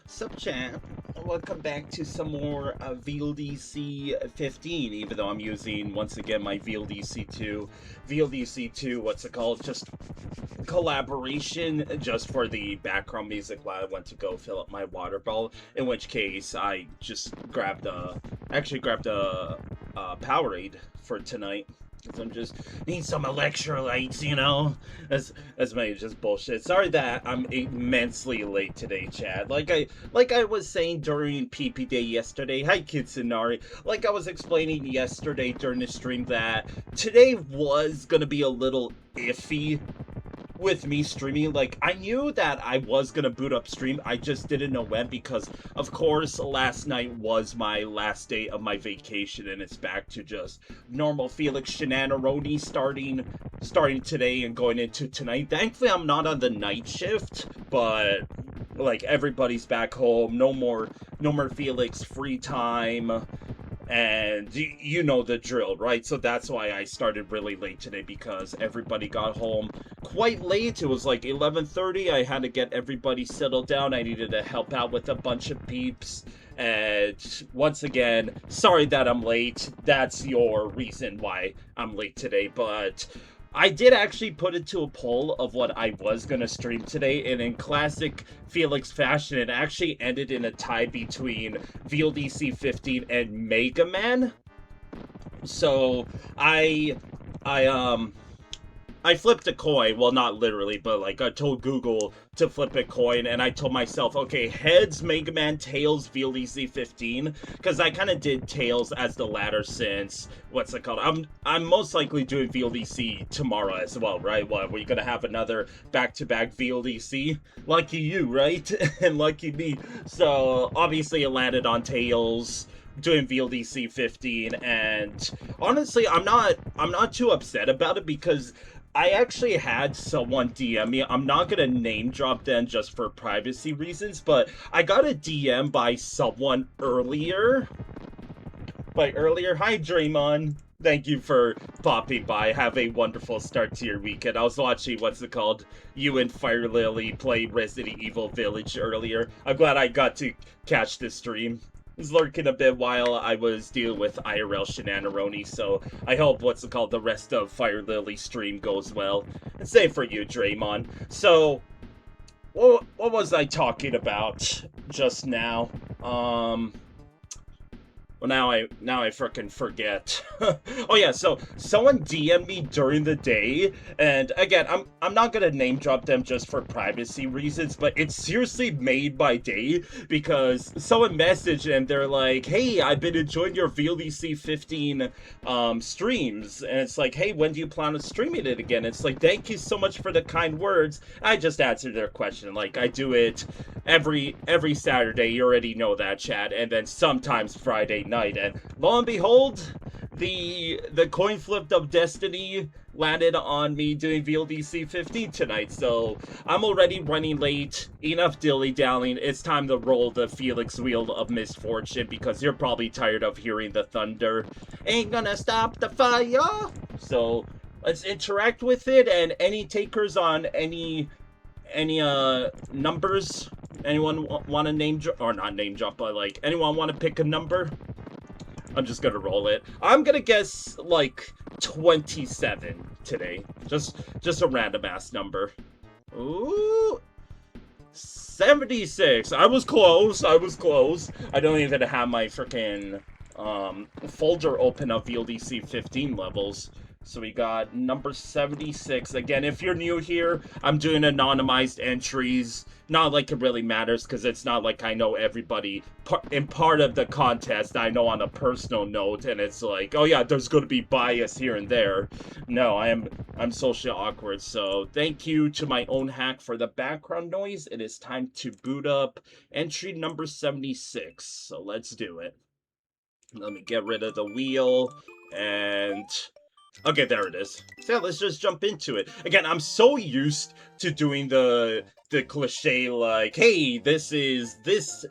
Sup chat, welcome back to some more VLDC 15, even though I'm using, once again, my VLDC 2. VLDC 2, what's it called? Just collaboration, just for the background music while I went to go fill up my water bottle, in which case I just actually grabbed a Powerade for tonight. Cause I'm just need some electrolytes, you know. That's my just bullshit. Sorry that I'm immensely late today, Chad. Like I was saying during PP Day yesterday. Hi, Kitsunari. Like I was explaining yesterday during the stream that today was gonna be a little iffy with me streaming. Like, I knew that I was gonna boot up stream, I just didn't know when, because of course last night was my last day of my vacation and it's back to just normal Felix Shenanaroni starting today and going into tonight. Thankfully I'm not on the night shift, but like everybody's back home, no more Felix free time, and you know the drill, right? So that's why I started really late today, because everybody got home quite late. It was like 11:30. I had to get everybody settled down. I needed to help out with a bunch of peeps. And once again, sorry that I'm late. That's your reason why I'm late today. But I did actually put it to a poll of what I was going to stream today, and in classic Felix fashion, it actually ended in a tie between VLDC 15 and Mega Man. So I I flipped a coin. Well, not literally, but like I told Google to flip a coin, and I told myself, okay, heads Mega Man, tails VLDC 15, because I kind of did tails as the latter since what's it called? I'm most likely doing VLDC tomorrow as well, right? What, we're gonna have another back-to-back VLDC? Lucky you, right? And lucky me. So obviously it landed on tails, doing VLDC 15, and honestly I'm not too upset about it, because I actually had someone DM me. I'm not gonna name drop them just for privacy reasons, but I got a DM by someone earlier. Hi Draymond. Thank you for popping by. Have a wonderful start to your weekend. I was watching, what's it called? You and Fire Lily play Resident Evil Village earlier. I'm glad I got to catch this stream. Was lurking a bit while I was dealing with IRL Shenanaroni, so I hope what's it called, the rest of Fire Lily's stream goes well. And same for you, Draymond. So, what was I talking about just now? Well, now I frickin' forget. Oh yeah, so someone DM'd me during the day, and again, I'm not gonna name drop them just for privacy reasons, but it's seriously made my day, because someone messaged and they're like, "Hey, I've been enjoying your VLDC 15 streams," and it's like, "Hey, when do you plan on streaming it again?" It's like, "Thank you so much for the kind words." I just answered their question. Like, I do it every Saturday. You already know that, chat, and then sometimes Friday night, and lo and behold, the coin flip of destiny landed on me doing VLDC 15 tonight. So I'm already running late. Enough dilly-dallying. It's time to roll the Felix wheel of misfortune, because you're probably tired of hearing the thunder. Ain't gonna stop the fire. So let's interact with it, and any takers on any numbers? Anyone want to name drop, or not name drop, but like anyone want to pick a number? I'm just gonna roll it. I'm gonna guess like 27 today. Just a random ass number. Ooh, 76. I was close. I don't even have my freaking folder open of VLDC 15 levels. So we got number 76. Again, if you're new here, I'm doing anonymized entries. Not like it really matters, because it's not like I know everybody in part of the contest. I know on a personal note, and it's like, oh yeah, there's going to be bias here and there. No, I'm socially awkward. So thank you to my own hack for the background noise. It is time to boot up entry number 76. So let's do it. Let me get rid of the wheel and Okay, there it is. So yeah, let's just jump into it. Again, I'm so used to doing the cliche like, hey, this is this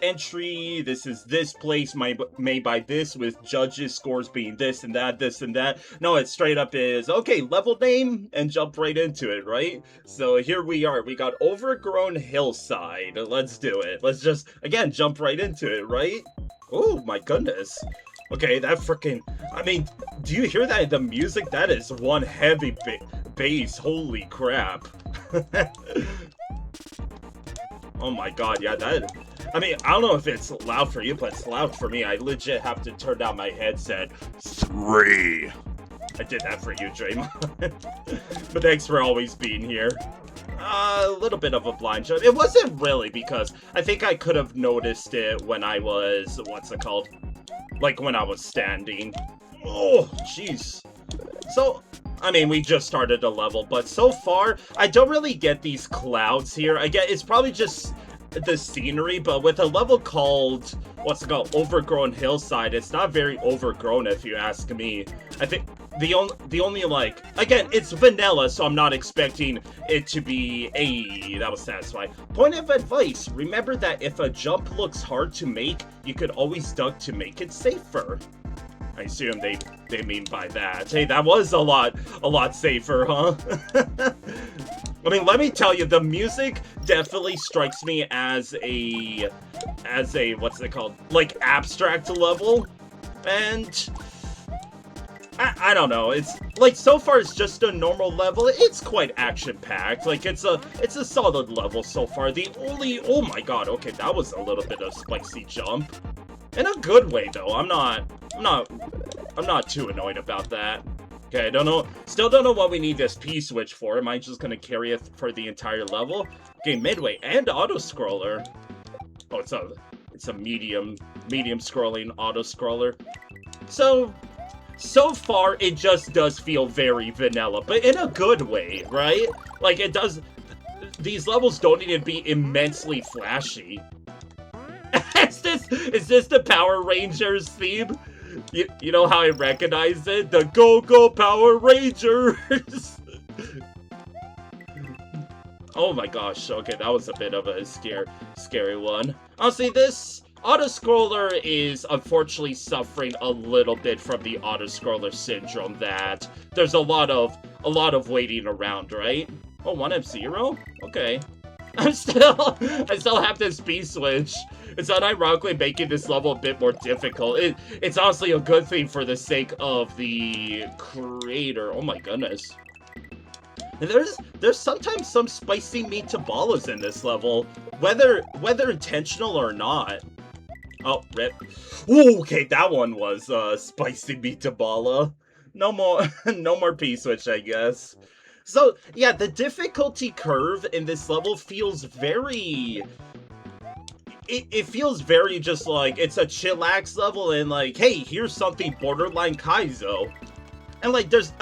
entry, this is this place made by this with judges scores being this and that, this and that. No, it straight up is okay, level name and jump right into it, right? So here we are. We got Overgrown Hillside. Let's do it. Let's just again jump right into it, right? Oh my goodness. Okay, that freaking... I mean, do you hear that? The music? That is one heavy bass. Holy crap. Oh my god, yeah, that... I mean, I don't know if it's loud for you, but it's loud for me. I legit have to turn down my headset. 3. I did that for you, Draymond. But thanks for always being here. A little bit of a blind jump. It wasn't really, because I think I could have noticed it when I was... What's it called? Like when I was standing. Oh, jeez. So, I mean, we just started a level, but so far, I don't really get these clouds here. I get it's probably just the scenery, but with a level called, what's it called, Overgrown Hillside, it's not very overgrown if you ask me. I think the only like, again, it's vanilla, so I'm not expecting it to be that was satisfying. Point of advice, remember that if a jump looks hard to make, you could always duck to make it safer. I assume they mean by that. Hey, that was a lot safer, huh? I mean, let me tell you, the music definitely strikes me as a what's it called? Like abstract level. And I don't know, it's like so far it's just a normal level. It's quite action-packed. Like it's a solid level so far. The only oh my god, okay, that was a little bit of spicy jump. In a good way though. I'm not too annoyed about that. Okay, I don't know. Still don't know what we need this P-switch for. Am I just gonna carry it for the entire level? Okay, midway and auto-scroller. Oh, it's a medium scrolling auto-scroller. So far, it just does feel very vanilla, but in a good way, right? Like, it does... These levels don't need to be immensely flashy. Is this the Power Rangers theme? You know how I recognize it? The Go-Go Power Rangers! Oh my gosh, okay, that was a bit of a scary one. Honestly, this auto-scroller is unfortunately suffering a little bit from the auto-scroller syndrome that there's a lot of waiting around, right? Oh, 1F0? Okay. I still have this P-switch. It's unironically making this level a bit more difficult. It's honestly a good thing for the sake of the creator. Oh my goodness. There's sometimes some spicy meatballas in this level, whether intentional or not. Oh, rip. Ooh, okay, that one was spicy meatballa. No more P-switch, I guess. So, yeah, the difficulty curve in this level feels very... It feels very just like, it's a chillax level and like, hey, here's something borderline Kaizo. And like, there's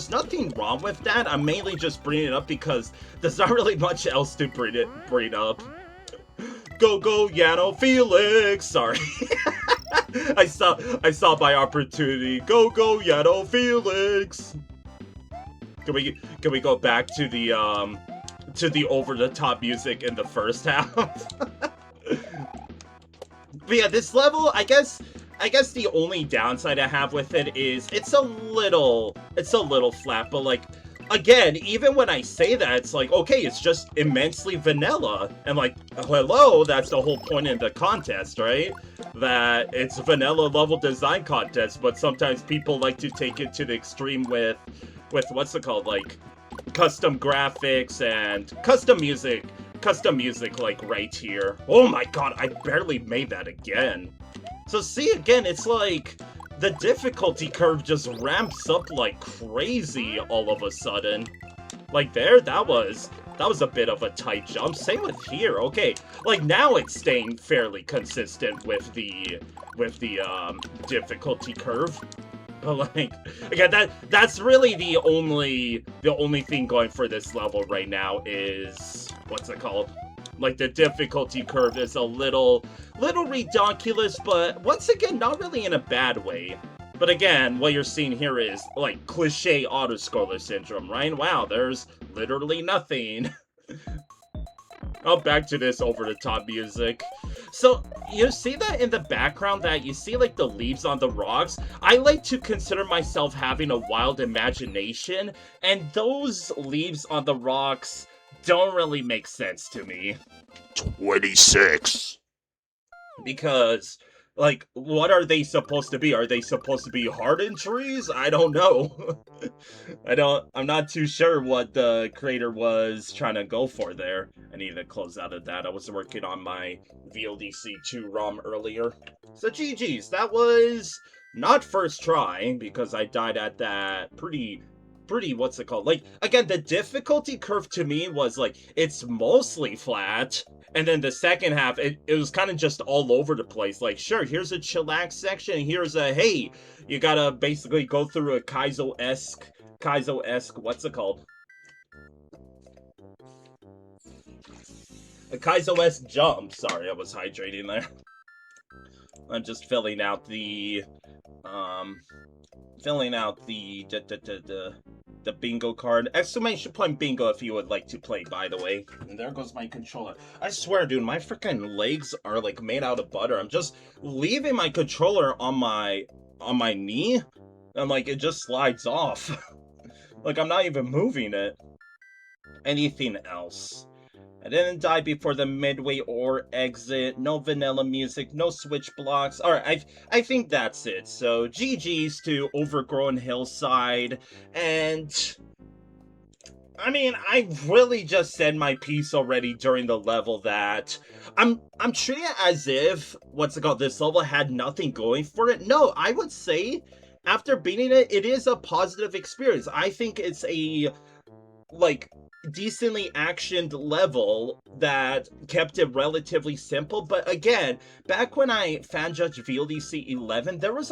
nothing wrong with that. I'm mainly just bringing it up because there's not really much else to bring up. Go, Yano Felix! Sorry. I saw my opportunity. Go, Yano Felix! Can we go back to the over-the-top music in the first half? But yeah, this level, I guess the only downside I have with it is it's a little flat, but like, again, even when I say that, it's like, okay, it's just immensely vanilla. And like, hello, that's the whole point in the contest, right? That it's a vanilla level design contest, but sometimes people like to take it to the extreme with what's it called, like, custom graphics and custom music like right here. Oh my god, I barely made that again. So see, again, it's like the difficulty curve just ramps up like crazy all of a sudden. Like there, that was a bit of a tight jump. Same with here. Okay, like now it's staying fairly consistent with the difficulty curve. But like, again, that's really the only thing going for this level right now is, what's it called? Like, the difficulty curve is a little redonkulous, but once again, not really in a bad way. But again, what you're seeing here is, like, cliche autoscaler syndrome, right? Wow, there's literally nothing. Oh, back to this over-the-top music. So, you see that in the background, that you see, like, the leaves on the rocks? I like to consider myself having a wild imagination, and those leaves on the rocks don't really make sense to me. 26. Because, like, what are they supposed to be? Are they supposed to be hardened trees? I don't know. I'm not too sure what the creator was trying to go for there. I need to close out of that. I was working on my VLDC 2 ROM earlier. So GG's, that was not first try, because I died at that pretty, what's it called? Like, again, the difficulty curve to me was, like, it's mostly flat, and then the second half, it was kind of just all over the place. Like, sure, here's a chillax section, here's a, hey, you gotta basically go through a Kaizo-esque, what's it called? A Kaizo-esque jump. Sorry, I was hydrating there. I'm just filling out the the bingo card. Exclamation point bingo if you would like to play, by the way. And there goes my controller. I swear, dude, my freaking legs are like made out of butter. I'm just leaving my controller on my knee, and like it just slides off. Like I'm not even moving it. Anything else? I didn't die before the midway or exit. No vanilla music, no switch blocks. Alright, I think that's it. So, GG's to Overgrown Hillside. And I mean, I really just said my piece already during the level that I'm treating it as if, what's it called, this level had nothing going for it. No, I would say after beating it, it is a positive experience. I think it's a, like, decently actioned level that kept it relatively simple. But again, back when I fan judged VLDC 11, there was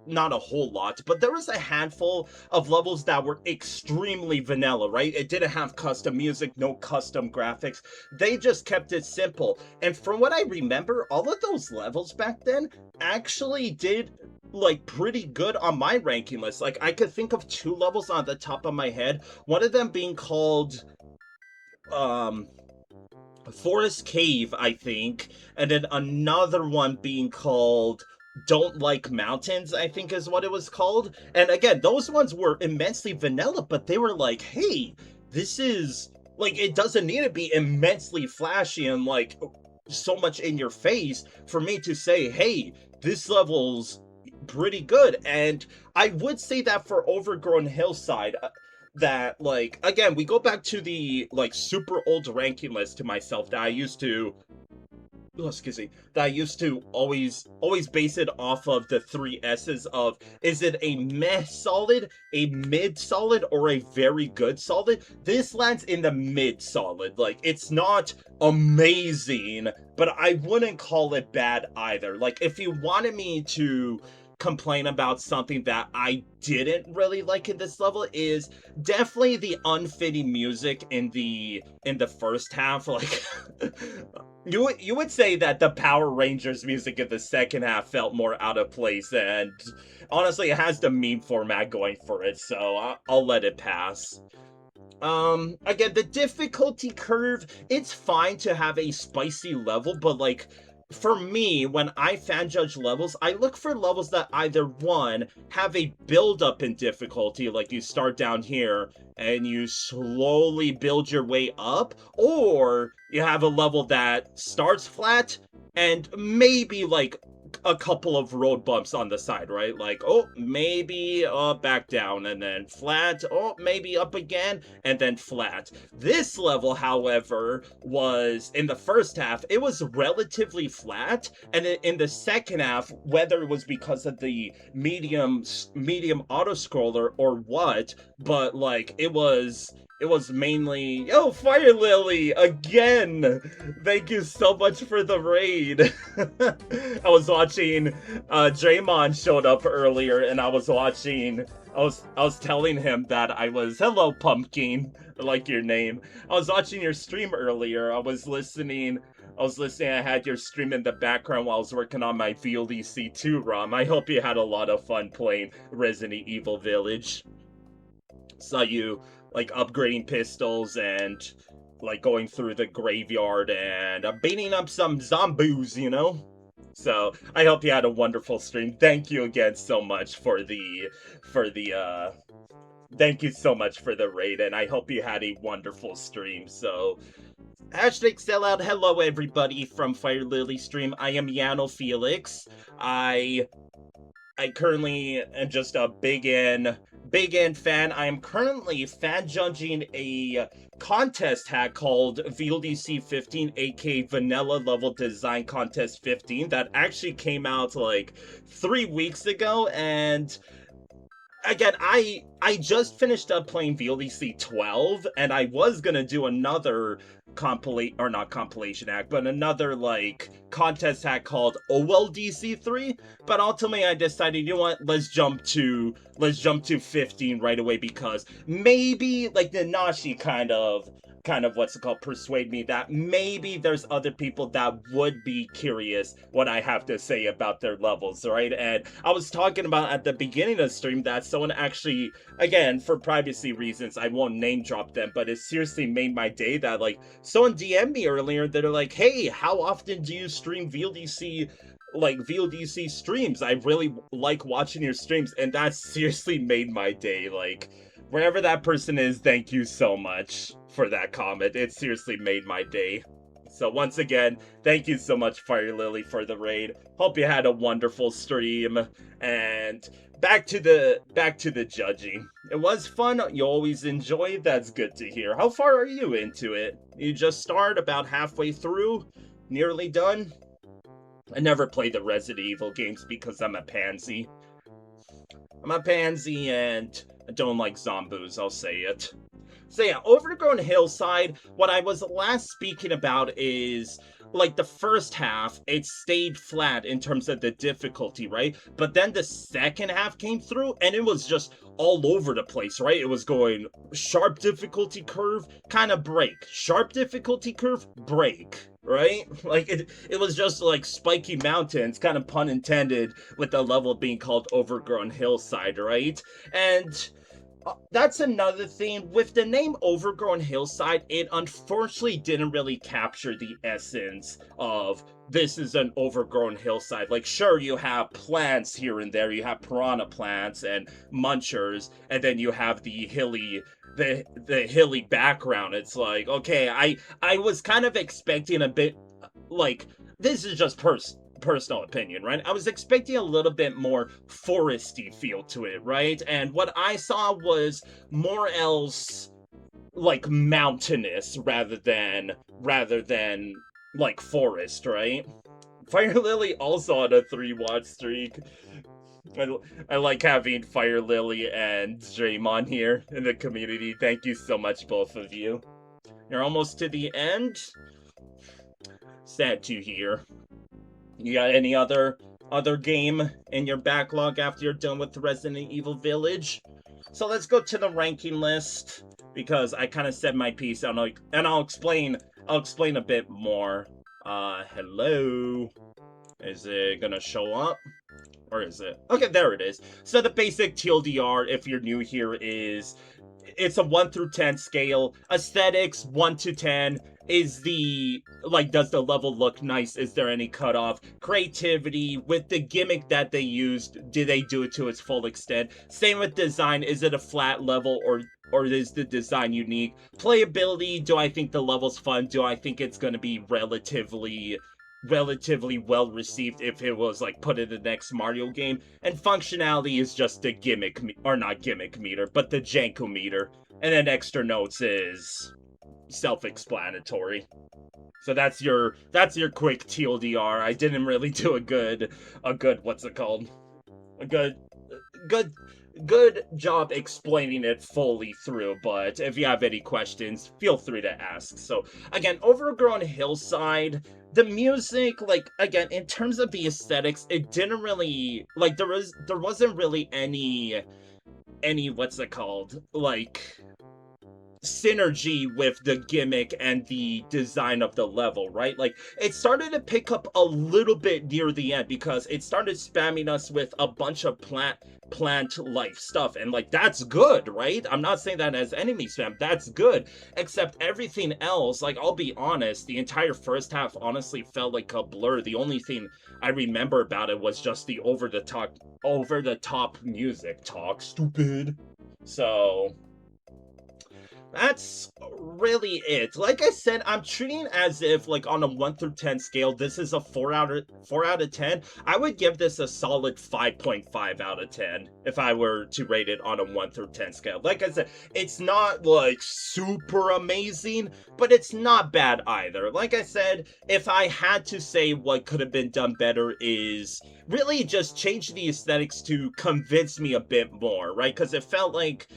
not a whole lot, but there was a handful of levels that were extremely vanilla, right? It didn't have custom music, no custom graphics. They just kept it simple. And from what I remember, all of those levels back then actually did like pretty good on my ranking list. Like I could think of 2 levels on the top of my head. One of them being called Forest Cave, I think, and then another one being called Don't Like Mountains, I think is what it was called. And again, those ones were immensely vanilla, but they were like, hey, this is like, it doesn't need to be immensely flashy and like so much in your face for me to say, hey, this level's pretty good. And I would say that for Overgrown Hillside, that, like, again, we go back to the, like, super old ranking list to myself that I used to, always base it off of the 3 S's of, is it a meh solid, a mid solid, or a very good solid? This lands in the mid solid. Like, it's not amazing, but I wouldn't call it bad either. Like, if you wanted me to complain about something that I didn't really like in this level, is definitely the unfitting music in the first half. Like you would say that the Power Rangers music in the second half felt more out of place, and honestly it has the meme format going for it, so I'll let it pass. Again, the difficulty curve, it's fine to have a spicy level, but like, for me, when I fan judge levels, I look for levels that either, one, have a build-up in difficulty, like you start down here and you slowly build your way up, or you have a level that starts flat and maybe like a couple of road bumps on the side, right? Like, oh, maybe back down, and then flat, oh, maybe up again, and then flat. This level, however, was, in the first half, it was relatively flat, and in the second half, whether it was because of the medium auto-scroller or what, but, like, it was mainly, yo, Fire Lily, again! Thank you so much for the raid. I was watching, Draymond showed up earlier, and I was telling him that hello, Pumpkin, I like your name. I was watching your stream earlier, I was listening, listening. I had your stream in the background while I was working on my VLDC 2 ROM. I hope you had a lot of fun playing Resident Evil Village. Saw you like upgrading pistols and like going through the graveyard and beating up some zombies, you know? So I hope you had a wonderful stream. Thank you again so much for the thank you so much for the raid, and I hope you had a wonderful stream. So hashtag sellout. Hello everybody from Fire Lily stream. I am Yano Felix. I currently am just a big N fan. I am currently fan judging a contest hack called VLDC 15, aka Vanilla Level Design Contest 15, that actually came out like 3 weeks ago. And again, I just finished up playing VLDC 12, and I was gonna do another compilation hack, but another like contest hack called OLDC 3. But ultimately, I decided, you know what? Let's jump to 15 right away, because maybe like the Nashi kind of what's it called, persuade me that maybe there's other people that would be curious what I have to say about their levels, right? And I was talking about at the beginning of the stream that someone actually, again, for privacy reasons, I won't name drop them, but it seriously made my day that like someone DM'd me earlier that are like, hey, how often do you stream VLDC? Like VLDC streams? I really like watching your streams, and that seriously made my day. Like, wherever that person is, thank you so much for that comment. It seriously made my day. So once again, thank you so much, Fire Lily, for the raid. Hope you had a wonderful stream. And back to the judging. It was fun. You always enjoy. That's good to hear. How far are you into it? You just started, about halfway through? Nearly done? I never play the Resident Evil games because I'm a pansy. I'm a pansy and I don't like zombies, I'll say it. So yeah, Overgrown Hillside, what I was last speaking about is, like, the first half, it stayed flat in terms of the difficulty, right? But then the second half came through, and it was just all over the place, right? It was going sharp difficulty curve, kind of break. Sharp difficulty curve, break. Right? Like, it was just like spiky mountains, kind of pun intended, with the level being called Overgrown Hillside, right? And that's another thing. With the name Overgrown Hillside, it unfortunately didn't really capture the essence of this is an overgrown hillside. Like, sure, you have plants here and there, you have piranha plants and munchers, and then you have the hilly background. It's like, okay, I was kind of expecting a bit, like, this is just personal opinion, right? I was expecting a little bit more foresty feel to it, right? And what I saw was more else like mountainous rather than like forest, right? Fire Lily also on a 3-watch streak. I like having Fire Lily and Draymond here in the community. Thank you so much, both of you. You're almost to the end. Sad to hear. You got any other game in your backlog after you're done with Resident Evil Village? So let's go to the ranking list, because I kind of said my piece, and I'll explain a bit more. Hello? Is it gonna show up? Or is it? Okay, there it is. So the basic TLDR, if you're new here, is it's a 1 through 10 scale. Aesthetics, 1 to 10. Is the, like, does the level look nice? Is there any cutoff? Creativity, with the gimmick that they used, did they do it to its full extent? Same with design, is it a flat level, or is the design unique? Playability, do I think the level's fun? Do I think it's gonna be relatively well received if it was like put in the next Mario game? And functionality is just the gimmick, or not gimmick meter, but the Janko meter. And then extra notes is self-explanatory. So that's your quick TLDR. I didn't really do a good what's it called? A good job explaining it fully through, but if you have any questions, feel free to ask. So again, Overgrown Hillside, the music, like, again, in terms of the aesthetics, it didn't really, like, there wasn't really any what's it called, like, synergy with the gimmick and the design of the level, right? Like, it started to pick up a little bit near the end because it started spamming us with a bunch of plant life stuff, and like, that's good, right? I'm not saying that as enemy spam, that's good, except everything else, like, I'll be honest, the entire first half honestly felt like a blur. The only thing I remember about it was just the over the top music. Talk stupid. So that's really it. Like I said, I'm treating as if, like, on a 1 through 10 scale, this is a 4 out of 10. I would give this a solid 5.5 out of 10 if I were to rate it on a 1 through 10 scale. Like I said, it's not like super amazing, but it's not bad either. Like I said, if I had to say what could have been done better is really just change the aesthetics to convince me a bit more, right? Because it felt like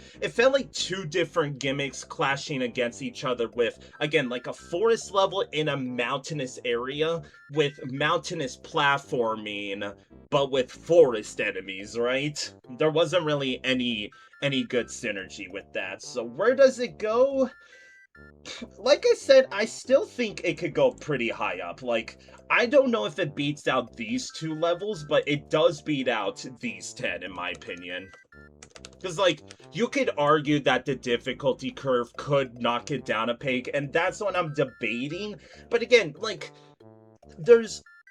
two different gimmicks clashing against each other with, again, like a forest level in a mountainous area with mountainous platforming, but with forest enemies, right? There wasn't really any good synergy with that. So where does it go? Like I said, I still think it could go pretty high up. Like, I don't know if it beats out these two levels, but it does beat out these 10, in my opinion. Because, like, you could argue that the difficulty curve could knock it down a peg, and that's what I'm debating. But again, like,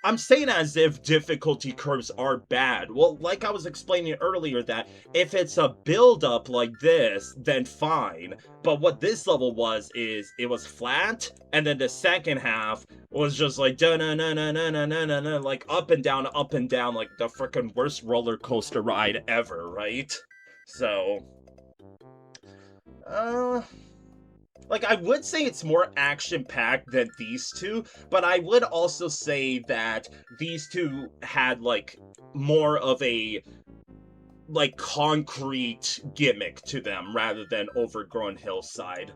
I'm saying as if difficulty curves are bad. Well, like I was explaining earlier, that if it's a build-up like this, then fine. But what this level was is, it was flat, and then the second half was just like da-na-na-na-na-na-na-na, like up and down, like the freaking worst roller coaster ride ever, right? So, like, I would say it's more action-packed than these two, but I would also say that these two had, like, more of a, like, concrete gimmick to them rather than Overgrown Hillside.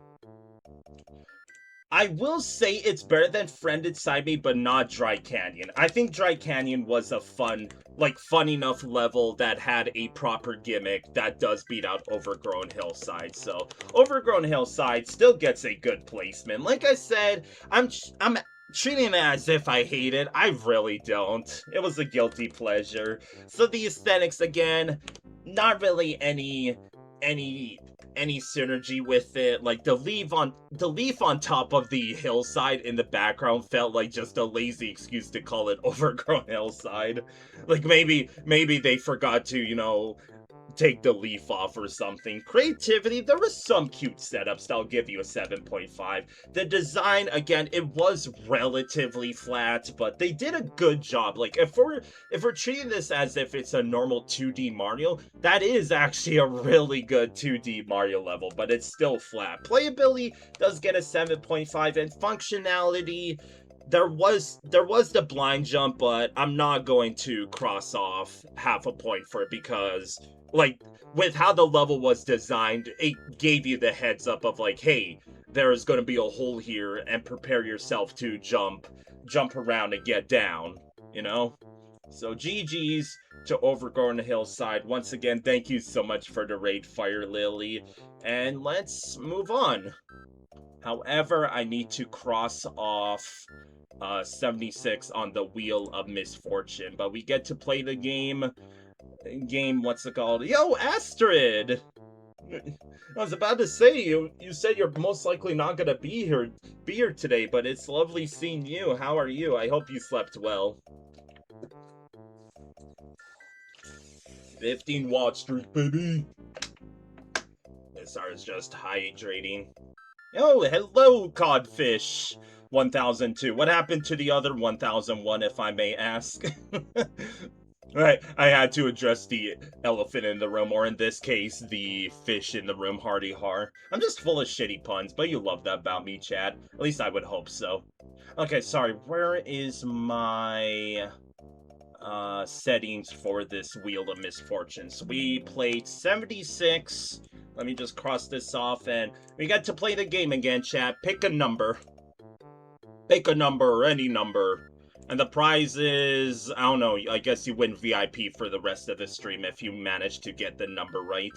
I will say it's better than Friend Inside Me, but not Dry Canyon. I think Dry Canyon was a fun enough level that had a proper gimmick that does beat out Overgrown Hillside. So Overgrown Hillside still gets a good placement. Like I said, I'm treating it as if I hate it. I really don't. It was a guilty pleasure. So the aesthetics, again, not really any synergy with it. Like, the leaf on top of the hillside in the background felt like just a lazy excuse to call it Overgrown Hillside. Like, maybe they forgot to, you know, take the leaf off or something. Creativity, there was some cute setups that I'll give you a 7.5. The design, again, it was relatively flat, but they did a good job. Like, if we're treating this as if it's a normal 2D Mario, that is actually a really good 2D Mario level, but it's still flat. Playability does get a 7.5, and functionality, there was the blind jump, but I'm not going to cross off half a point for it because, like, with how the level was designed, it gave you the heads up of, like, hey, there's going to be a hole here, and prepare yourself to jump around and get down, you know? So GG's to Overgrown Hillside. Once again, thank you so much for the raid, Fire Lily, and let's move on. However, I need to cross off 76 on the Wheel of Misfortune, but we get to play the game, what's it called? Yo, Astrid! I was about to say, you said you're most likely not gonna be here today, but it's lovely seeing you. How are you? I hope you slept well. 15 watchers, baby! This is just hydrating. Oh, hello, Codfish 1002. What happened to the other 1001, if I may ask? Right, I had to address the elephant in the room, or in this case, the fish in the room, Hardy Har. I'm just full of shitty puns, but you love that about me, Chad. At least I would hope so. Okay, sorry, where is my settings for this Wheel of Misfortune? So we played 76. Let me just cross this off, and we got to play the game again, chat. Pick a number. Pick a number, any number. And the prize is, I don't know, I guess you win VIP for the rest of the stream if you manage to get the number right.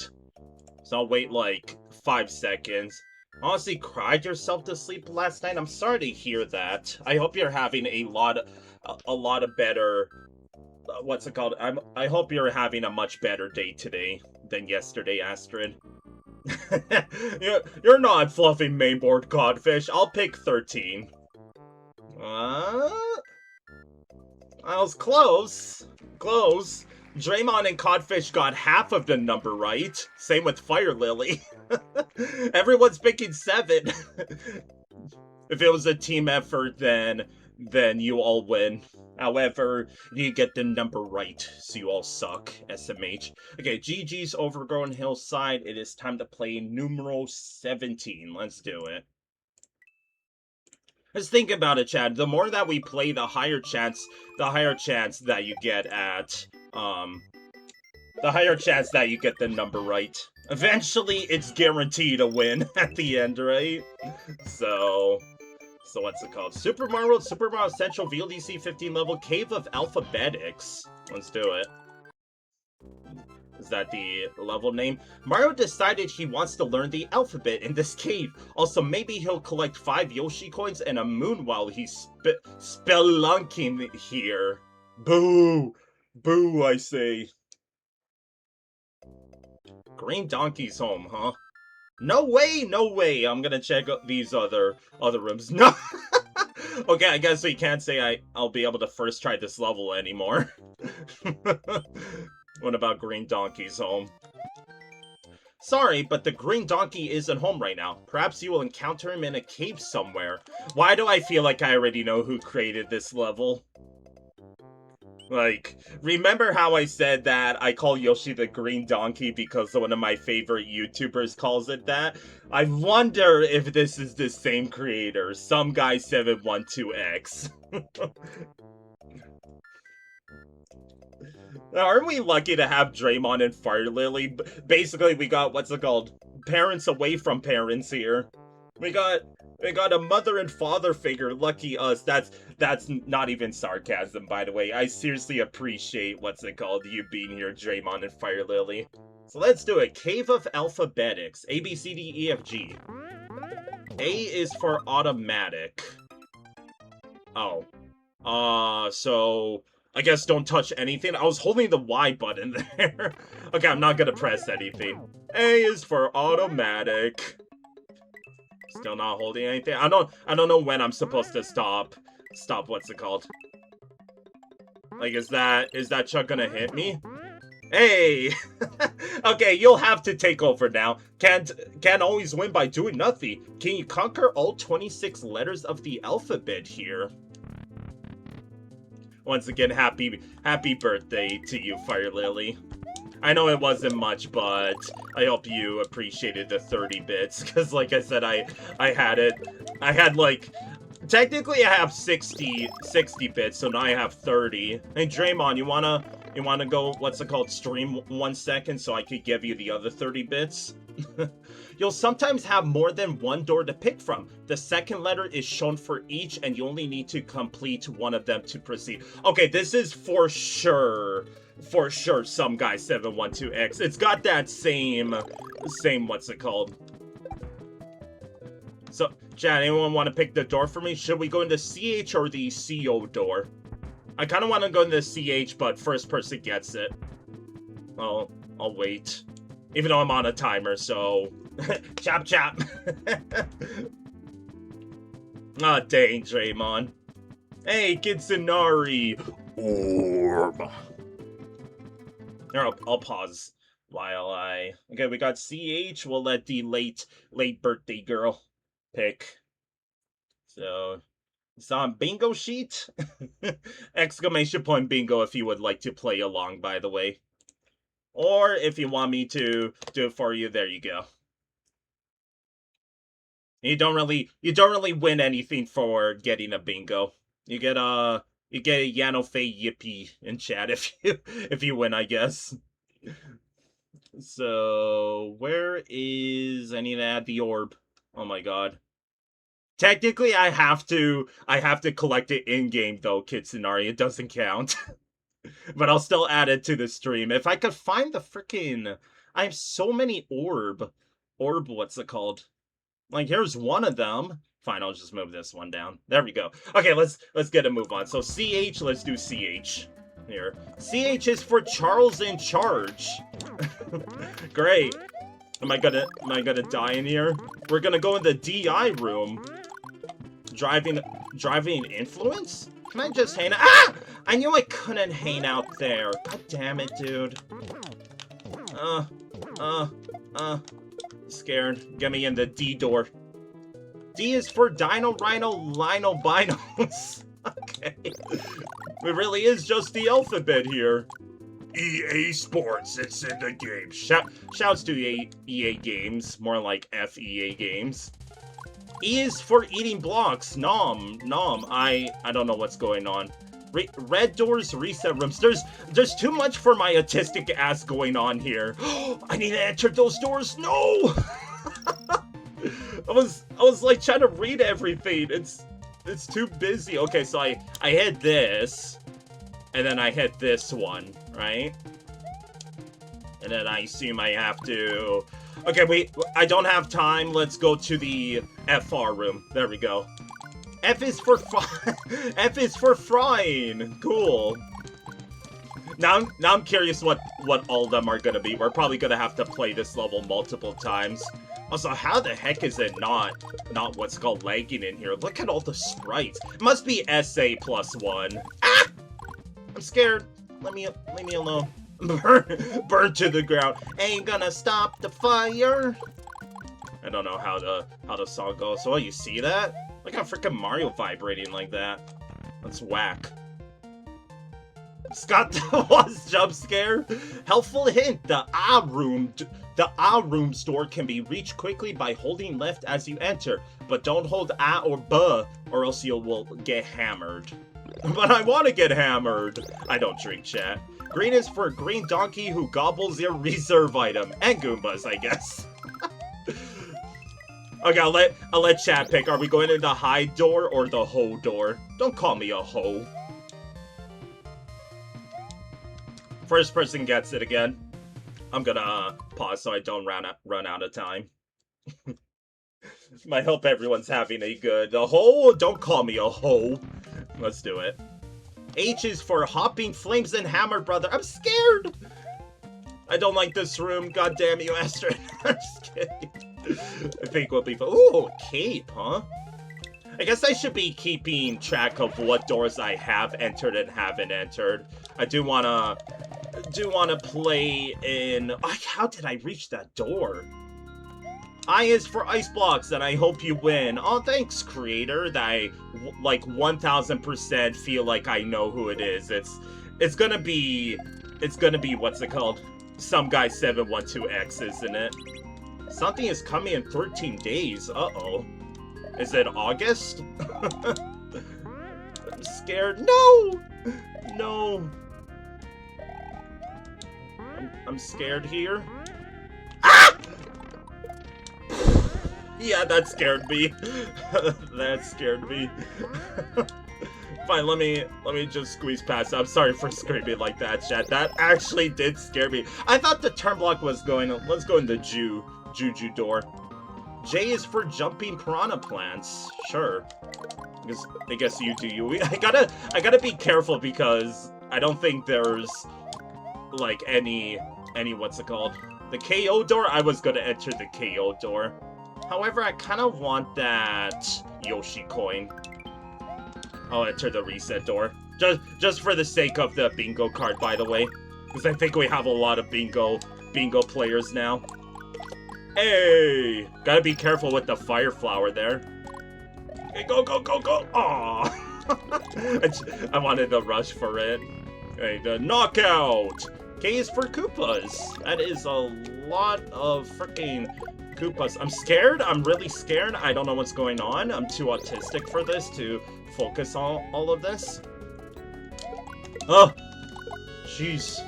So I'll wait like 5 seconds. Honestly, cried yourself to sleep last night? I'm sorry to hear that. I hope you're having a lot of better, what's it called? I hope you're having a much better day today than yesterday, Astrid. You're not fluffy mainboard codfish. I'll pick 13. Uh, I was close. Close. Draymond and Codfish got half of the number right. Same with Fire Lily. Everyone's picking 7. If it was a team effort, then you all win. However, you get the number right, so you all suck, SMH. Okay, GG's Overgrown Hillside. It is time to play numero 17. Let's do it. Just think about it, Chad. The more that we play, the higher chance that you get at, the higher chance that you get the number right. Eventually, it's guaranteed a win at the end, right? So what's it called? Super Mario Central VLDC 15 level Cave of Alphabetics. Let's do it. Is that the level name? Mario decided he wants to learn the alphabet in this cave. Also, maybe he'll collect 5 Yoshi coins and a moon while he's spelunking here. Boo! Boo, I say. Green Donkey's home, huh? No way, no way. I'm gonna check out these other rooms. No! Okay, I guess we can't say I'll be able to first try this level anymore. What about Green Donkey's home? Sorry, but the Green Donkey isn't home right now. Perhaps you will encounter him in a cave somewhere. Why do I feel like I already know who created this level? Like, remember how I said that I call Yoshi the Green Donkey because one of my favorite YouTubers calls it that? I wonder if this is the same creator, some guy 712X. Aren't we lucky to have Draymond and Fire Lily? Basically, we got, what's it called? Parents away from parents here. We got a mother and father figure. Lucky us. That's not even sarcasm, by the way. I seriously appreciate, what's it called, you being here, Draymond and Fire Lily. So let's do it. Cave of Alphabetics. A, B, C, D, E, F, G. A is for automatic. Oh. So I guess don't touch anything. I was holding the Y button there. Okay, I'm not gonna press anything. A is for automatic. Still not holding anything. I don't know when I'm supposed to stop. What's it called? Like, is that Chuck gonna hit me? Hey! Okay, you'll have to take over now. Can't always win by doing nothing. Can you conquer all 26 letters of the alphabet here? Once again, happy birthday to you, Fire Lily. I know it wasn't much, but I hope you appreciated the 30 bits, because like I said, I had like, technically I have 60 bits, so now I have 30. Hey Draymond, you wanna go, what's it called, stream 1 second so I could give you the other 30 bits? You'll sometimes have more than one door to pick from. The second letter is shown for each, and you only need to complete one of them to proceed. Okay, this is for sure some guy 712X. It's got that same, what's it called? So, Chad, anyone want to pick the door for me? Should we go into CH or the CO door? I kind of want to go into CH, but first person gets it. I'll wait. Even though I'm on a timer, so... chop chop! Ah, dang, Draymond. Hey, Kitsunari! Orb! Here, I'll pause while I... Okay, we got CH. We'll let the late birthday girl pick. So... It's on bingo sheet? Exclamation point bingo if you would like to play along, by the way. Or if you want me to do it for you, there you go. You don't really win anything for getting a bingo. You get a Yano Fei Yippee in chat if you win, I guess. So where is, I need to add the orb. Oh my god. Technically I have to collect it in game though, Kitsunari. It doesn't count. But I'll still add it to the stream. If I could find the freaking... I have so many orb, what's it called? Like, here's one of them. Fine, I'll just move this one down. There we go. Okay, let's get a move on. So CH, let's do CH here. CH is for Charles in Charge. Great. Am I gonna die in here? We're gonna go in the DI room. Driving influence? Can I just hang out? Ah! I knew I couldn't hang out there. God damn it, dude. Scared. Get me in the D door. D is for Dino, Rhino, Lino, Binos. Okay. It really is just the alphabet here. EA Sports, it's in the game. Shouts to EA Games, more like FEA Games. E is for eating blocks. Nom. I don't know what's going on. Red doors, reset rooms. There's too much for my autistic ass going on here. I need to enter those doors. No. I was like trying to read everything. It's too busy. Okay, so I hit this, and then I hit this one, right? And then I assume I have to. Okay, wait. I don't have time. Let's go to the FR room. There we go. F is for F is for frying. Cool. Now I'm curious what all of them are gonna be. We're probably gonna have to play this level multiple times. Also, how the heck is it not what's called lagging in here? Look at all the sprites. It must be SA +1. Ah! I'm scared. Let me alone. Burn to the ground. Ain't gonna stop the fire. I don't know how the song goes. So you see that? Look how freaking Mario vibrating like that. That's whack. Scott was jump scare. Helpful hint: the A room store can be reached quickly by holding left as you enter, but don't hold A or B, or else you will get hammered. But I want to get hammered. I don't drink, chat. Green is for green donkey who gobbles your reserve item, and Goombas, I guess. Okay, I'll let chat pick. Are we going in the high door or the hoe door? Don't call me a hoe. First person gets it again. I'm gonna pause so I don't run out of time. I hope everyone's having a good hoe. Don't call me a hoe. Let's do it. H is for hopping flames and hammer, brother. I'm scared. I don't like this room. God damn you, Astrid. I'm just kidding. I think we'll be fine. Ooh, cape, huh? I guess I should be keeping track of what doors I have entered and haven't entered. I do wanna play in. Oh, how did I reach that door? I is for ice blocks, and I hope you win. Oh, thanks, creator. That I like 1000% feel like I know who it is. It's gonna be what's it called? Some guy 712X, isn't it? Something is coming in 13 days. Uh-oh. Is it August? I'm scared. No! No. I'm scared here. Ah! Yeah, that scared me. That scared me. Fine, let me just squeeze past. I'm sorry for screaming like that, chat. That actually did scare me. I thought the turn block was going. Let's go in the Juju door. J is for jumping piranha plants. Sure. I guess you do you. I gotta be careful because I don't think there's like any what's it called? The KO door. I was gonna enter the KO door. However, I kind of want that Yoshi coin. I'll enter the reset door. Just for the sake of the bingo card, by the way. Because I think we have a lot of bingo players now. Hey! Gotta be careful with the fire flower there. Hey, go, go, go, go! Aww! I wanted to rush for it. Okay, the knockout! K is for Koopas. That is a lot of freaking Koopas. I'm scared. I'm really scared. I don't know what's going on. I'm too autistic for this to focus on all of this. Oh! Jeez.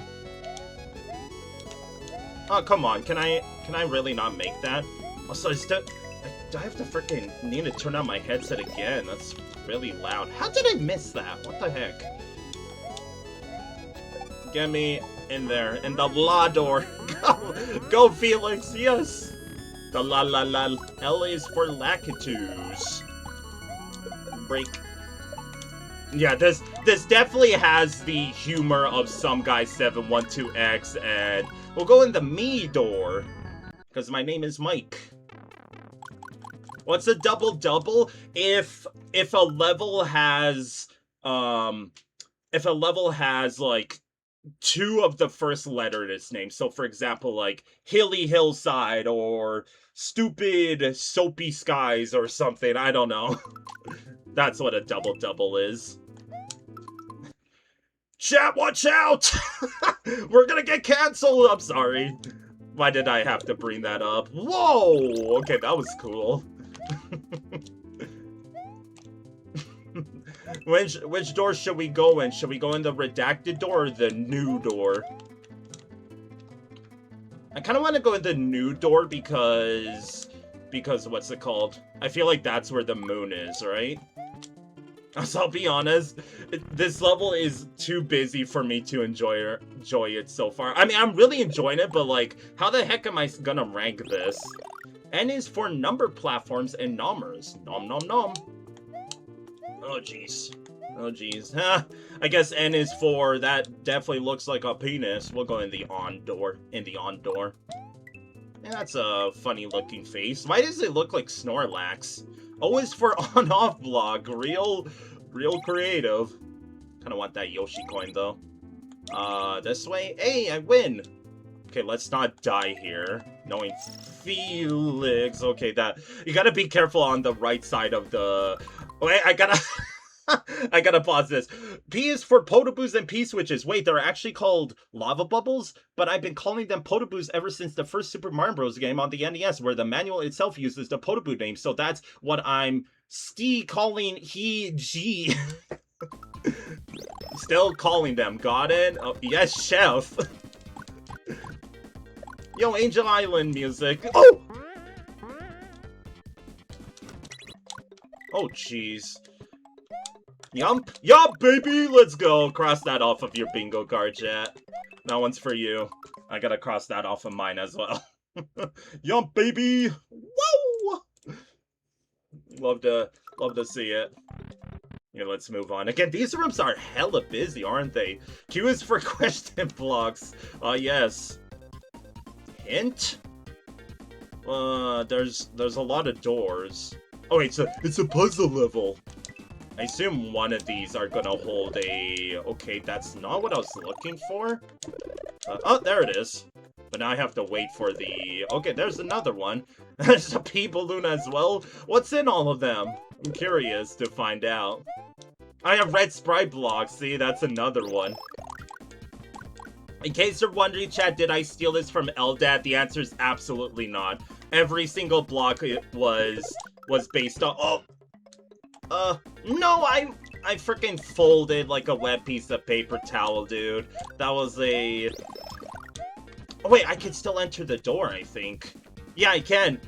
Oh, come on. Can I really not make that? Also, do I have to freaking need to turn on my headset again? That's really loud. How did I miss that? What the heck? Get me in there. In the law door. Go, Felix. Yes. The la la la. L is for Lakitus. Break. Yeah, this definitely has the humor of Some Guy 712X, and we'll go in the me door, because my name is Mike. What's a double-double? If a level has, like, 2 of the first letter in its name. So, for example, like, Hilly Hillside, or Stupid Soapy Skies, or something. I don't know. That's what a double-double is. Chat, watch out! We're gonna get canceled! I'm sorry. Why did I have to bring that up? Whoa! Okay, that was cool. Which door should we go in? Should we go in the redacted door or the new door? I kind of want to go in the new door because what's it called? I feel like that's where the moon is, right? So I'll be honest, this level is too busy for me to enjoy it so far. I mean, I'm really enjoying it, but like, how the heck am I gonna rank this? N is for number platforms and nommers. Nom nom nom. Oh jeez. Oh jeez. I guess N is for, that definitely looks like a penis. We'll go in the on door. Yeah, that's a funny looking face. Why does it look like Snorlax? O is for on-off block. Real creative. Kind of want that Yoshi coin, though. This way? Hey, I win! Okay, let's not die here. Knowing Felix. Okay, that... You gotta be careful on the right side of the... Wait, I gotta... I gotta pause this. P is for Potoboos and P-switches. Wait, they're actually called lava bubbles? But I've been calling them Potoboos ever since the first Super Mario Bros. Game on the NES, where the manual itself uses the Potoboo name. So that's what I'm calling he. Still calling them. Got it? Oh, yes, chef. Yo, Angel Island music. Oh! Oh, jeez. Yup, baby! Let's go! Cross that off of your bingo card, chat. That one's for you. I gotta cross that off of mine as well. Yup, baby! Woo! Love to see it. Yeah, let's move on. Again, these rooms are hella busy, aren't they? Q is for question blocks. Yes. Hint? There's a lot of doors. Oh wait, it's a puzzle level. I assume one of these are gonna hold a... Okay, that's not what I was looking for. Oh, there it is. But now I have to wait for the... Okay, there's another one. There's a pea balloon as well. What's in all of them? I'm curious to find out. I have red sprite blocks. See, that's another one. In case you're wondering, chat, did I steal this from LDAT? The answer is absolutely not. Every single block was based on... Oh! No, I freaking folded like a wet piece of paper towel, dude. That was a... Oh, wait, I can still enter the door, I think. Yeah, I can.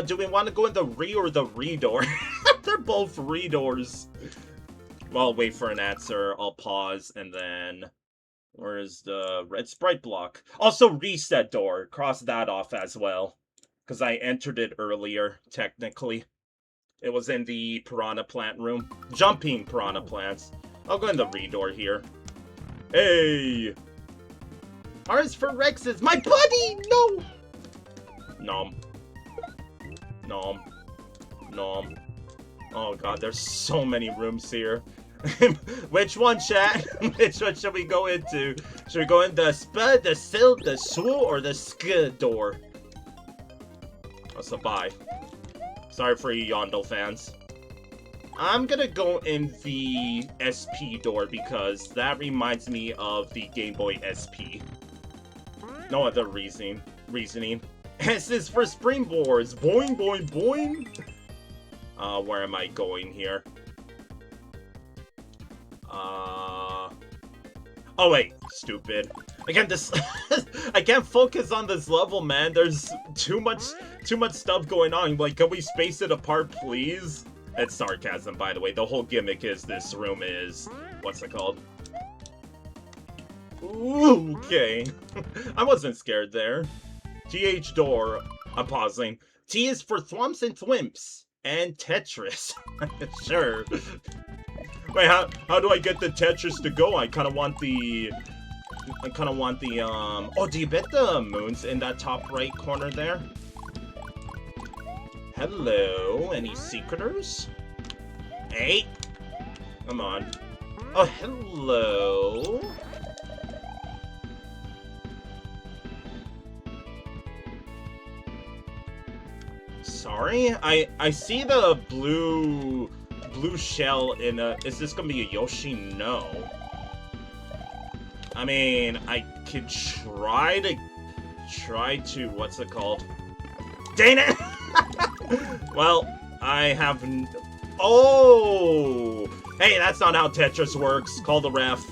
Do we want to go in the re or the re door? They're both re doors. Well, I'll wait for an answer. I'll pause, and then... Where's the red sprite block? Also, reset door. Cross that off as well. Because I entered it earlier, technically. It was in the piranha plant room. Jumping piranha plants. I'll go in the re-door here. Hey! R is for Rexes. My buddy! No! Nom. Nom. Nom. Oh god, there's so many rooms here. Which one, chat? Which one should we go into? Should we go in the spud, the sil, the swu, or the sk door? Oh, so bye. Sorry for you Yondel fans. I'm gonna go in the SP door because that reminds me of the Game Boy SP. No other reasoning. S is for springboards. Boing, boing, boing. Where am I going here? Oh wait, stupid. Again, this I can't focus on this level, man. There's too much stuff going on. Like, can we space it apart, please? It's sarcasm, by the way. The whole gimmick is this room is... What's it called? Ooh, okay. I wasn't scared there. TH door. I'm pausing. T is for Thwomps and Thwimps. And Tetris. Sure. Wait, how do I get the Tetris to go? I kind of want the... Oh, do you bet the moon's in that top right corner there? Hello, any secreters? Hey! Come on. Oh, hello! Sorry? I see the blue shell in a... Is this gonna be a Yoshi? No. I mean, I could try to, what's it called? Dang it! Well, I have... Oh! Hey, that's not how Tetris works. Call the ref.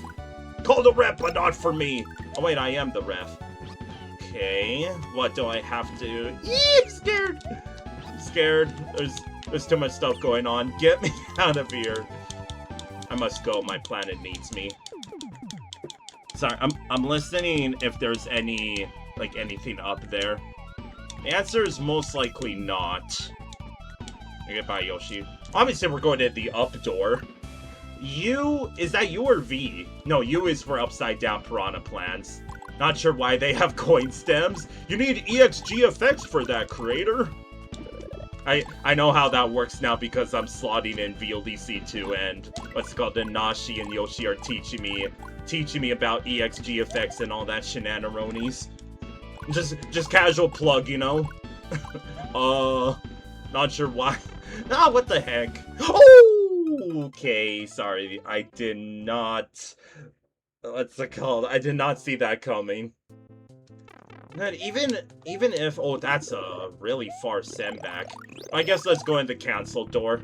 Call the ref, but not for me. Oh, wait, I am the ref. Okay, what do I have to... Eee, I'm scared! I'm scared. There's too much stuff going on. Get me out of here. I must go. My planet needs me. Sorry, I'm listening if there's any, like, anything up there. The answer is most likely not. Goodbye, Yoshi. Obviously, we're going to the up door. U, is that U or V? No, U is for upside down piranha plants. Not sure why they have coin stems. You need EXG effects for that, creator. I know how that works now because I'm slotting in VLDC 2 and what's it called, the Nashi and Yoshi are teaching me about EXG effects and all that shenanigans. Just casual plug, you know? Not sure why. Ah, what the heck? Oh, okay, sorry, I did not... What's it called? I did not see that coming. And even if... Oh, that's a really far send back. I guess let's go in the cancel door.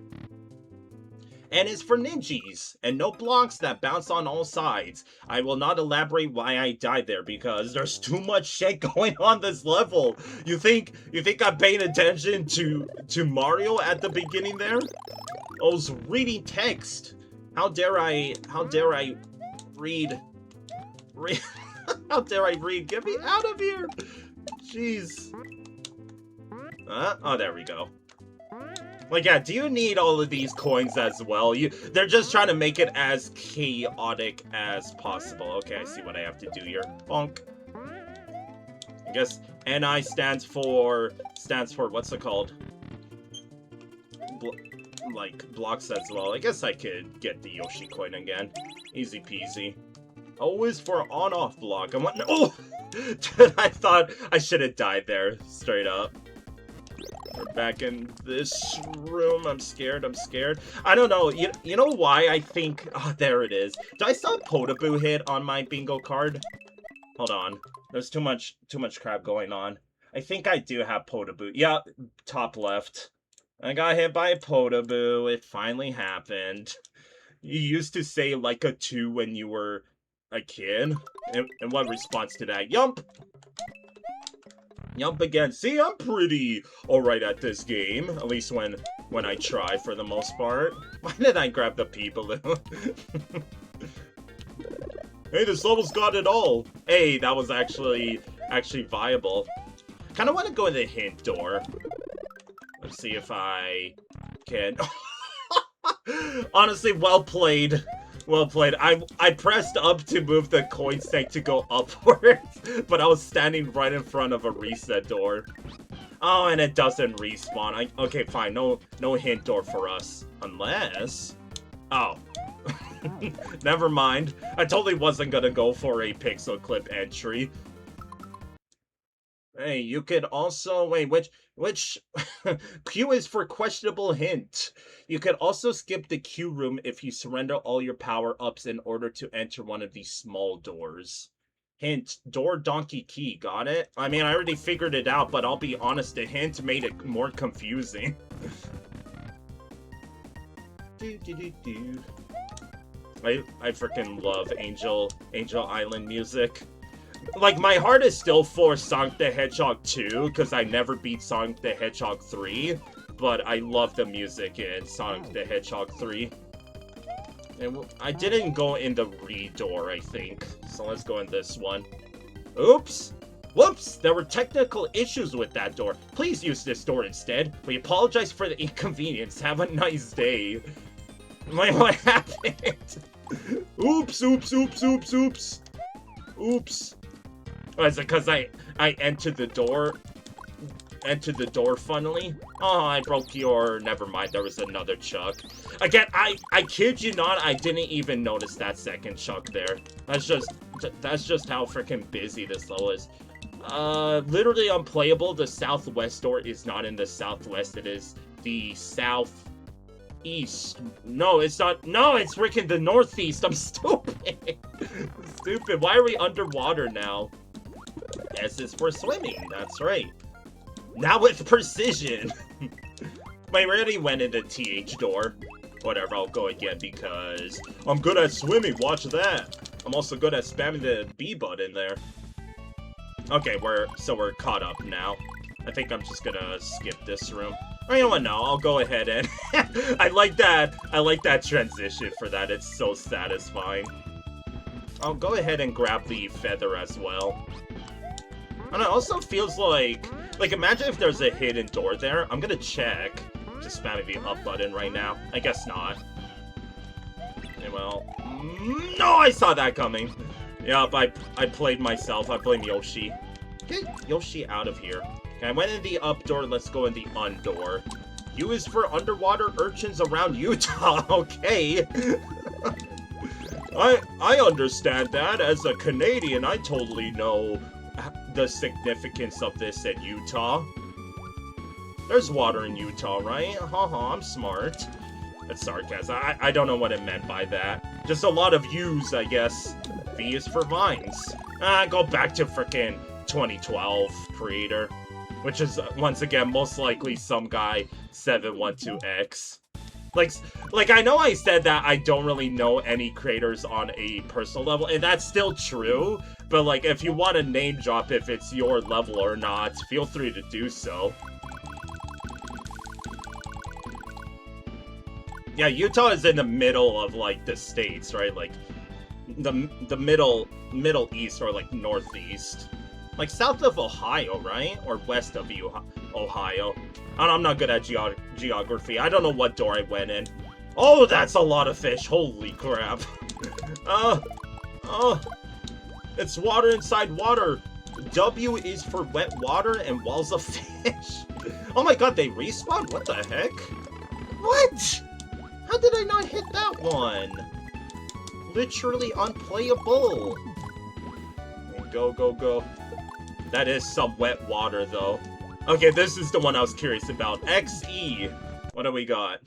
And it's for ninjas, and no blocks that bounce on all sides. I will not elaborate why I died there, because there's too much shit going on this level. You think I'm paying attention to Mario at the beginning there? I was reading text. How dare I read? How dare I read? Get me out of here! Jeez. Oh, there we go. Like, yeah, do you need all of these coins as well? They're just trying to make it as chaotic as possible. Okay, I see what I have to do here. Bonk. I guess NI stands for what's it called? Like, blocks as well. I guess I could get the Yoshi coin again. Easy peasy. Always for on-off block. I'm like, oh! I thought I should have died there, straight up. We're back in this room. I'm scared. I don't know. You know why I think... Oh, there it is. Do I still have Potaboo hit on my bingo card? Hold on. There's too much crap going on. I think I do have Potaboo. Yeah, top left. I got hit by a Potaboo. It finally happened. You used to say like a 2 when you were a kid. And what response to that? Yump! Yump again. See, I'm pretty alright at this game. At least when I try, for the most part. Why did I grab the Peebaloo? Hey, this level's got it all. Hey, that was actually viable. Kinda wanna go in the hint door. Let's see if I can... Honestly, well played. Well played. I pressed up to move the coin snake to go upwards, but I was standing right in front of a reset door. Oh, and it doesn't respawn. Okay, fine. No hint door for us. Unless... Oh. Never mind. I totally wasn't gonna go for a pixel clip entry. Hey, you could also... Wait, which... Q is for questionable hint. You could also skip the Q room if you surrender all your power-ups in order to enter one of these small doors. Hint, door donkey key, got it? I mean, I already figured it out, but I'll be honest, the hint made it more confusing. I freaking love Angel Island music. Like, my heart is still for Sonic the Hedgehog 2, because I never beat Sonic the Hedgehog 3, but I love the music in Sonic the Hedgehog 3. And I didn't go in the re door, I think, so let's go in this one. Oops! Whoops! There were technical issues with that door. Please use this door instead. We apologize for the inconvenience. Have a nice day. Wait, what happened? Oops, oops, oops, oops, oops. Oops. Oh, is it because I entered the door? Entered the door funnily? Oh, I broke your... Never mind, there was another chuck. Again, I kid you not, I didn't even notice that second chuck there. That's just how freaking busy this level is. Literally unplayable. The southwest door is not in the southwest, it is the southeast. No, it's not. No, it's freaking the northeast. I'm stupid. Stupid. Why are we underwater now? S is for swimming. That's right. Now with precision. Wait, we already went into TH door. Whatever, I'll go again because I'm good at swimming. Watch that. I'm also good at spamming the B button there. Okay, we're caught up now. I think I'm just gonna skip this room. Or you know what? No, I'll go ahead and I like that transition for that. It's so satisfying. I'll go ahead and grab the feather as well. And it also feels like imagine if there's a hidden door there. I'm gonna check. Just spamming the up button right now. I guess not. Okay, well, no, I saw that coming. Yup, I played myself. I blame Yoshi. Get Yoshi out of here. Okay, I went in the up door. Let's go in the un door. U is for underwater urchins around Utah. Okay. I understand that. As a Canadian, I totally know the significance of this in Utah. There's water in Utah, right? Haha, I'm smart. That's sarcasm. I don't know what it meant by that. Just a lot of U's, I guess. V is for vines. Go back to frickin' 2012 creator. Which is, once again, most likely some guy 712X. Like, I know I said that I don't really know any creators on a personal level, and that's still true. But, like, if you want to name drop if it's your level or not, feel free to do so. Yeah, Utah is in the middle of, like, the states, right? Like, the middle east or, like, northeast. Like, south of Ohio, right? Or west of Ohio. I'm not good at geography. I don't know what door I went in. Oh, that's a lot of fish. Holy crap. It's water inside water. W is for wet water and walls of fish. Oh my god, they respawn? What the heck? What? How did I not hit that one? Literally unplayable. Go, go, go. That is some wet water, though. Okay, this is the one I was curious about. XE. What do we got?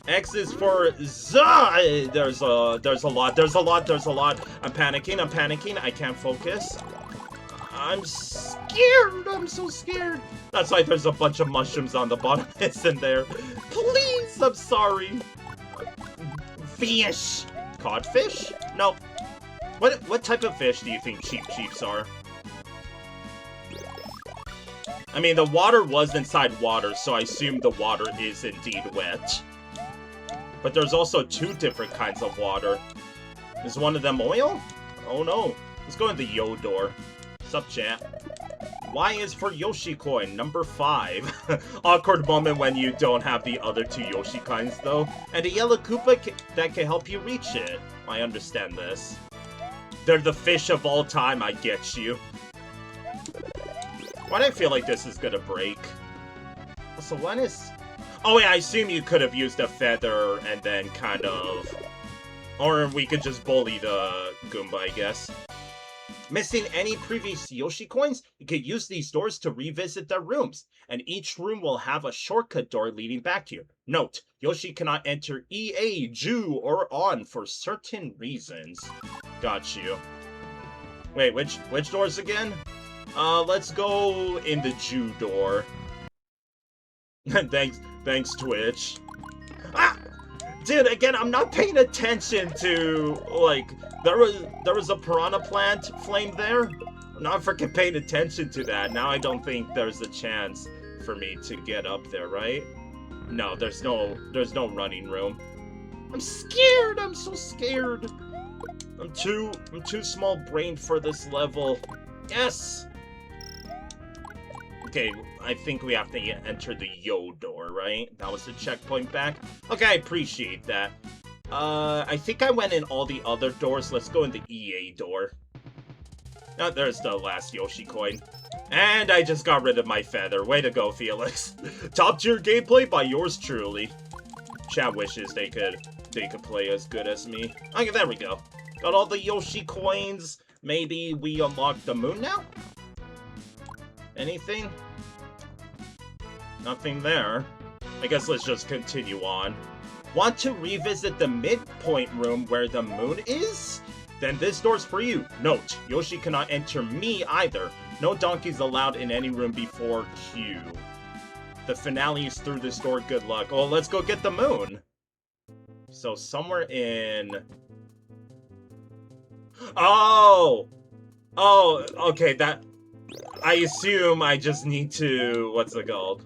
X is for Z. There's a lot. I'm panicking. I can't focus. I'm scared. I'm so scared. That's why there's a bunch of mushrooms on the bottom. Isn't there? Please, I'm sorry. Fish. Codfish? Nope. What type of fish do you think cheeps are? I mean, the water was inside water, so I assume the water is indeed wet. But there's also two different kinds of water. Is one of them oil? Oh no. Let's go in the Yo door. What's up, chat? Y is for Yoshi coin, number 5. Awkward moment when you don't have the other two Yoshi coins, though. And a yellow Koopa that can help you reach it. I understand this. They're the fish of all time, I get you. Why do I feel like this is gonna break? So when is... Oh wait, I assume you could have used a feather and then kind of... Or we could just bully the Goomba, I guess. Missing any previous Yoshi coins? You could use these doors to revisit their rooms. And each room will have a shortcut door leading back to you. Note, Yoshi cannot enter EA, Ju, or On for certain reasons. Got you. Wait, which doors again? Let's go in the Ju door. Thanks, Twitch. Ah! Dude, again, I'm not paying attention to, like, there was a piranha plant flame there. I'm not freaking paying attention to that. Now I don't think there's a chance for me to get up there, right? No, there's no running room. I'm scared. I'm so scared. I'm too small-brained for this level. Yes! Okay, I think we have to enter the Yo door, right? That was the checkpoint back. Okay, I appreciate that. I think I went in all the other doors. Let's go in the EA door. Oh, there's the last Yoshi coin. And I just got rid of my feather. Way to go, Felix. Top tier gameplay by yours truly. Chat wishes they could play as good as me. Okay, there we go. Got all the Yoshi coins. Maybe we unlock the moon now? Anything? Nothing there. I guess let's just continue on. Want to revisit the midpoint room where the moon is? Then this door's for you. Note, Yoshi cannot enter me either. No donkeys allowed in any room before Q. The finale is through this door. Good luck. Oh, let's go get the moon. So somewhere in... Oh! Oh, okay, that... I assume I just need to... What's it called?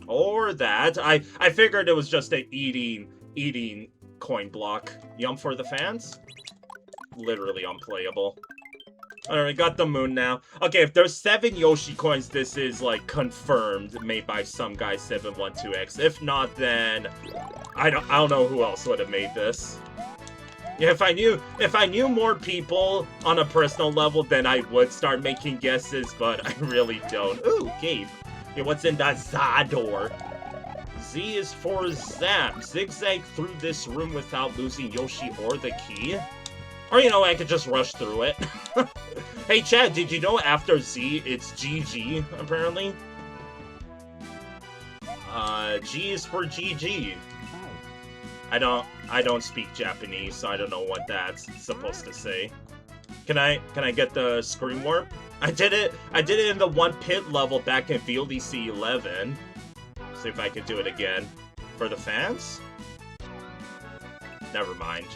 Or that. I figured it was just a eating coin block. Yum for the fans? Literally unplayable. Alright, got the moon now. Okay, if there's 7 Yoshi coins, this is, like, confirmed, made by some guy 712X. If not, then... I don't know who else would have made this. Yeah, if I knew more people on a personal level, then I would start making guesses, but I really don't. Ooh, Gabe. Yeah, what's in that Z door? Z is for Zap. Zigzag through this room without losing Yoshi or the key. Or, you know, I could just rush through it. Hey, Chad, did you know after Z, it's GG, apparently? G is for GG. I don't speak Japanese, so I don't know what that's supposed to say. Can I get the screen warp? I did it in the 1 pit level back in VLDC 11. See if I could do it again. For the fans? Never mind.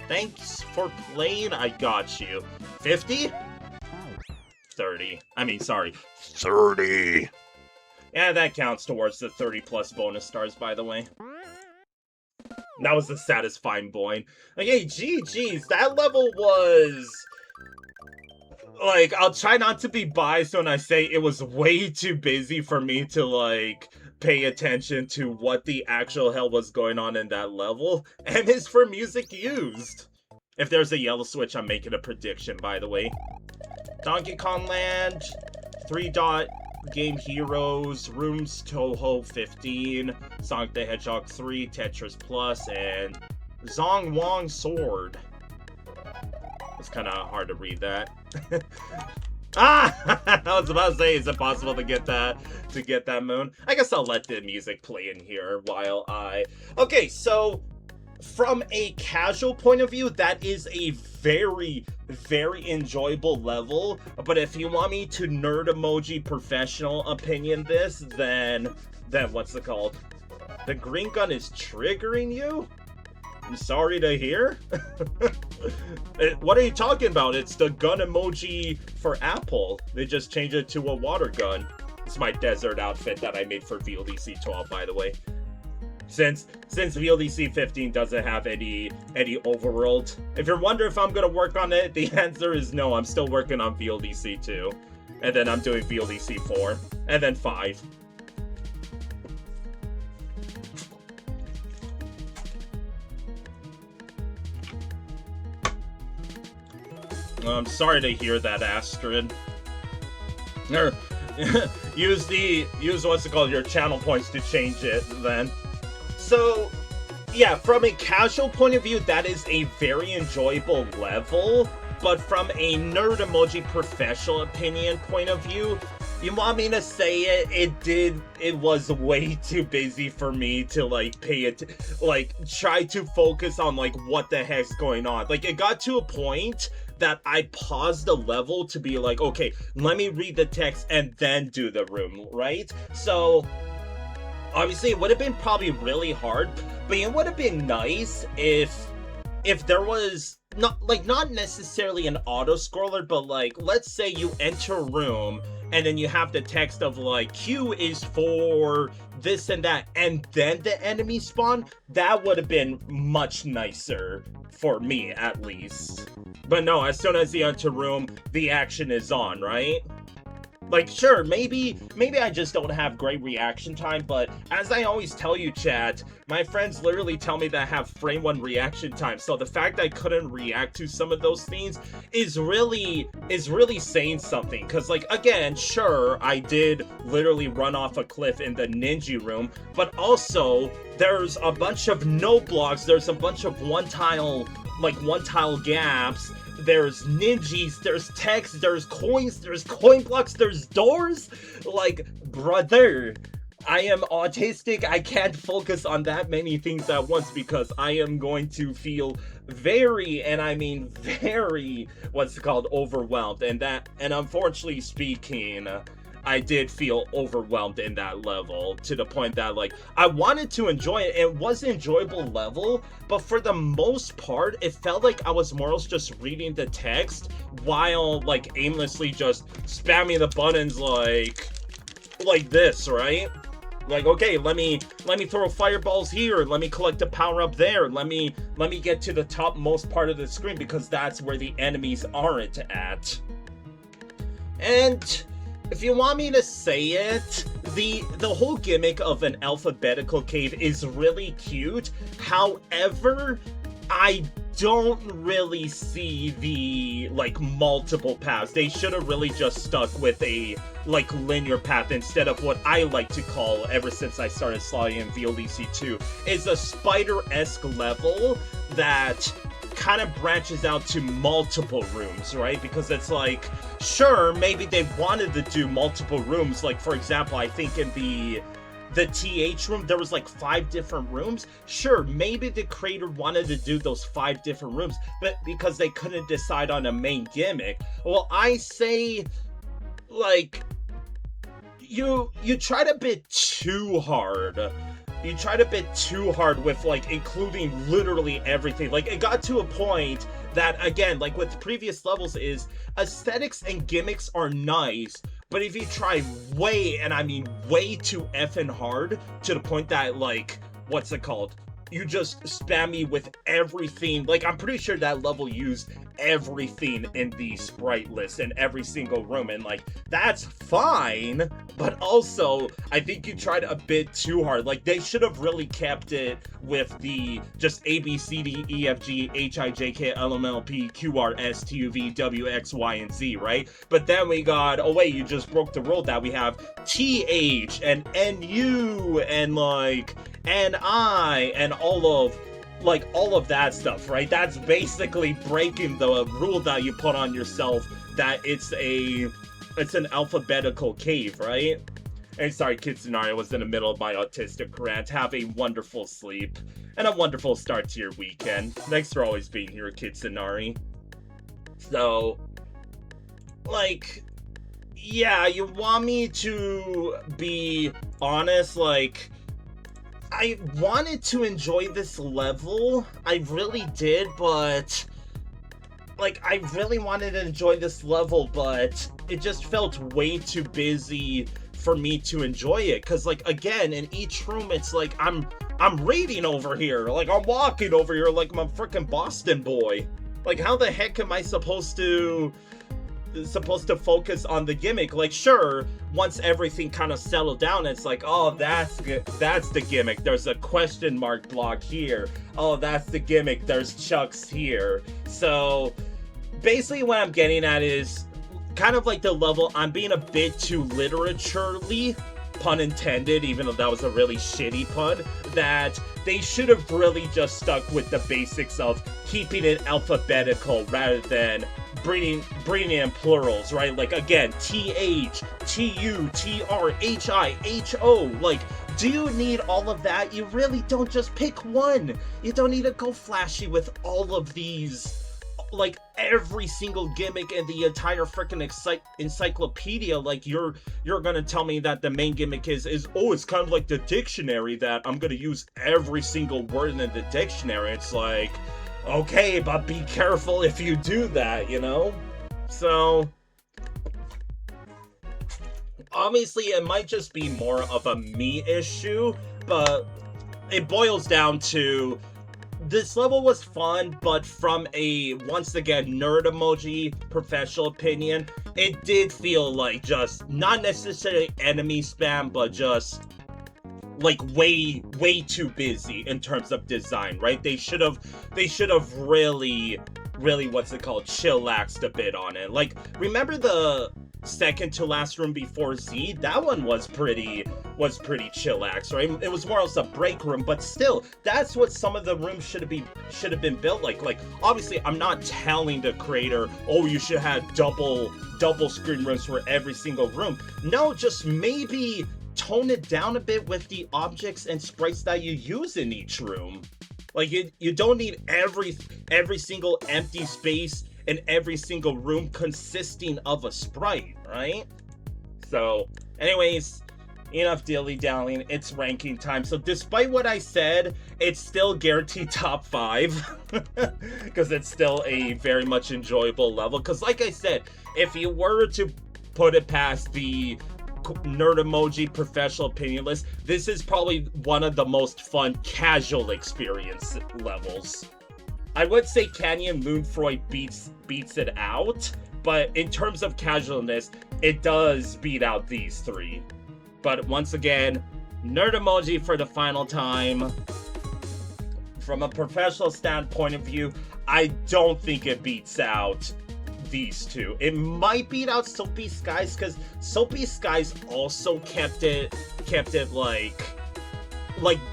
Thanks for playing, I got you. 50? 30. I mean, sorry. 30! Yeah, that counts towards the 30 plus bonus stars, by the way. That was the satisfying boing. Like, hey, GG's, that level was... Like, I'll try not to be biased when I say it was way too busy for me to, like, pay attention to what the actual hell was going on in that level. M is for music used. If there's a yellow switch, I'm making a prediction, by the way. Donkey Kong Land, 3-Dot Game Heroes, Rooms Toho 15, Sonic the Hedgehog 3, Tetris Plus, and Zong Wong Sword. It's kind of hard to read that. Ah! I was about to say, is it possible to get that moon? I guess I'll let the music play in here while I... Okay, so from a casual point of view, that is a very, very enjoyable level. But if you want me to nerd emoji professional opinion this, then what's it called? The green gun is triggering you? I'm sorry to hear. What are you talking about? It's the gun emoji for Apple. They just changed it to a water gun. It's my desert outfit that I made for VLDC 12, by the way. Since VLDC 15 doesn't have any overworld. If you're wondering if I'm gonna work on it, the answer is no. I'm still working on VLDC 2. And then I'm doing VLDC 4. And then 5. I'm sorry to hear that, Astrid. Use what's it called, your channel points to change it then. So, yeah, from a casual point of view, that is a very enjoyable level. But from a nerd emoji professional opinion point of view, you want me to say it was way too busy for me to, like, try to focus on, like, what the heck's going on. Like, it got to a point that I paused the level to be like, okay, let me read the text and then do the room, right? So, obviously, it would have been probably really hard, but it would have been nice if there was not necessarily an auto scroller, but like, let's say you enter a room and then you have the text of like Q is for this and that, and then the enemy spawn, that would have been much nicer for me, at least. But no, as soon as you enter room, the action is on, right? Like, sure, maybe I just don't have great reaction time, but as I always tell you, chat, my friends literally tell me that I have frame 1 reaction time, so the fact that I couldn't react to some of those things is really saying something, because, like, again, sure, I did literally run off a cliff in the ninja room, but also, there's a bunch of no blocks, there's a bunch of one tile gaps, there's ninjas, there's text, there's coins, there's coin blocks, there's doors. Like, brother, I am autistic. I can't focus on that many things at once because I am going to feel very, and I mean very, what's it called, overwhelmed. And unfortunately speaking, I did feel overwhelmed in that level to the point that, like, I wanted to enjoy it. It was an enjoyable level, but for the most part, it felt like I was more or less just reading the text while, like, aimlessly just spamming the buttons like this, right? Like, okay, let me throw fireballs here, let me collect a power-up there, let me get to the topmost part of the screen because that's where the enemies aren't at. And if you want me to say it, the whole gimmick of an alphabetical cave is really cute. However, I don't really see the, like, multiple paths. They should have really just stuck with a, like, linear path instead of what I like to call, ever since I started slotting in VLDC 2, is a spider-esque level that kind of branches out to multiple rooms, right? Because it's like, sure, maybe they wanted to do multiple rooms. Like, for example, I think in the TH room, there was like 5 different rooms. Sure, maybe the creator wanted to do those 5 different rooms, but because they couldn't decide on a main gimmick. Well, I say, like, you tried a bit too hard. You tried a bit too hard with, like, including literally everything. Like, it got to a point that, again, like with previous levels, is aesthetics and gimmicks are nice, but if you try way, and I mean way too effing hard, to the point that, like, what's it called? You just spam me with everything. Like, I'm pretty sure that level used everything in the sprite list in every single room, and, like, that's fine, but also, I think you tried a bit too hard. Like, they should have really kept it with the just A, B, C, D, E, F, G, H, I, J, K, L, M, N, P, Q, R, S, T, U, V, W, X, Y, and Z, right? But then we got, oh wait, you just broke the rule that we have T, H, and N, U, and, like, and I, and all of that stuff, right? That's basically breaking the rule that you put on yourself that it's an alphabetical cave, right? And sorry, Kitsunari, I was in the middle of my autistic rant. Have a wonderful sleep and a wonderful start to your weekend. Thanks for always being here, Kitsunari. So, like, yeah, you want me to be honest, like, I wanted to enjoy this level, I really did, but, like, I really wanted to enjoy this level, but it just felt way too busy for me to enjoy it, because, like, again, in each room, it's like, I'm reading over here, like, I'm walking over here like I'm a freaking Boston boy. Like, how the heck am I supposed to focus on the gimmick? Like, sure, once everything kind of settled down, it's like, oh, that's the gimmick, there's a question mark block here, oh, that's the gimmick, there's chucks here. So basically what I'm getting at is kind of like the level, I'm being a bit too literaturely, pun intended, even though that was a really shitty pun, that they should have really just stuck with the basics of keeping it alphabetical rather than bringing in plurals, right? Like, again, TH, TU, TR, HI, HO. Like, do you need all of that? You really don't. Just pick one. You don't need to go flashy with all of these, like, every single gimmick in the entire freaking encyclopedia. Like, you're gonna tell me that the main gimmick is oh, it's kind of like the dictionary, that I'm gonna use every single word in the dictionary. It's like, okay, but be careful if you do that, you know? So, obviously it might just be more of a me issue, but it boils down to this level was fun, but from a, once again, nerd emoji professional opinion, it did feel like just not necessarily enemy spam, but just like way too busy in terms of design, right? They should have really what's it called, chillaxed a bit on it. Like, remember the second to last room before Z? That one was pretty chillax, right? It was more or less a break room, but still, that's what some of the rooms should have been built like. Like, obviously, I'm not telling the creator, oh, you should have double screen rooms for every single room. No, just maybe tone it down a bit with the objects and sprites that you use in each room. Like, you don't need every single empty space in every single room consisting of a sprite, right? So, anyways, enough dilly-dallying, it's ranking time. So despite what I said, it's still guaranteed top 5. Because it's still a very much enjoyable level. Because like I said, if you were to put it past the nerd emoji professional opinion list, this is probably one of the most fun casual experience levels. I would say Kanyon Moonfroid beats it out, but in terms of casualness, it does beat out these three. But once again, nerd emoji for the final time. From a professional standpoint of view, I don't think it beats out these two. It might beat out Soapy Skies, because Soapy Skies also kept it like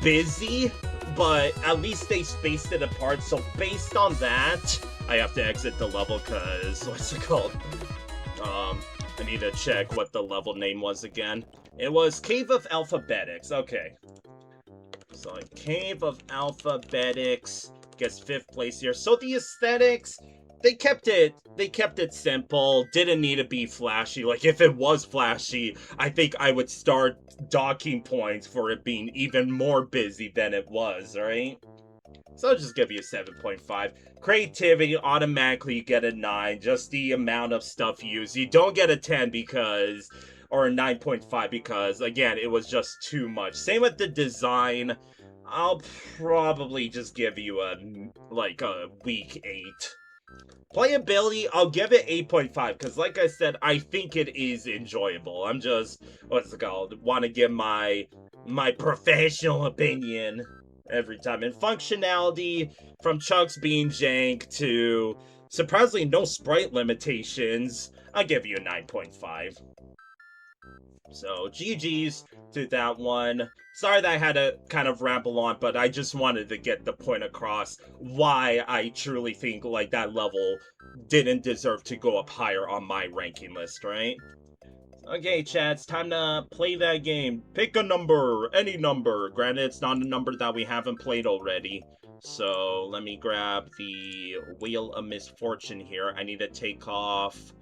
busy, but at least they spaced it apart. So based on that, I have to exit the level because what's it called? I need to check what the level name was again. It was Cave of Alphabetics. Okay. So Cave of Alphabetics gets 5th place here. So the aesthetics, they kept it simple. Didn't need to be flashy. Like, if it was flashy, I think I would start docking points for it being even more busy than it was, right? So I'll just give you a 7.5. Creativity, automatically you get a 9. Just the amount of stuff used. You don't get a 10 because, or a 9.5 because, again, it was just too much. Same with the design. I'll probably just give you a weak 8. Playability, I'll give it 8.5, because like I said, I think it is enjoyable. I'm just, what's it called, want to give my professional opinion every time. And functionality, from chunks being jank to surprisingly no sprite limitations, I'll give you a 9.5. So, GG's to that one. Sorry that I had to kind of ramble on, but I just wanted to get the point across why I truly think, like, that level didn't deserve to go up higher on my ranking list, right? Okay, chat, it's time to play that game. Pick a number, any number. Granted, it's not a number that we haven't played already. So, let me grab the Wheel of Misfortune here. I need to take off...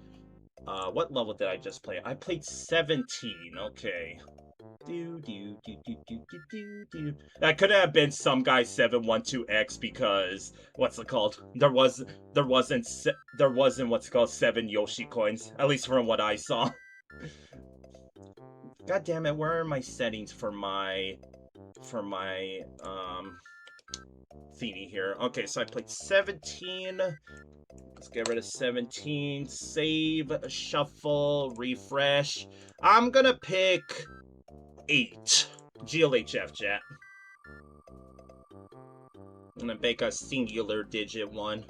what level did I just play? I played 17, okay. That could have been some guy 712X because, what's it called? There wasn't what's it called 7 Yoshi coins, at least from what I saw. God damn it, where are my settings for my thingy here? Okay, so I played 17. Let's get rid of 17. Save, shuffle, refresh. I'm gonna pick 8. GLHF, chat. I'm gonna make a singular digit one.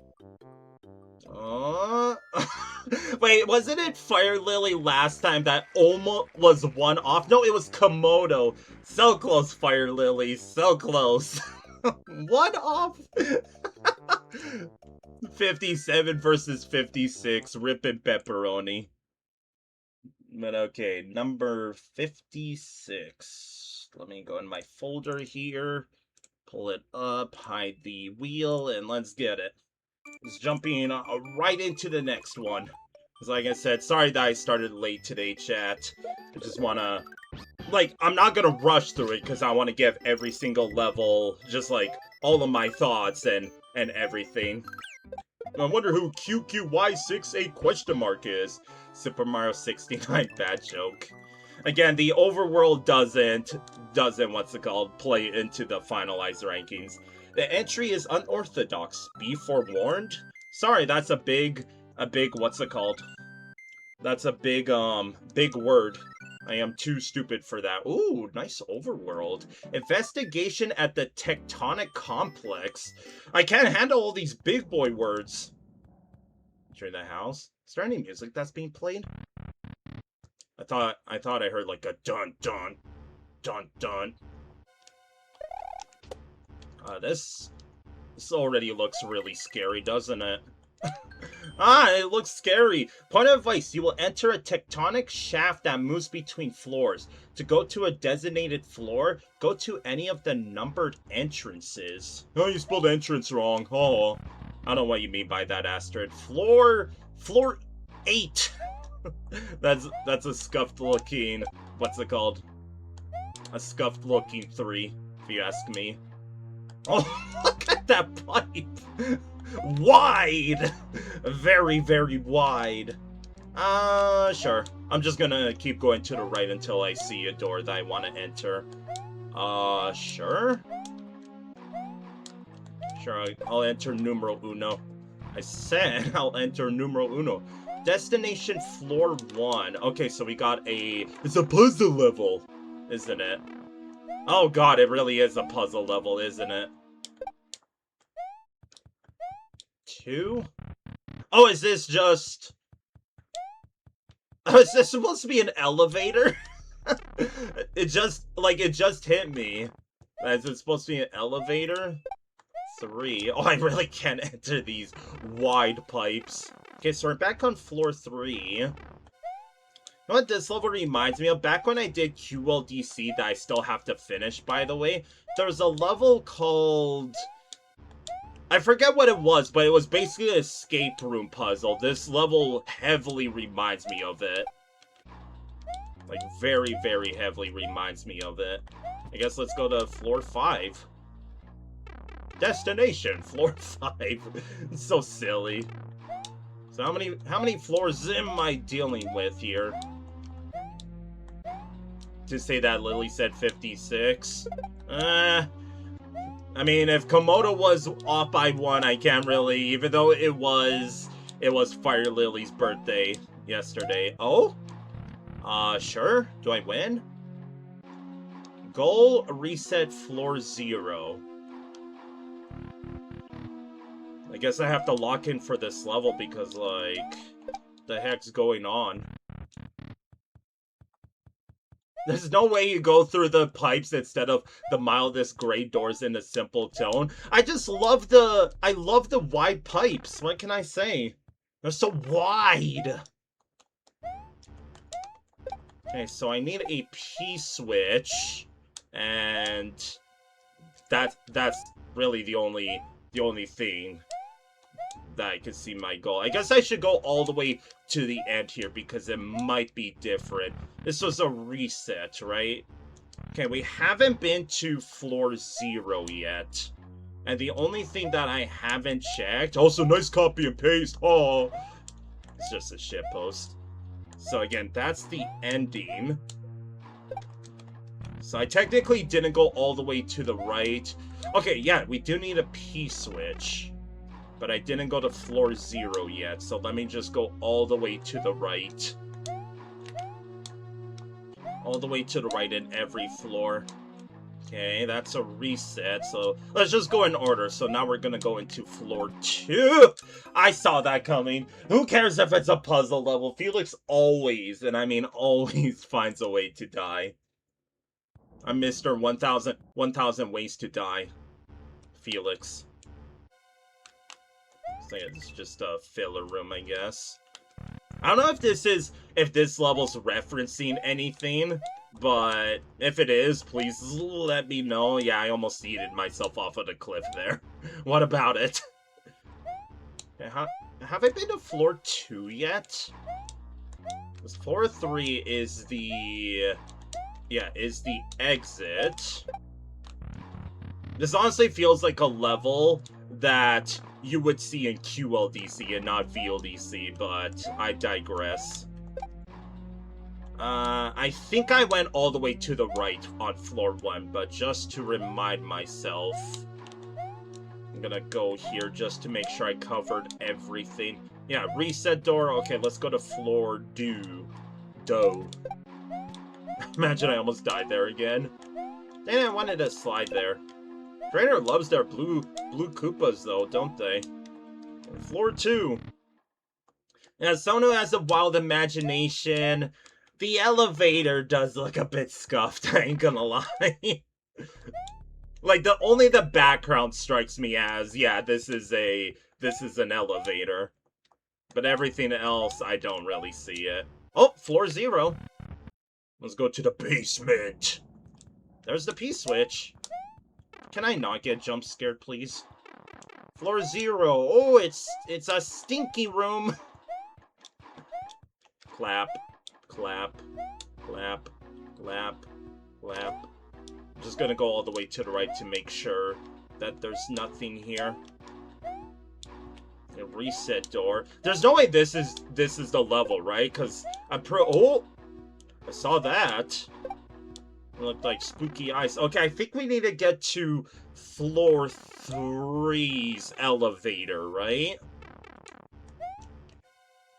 Wait, wasn't it Fire Lily last time that almost was 1 off? No, it was Komodo. So close, Fire Lily. So close. 1 off? 57 versus 56. Rippin' pepperoni. But okay, number 56. Let me go in my folder here. Pull it up, hide the wheel, and let's get it. Just jumping right into the next one. Because like I said, sorry that I started late today, chat. I just wanna... Like, I'm not gonna rush through it, because I want to give every single level, just like, all of my thoughts and everything. I wonder who QQY68 question mark is. Super Mario 69, bad joke. Again, the overworld doesn't what's it called, play into the finalized rankings. The entry is unorthodox. Be forewarned. Sorry, that's a big what's it called? That's a big word. I am too stupid for that. Ooh, nice overworld. Investigation at the Tectonic complex. I can't handle all these big boy words. Enter the house. Is there any music that's being played? I thought I heard like a dun dun dun dun. This already looks really scary, doesn't it? It looks scary. Point of advice, you will enter a tectonic shaft that moves between floors. To go to a designated floor, go to any of the numbered entrances. Oh, you spelled entrance wrong. Oh, I don't know what you mean by that, Astrid. Floor 8. That's a scuffed looking, what's it called? A scuffed looking 3, if you ask me. Oh, look at that pipe! Wide! Very, very wide. Sure. I'm just gonna keep going to the right until I see a door that I want to enter. Sure? Sure, I'll enter numero uno. I said I'll enter numero uno. Destination floor 1. Okay, so we got it's a puzzle level, isn't it? Oh god, it really is a puzzle level, isn't it? 2? Oh, is this just... Oh, is this supposed to be an elevator? It just hit me. Is it supposed to be an elevator? 3. Oh, I really can't enter these wide pipes. Okay, so we're back on floor 3. You know what this level reminds me of? Back when I did QLDC that I still have to finish, by the way, there was a level called... I forget what it was, but it was basically an escape room puzzle. This level heavily reminds me of it. Like, very, very heavily reminds me of it. I guess let's go to floor 5. Destination, floor 5. It's so silly. So how many floors am I dealing with here? To say that Lily said 56. I mean, if Komodo was off by 1, I can't really, even though it was Fire Lily's birthday yesterday. Oh? Sure. Do I win? Goal, reset floor 0. I guess I have to lock in for this level because, like, the heck's going on? There's no way you go through the pipes instead of the mildest gray doors in a simple tone. I just love I love the wide pipes. What can I say? They're so wide. Okay, so I need a P-switch, and that's really the only thing that I can see my goal. I guess I should go all the way to the end here because it might be different. This was a reset, right? Okay, we haven't been to floor 0 yet. And the only thing that I haven't checked... Also, nice copy and paste. Oh, it's just a shitpost. So again, that's the ending. So I technically didn't go all the way to the right. Okay, yeah, we do need a P-switch. But I didn't go to floor 0 yet, so let me just go all the way to the right. All the way to the right in every floor. Okay, that's a reset, so let's just go in order. So now we're gonna go into floor 2. I saw that coming. Who cares if it's a puzzle level? Felix always, and I mean always, finds a way to die. I'm Mr. 1000 ways to die. Felix. So yeah, it's just a filler room, I guess. I don't know if this level's referencing anything, but if it is, please let me know. Yeah, I almost yeeted myself off of the cliff there. What about it? Have I been to floor 2 yet? Because floor 3 is the... Yeah, is the exit. This honestly feels like a level that you would see in QLDC and not VLDC, but I digress. I think I went all the way to the right on floor 1, but just to remind myself, I'm gonna go here just to make sure I covered everything. Yeah, reset door. Okay, let's go to floor 2. Imagine I almost died there again. Dang, I wanted to slide there. Trainer loves their blue Koopas, though, don't they? Floor 2. As someone who has a wild imagination, the elevator does look a bit scuffed, I ain't gonna lie. Like, only the background strikes me as, yeah, this is an elevator. But everything else, I don't really see it. Oh, floor 0. Let's go to the basement. There's the P-switch. Can I not get jump scared, please? Floor 0. Oh, it's a stinky room. Clap, clap, clap, clap, clap. I'm just gonna go all the way to the right to make sure that there's nothing here. A reset door. There's no way this is the level, right? Because oh, I saw that. It looked like spooky eyes. Okay, I think we need to get to floor 3's elevator, right?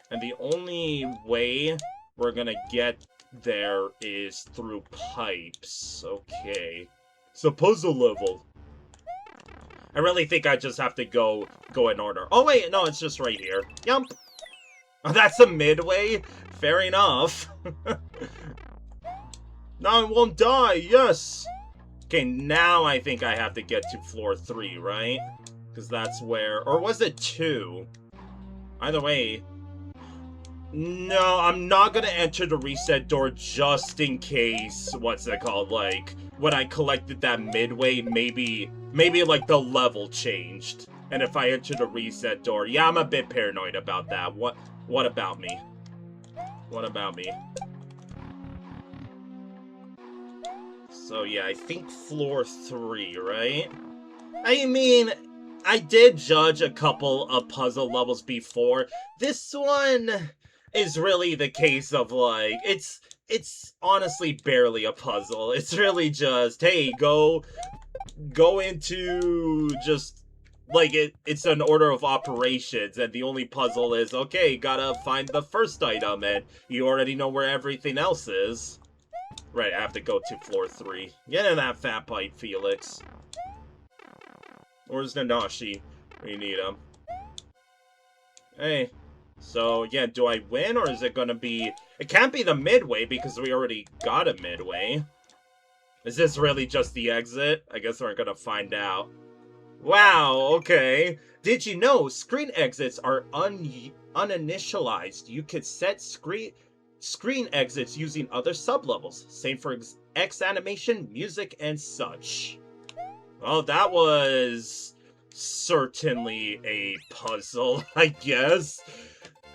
And the only way we're gonna get there is through pipes. Okay. It's a puzzle level. I really think I just have to go in order. Oh wait, no, it's just right here. Yump. Oh, that's a midway? Fair enough. Now I won't die, yes! Okay, now I think I have to get to floor 3, right? Because that's where... Or was it 2? Either way... No, I'm not gonna enter the reset door just in case, what's it called, like, when I collected that midway, maybe like the level changed. And if I enter the reset door, yeah, I'm a bit paranoid about that. What about me? What about me? So yeah, I think floor 3, right? I mean, I did judge a couple of puzzle levels before. This one is really the case of, like, it's honestly barely a puzzle. It's really just, hey, go into just, like, it's an order of operations, and the only puzzle is, okay, gotta find the first item, and you already know where everything else is. Right, I have to go to floor 3. Get in that fat pipe, Felix. Where's Nanashi? We need him. Hey. So, yeah, do I win, or is it gonna be... It can't be the midway, because we already got a midway. Is this really just the exit? I guess we're gonna find out. Wow, okay. Did you know screen exits are uninitialized? You could set screen exits using other sublevels. Same for X animation, music, and such. Well, that was certainly a puzzle, I guess.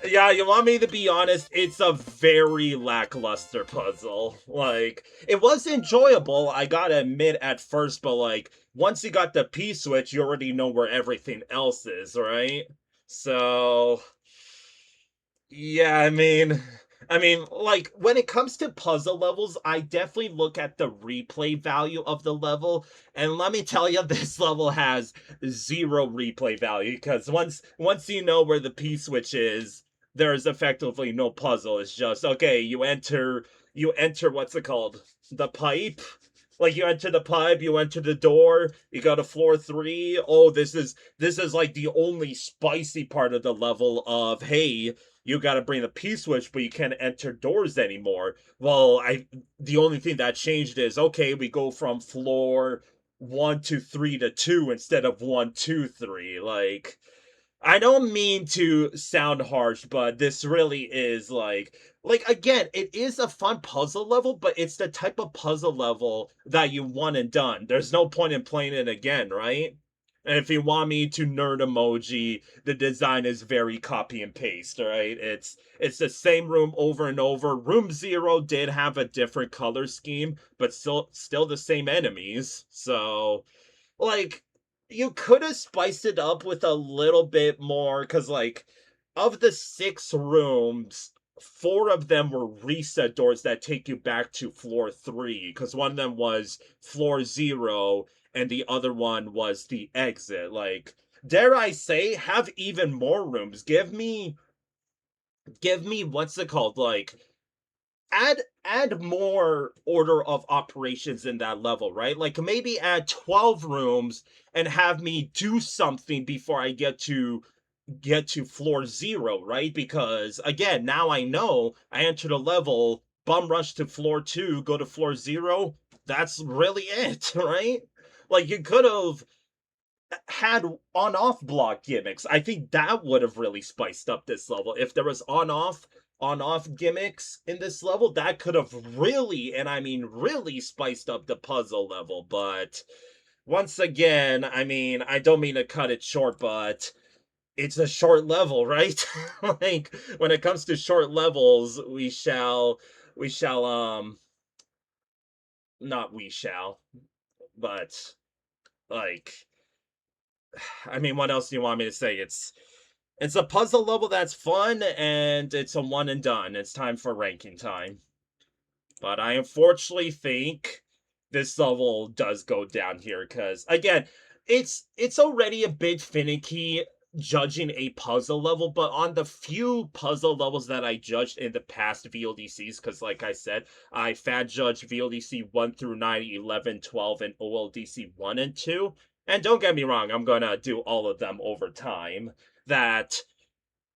Yeah, you want me to be honest, it's a very lackluster puzzle. Like, it was enjoyable, I gotta admit, at first, but, like, once you got the P-switch, you already know where everything else is, right? So... Yeah, I mean, like, when it comes to puzzle levels, I definitely look at the replay value of the level, and let me tell you, this level has 0 replay value, because once you know where the P-switch is, there's effectively no puzzle. It's just, okay, you enter, what's it called? The pipe? Like, you enter the pipe, you enter the door, you go to floor 3. Oh, this is like the only spicy part of the level of, hey, you gotta bring the P-switch, but you can't enter doors anymore. Well, the only thing that changed is, okay, we go from floor 1 to 3 to 2 instead of 1, 2, 3. Like, I don't mean to sound harsh, but this really is like, again, it is a fun puzzle level, but it's the type of puzzle level that you want and done. There's no point in playing it again, right? And if you want me to nerd emoji, the design is very copy and paste, right? It's the same room over and over. Room 0 did have a different color scheme, but still the same enemies. So, like, you could have spiced it up with a little bit more, because, like, of the 6 rooms, 4 of them were reset doors that take you back to floor 3, because one of them was floor 0 and the other one was the exit. Like, dare I say, have even more rooms. Give me what's it called? Like, add more order of operations in that level, right? Like, maybe add 12 rooms and have me do something before I get to floor 0, right? Because again, now I know I entered a level, bum rush to floor 2, go to floor 0. That's really it, right? Like, you could have had on-off block gimmicks. I think that would have really spiced up this level. If there was on-off gimmicks in this level, that could have really, and I mean really, spiced up the puzzle level. But once again, I mean, I don't mean to cut it short, but it's a short level, right? Like, when it comes to short levels, we shall not we shall, but like, I mean, what else do you want me to say? It's a puzzle level that's fun, and it's a one and done. It's time for ranking time. But I unfortunately think this level does go down here because, again, it's already a bit finicky judging a puzzle level, but on the few puzzle levels that I judged in the past VLDCs, because like I said, I fan judged VLDC 1 through 9, 11, 12, and OLDC 1 and 2. And don't get me wrong, I'm gonna do all of them over time. That,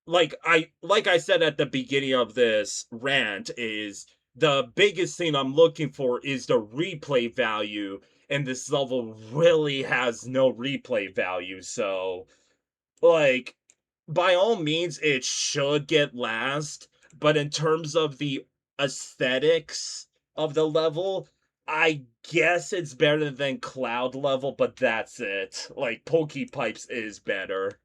like I said at the beginning of this rant, is the biggest thing I'm looking for is the replay value, and this level really has no replay value. So, like, by all means, it should get last, but in terms of the aesthetics of the level, I guess it's better than Cloud level, but that's it. Like, Pokey Pipes is better.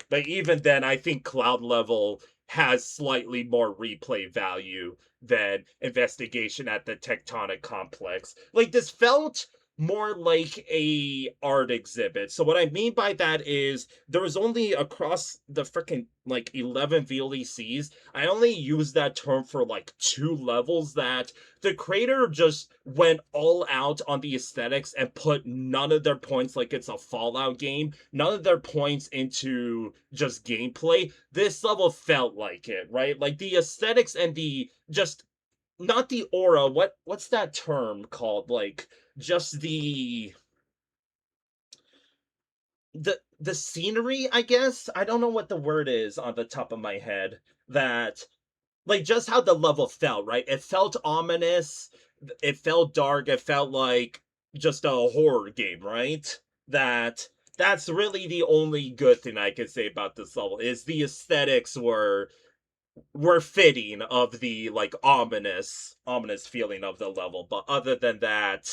But even then, I think Cloud level has slightly more replay value than Investigation at the Tectonic Complex. Like, this felt more like a art exhibit. So what I mean by that is there was only across the freaking like 11 VLECs, I only used that term for like 2 levels that the creator just went all out on the aesthetics and put none of their points, like it's a Fallout game, none of their points into just gameplay. This level felt like it, right? Like, the aesthetics and the just not the aura, what's that term called? Like, just the scenery, I guess. I don't know what the word is on the top of my head. That, like, just how the level felt, right? It felt ominous, it felt dark, it felt like just a horror game, right? That's really the only good thing I can say about this level, is the aesthetics were fitting of the, like, ominous feeling of the level. But other than that,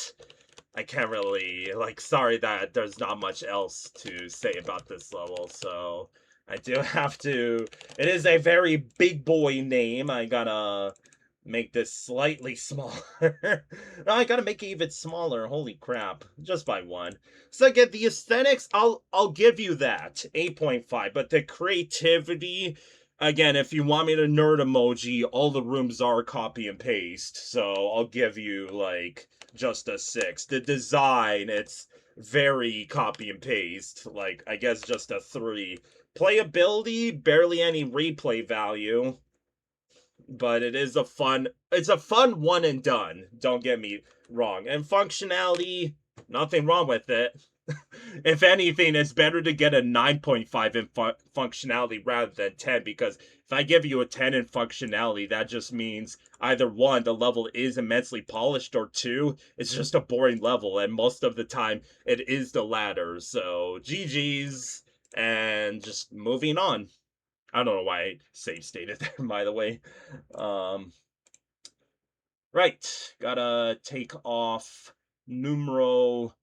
I can't really, like, sorry that there's not much else to say about this level. So I do have to, it is a very big boy name. I gotta make this slightly smaller. No, I gotta make it even smaller. Holy crap. Just by 1. So again, the aesthetics, I'll give you that. 8.5. But the creativity, again, if you want me to nerd emoji, all the rooms are copy and paste. So I'll give you, like, just a 6. The design, it's very copy and paste. Like, I guess just a 3. Playability, barely any replay value, but it's a fun one and done. Don't get me wrong. And functionality, nothing wrong with it. If anything, it's better to get a 9.5 in functionality rather than 10, because if I give you a 10 in functionality, that just means either 1, the level is immensely polished, or 2, it's just a boring level, and most of the time it is the latter. So GG's, and just moving on. I don't know why I save stated there, by the way. Um, right, gotta take off numero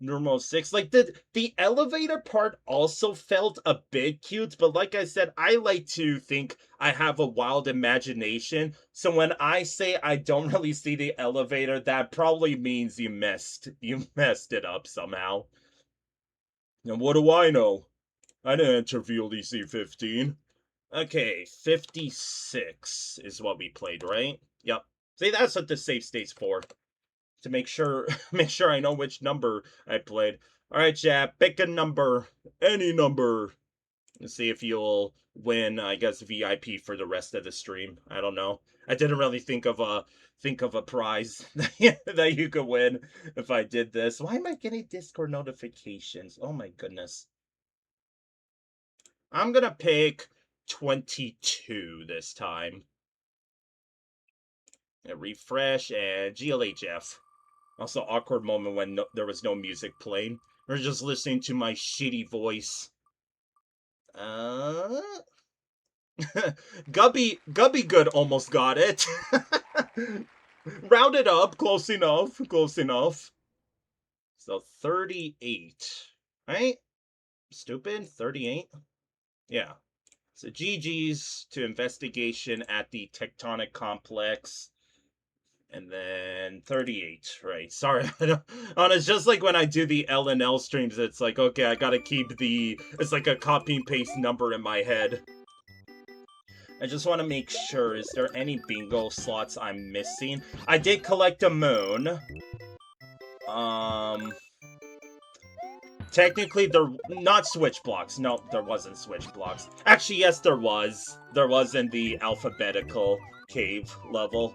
6. Like, the elevator part also felt a bit cute, but like I said, I like to think I have a wild imagination. So when I say I don't really see the elevator, that probably means you messed it up somehow. And what do I know? I didn't enter VLDC 15. Okay, 56 is what we played, right? Yep. See, that's what the save state's for. To make sure make sure I know which number I played. Alright, chat, pick a number. Any number. And see if you'll win, I guess, VIP for the rest of the stream. I don't know. I didn't really think of a prize that you could win if I did this. Why am I getting Discord notifications? Oh my goodness. I'm gonna pick 22 this time. And refresh and GLHF. Also, awkward moment when there was no music playing. We're just listening to my shitty voice. Gubby Good almost got it. Round it up, close enough, close enough. So 38, right? Stupid, 38? Yeah. So GG's to investigation at the Tectonic complex. And then 38, right? Sorry, it's just like when I do the L&L streams, it's like, okay, I gotta keep it's like a copy and paste number in my head. I just want to make sure, is there any bingo slots I'm missing? I did collect a moon. Technically, they're not switch blocks. No, there wasn't switch blocks. Actually, yes, there was. There was in the alphabetical cave level.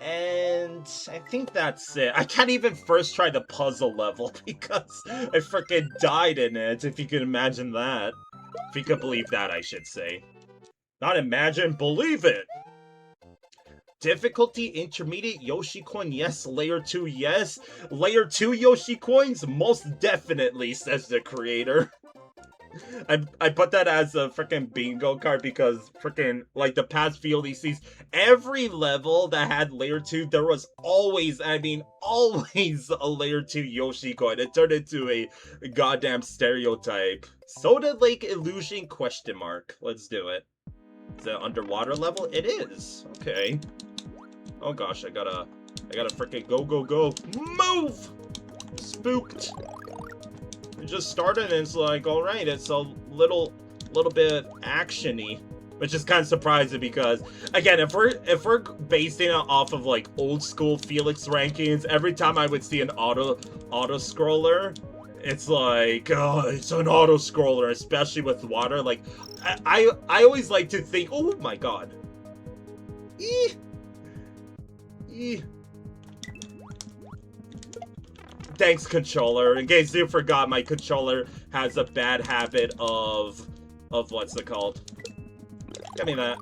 And I think that's it. I can't even first try the puzzle level because I freaking died in it, if you can imagine that. If you could believe that, I should say. Not imagine, believe it! Difficulty intermediate Yoshi coin, yes. Layer 2, yes. Layer 2 Yoshi coins, most definitely, says the creator. I put that as a freaking bingo card because freaking, like, the past VLDCs, every level that had layer 2, there was always, I mean, always a layer 2 Yoshi coin. It turned into a goddamn stereotype. Soda Lake Illusion question mark. Let's do it. Is it underwater level? It is. Okay. Oh gosh, I gotta freaking go. Move! Spooked. It just started and it's like, alright, it's a little bit action-y. Which is kind of surprising because, again, if we're basing it off of like old school Felix rankings, every time I would see an auto scroller, it's like, oh, it's an auto scroller, especially with water. Like, I always like to think, oh my god. Thanks, controller. In case you forgot, my controller has a bad habit of what's it called? Give me that.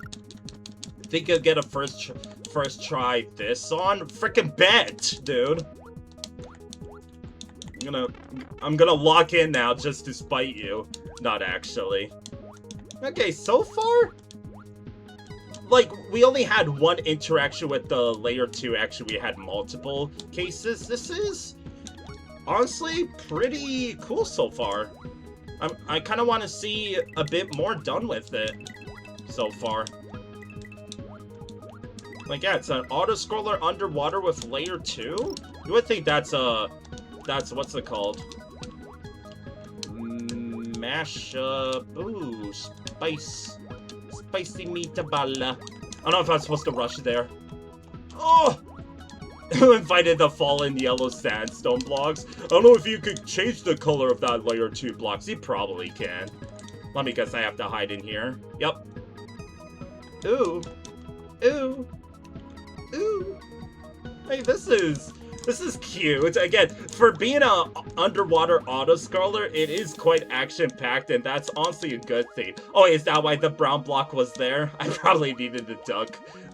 Think you'll get a first try this on? Frickin' bet, dude. I'm gonna lock in now just to spite you. Not actually. Okay, so far, like, we only had one interaction with the layer 2. Actually, we had multiple cases. This is honestly pretty cool so far. I kind of want to see a bit more done with it so far. Like, yeah, it's an auto-scroller underwater with layer 2? You would think that's what's it called? Mashup. Ooh, spicy meatball. I don't know if I'm supposed to rush there. Oh! Who invited the fallen yellow sandstone blocks? I don't know if you could change the color of that layer 2 blocks. You probably can. Let me guess, I have to hide in here. Yep. Ooh. Ooh. Ooh. Hey, this is cute. Again, for being a underwater auto-scroller, it is quite action-packed, and that's honestly a good thing. Oh, is that why the brown block was there? I probably needed to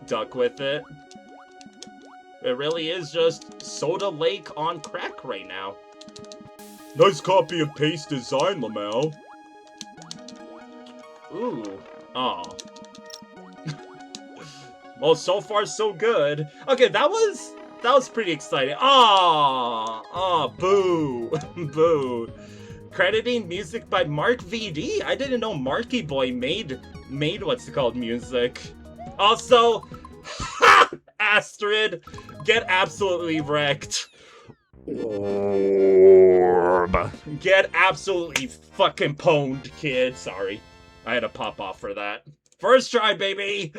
duck with it. It really is just Soda Lake on crack right now. Nice copy and paste design, Lamau. Ooh. Aw. Well, so far so good. Okay, that was pretty exciting. Ah, boo, boo. Crediting music by Mark VD. I didn't know Marky Boy made what's it called music. Also, Astrid, get absolutely wrecked. Orb. Get absolutely fucking pwned, kid. Sorry. I had to pop off for that. First try, baby!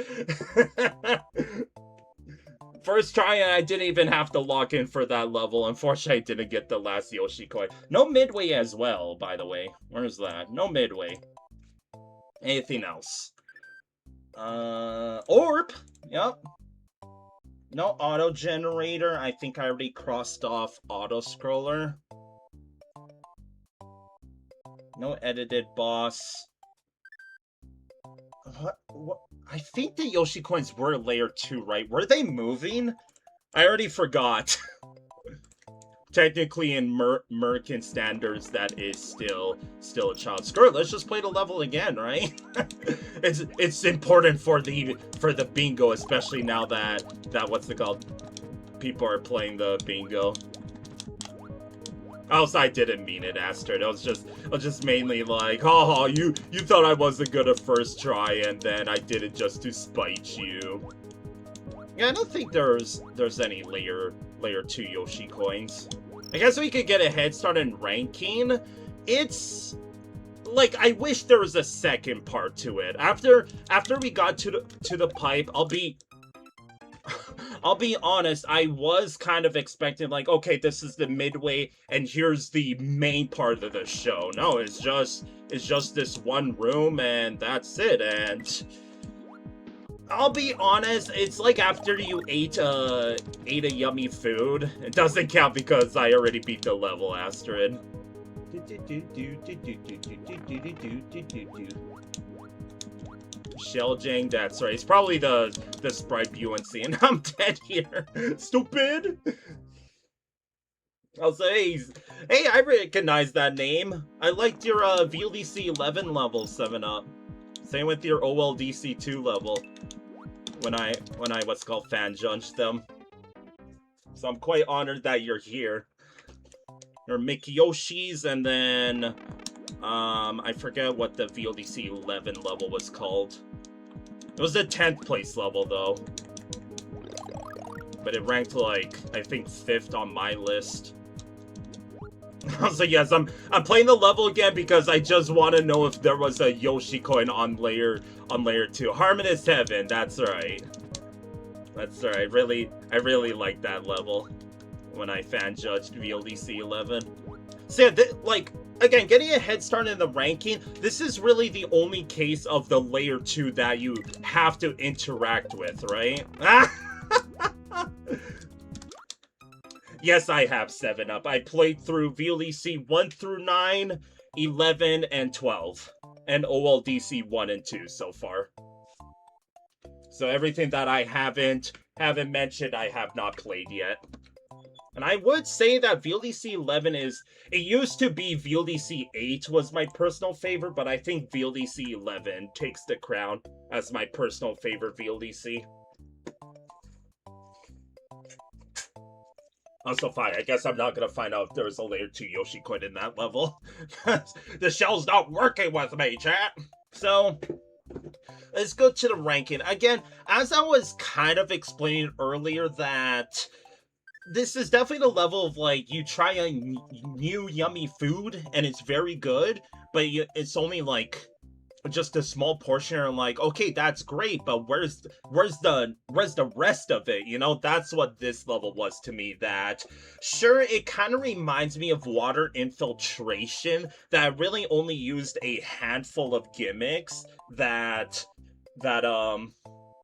First try, and I didn't even have to lock in for that level. Unfortunately, I didn't get the last Yoshi coin. No midway as well, by the way. Where's that? No midway. Anything else? Orb! Yep. No auto generator. I think I already crossed off auto scroller. No edited boss. What? I think the Yoshi coins were layer 2, right? Were they moving? I already forgot. Technically, in Merkin standards, that is still a child. Screw it, let's just play the level again, right? it's important for the bingo, especially now that what's it called? People are playing the bingo. Also, I didn't mean it, Astrid. I was just mainly like, haha, you thought I wasn't good at first try, and then I did it just to spite you. Yeah, I don't think there's any layer 2 Yoshi coins. I guess we could get a head start in ranking. It's like, I wish there was a second part to it. After we got to the pipe, I'll be honest, I was kind of expecting, like, okay, this is the midway, and here's the main part of the show. No, it's just this one room, and that's it, and I'll be honest, it's like after you ate a yummy food. It doesn't count because I already beat the level, Astrid. Shelljang, that's right. It's probably the Sprite Buoyancy, and I'm dead here. Stupid! I'll say, hey, I recognize that name. I liked your VLDC 11 level 7-up. Same with your OLDC 2 level. When I what's called fan judged them. So I'm quite honored that you're here. Your Mickey Yoshis, and then I forget what the VLDC 11 level was called. It was the 10th place level though. But it ranked like, I think 5th on my list. So yes, I'm playing the level again because I just want to know if there was a Yoshi coin on layer 2. Harmonious Heaven, that's right. That's right. I really like that level when I fan judged VLDC 11. So yeah, like, again, getting a head start in the ranking, this is really the only case of the layer 2 that you have to interact with, right? Yes, I have 7-up. I played through VLDC 1 through 9, 11, and 12. And OLDC 1 and 2 so far. So everything that I haven't mentioned, I have not played yet. And I would say that VLDC 11 it used to be VLDC 8 was my personal favorite, but I think VLDC 11 takes the crown as my personal favorite VLDC. Also, fine. I guess I'm not gonna find out if there's a layer 2 Yoshi coin in that level. The shell's not working with me, chat. So, let's go to the ranking. Again, as I was kind of explaining earlier, that this is definitely the level of, like, you try a new yummy food, and it's very good, but it's only, like, just a small portion, and I'm like, okay, that's great, but where's the rest of it, you know? That's what this level was to me. That, sure, it kind of reminds me of Water Infiltration, that I really only used a handful of gimmicks, that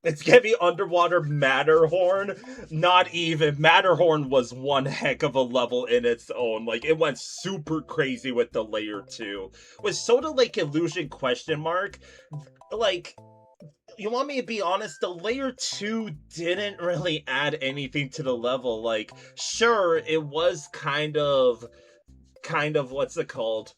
it's gonna be Underwater Matterhorn. Not even. Matterhorn was one heck of a level in its own. Like, it went super crazy with the layer 2. With Soda Lake Illusion ? Like, you want me to be honest, the layer 2 didn't really add anything to the level. Like, sure, it was kind of what's it called?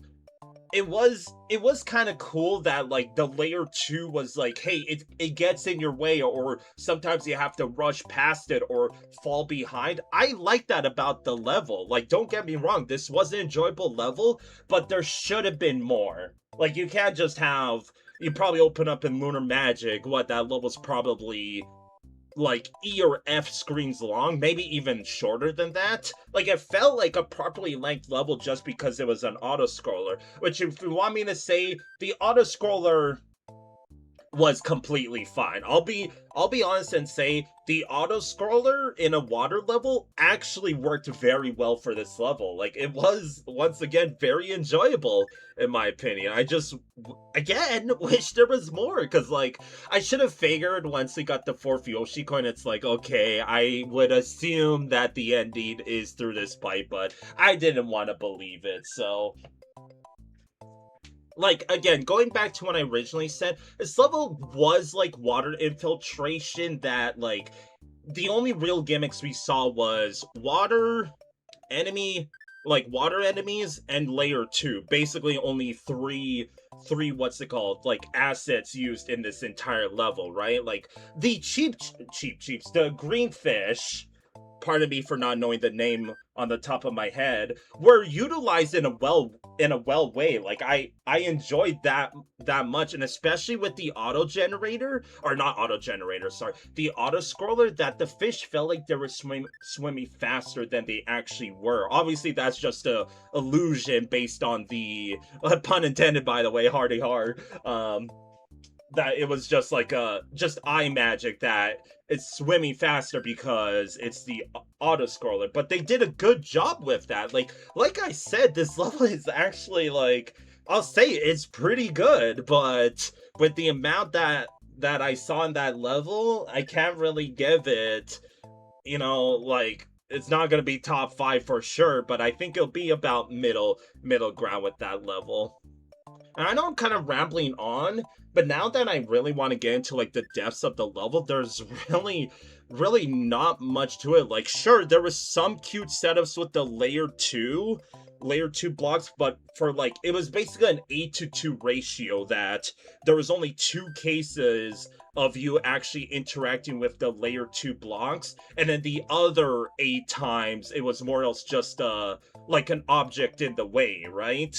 It was kind of cool that, like, the layer 2 was like, hey, it gets in your way, or sometimes you have to rush past it or fall behind. I like that about the level. Like, don't get me wrong, this was an enjoyable level, but there should have been more. Like, you can't just have, you probably open up in Lunar Magic, that level's probably like E or F screens long, maybe even shorter than that. Like, it felt like a properly length level just because it was an auto-scroller, which, if you want me to say, the auto-scroller was completely fine. I'll be honest and say the auto scroller in a water level actually worked very well for this level. Like, it was once again very enjoyable in my opinion. I just again wish there was more, because like I should have figured once we got the fourth Yoshi coin, it's like, okay, I would assume that the ending is through this pipe, but I didn't want to believe it. So like, again, going back to what I originally said, this level was like water infiltration, that like the only real gimmicks we saw was water enemy, like water enemies, and layer 2. Basically only three what's it called, like assets used in this entire level, right? Like the cheaps, the green fish, pardon me for not knowing the name on the top of my head, were utilized in a well way. Like I enjoyed that much, and especially with the auto generator, or not auto generator, sorry, the auto scroller, that the fish felt like they were swimming faster than they actually were. Obviously that's just a illusion based on the pun intended, by the way, hardy hard, that it was just like just eye magic that it's swimming faster because it's the auto scroller. But they did a good job with that. Like I said, this level is actually, like, I'll say it's pretty good, but with the amount that I saw in that level, I can't really give it, you know, like, it's not gonna be top 5 for sure, but I think it'll be about middle ground with that level. And I know I'm kind of rambling on, but now that I really want to get into like the depths of the level, there's really not much to it. Like, sure, there was some cute setups with the layer 2 blocks, but for like, it was basically an 8-to-2 ratio, that there was only 2 cases of you actually interacting with the layer 2 blocks, and then the other 8 times it was more or less just like an object in the way, right?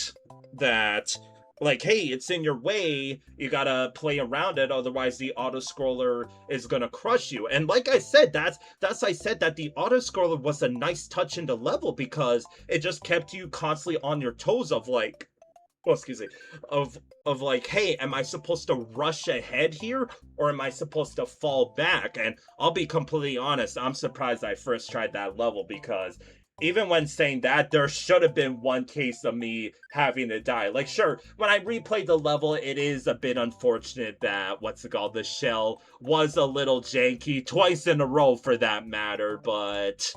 That, like, hey, it's in your way, you gotta play around it, otherwise the auto scroller is gonna crush you. And like I said, that's I said that the auto scroller was a nice touch in the level, because it just kept you constantly on your toes of like, well, excuse me, of like, hey, am I supposed to rush ahead here, or am I supposed to fall back? And I'll be completely honest, I'm surprised I first tried that level, because even when saying that, there should have been one case of me having to die. Like, sure, when I replayed the level, it is a bit unfortunate that, what's it called, the shell was a little janky, twice in a row for that matter, but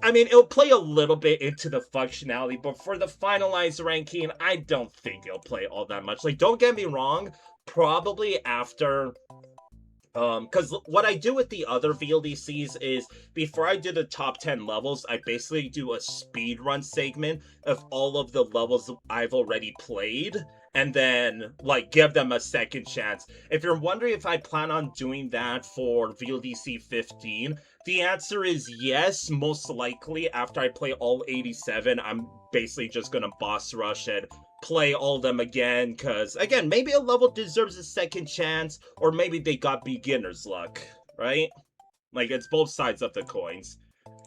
I mean, it'll play a little bit into the functionality, but for the finalized ranking, I don't think it'll play all that much. Like, don't get me wrong, probably after, because what I do with the other VLDCs is, before I do the top 10 levels, I basically do a speed run segment of all of the levels I've already played, and then, like, give them a second chance. If you're wondering if I plan on doing that for VLDC 15, the answer is yes, most likely. After I play all 87, I'm basically just gonna boss rush and play all of them again, because again, maybe a level deserves a second chance, or maybe they got beginner's luck, right? Like, it's both sides of the coins.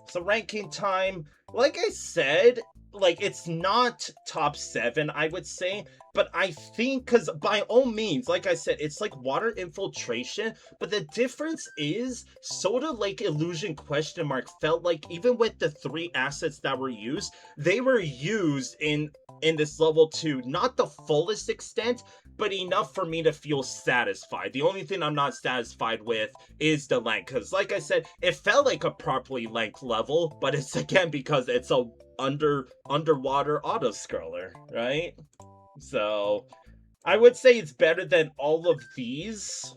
So ranking time, like I said, like, it's not top 7, I would say, but I think, because by all means, like I said, it's like water infiltration, but the difference is, Soda Lake Illusion question mark felt like, even with the 3 assets that were used, they were used in this level to not the fullest extent, but enough for me to feel satisfied. The only thing I'm not satisfied with is the length, because like I said, it felt like a properly length level, but it's again because it's a underwater auto scroller, right? So I would say it's better than all of these,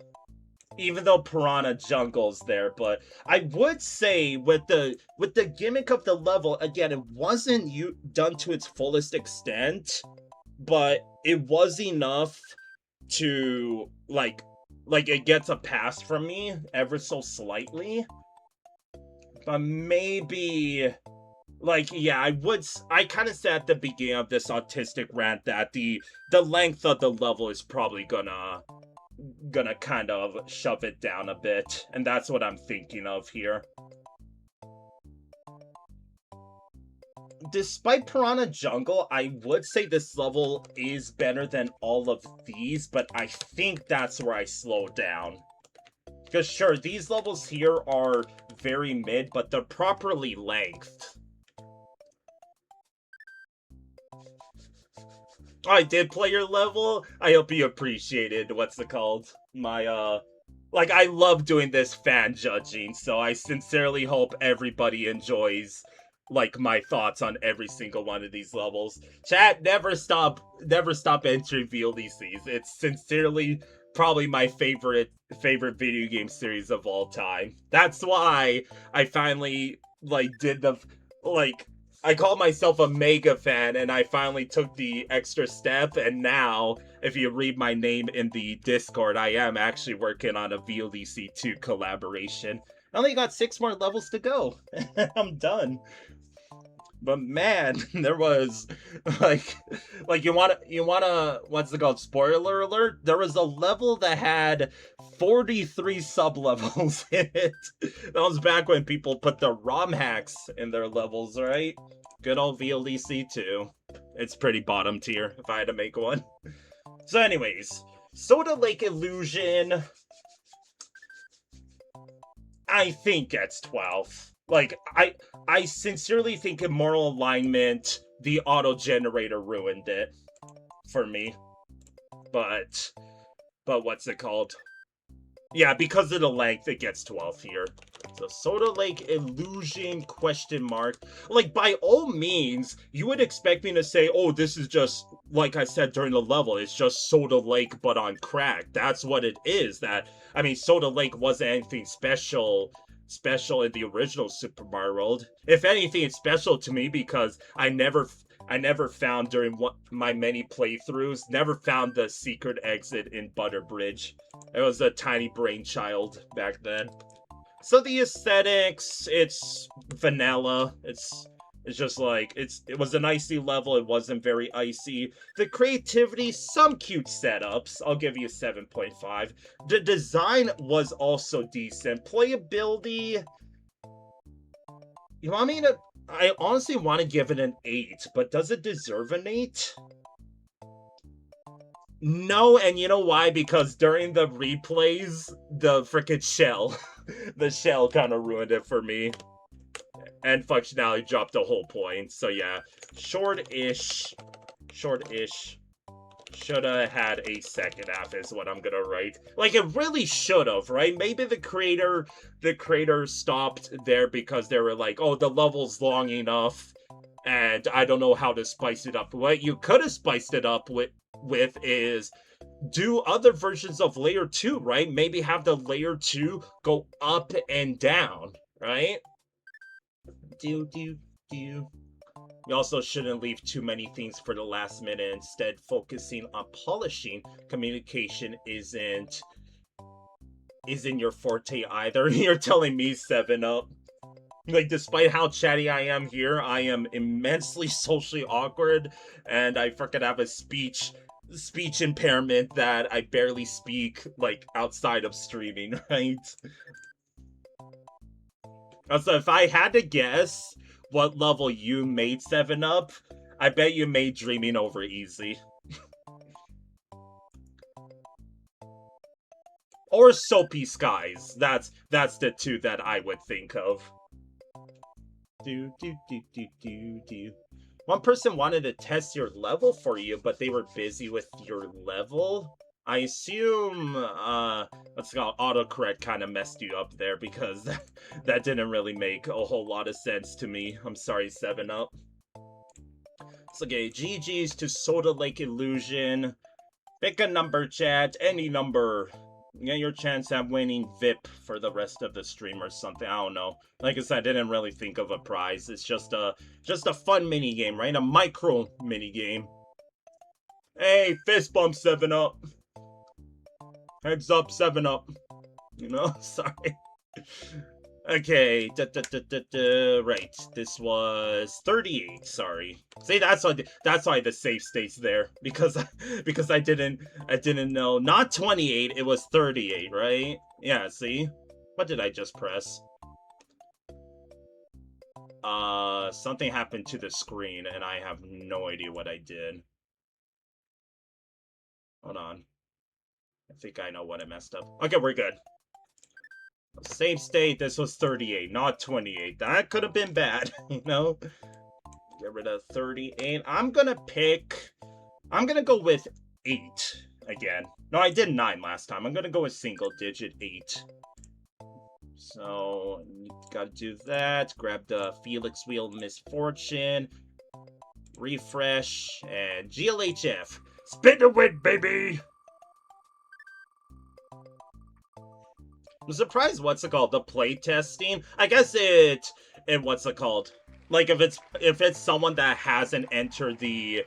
even though Piranha Jungle's there. But I would say with the gimmick of the level, again, it wasn't done to its fullest extent, but it was enough to like it gets a pass from me ever so slightly. But maybe, like, yeah, I kind of said at the beginning of this autistic rant that the length of the level is probably gonna kind of shove it down a bit, and that's what I'm thinking of here. despite Piranha Jungle, I would say this level is better than all of these, but I think that's where I slow down. Because sure, these levels here are very mid, but they're properly lengthed. I did play your level. I hope you appreciated what's it called? My like I love doing this fan judging, so I sincerely hope everybody enjoys like my thoughts on every single one of these levels. Chat, never stop entering VLDCs. It's sincerely probably my favorite video game series of all time. That's why I finally like did the like I call myself a mega fan, and I finally took the extra step, and now, if you read my name in the Discord, I am actually working on a VLDC 2 collaboration. I only got 6 more levels to go. I'm done. But man, there was like you wanna what's it called? Spoiler alert. There was a level that had 43 sub levels in it. That was back when people put the ROM hacks in their levels, right? Good old VLDC 2. It's pretty bottom tier if I had to make one. So anyways, Soda Lake Illusion I think gets 12. Like, I sincerely think Immoral Alignment, the auto-generator ruined it for me. But what's it called? Yeah, because of the length, it gets 12 here. So Soda Lake Illusion question mark. Like, by all means, you would expect me to say, oh, this is just, like I said during the level, it's just Soda Lake but on crack. That's what it is. I mean, Soda Lake wasn't anything special in the original Super Mario World. If anything, it's special to me because I never found during my many playthroughs, never found the secret exit in Butterbridge. It was a tiny brainchild back then. So the aesthetics, it's vanilla. It's just like, it was an icy level, it wasn't very icy. The creativity, some cute setups, I'll give you a 7.5. The design was also decent. Playability, you want me to, I honestly want to give it an 8, but does it deserve an 8? No, and you know why? Because during the replays, the frickin' shell, the shell kind of ruined it for me. And functionality dropped a whole point. So yeah, short-ish. Shoulda had a second half is what I'm gonna write. Like, it really should've, right? Maybe the creator stopped there because they were like, oh, the level's long enough, and I don't know how to spice it up. What you could have spiced it up with is do other versions of layer 2, right? Maybe have the layer 2 go up and down, right? You also shouldn't leave too many things for the last minute, instead focusing on polishing. Communication isn't your forte either. You're telling me 7-Up. Like, despite how chatty I am here, I am immensely socially awkward, and I freaking have a speech impairment that I barely speak, like, outside of streaming, right? So if I had to guess what level you made 7-Up, I bet you made Dreaming Over easy. Or Soapy Skies. That's the two that I would think of. One person wanted to test your level for you, but they were busy with your level. I assume, what's it called, autocorrect kind of messed you up there, because that didn't really make a whole lot of sense to me. I'm sorry, 7-Up. It's okay, GG's to Soda Lake Illusion. Pick a number, chat, any number. Get your chance at winning VIP for the rest of the stream or something. I don't know. Like I said, I didn't really think of a prize. It's just a fun mini game, right? A micro mini game. Hey, fist bump 7-Up. Heads up, 7-Up. You know, sorry. Okay, right. This was 38. Sorry. See, that's why the save state's there, because I didn't know. Not 28. It was 38, right? Yeah. See, what did I just press? something happened to the screen, and I have no idea what I did. Hold on. I think I know what I messed up. Okay, we're good. Save state, this was 38, not 28. That could have been bad, you know? Get rid of 38. I'm gonna go with 8 again. No, I did 9 last time. I'm gonna go with single digit 8. So, gotta do that. Grab the Felix Wheel Misfortune. Refresh. And GLHF. Spin the win, baby! I'm surprised, what's it called? The playtesting? I guess what's it called? Like, if it's someone that hasn't entered the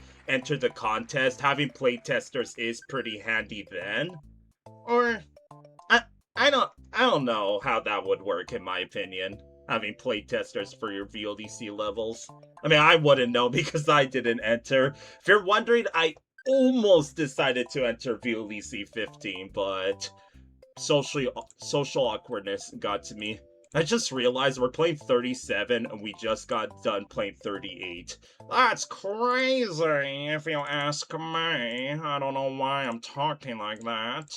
contest, having playtesters is pretty handy then. Or I don't know how that would work, in my opinion. Having playtesters for your VLDC levels. I mean, I wouldn't know because I didn't enter. If you're wondering, I almost decided to enter VLDC 15, but social awkwardness got to me. I just realized we're playing 37 and we just got done playing 38. That's crazy, if you ask me. I don't know why I'm talking like that.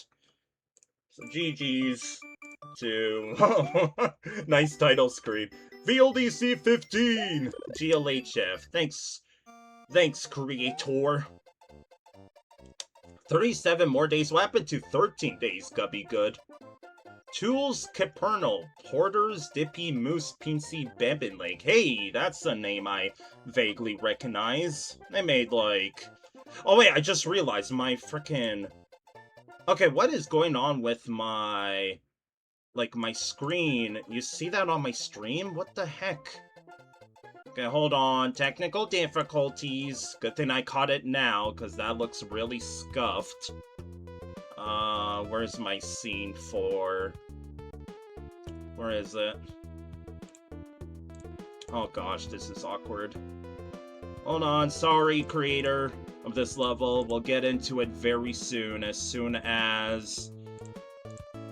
So GG's to... nice title screen. VLDC 15! GLHF. Thanks, creator. 37 more days. What happened to 13 days, Gubby Good? Tools Capernal, Porters, Dippy, Moose, Pincy, Bembin Lake. Hey, that's a name I vaguely recognize. They made, like... Oh, wait, I just realized my frickin'... Okay, what is going on with my... Like, my screen? You see that on my stream? What the heck? Okay, hold on. Technical difficulties. Good thing I caught it now, because that looks really scuffed. Where's my scene for? Where is it? Oh gosh, this is awkward. Hold on, sorry, creator of this level. We'll get into it very soon, as soon as...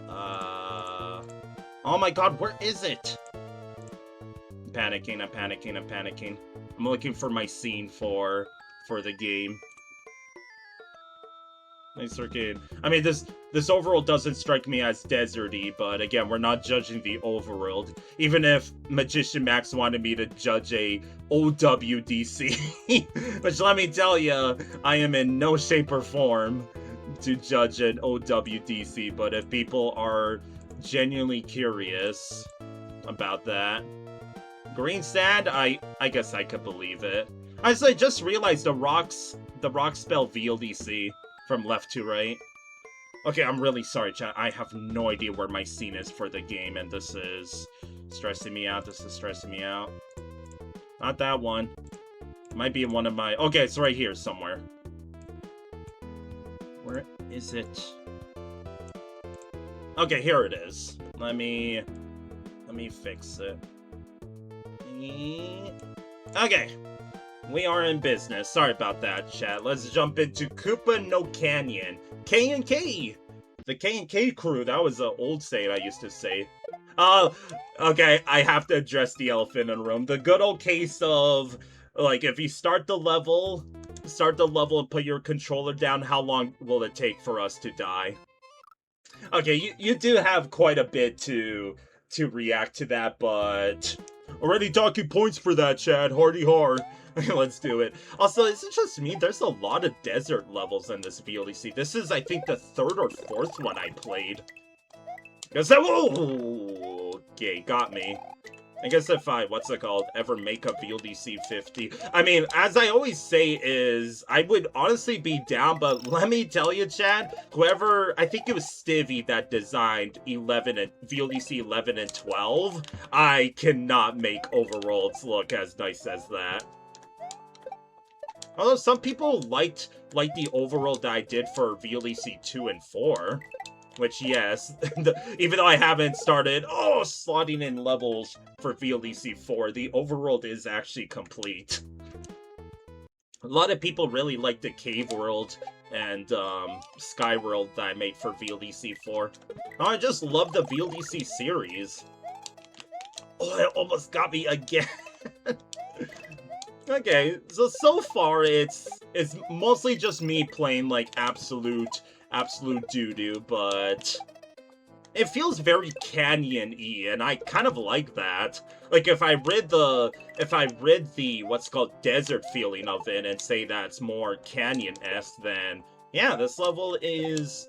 Oh my god, where is it? I'm panicking. I'm looking for my scene for the game. Nice arcade. I mean, this overworld doesn't strike me as deserty, but again, we're not judging the overworld. Even if Magician Max wanted me to judge a OWDC, which let me tell you, I am in no shape or form to judge an OWDC, but if people are genuinely curious about that. Green sand, I guess I could believe it. I just realized the rock spell VLDC from left to right. Okay, I'm really sorry, chat. I have no idea where my scene is for the game, and this is stressing me out. Not that one. Might be in one of my... Okay, it's right here somewhere. Where is it? Okay, here it is. Let me fix it. Okay. We are in business. Sorry about that, chat. Let's jump into Koopa no Kanyon. K&K! The K&K crew. That was an old saying I used to say. Okay, I have to address the elephant in the room. The good old case of, like, if you start the level and put your controller down, how long will it take for us to die? Okay, you do have quite a bit to react to that, but... Already talking points for that, Chad. Hardy hard. Let's do it. Also, is it just me? There's a lot of desert levels in this VLDC. This is, I think, the 3rd or 4th one I played. Whoa! Okay, got me. I guess if I, ever make a VLDC 50. I mean, as I always say is, I would honestly be down, but let me tell you, Chad, whoever, I think it was Stivy that designed VLDC 11 and 12, I cannot make overworlds look as nice as that. Although some people liked the overworld that I did for VLDC 2 and 4. Which, yes, even though I haven't started, slotting in levels for VLDC 4, the overworld is actually complete. A lot of people really like the cave world and sky world that I made for VLDC 4. I just love the VLDC series. Oh, it almost got me again. Okay, so far it's mostly just me playing like absolute doo-doo, but it feels very Kanyon-y, and I kind of like that. Like if I read the what's called desert feeling of it and say that's more Kanyon-esque, then yeah, this level is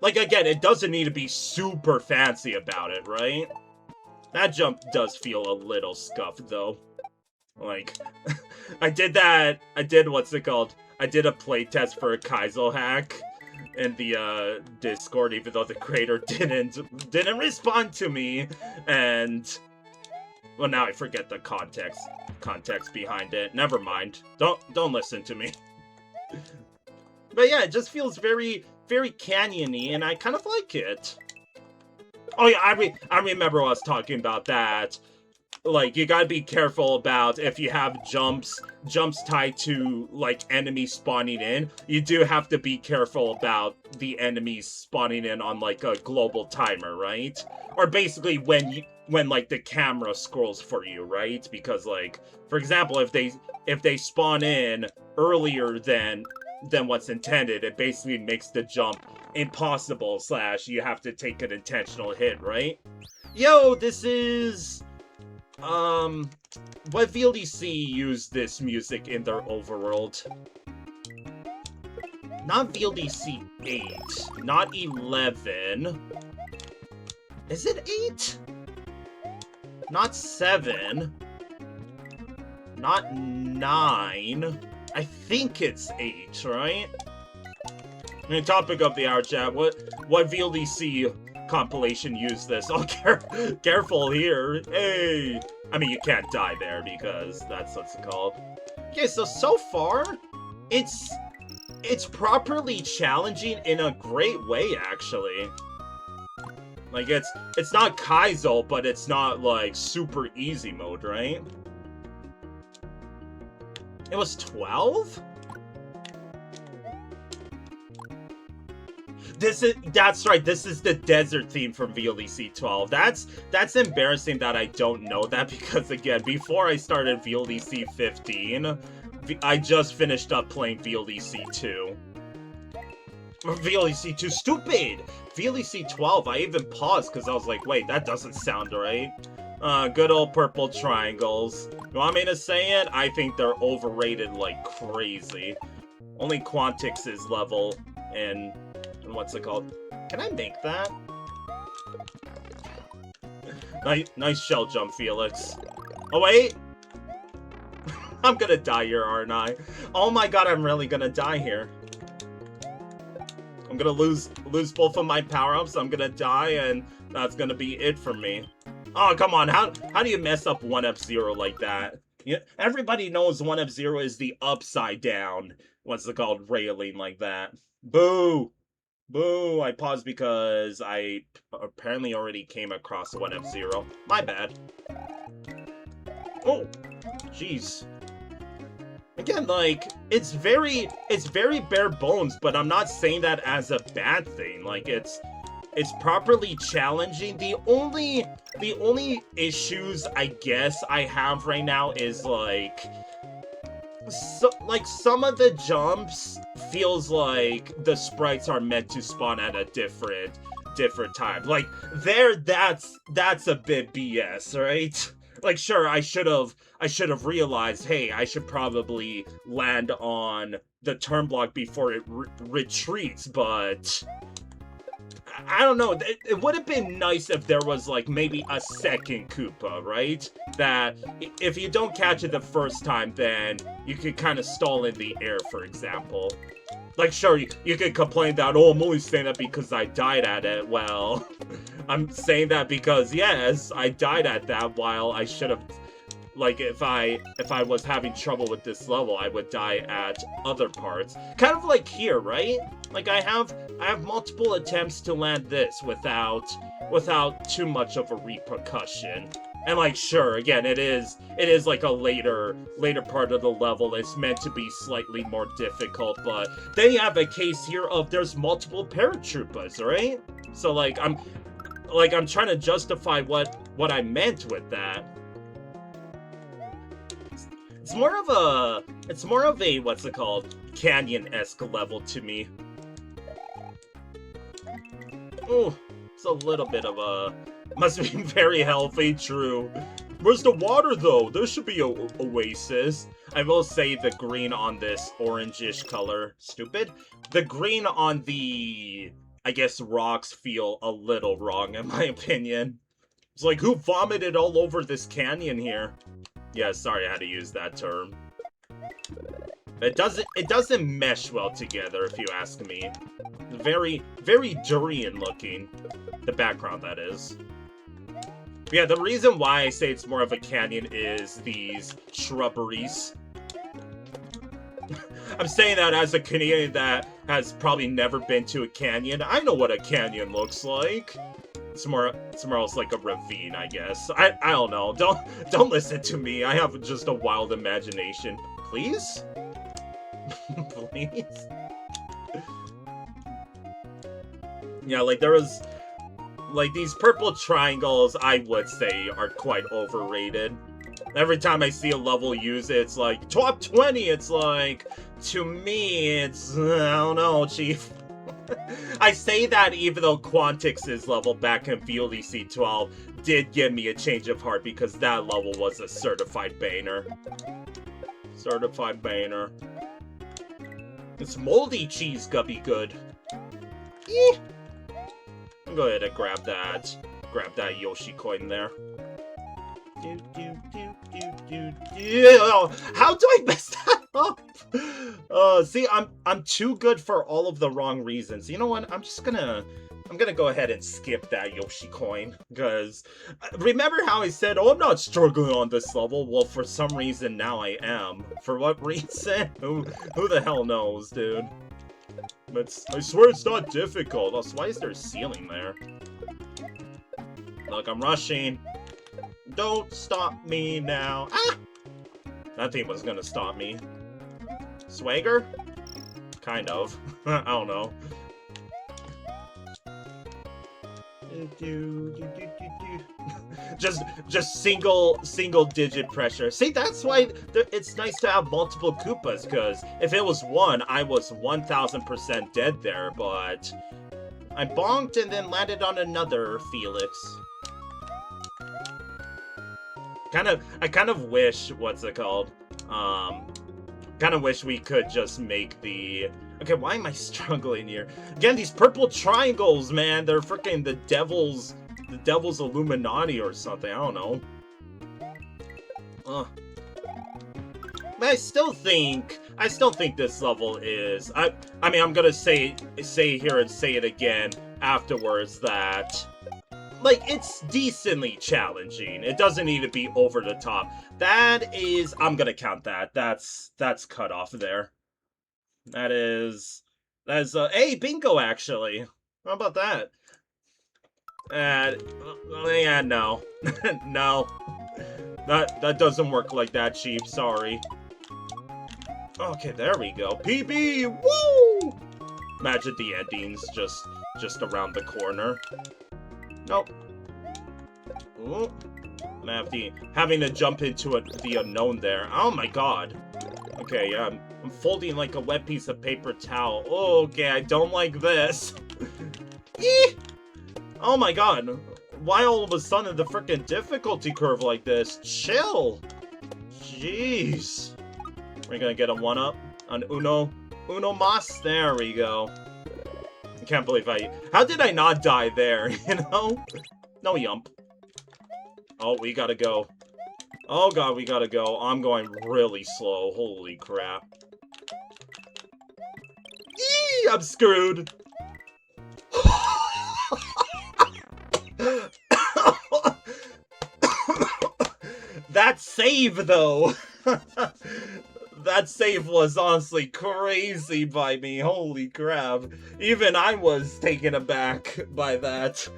like, again, it doesn't need to be super fancy about it, right? That jump does feel a little scuffed though. Like, I did what's it called? I did a playtest for a Kaizo hack in the Discord, even though the creator didn't respond to me, and well, now I forget the context behind it. Never mind. Don't listen to me. But yeah, it just feels very Canyon-y, and I kind of like it. Oh yeah, I remember I was talking about that. Like, you gotta be careful about if you have jumps tied to, like, enemies spawning in. You do have to be careful about the enemies spawning in on, like, a global timer, right? Or basically when like, the camera scrolls for you, right? Because, like, for example, if they spawn in earlier than what's intended, it basically makes the jump impossible, / you have to take an intentional hit, right? Yo, this is... what VLDC used this music in their overworld? Not VLDC 8, not 11. Is it 8? Not 7. Not 9. I think it's 8, right? I mean, topic of the hour, chat. What VLDC compilation used this? Oh, careful here. Hey! I mean, you can't die there because that's what's it called. Okay, so far, it's properly challenging in a great way, actually. Like, it's not Kaizo, but it's not, like, super easy mode, right? It was 12? That's right, this is the desert theme from VLDC 12. That's embarrassing that I don't know that, because again, before I started VLDC 15, I just finished up playing VLDC 2. VLDC 2, stupid! VLDC 12, I even paused because I was like, wait, that doesn't sound right. Good old purple triangles. You want me to say it? I think they're overrated like crazy. Only Quantix is level, and what's it called? Can I make that? Nice shell jump, Felix. Oh, wait! I'm gonna die here, aren't I? Oh my god, I'm really gonna die here. I'm gonna lose both of my power-ups, I'm gonna die, and that's gonna be it for me. Oh, come on, how do you mess up 1F0 like that? Yeah, everybody knows 1F0 is the upside down, what's it called, railing like that. Boo! Boo! I paused because I apparently already came across 1F0. My bad. Oh! Jeez. Again, like, it's very bare bones, but I'm not saying that as a bad thing. Like, it's properly challenging. The only issues I guess I have right now is like some of the jumps feels like the sprites are meant to spawn at a different time. Like that's a bit BS, right? Like, sure, I should have realized, hey, I should probably land on the turn block before it retreats, but I don't know. It would have been nice if there was, like, maybe a second Koopa, right? That if you don't catch it the first time, then you could kind of stall in the air, for example. Like, sure, you could complain that, oh, I'm only saying that because I died at it. Well, I'm saying that because, yes, I died at that while I should have... Like, if I was having trouble with this level, I would die at other parts. Kind of like here, right? Like, I have multiple attempts to land this without too much of a repercussion. And, like, sure, again, it is like a later part of the level. It's meant to be slightly more difficult, but then you have a case here of there's multiple paratroopers, right? So, I'm trying to justify what I meant with that. it's more of a, what's it called, Canyon-esque level to me. Oh, it's a little bit of a, must be very healthy, true. Where's the water, though? There should be a oasis. I will say the green on this orangish color, stupid. The green on the, I guess, rocks feel a little wrong, in my opinion. It's like, who vomited all over this canyon here? Yeah, sorry I had to use that term. It doesn't mesh well together, if you ask me. Very, very durian looking. The background, that is. Yeah, the reason why I say it's more of a canyon is these shrubberies. I'm saying that as a Canadian that has probably never been to a canyon. I know what a canyon looks like. It's more else like a ravine, I guess. I don't know. Don't listen to me. I have just a wild imagination. Please? Please? Yeah, like there was... Like, these purple triangles, I would say, are quite overrated. Every time I see a level use it, it's like, top 20! It's like, to me, it's, I don't know, chief. I say that even though Quantix's level back in VLDC 12 did give me a change of heart because that level was a certified banger. Certified banger. This moldy cheese gonna be good. Eh. I'll go ahead and grab that Yoshi coin there. How do I mess that up? See, I'm too good for all of the wrong reasons. You know what? I'm gonna go ahead and skip that Yoshi coin because remember how I said, "Oh, I'm not struggling on this level." Well, for some reason now I am. For what reason? Who the hell knows, dude? But I swear it's not difficult. Also, why is there a ceiling there? Look, I'm rushing. Don't stop me now. Ah! That thing was gonna stop me. Swagger? Kind of. I don't know. just single digit pressure. See, that's why it's nice to have multiple Koopas, because if it was one, I was 1000% dead there, but I bonked and then landed on another Felix. I kind of wish, what's it called? Kind of wish we could just make the... Okay, why am I struggling here? Again, these purple triangles, man, they're freaking the devil's Illuminati or something. I don't know. But I still think this level is. I mean, I'm gonna say here and say it again afterwards that, like, it's decently challenging. It doesn't need to be over the top. That is, I'm gonna count that. That's cut off there. That is, hey, bingo, actually. How about that? Yeah, no. No. That doesn't work like that, Chief, sorry. Okay, there we go. PB, woo! Imagine the endings just around the corner. Nope. Ooh. Having to jump into the unknown there. Oh my god. Okay, yeah, I'm folding like a wet piece of paper towel. Oh, okay, I don't like this. Eee! Oh my god. Why all of a sudden the freaking difficulty curve like this? Chill. Jeez. We're gonna get a 1-up on Uno Mas. There we go. I can't believe how did I not die there, you know? No yump. Oh, we gotta go. Oh god, we gotta go. I'm going really slow. Holy crap. Eee! I'm screwed. That save, though. That save was honestly crazy by me. Holy crap. Even I was taken aback by that.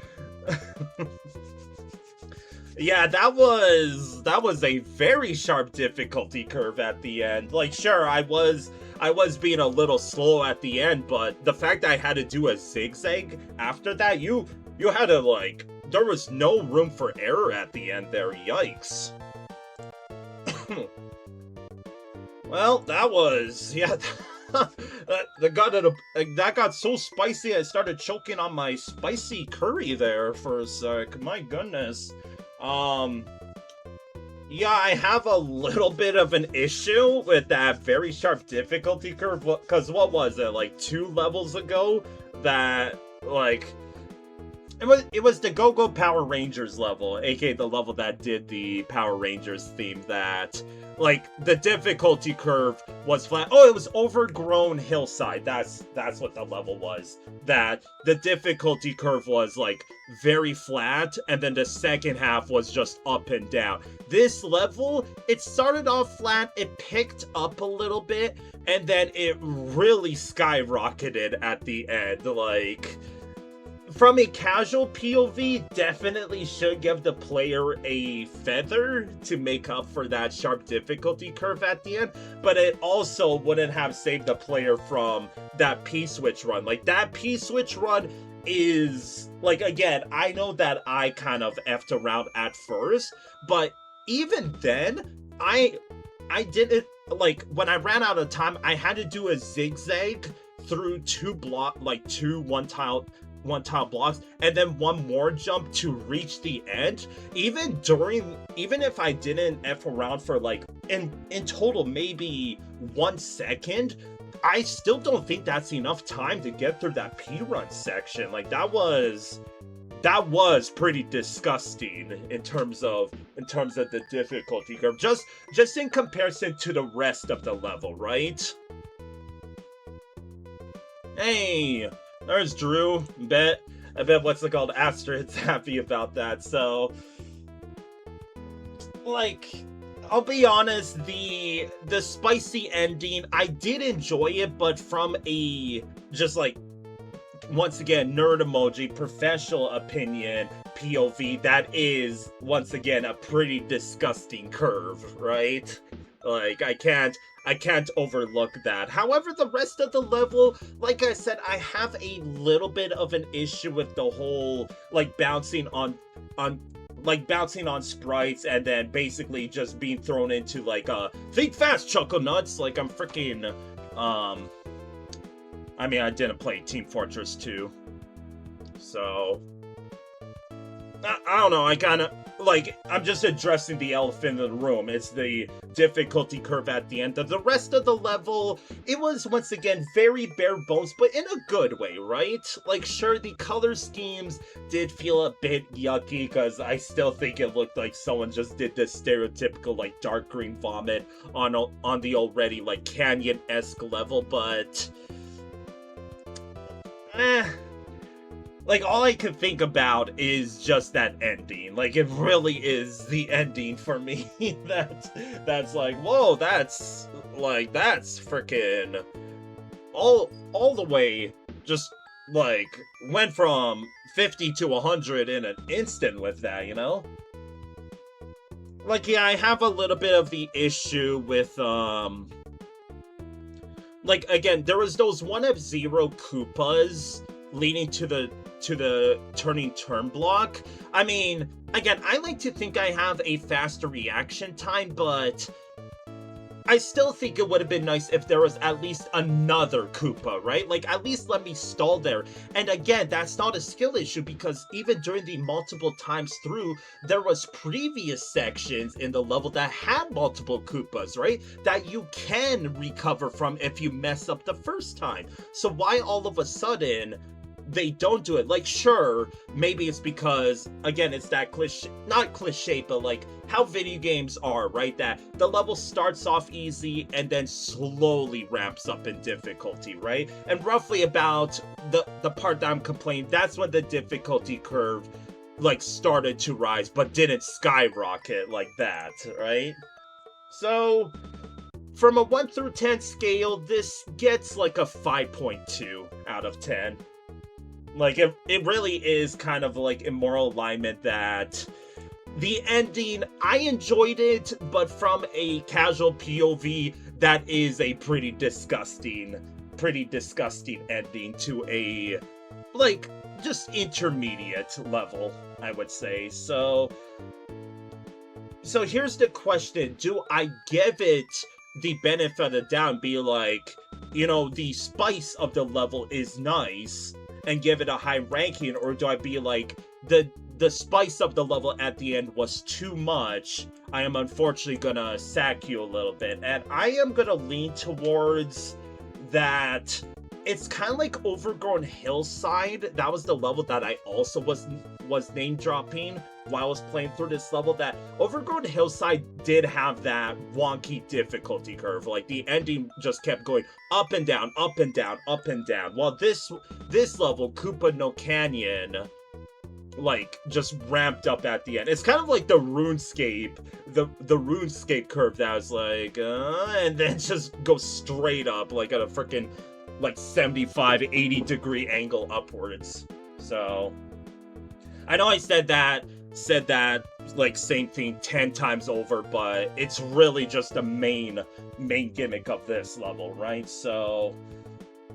Yeah, that was a very sharp difficulty curve at the end. Like, sure, I was being a little slow at the end, but the fact that I had to do a zigzag after that, you had to, like, there was no room for error at the end there. Yikes. Well, that was, yeah, that got so spicy I started choking on my spicy curry there for a sec. My goodness. Um, yeah, I have a little bit of an issue with that very sharp difficulty curve, because what was it, like 2 levels ago, that, like, it was the Go-Go Power Rangers level, aka the level that did the Power Rangers theme, that, like, the difficulty curve was flat. Oh, it was Overgrown Hillside. That's what the level was. That the difficulty curve was, like, very flat, and then the second half was just up and down. This level, it started off flat, it picked up a little bit, and then it really skyrocketed at the end, like... From a casual POV, definitely should give the player a feather to make up for that sharp difficulty curve at the end, but it also wouldn't have saved the player from that P-switch run. Like, that P-switch run is, like, again, I know that I kind of effed around at first, but even then, I didn't, like, when I ran out of time, I had to do a zigzag through two one-tile blocks, and then one more jump to reach the edge. Even if I didn't F around for, like, in total maybe 1 second, I still don't think that's enough time to get through that P-run section. Like, that was pretty disgusting in terms of the difficulty curve, just in comparison to the rest of the level, right? Hey, there's Drew. I bet what's it called, Astrid's happy about that. So, like, I'll be honest, the spicy ending, I did enjoy it, but from a, just like, once again, nerd emoji, professional opinion, POV, that is, once again, a pretty disgusting curve, right? Like, I can't overlook that. However, the rest of the level, like I said, I have a little bit of an issue with the whole, like, bouncing on sprites and then basically just being thrown into, like, think fast, Chuckle Nuts. Like, I'm freaking, I mean, I didn't play Team Fortress 2, so I don't know, I kinda, like, I'm just addressing the elephant in the room. It's the difficulty curve at the end. The rest of the level, it was, once again, very bare bones, but in a good way, right? Like, sure, the color schemes did feel a bit yucky, because I still think it looked like someone just did this stereotypical, like, dark green vomit on the already, like, Kanyon-esque level, but... like, all I can think about is just that ending. Like, it really is the ending for me. that's like, whoa, that's freaking all the way, just, like, went from 50 to 100 in an instant with that, you know? Like, yeah, I have a little bit of the issue with, like, again, there was those 1F0 Koopas leading to the turning turn block. I mean, again, I like to think I have a faster reaction time, but I still think it would have been nice if there was at least another Koopa, right? Like, at least let me stall there. And again, that's not a skill issue, because even during the multiple times through, there was previous sections in the level that had multiple Koopas, right? That you can recover from if you mess up the first time. So why all of a sudden they don't do it? Like, sure, maybe it's because, again, it's that cliche, not cliche, but like how video games are, right? That the level starts off easy and then slowly ramps up in difficulty, right? And roughly about the part that I'm complaining, that's when the difficulty curve, like, started to rise, but didn't skyrocket like that, right? So, from a 1 through 10 scale, this gets like a 5.2 out of 10. Like, it really is kind of like immoral alignment that the ending, I enjoyed it, but from a casual POV, that is a pretty disgusting ending to a, like, just intermediate level, I would say. So here's the question. Do I give it the benefit of the doubt, be like, you know, the spice of the level is nice and give it a high ranking, or do I be like, the spice of the level at the end was too much, I am unfortunately gonna sack you a little bit. And I am gonna lean towards that. It's kind of like Overgrown Hillside. That was the level that I also was name dropping while I was playing through this level. That Overgrown Hillside did have that wonky difficulty curve. Like, the ending just kept going up and down, up and down, up and down. While this level, Koopa no Kanyon, like, just ramped up at the end. It's kind of like the RuneScape, the RuneScape curve that was like, and then just goes straight up, like, at a freaking, like, 75, 80 degree angle upwards. So, I know I said that, like, same thing 10 times over, but it's really just the main gimmick of this level, right? So,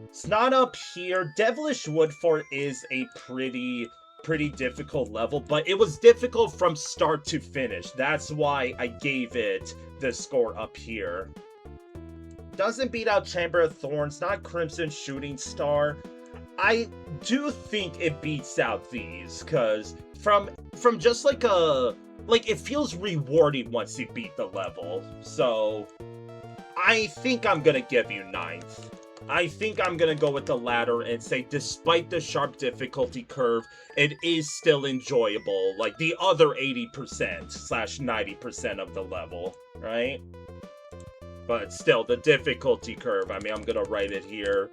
it's not up here. Devilish Woodfort is a pretty difficult level, but it was difficult from start to finish. That's why I gave it the score up here. Doesn't beat out Chamber of Thorns, not Crimson Shooting Star. I do think it beats out these, because from just like it feels rewarding once you beat the level. So I think I'm gonna give you 9th. I think I'm gonna go with the latter and say, despite the sharp difficulty curve, it is still enjoyable, like the other 80%/90% of the level, right? But still, the difficulty curve, I mean, I'm gonna write it here.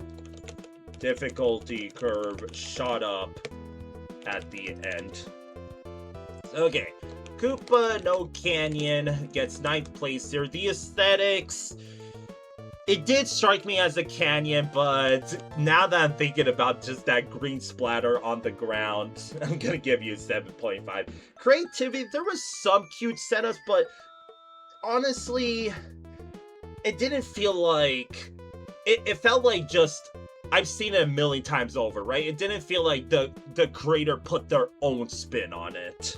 Difficulty curve shot up at the end. Okay, Koopa no Kanyon gets 9th place here. The aesthetics, it did strike me as a canyon, but now that I'm thinking about just that green splatter on the ground, I'm gonna give you a 7.5. Creativity, there was some cute setups, but honestly, it didn't feel like... It felt like just... I've seen it a million times over, right? It didn't feel like the creator put their own spin on it.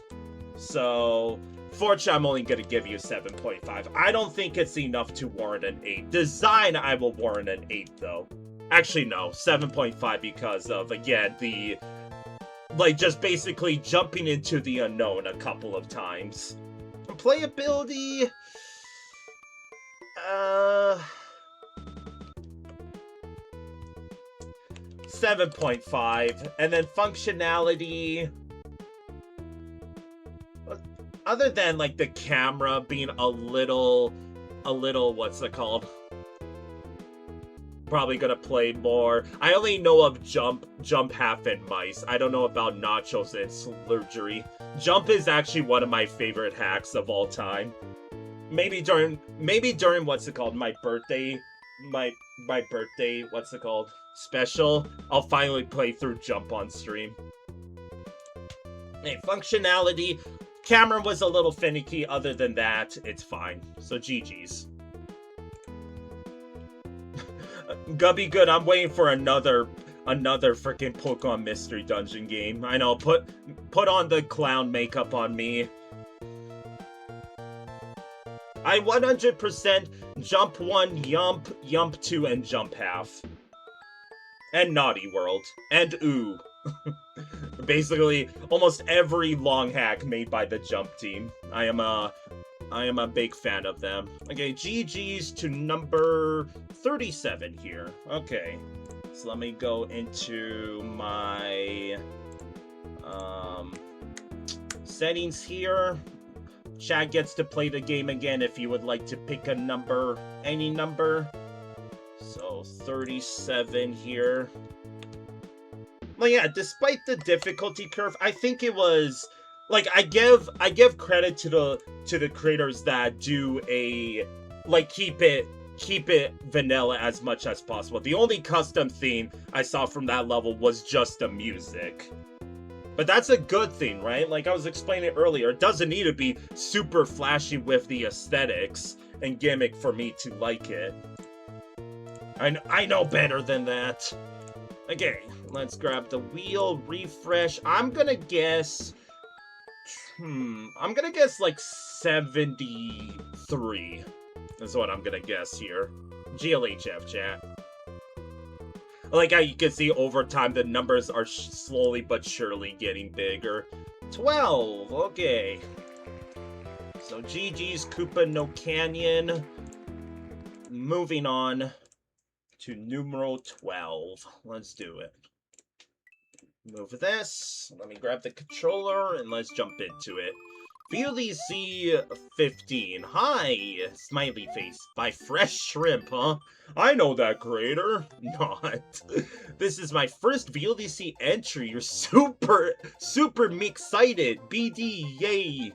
So... fortunately, I'm only going to give you a 7.5. I don't think it's enough to warrant an 8. Design, I will warrant an 8, though. Actually, no. 7.5 because of, again, the... like, just basically jumping into the unknown a couple of times. Playability... 7.5. And then functionality... other than, like, the camera being a little, what's it called? Probably gonna play more. I only know of Jump, Half, and Mice. I don't know about Nachos and Surgery. Jump is actually one of my favorite hacks of all time. Maybe during, what's it called, my birthday, what's it called, special, I'll finally play through Jump on stream. Hey, functionality... camera was a little finicky. Other than that, it's fine. So GG's. Gubby good. I'm waiting for another freaking Pokemon Mystery Dungeon game. I know. Put on the clown makeup on me. I 100% Jump 1, Yump 2, and Jump Half. And Naughty World. And Ooh. Basically, almost every long hack made by the Jump team. I am a big fan of them. Okay, GG's to number 37 here. Okay, so let me go into my settings here. Chat gets to play the game again if you would like to pick a number, any number. So 37 here. Well, yeah, despite the difficulty curve, I think it was, like, I give credit to the creators that do a, like, keep it vanilla as much as possible. The only custom theme I saw from that level was just the music. But that's a good thing, right? Like I was explaining earlier, it doesn't need to be super flashy with the aesthetics and gimmick for me to like it. I know better than that. Okay, let's grab the wheel, refresh. I'm gonna guess like 73. That's what I'm gonna guess here. GLHF, chat. I like how you can see over time the numbers are slowly but surely getting bigger. 12, okay. So GG's Koopa no Kanyon. Moving on to numeral 12. Let's do it. Move this. Let me grab the controller and let's jump into it. VLDC 15. Hi, smiley face. By Fresh Shrimp, huh? I know that creator. Not. This is my first VLDC entry. You're super excited. BD, yay.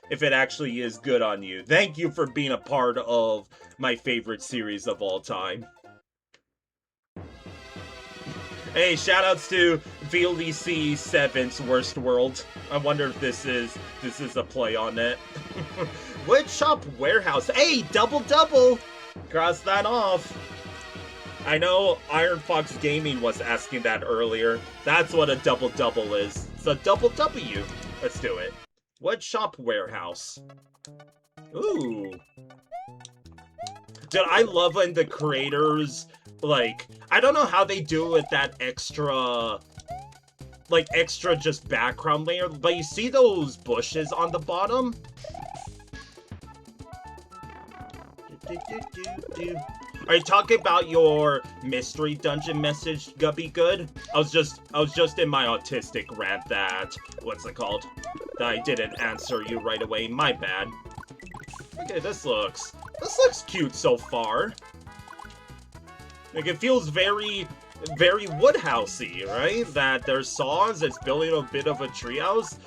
If it actually is good on you. Thank you for being a part of my favorite series of all time. Hey, shoutouts to VLDC 7's Worst World. I wonder if this is a play on it. Woodchop Warehouse. Hey, double. Cross that off. I know Iron Fox Gaming was asking that earlier. That's what a double is. It's a double W. Let's do it. Woodchop Warehouse. Ooh. Dude, I love when the creators, like, I don't know how they do it with that extra, like, extra just background layer, but you see those bushes on the bottom? Are you talking about your mystery dungeon message, Gubby Good? I was just in my autistic rant that, what's it called? That I didn't answer you right away, my bad. Okay, this looks cute so far. Like, it feels very Woodhousey, right? That there's saws, it's building a bit of a treehouse.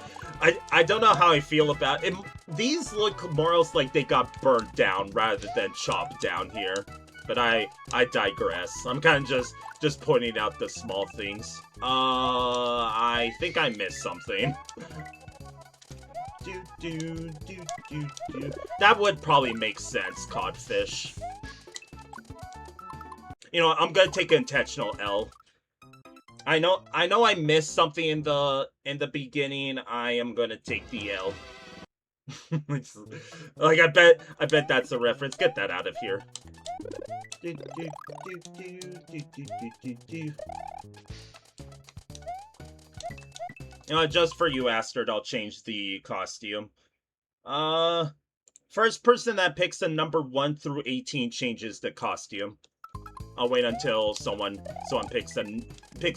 I don't know how I feel about it. These look more else like they got burnt down rather than chopped down here. But I digress. I'm kind of just pointing out the small things. I think I missed something. That would probably make sense, Codfish. You know, I'm gonna take an intentional L. I know I missed something in the beginning. I am gonna take the L. Like, I bet that's a reference. Get that out of here. You know, just for you, Astrid, I'll change the costume. First person that picks a number 1 through 18 changes the costume. I'll wait until someone picks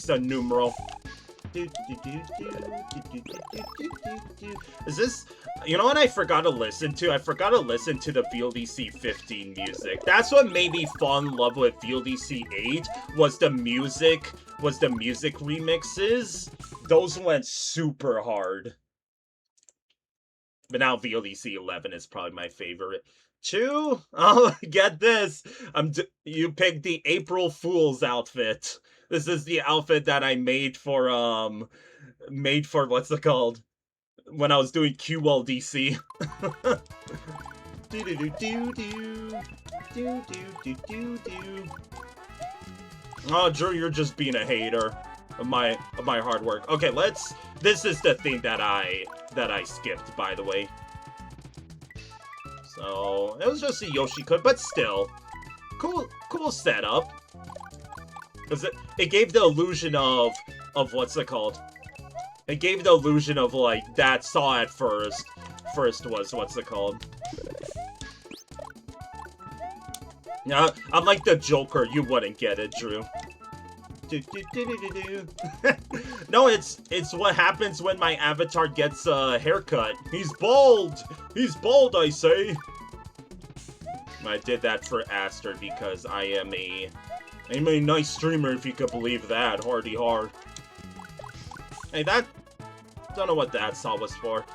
a numeral. Is this... You know what I forgot to listen to? I forgot to listen to the VLDC 15 music. That's what made me fall in love with VLDC 8, was the music remixes. Those went super hard. But now VLDC 11 is probably my favorite. 2? Oh, get this! You picked the April Fool's outfit. This is the outfit that I made for what's it called? When I was doing QLDC. Oh, Drew, you're just being a hater of my hard work. Okay, this is the thing that I skipped, by the way. So, it was just a Yoshi-kun, but still. Cool setup. It gave the illusion of what's it called? It gave the illusion of, like, that saw at first was, what's it called? Yeah, I'm like the Joker, you wouldn't get it, Drew. No, it's what happens when my avatar gets a haircut. He's bald! He's bald, I say! I did that for Aster because I'm a nice streamer, if you could believe that. Hardy hard. Hey, don't know what that saw was for.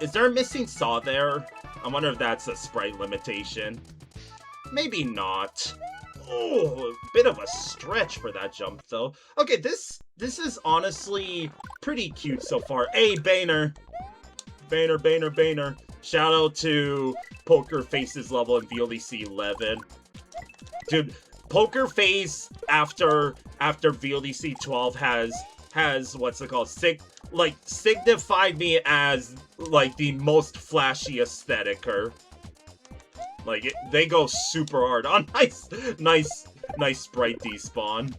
Is there a missing saw there? I wonder if that's a sprite limitation. Maybe not. Oh, a bit of a stretch for that jump, though. Okay, this is honestly pretty cute so far. Hey, Boehner. Boehner. Shout out to Poker Face's level in VLDC 11. Dude, Poker Face after VLDC 12 has what's it called? Signified me as, like, the most flashy aestheticer. Like, they go super hard. Oh, nice sprite despawn.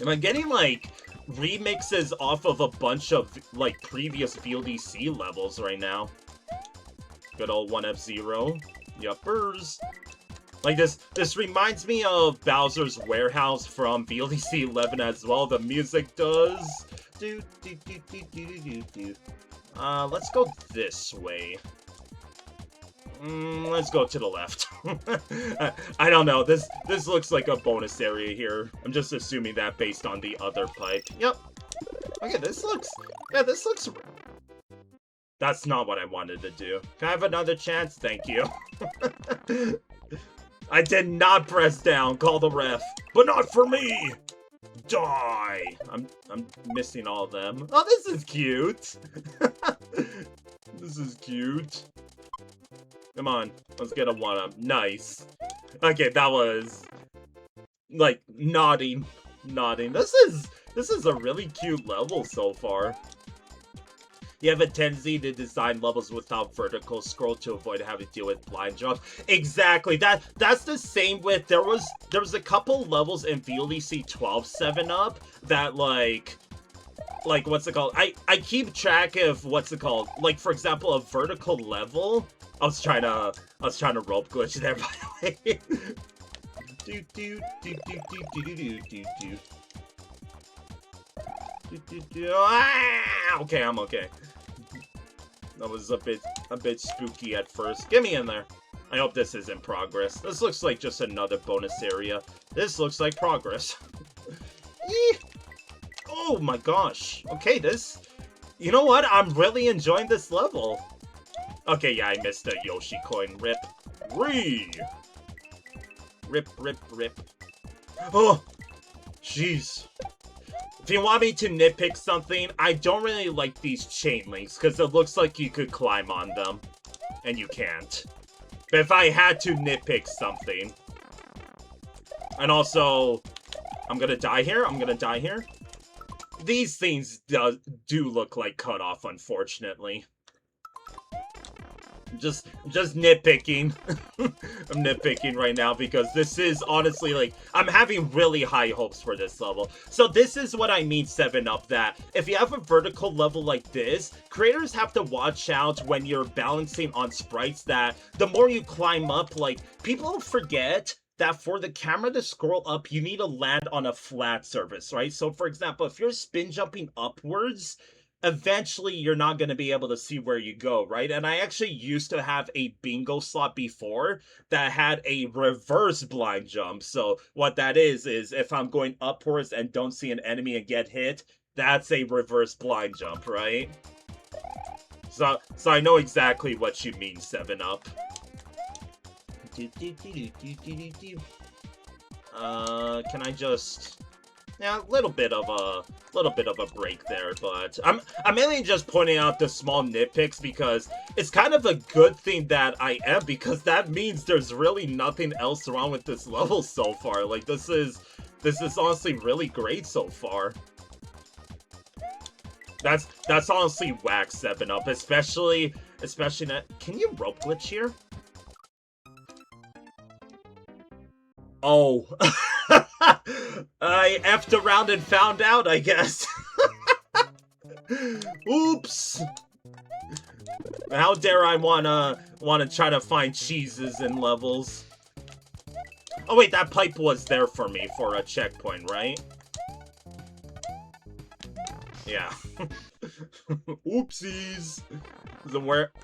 Am I getting, like, remixes off of a bunch of, like, previous VLDC levels right now? Good old 1F0. Yuppers. Like, this reminds me of Bowser's Warehouse from VLDC 11 as well. The music does. Let's go this way. Let's go to the left. I don't know. This looks like a bonus area here. I'm just assuming that based on the other pipe. Yep. Okay, this looks... Yeah, this looks... That's not what I wanted to do. Can I have another chance? Thank you. I did not press down. Call the ref. But not for me! Die! I'm missing all of them. Oh, this is cute! This is cute. Come on, let's get a one-up. Nice. Okay, that was... like, nodding. This is a really cute level so far. You have a tendency to design levels without vertical scroll to avoid having to deal with blind drops. Exactly. That's the same with... There was a couple levels in VLDC 12 7-Up that, like, what's it called? I keep track of, what's it called? Like, for example, a vertical level... I was trying to rope glitch there, by the way. Okay, I'm okay. That was a bit spooky at first. Get me in there. I hope this is in progress. This looks like just another bonus area. This looks like progress. Oh my gosh. Okay, this... You know what? I'm really enjoying this level. Okay, yeah, I missed a Yoshi coin. Rip. Rip. Oh! Jeez. If you want me to nitpick something, I don't really like these chain links, because it looks like you could climb on them. And you can't. But if I had to nitpick something... And also... I'm gonna die here. These things do look like cut off, unfortunately. Just nitpicking. I'm nitpicking right now because this is honestly, like, I'm having really high hopes for this level. So this is what I mean, 7-Up, that if you have a vertical level like this, creators have to watch out when you're balancing on sprites that the more you climb up, like, people forget that for the camera to scroll up, you need to land on a flat surface, right? So for example, if you're spin jumping upwards, eventually you're not going to be able to see where you go, right? And I actually used to have a bingo slot before that had a reverse blind jump. So what that is if I'm going upwards and don't see an enemy and get hit, that's a reverse blind jump, right? So I know exactly what you mean, 7-Up. Can I just... Yeah, a little bit of a break there, but I'm mainly just pointing out the small nitpicks because it's kind of a good thing that I am, because that means there's really nothing else wrong with this level so far. Like, this is honestly really great so far. That's honestly whack, 7-Up, especially that. Can you rope glitch here? Oh. I effed around and found out, I guess. Oops. How dare I wanna try to find cheeses in levels. Oh wait, that pipe was there for me for a checkpoint, right? Yeah. Oopsies.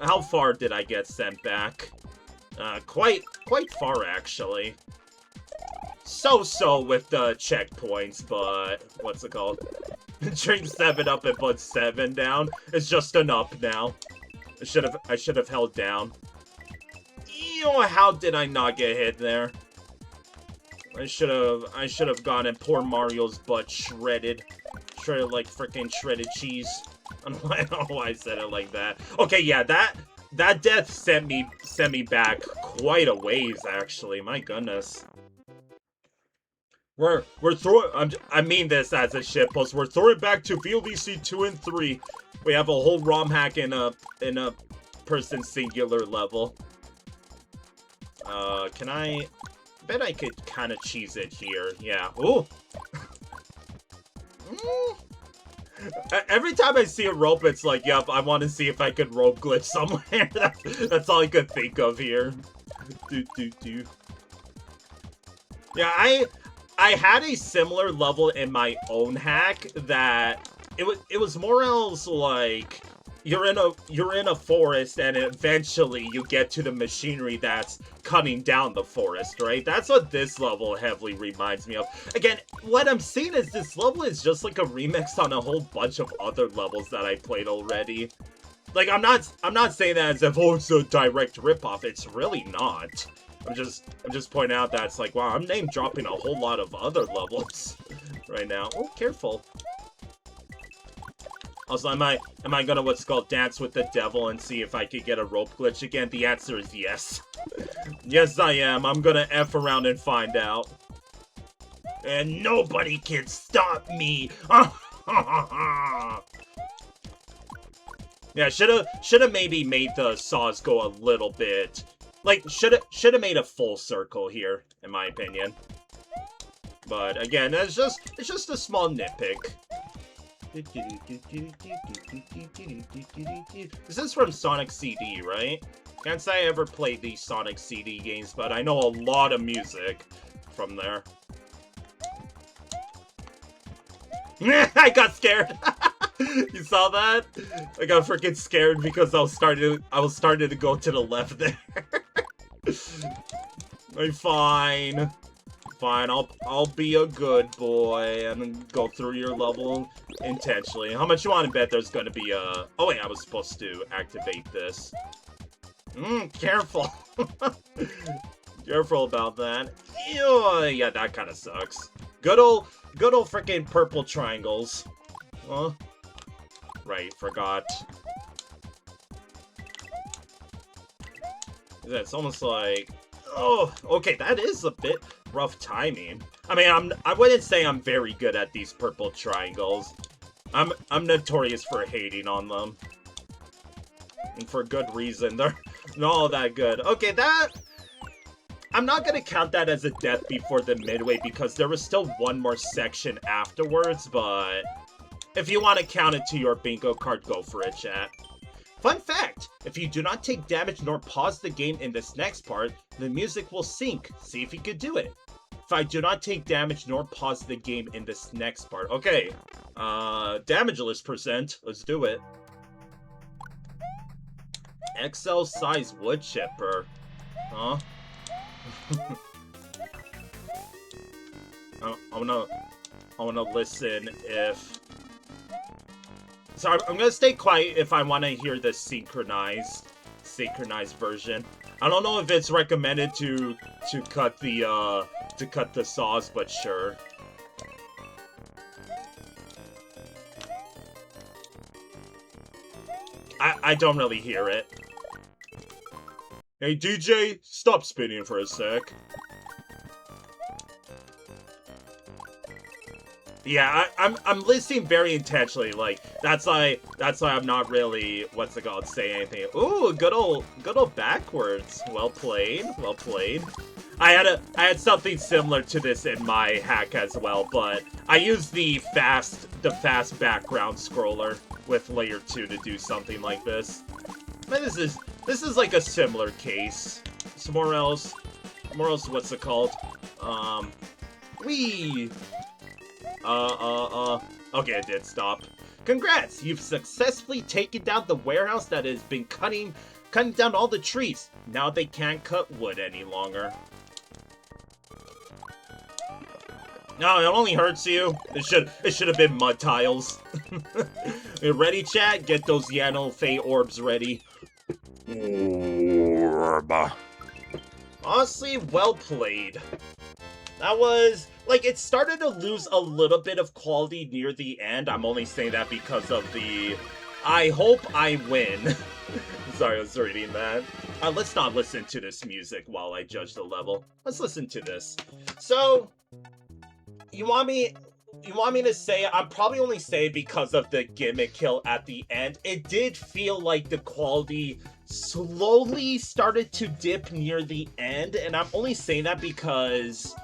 How far did I get sent back? Quite far, actually. So with the checkpoints, but what's it called? Drink 7-Up and put 7 down. It's just an up now. I should have held down. Ew, how did I not get hit there? I should have gotten poor Mario's butt shredded like freaking shredded cheese. I don't know why I said it like that. Okay, yeah, that death sent me back quite a ways, actually. My goodness. We're throwing. I mean this as a shitpost. We're throwing back to VLDC 2 and 3. We have a whole ROM hack in a person singular level. Can I bet I could kind of cheese it here. Yeah. Ooh. Every time I see a rope, it's like, yep, I want to see if I could rope glitch somewhere. That's all I could think of here. Yeah, I had a similar level in my own hack that it was more else like you're in a forest and eventually you get to the machinery that's cutting down the forest, right? That's what this level heavily reminds me of. Again, what I'm seeing is this level is just like a remix on a whole bunch of other levels that I played already. Like, I'm not saying that as if, oh, it's a direct ripoff. It's really not. I'm just pointing out that it's like, wow, I'm name dropping a whole lot of other levels right now. Oh, careful. Also, am I gonna what's called dance with the devil and see if I could get a rope glitch again? The answer is yes. Yes, I am. I'm gonna F around and find out. And nobody can stop me. Yeah, shoulda maybe made the saws go a little bit. Like, shoulda made a full circle here, in my opinion. But again, it's just a small nitpick. This is from Sonic CD, right? Can't say I ever played these Sonic CD games, but I know a lot of music from there. I got scared. You saw that? I got freaking scared because I was starting to go to the left there. I'm fine. Fine, I'll be a good boy and go through your level intentionally. How much you want to bet there's gonna be a... Oh wait, I was supposed to activate this. Careful. Careful about that. Ew, yeah, that kind of sucks. Good old freaking purple triangles. Huh? Right, forgot. It's almost like... Oh, okay, that is a bit rough timing. I mean, I wouldn't say I'm very good at these purple triangles. I'm notorious for hating on them. And for good reason. They're not all that good. Okay, that... I'm not gonna count that as a death before the midway because there was still one more section afterwards, but... If you want to count it to your bingo card, go for it, chat. Fun fact, if you do not take damage nor pause the game in this next part, the music will sync. See if you could do it. If I do not take damage nor pause the game in this next part. Okay, damageless percent. Let's do it. XL size wood chipper. Huh? I wanna listen if... So I'm gonna stay quiet if I want to hear the synchronized version. I don't know if it's recommended to cut the saws, but sure. I don't really hear it. Hey DJ, stop spinning for a sec. Yeah, I'm listening very intentionally. Like that's why I'm not really saying anything. Ooh, good old backwards. Well played, well played. I had something similar to this in my hack as well, but I used the fast background scroller with layer 2 to do something like this. But this is like a similar case. Some more else. What's it called? Okay, it did stop. Congrats! You've successfully taken down the warehouse that has been cutting down all the trees. Now they can't cut wood any longer. No, it only hurts you. It should have been mud tiles. You ready, chat? Get those Yano Fey orbs ready. Orb. Honestly, well played. That was... Like, it started to lose a little bit of quality near the end. I'm only saying that because of the... I hope I win. Sorry, I was reading that. Let's not listen to this music while I judge the level. Let's listen to this. So, you want me to say... I'm probably only saying because of the gimmick kill at the end. It did feel like the quality slowly started to dip near the end, and I'm only saying that because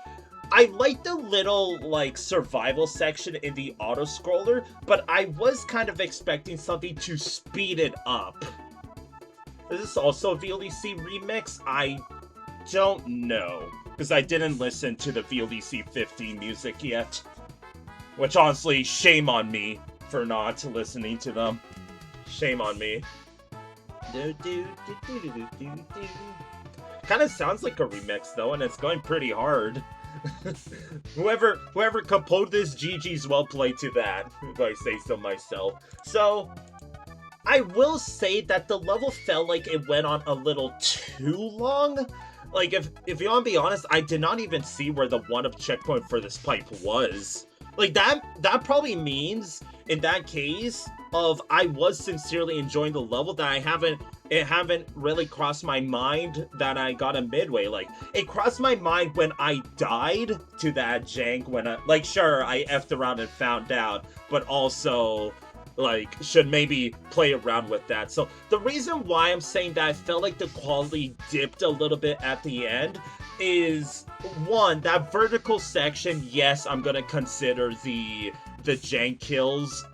I like the little, like, survival section in the auto-scroller, but I was kind of expecting something to speed it up. Is this also a VLDC remix? I don't know, because I didn't listen to the VLDC 15 music yet. Which, honestly, shame on me for not listening to them. Shame on me. Kind of sounds like a remix, though, and it's going pretty hard. whoever composed this, GG's well played to that, if I say so myself. So, I will say that the level felt like it went on a little too long. Like, if you want to be honest, I did not even see where the 1-up checkpoint for this pipe was. Like, that probably means, in that case, I was sincerely enjoying the level, that it haven't really crossed my mind that I got a midway. Like, it crossed my mind when I died to that jank, when like, sure, I effed around and found out, but also, like, should maybe play around with that. So, the reason why I'm saying that I felt like the quality dipped a little bit at the end is, one, that vertical section, yes, I'm gonna consider the jank kills,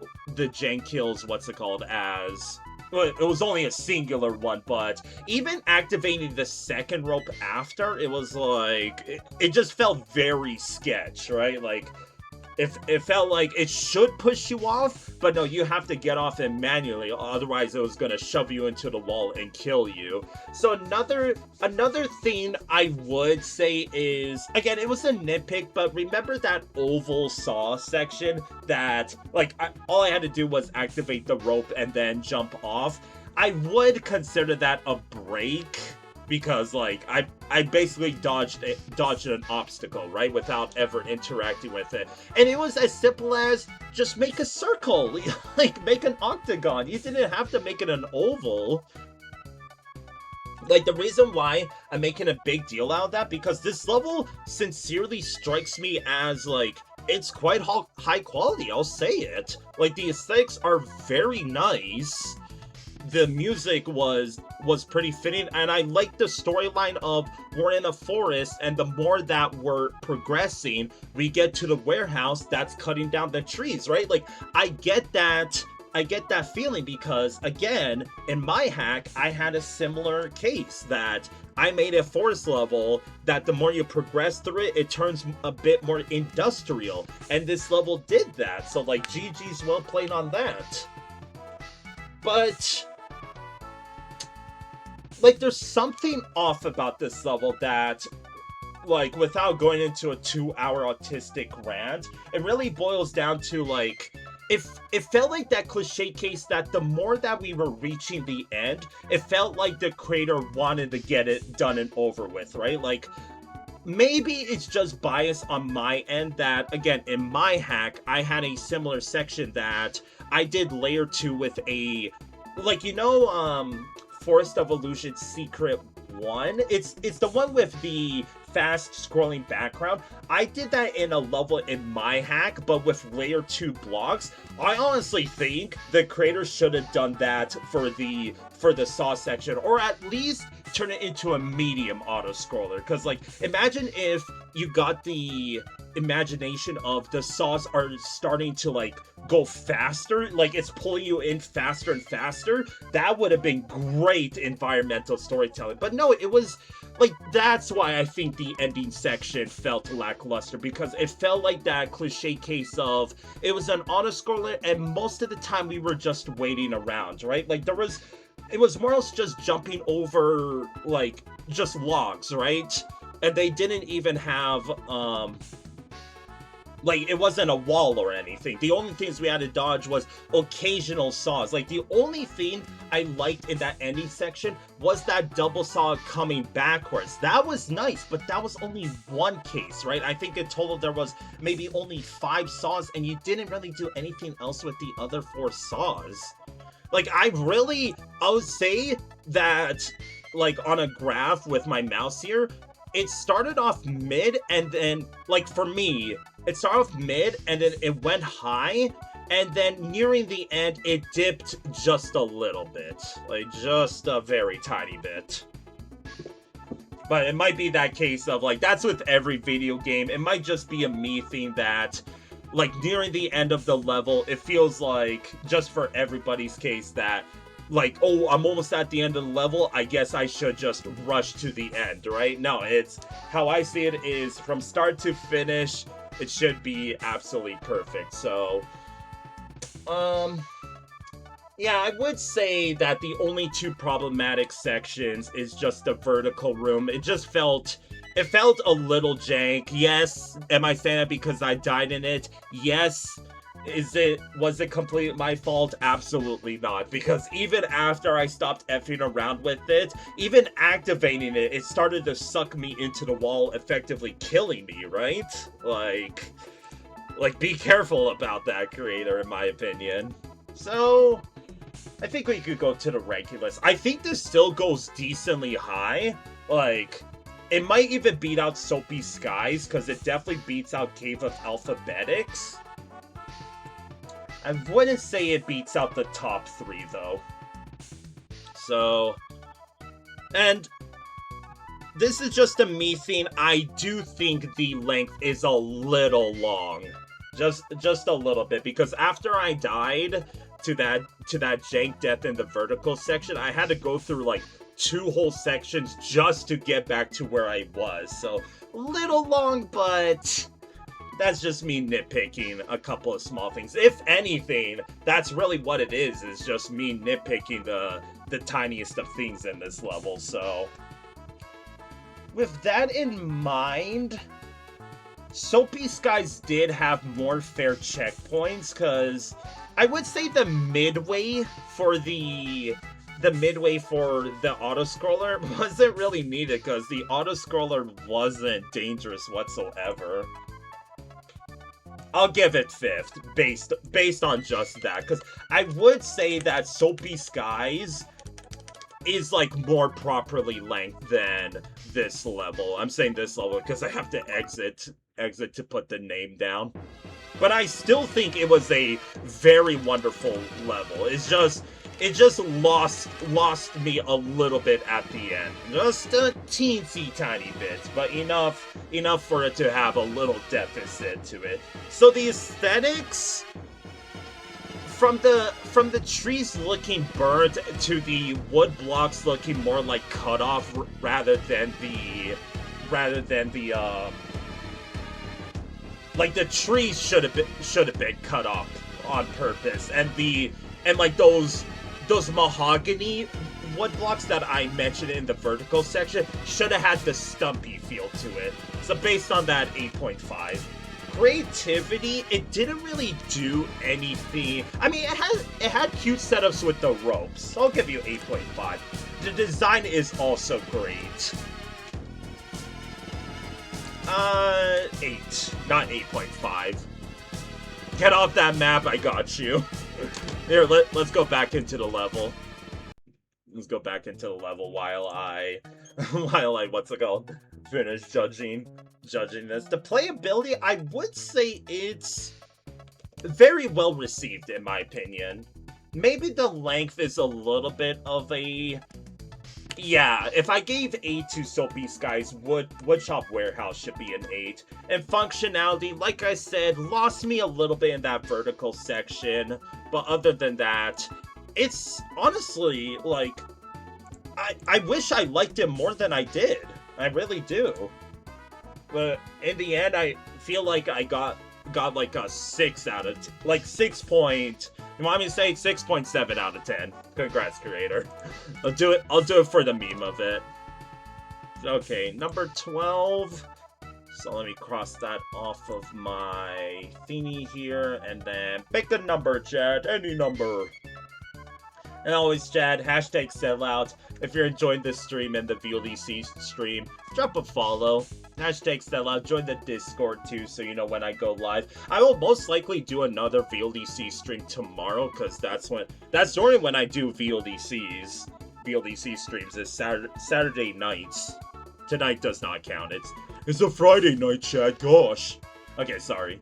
what's it called, as... Well, it was only a singular one, but even activating the second rope after, it was like, it just felt very sketch, right? Like, it felt like it should push you off, but no, you have to get off it manually, otherwise it was gonna shove you into the wall and kill you. So another thing I would say is, again, it was a nitpick, but remember that oval saw section that, like, all I had to do was activate the rope and then jump off? I would consider that a break, because, like, I basically dodged an obstacle, right, without ever interacting with it. And it was as simple as, just make a circle, like, make an octagon. You didn't have to make it an oval. Like, the reason why I'm making a big deal out of that, because this level sincerely strikes me as, like, it's quite high quality, I'll say it. Like, the aesthetics are very nice. The music was pretty fitting, and I like the storyline of, we're in a forest, and the more that we're progressing, we get to the warehouse that's cutting down the trees, right? Like, I get that feeling, because, again, in my hack, I had a similar case, that I made a forest level that the more you progress through it, it turns a bit more industrial, and this level did that, so, like, GG's well played on that. But, like, there's something off about this level that, like, without going into a 2-hour autistic rant, it really boils down to, like, it felt like that cliche case that the more that we were reaching the end, it felt like the creator wanted to get it done and over with, right? Like, maybe it's just bias on my end that, again, in my hack, I had a similar section that I did layer 2 with a, like, you know, Forest of Illusion Secret 1? It's the one with the fast scrolling background. I did that in a level in my hack, but with layer 2 blocks. I honestly think the creator should have done that for the saw section, or at least turn it into a medium auto scroller, because, like, imagine if you got the imagination of the saws are starting to, like, go faster, like it's pulling you in faster and faster. That would have been great environmental storytelling, but no, it was like, that's why I think the ending section felt lackluster, because it felt like that cliche case of, it was an auto scroller and most of the time we were just waiting around, right? Like, it was more or less just jumping over, like, just logs, right? And they didn't even have, like, it wasn't a wall or anything. The only things we had to dodge was occasional saws. Like, the only thing I liked in that ending section was that double saw coming backwards. That was nice, but that was only one case, right? I think in total there was maybe only 5 saws, and you didn't really do anything else with the other 4 saws. Like, I would say that, like, on a graph with my mouse here, it started off mid, and then, like, for me, it started off mid, and then it went high, And then nearing the end, it dipped just a little bit. Like, just a very tiny bit. But it might be that case of, like, that's with every video game. It might just be a me thing that, like, nearing the end of the level, it feels like, just for everybody's case, that, like, oh, I'm almost at the end of the level, I guess I should just rush to the end, right? No, it's, how I see it is, from start to finish, it should be absolutely perfect. So, yeah, I would say that the only two problematic sections is just the vertical room. It just felt, it felt a little jank. Yes, am I saying that because I died in it? Yes. Was it completely my fault? Absolutely not. Because even after I stopped effing around with it, even activating it, it started to suck me into the wall, effectively killing me, right? Like, be careful about that, creator, in my opinion. So, I think we could go to the ranking list. I think this still goes decently high. Like, it might even beat out Soapy Skies, because it definitely beats out Cave of Alphabetics. I wouldn't say it beats out the top 3, though. So, and this is just a me thing. I do think the length is a little long. Just a little bit, because after I died to that jank death in the vertical section, I had to go through like 2 whole sections just to get back to where I was. So, a little long, but that's just me nitpicking a couple of small things. If anything, that's really what it is just me nitpicking the tiniest of things in this level. So, with that in mind, Soapy Skies did have more fair checkpoints, because I would say the midway for the auto-scroller wasn't really needed, because the auto-scroller wasn't dangerous whatsoever. I'll give it 5th, based on just that, because I would say that Soapy Skies is, like, more properly length than this level. I'm saying this level because I have to exit to put the name down. But I still think it was a very wonderful level. It just lost me a little bit at the end. Just a teensy tiny bit, but enough for it to have a little deficit to it. So the aesthetics, from the trees looking burnt to the wood blocks looking more like cut off rather than the like the trees should have been cut off on purpose, and like those mahogany wood blocks that I mentioned in the vertical section should have had the stumpy feel to it. So based on that, 8.5. Creativity, it didn't really do anything. I mean, it had cute setups with the ropes, so I'll give you 8.5. The design is also great. 8, not 8.5. Get off that map, I got you. Here, let's go back into the level. Let's go back into the level while I what's it called? Finish judging this. The playability, I would say it's very well received in my opinion. Maybe the length is a little bit of a, yeah, if I gave 8 to Soapy Skies, Woodchop Warehouse should be an 8. And functionality, like I said, lost me a little bit in that vertical section. But other than that, it's honestly, like, I wish I liked it more than I did. I really do. But in the end, I feel like I got like a 6 out of, like 6 point, you want me to say 6.7 out of 10. Congrats, creator. I'll do it for the meme of it. Okay, number 12. So let me cross that off of my thingy here, and then pick the number, Chad. Any number. And always, Chad, hashtag sellout. If you're enjoying this stream and the VLDC stream, drop a follow. Hashtag sellout. Join the Discord too, so you know when I go live. I will most likely do another VLDC stream tomorrow, because that's normally when I do VLDC streams is Saturday nights. Tonight does not count. It's a Friday night, Chad. Gosh. Okay, sorry.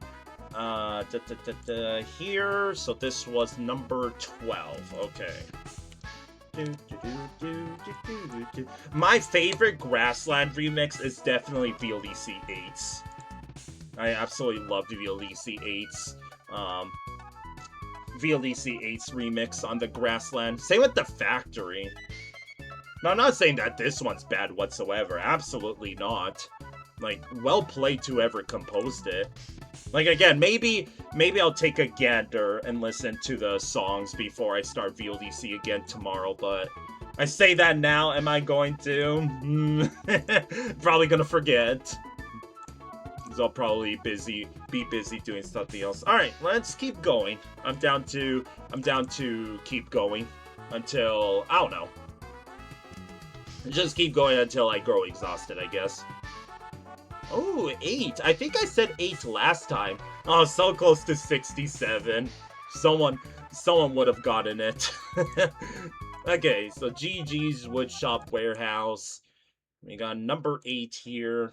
Here, so this was number 12. Okay. My favorite Grassland remix is definitely VLDC 8s. I absolutely love the VLDC 8s. VLDC 8s remix on the Grassland. Same with the Factory. Now, I'm not saying that this one's bad whatsoever. Absolutely not. Like, well played to whoever composed it. Like, again, maybe I'll take a gander and listen to the songs before I start VLDC again tomorrow, but I say that now, am I going to? Probably gonna forget. So I'll probably be busy doing something else. Alright, let's keep going. I'm down to keep going until, I don't know. Just keep going until I grow exhausted, I guess. Oh, 8. I think I said 8 last time. Oh, so close to 67. Someone would have gotten it. Okay, so GG's Woodchop Warehouse. We got number 8 here.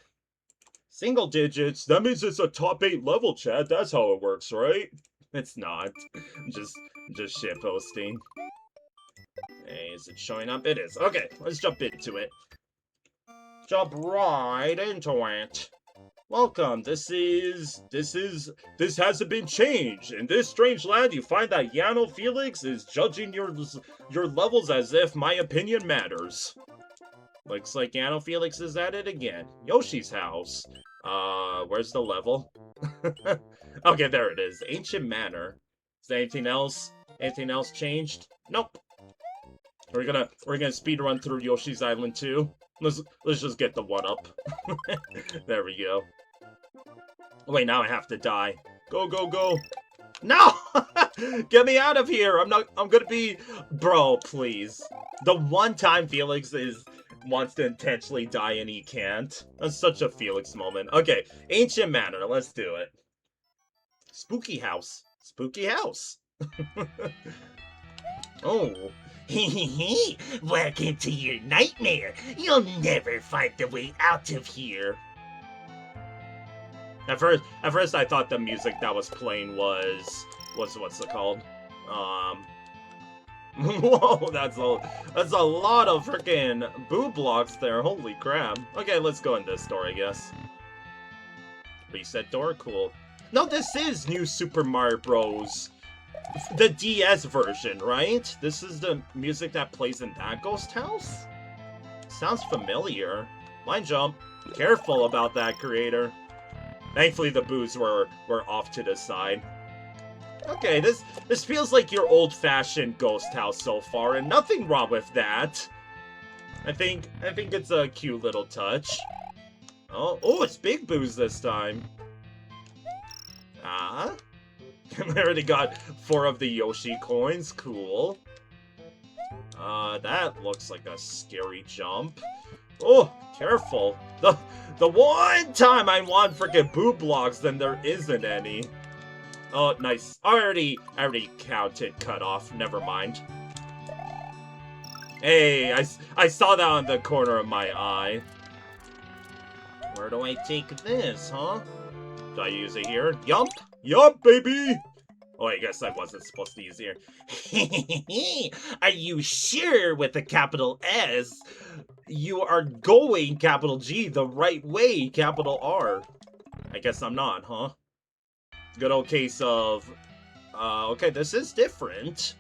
Single digits. That means it's a top 8 level, chat. That's how it works, right? It's not. Just shitposting. Hey, is it showing up? It is. Okay, let's jump into it. Jump right into it. Welcome. This hasn't been changed. In this strange land, you find that Yano Felix is judging your levels as if my opinion matters. Looks like Yano Felix is at it again. Yoshi's house. Where's the level? Okay, there it is. Ancient Manor. Is there anything else? Anything else changed? Nope. We're gonna speed run through Yoshi's Island too. Let's just get the 1-up. There we go. Wait, now I have to die. Go, go, go. No! Get me out of here! I'm gonna be... Bro, please. The one time Felix wants to intentionally die and he can't. That's such a Felix moment. Okay, Ancient Manor, let's do it. Spooky house. Spooky house. Oh. Hehehe, welcome to your nightmare. You'll never find the way out of here. At first I thought the music that was playing was what's it called? Whoa, that's a lot of freaking boo blocks there. Holy crap. Okay, let's go in this door, I guess. Reset door, cool. No, this is New Super Mario Bros. The DS version, right? This is the music that plays in that ghost house? Sounds familiar. Line jump. Careful about that, creator. Thankfully, the boos were off to the side. Okay, this feels like your old-fashioned ghost house so far, and nothing wrong with that. I think it's a cute little touch. Oh, it's big boos this time. Ah. I already got 4 of the Yoshi coins. Cool. That looks like a scary jump. Oh, careful. The one time I want freaking boo blocks, then there isn't any. Oh, nice. I already counted cut off. Never mind. Hey, I saw that on the corner of my eye. Where do I take this, huh? Do I use it here? Yup! Yup, baby! Oh, I guess I wasn't supposed to use here. Are you sure with a capital S? You are going, capital G, the right way, capital R. I guess I'm not, huh? Good old case of... okay, this is different.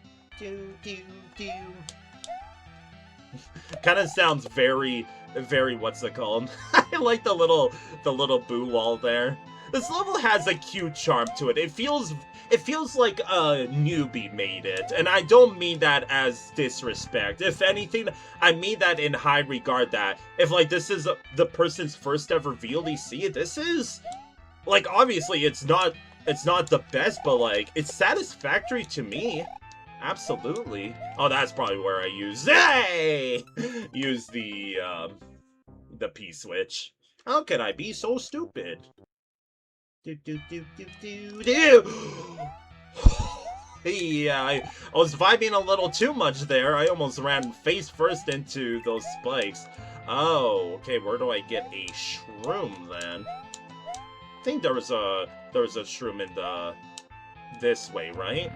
Kind of sounds very, what's it called? I like the little boo wall there. This level has a cute charm to it. It feels like a newbie made it, and I don't mean that as disrespect. If anything, I mean that in high regard. That if like this is the person's first ever VLDC, this is like obviously it's not the best, but like it's satisfactory to me. Absolutely. Oh, that's probably where I use the P switch. How could I be so stupid? Yeah, I was vibing a little too much there. I almost ran face first into those spikes. Oh, okay, where do I get a shroom then? think there was a shroom in the this way, right?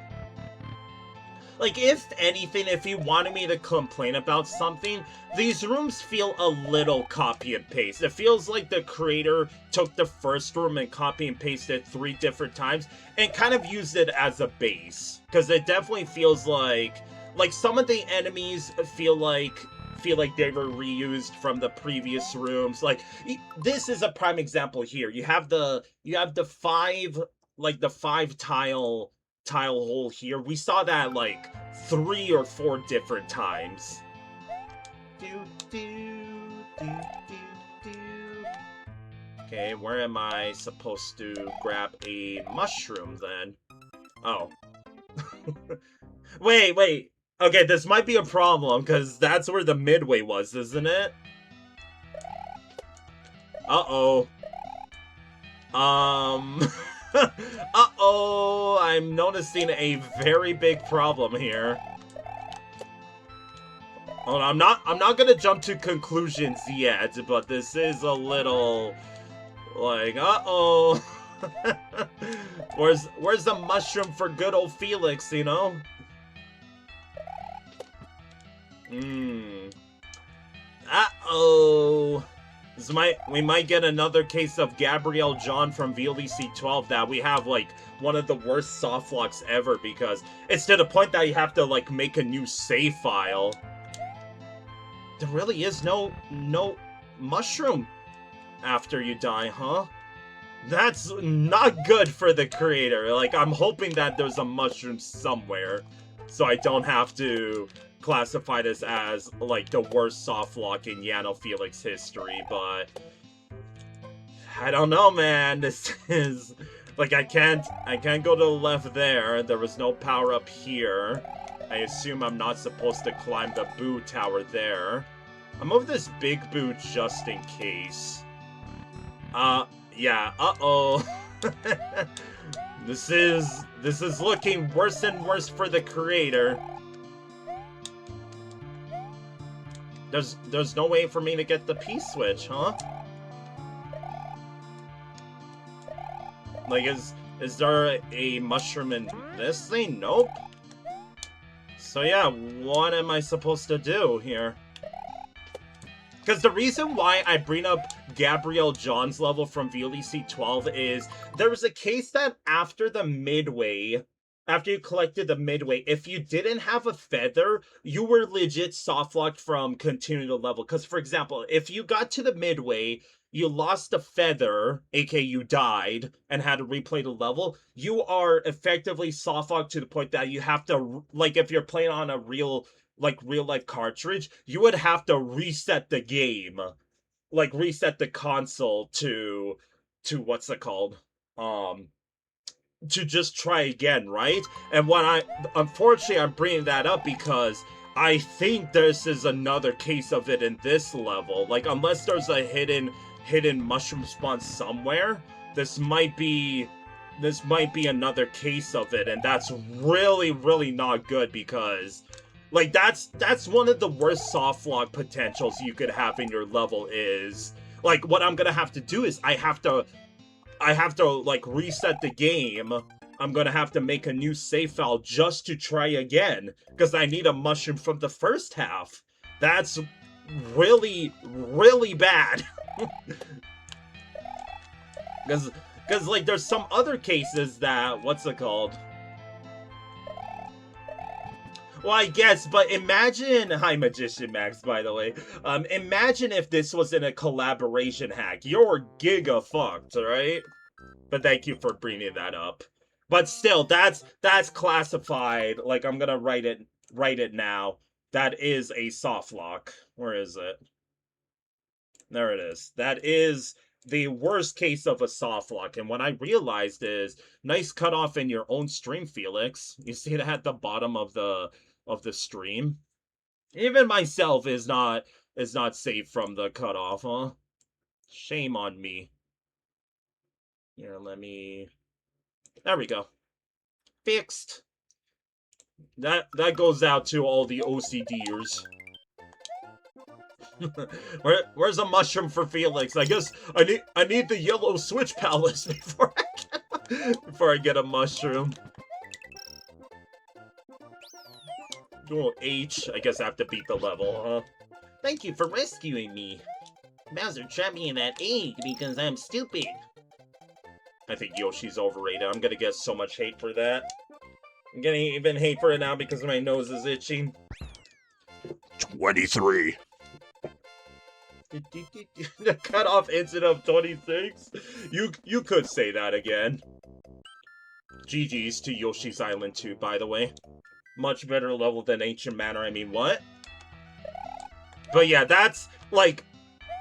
Like, if anything, if you wanted me to complain about something, these rooms feel a little copy and paste. It feels like the creator took the first room and copy and pasted 3 different times and kind of used it as a base. Because it definitely feels like some of the enemies feel like they were reused from the previous rooms. Like, this is a prime example here. You have the 5, like the 5 tile hole here. We saw that like 3 or 4 different times. Okay, where am I supposed to grab a mushroom then? Oh. Wait. Okay, this might be a problem, because that's where the midway was, isn't it? Uh-oh. Uh-oh, I'm noticing a very big problem here. Oh, I'm not gonna jump to conclusions yet, but this is a little like, uh-oh. Where's the mushroom for good old Felix, you know? Uh-oh. We might get another case of Gabrielle John from VLDC 12 that we have, like, one of the worst softlocks ever, because it's to the point that you have to, like, make a new save file. There really is no mushroom after you die, huh? That's not good for the creator. Like, I'm hoping that there's a mushroom somewhere, so I don't have to classify this as, like, the worst softlock in Yano Felix history, but I don't know, man. This is, like, I can't go to the left there. There was no power up here. I assume I'm not supposed to climb the boo tower there. I'll move this big boo just in case. Yeah, uh-oh. This is looking worse and worse for the creator. There's no way for me to get the P-switch, huh? Like, is there a mushroom in this thing? Nope. So yeah, what am I supposed to do here? Because the reason why I bring up Gabrielle John's level from VLDC 12 is there was a case that after you collected the midway, if you didn't have a feather, you were legit softlocked from continuing the level. Because, for example, if you got to the midway, you lost a feather, aka you died, and had to replay the level, you are effectively softlocked to the point that you have to, like, if you're playing on a real life cartridge, you would have to reset the game. Like, reset the console to what's it called? To just try again, right? And unfortunately, I'm bringing that up because I think this is another case of it in this level. Like, unless there's a hidden mushroom spawn somewhere, this might be another case of it, and that's really, really not good because, like, that's one of the worst softlock potentials you could have in your level is, like, what I'm gonna have to do is I have to, like, reset the game. I'm gonna have to make a new save file just to try again, because I need a mushroom from the first half. That's really, really bad. Because, like, there's some other cases that, what's it called? Well, I guess, but imagine, hi Magician Max, by the way, imagine if this was in a collaboration hack. You're giga fucked, right? But thank you for bringing that up. But still, that's classified, like, I'm gonna write it now. That is a softlock. Where is it? There it is. That is the worst case of a softlock. And what I realized is, nice cutoff in your own stream, Felix. You see that at the bottom of the stream? Even myself is not safe from the cutoff, huh? Shame on me. Here, there we go. Fixed. That goes out to all the OCDers. Where's a mushroom for Felix? I guess I need the yellow switch palace before I get a mushroom. Oh, H. I guess I have to beat the level, huh? Thank you for rescuing me. Bowser trapped me in that egg because I'm stupid. I think Yoshi's overrated. I'm gonna get so much hate for that. I'm getting even hate for it now because my nose is itching. 23. The cutoff incident of 26? You could say that again. GG's to Yoshi's Island 2, by the way. Much better level than Ancient Manor. I mean, what? But yeah, that's, like,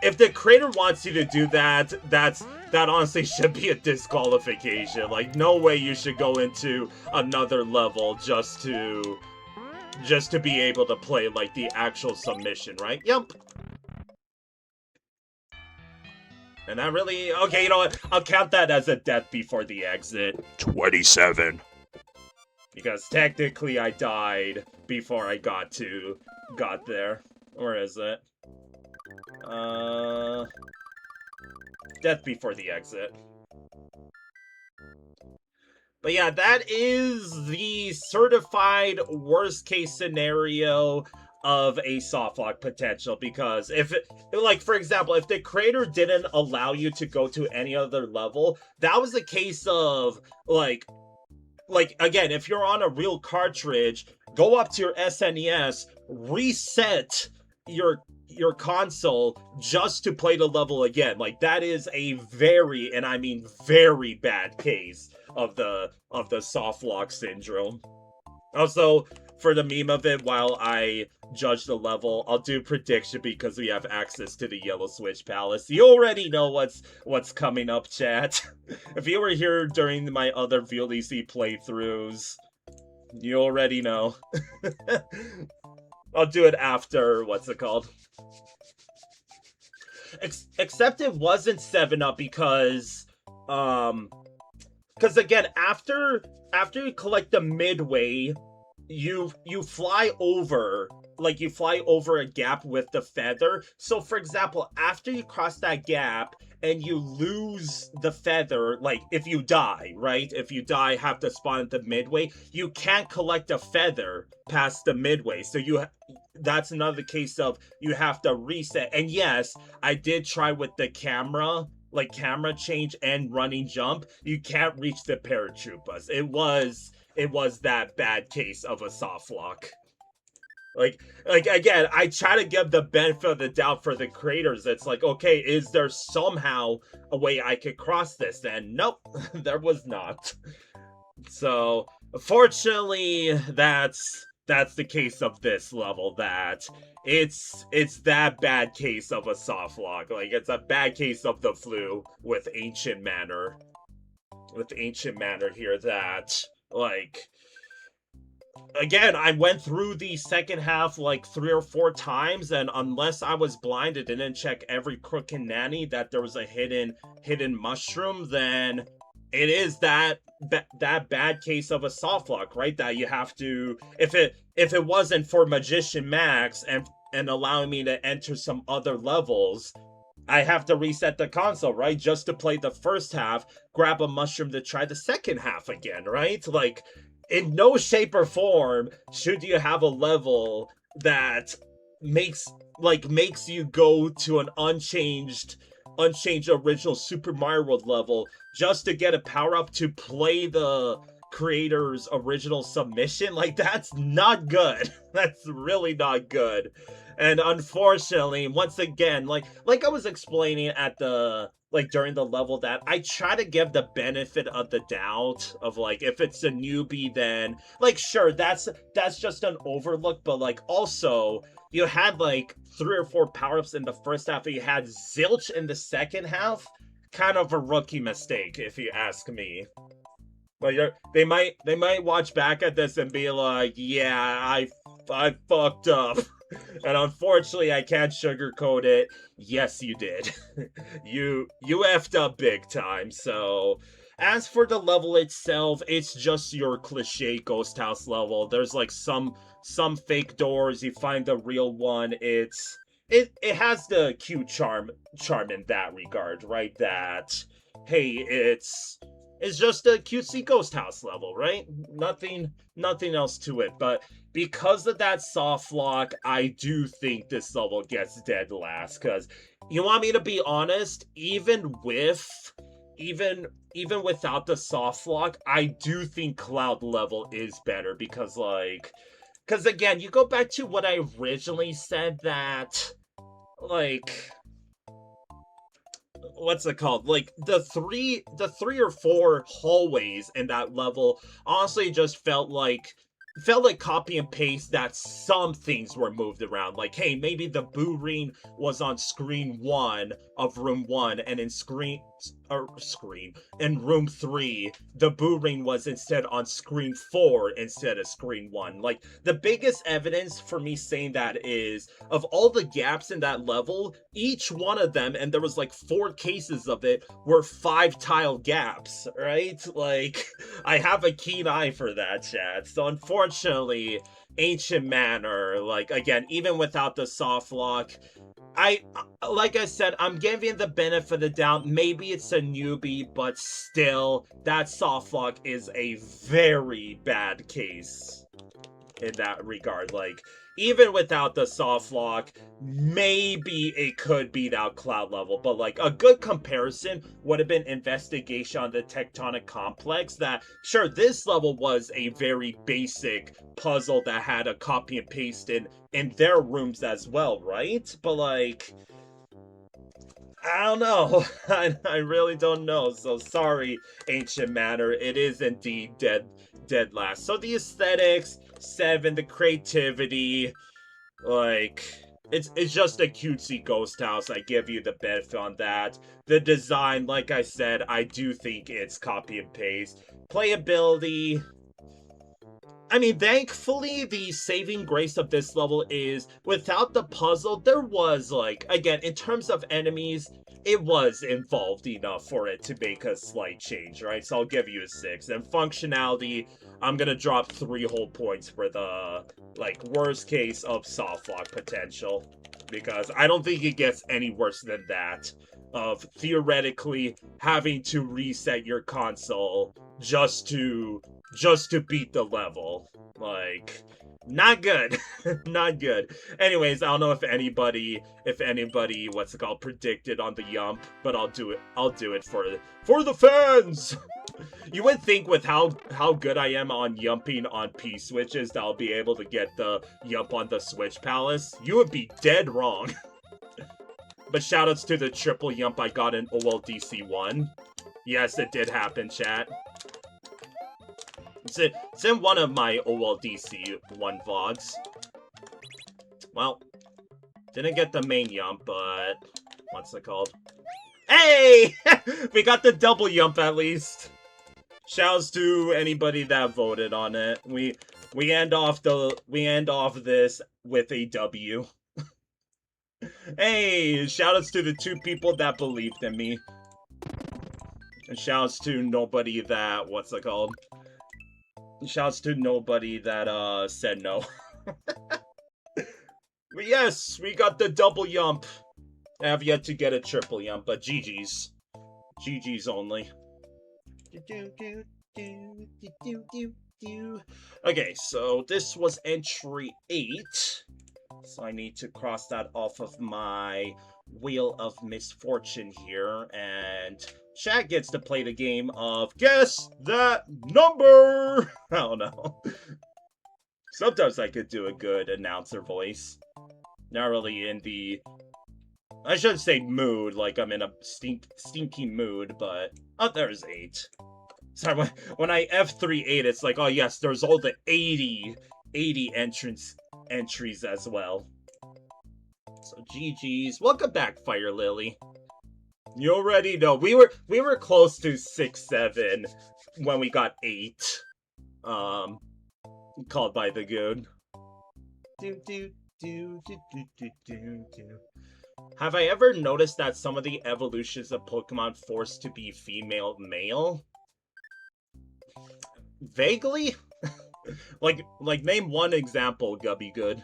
if the creator wants you to do that, that honestly should be a disqualification. Like, no way you should go into another level just to be able to play, like, the actual submission, right? Yep. And that really... Okay, you know what? I'll count that as a death before the exit. 27. Because technically I died before I got there. Where is it? Death before the exit. But yeah, that is the certified worst case scenario of a softlock potential, because if it, like, for example, if the creator didn't allow you to go to any other level, that was a case of, like, again, if you're on a real cartridge, go up to your SNES, reset your console just to play the level again. Like, that is a very, and I mean very bad case of the softlock syndrome. Also, for the meme of it, while I judge the level, I'll do prediction because we have access to the Yellow Switch Palace. You already know what's coming up, chat. If you were here during my other VLDC playthroughs, you already know. I'll do it after, what's it called? Except it wasn't 7-Up because again, after you collect the midway, you fly over, like, you fly over a gap with the feather. So, for example, after you cross that gap and you lose the feather, like, if you die, right? If you die, have to spawn at the midway, you can't collect a feather past the midway. So that's another case of you have to reset. And yes, I did try with the camera, like camera change and running jump. You can't reach the paratroopas. It was that bad case of a softlock. Like again, I try to give the benefit of the doubt for the creators. It's like, okay, is there somehow a way I could cross this? And nope, there was not. So, fortunately, that's the case of this level, that it's that bad case of a softlock. Like, it's a bad case of the flu with Ancient Manor. With Ancient Manor here, that, like, again, I went through the second half like 3 or 4 times, and unless I was blind and didn't check every crook and nanny that there was a hidden mushroom, then it is that bad case of a softlock, right? That you have to, if it wasn't for Magician Max and allowing me to enter some other levels, I have to reset the console, right? Just to play the first half, grab a mushroom to try the second half again, right? Like, in no shape or form should you have a level that makes you go to an unchanged original Super Mario World level just to get a power-up to play the creator's original submission. Like, that's not good. That's really not good. And unfortunately, once again, like I was explaining at the, like, during the level, that I try to give the benefit of the doubt of, like, if it's a newbie, then, like, sure, that's just an overlook, but, like, also, you had, like, 3 or 4 power-ups in the first half, and you had zilch in the second half. Kind of a rookie mistake, if you ask me. Like, they might watch back at this and be like, yeah, I fucked up. And unfortunately, I can't sugarcoat it. Yes, you did. You effed up big time. So, as for the level itself, it's just your cliche ghost house level. There's, like, some fake doors. You find the real one. It's it has the cute charm in that regard, right? That hey, it's just a cutesy ghost house level, right? Nothing else to it. But because of that soft lock, I do think this level gets dead last. Cause you want me to be honest, even even without the soft lock, I do think cloud level is better because again, you go back to what I originally said that like what's it called? Like the three or four hallways in that level honestly just felt like copy and paste that some things were moved around. Like, hey, maybe the boo ring was on screen 1 of room 1, and in in room 3, the boo ring was instead on screen 4 instead of screen 1. Like, the biggest evidence for me saying that is of all the gaps in that level, each one of them, and there was like 4 cases of it, were 5 tile gaps, right? Like, I have a keen eye for that, chat. So unfortunately, Ancient Manor, like again, even without the soft lock, I like I said, I'm giving the benefit of the doubt. Maybe it's a newbie, but still, that soft lock is a very bad case in that regard. Like, even without the soft lock, maybe it could beat out cloud level, but like a good comparison would have been investigation on the Tectonic complex. That sure, this level was a very basic puzzle that had a copy and paste in their rooms as well, right? But like, I don't know. I really don't know. So sorry, Ancient Manor. It is indeed dead last. So the aesthetics, 7, the creativity, like it's just a cutesy ghost house. I give you the benefit on that. The design, like I said, I do think it's copy and paste. Playability, I mean, thankfully, the saving grace of this level is without the puzzle, there was, like, again, in terms of enemies, it was involved enough for it to make a slight change, right? So I'll give you a 6. And functionality, I'm gonna drop 3 whole points for the, like, worst case of soft lock potential. Because I don't think it gets any worse than that. Of theoretically having to reset your console just to beat the level. Like, not good. Not good. Anyways, I don't know if anybody, what's it called, predicted on the Yump, but I'll do it for the fans! You would think with how good I am on yumping on P switches that I'll be able to get the Yump on the Switch Palace. You would be dead wrong. But shoutouts to the triple Yump I got in OLDC 1. Yes, it did happen, chat. It's in one of my OLDC 1 vlogs. Well, didn't get the main Yump, but what's it called? Hey! We got the double Yump at least. Shouts to anybody that voted on it. We end off this with a W. Hey, shoutouts to the 2 people that believed in me. And shouts to nobody that, what's it called? Shouts to nobody that, said no. But yes, we got the double Yump. I have yet to get a triple Yump, but GG's. GG's only. Okay, so this was entry 8. So I need to cross that off of my Wheel of Misfortune here, and chat gets to play the game of Guess That Number! I don't know. Sometimes I could do a good announcer voice. Not really in the... I should say mood, like I'm in a stinky mood, but... Oh, there's 8. Sorry, when I F3 8, it's like, oh yes, there's all the 80 entries as well. So GG's. Welcome back, Fire Lily. You already know. We were close to 6, 7 when we got 8. Called by the Goon. Have I ever noticed that some of the evolutions of Pokemon forced to be female male? Vaguely? like name one example, Gubby Good.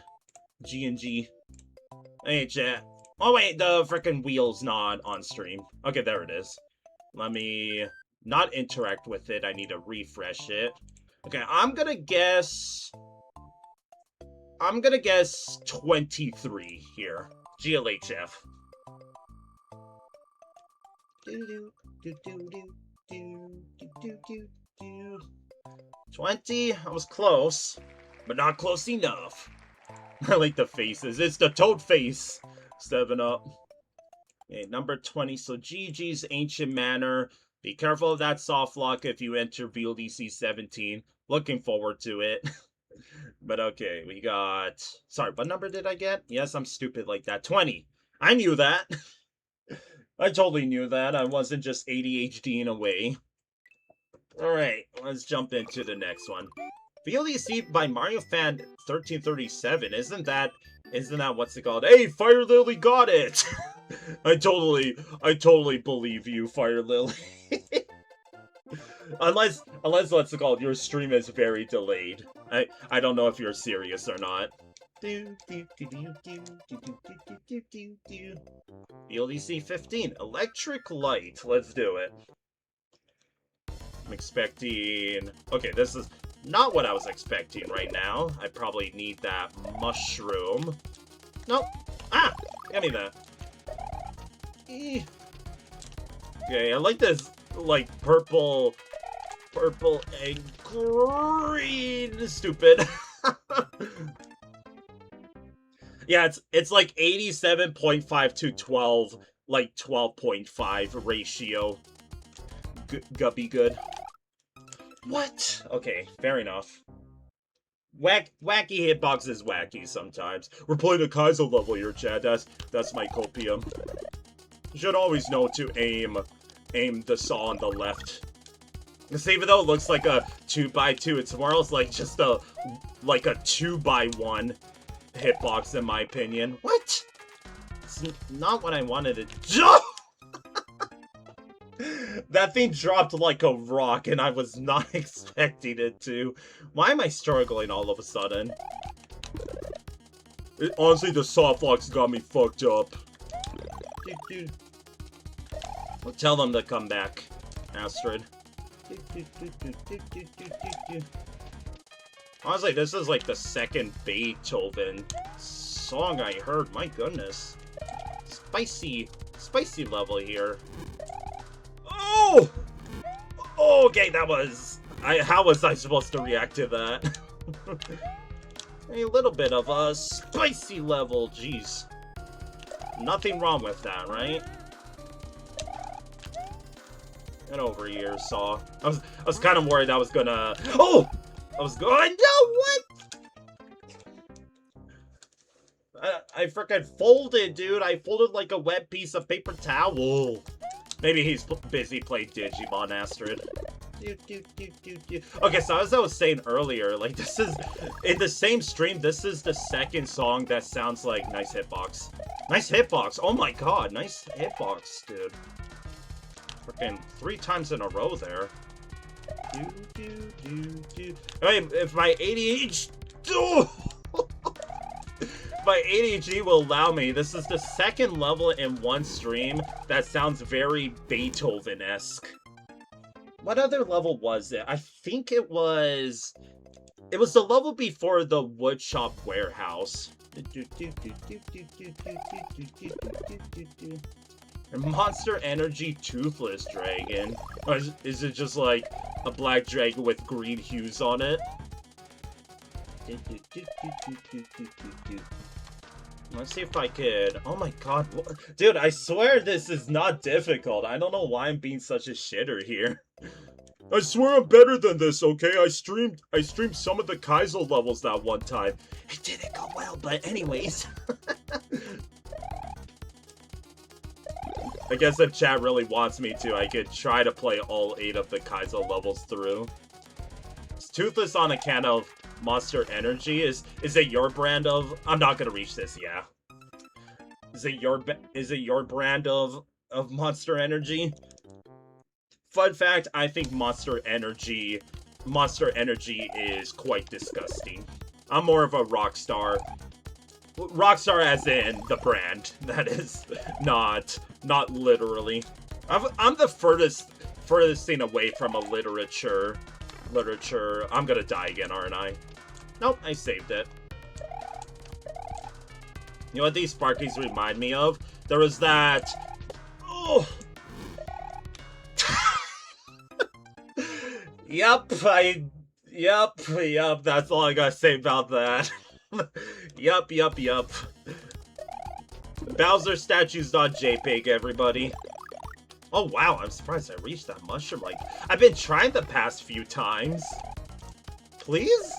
G&G. Hey, chat. Oh, wait, the frickin' wheel's not on stream. Okay, there it is. Let me not interact with it. I need to refresh it. Okay, I'm gonna guess 23 here. GLHF. 20? I was close, but not close enough. I like the faces. It's the toad face. 7 up. Okay, number 20. So GG's Ancient Manor. Be careful of that soft lock if you enter VLDC 17. Looking forward to it. But okay, we got... Sorry, what number did I get? Yes, I'm stupid like that. 20. I knew that. I totally knew that. I wasn't just ADHDing away. Alright, let's jump into the next one. VLDC by Mario Fan 1337. Isn't that what's it called? Hey, Fire Lily got it! I totally believe you, Fire Lily. unless what's it called? Your stream is very delayed. I don't know if you're serious or not. VLDC 15. Electric Light. Let's do it. I'm expecting... Okay, this is not what I was expecting right now. I probably need that mushroom. Nope. Ah! Give me that. Okay, I like this, like, purple and green. Stupid. Yeah, it's like 87.5 to 12, like 12.5 ratio. Guppy good. What? Okay, fair enough. Wacky hitbox is wacky sometimes. We're playing a Kaizo level here, Chad. That's my copium. You should always know to aim the saw on the left. Because even though it looks like a 2x2, it's more or less like just a 2x1 hitbox in my opinion. What? It's not what I wanted to do. That thing dropped like a rock, and I was not expecting it to. Why am I struggling all of a sudden? Honestly, the softlocks got me fucked up. Well, tell them to come back, Astrid. Honestly, this is like the second Beethoven song I heard. My goodness. Spicy level here. Oh! Okay, that was... how was I supposed to react to that? A little bit of a spicy level, jeez. Nothing wrong with that, right? Get over here, Saw. I was kind of worried I was gonna... Oh! I was going... No, what? I frickin' folded, dude. I folded like a wet piece of paper towel. Maybe he's busy playing Digimon, Astrid. Okay, so as I was saying earlier, like, this is... In the same stream, this is the second song that sounds like nice hitbox. Nice hitbox! Oh my god, nice hitbox, dude. Freaking 3 times in a row there. I mean, if my ADHD... My ADHD will allow me, this is the second level in one stream that sounds very Beethoven-esque. What other level was it? I think it was the level before the Woodchop Warehouse. Monster Energy Toothless Dragon. Or is it just like a black dragon with green hues on it? Let's see if I could... Oh my god. Dude, I swear this is not difficult. I don't know why I'm being such a shitter here. I swear I'm better than this, okay? I streamed some of the Kaizo levels that one time. It didn't go well, but anyways. I guess if chat really wants me to, I could try to play all 8 of the Kaizo levels through. It's Toothless on account of Monster Energy. Is it your brand of... I'm not gonna reach this, yeah. Is it your brand of Monster Energy? Fun fact, I think Monster Energy is quite disgusting. I'm more of a Rockstar Rockstar as in the brand. That is not literally. I'm the furthest thing away from a literature. I'm gonna die again, aren't I? Nope, I saved it. You know what these Sparkies remind me of? There was that... Oh! Yep, that's all I gotta say about that. Yup. Bowser statues.jpg, everybody. Oh wow, I'm surprised I reached that mushroom. Like, I've been trying the past few times. Please?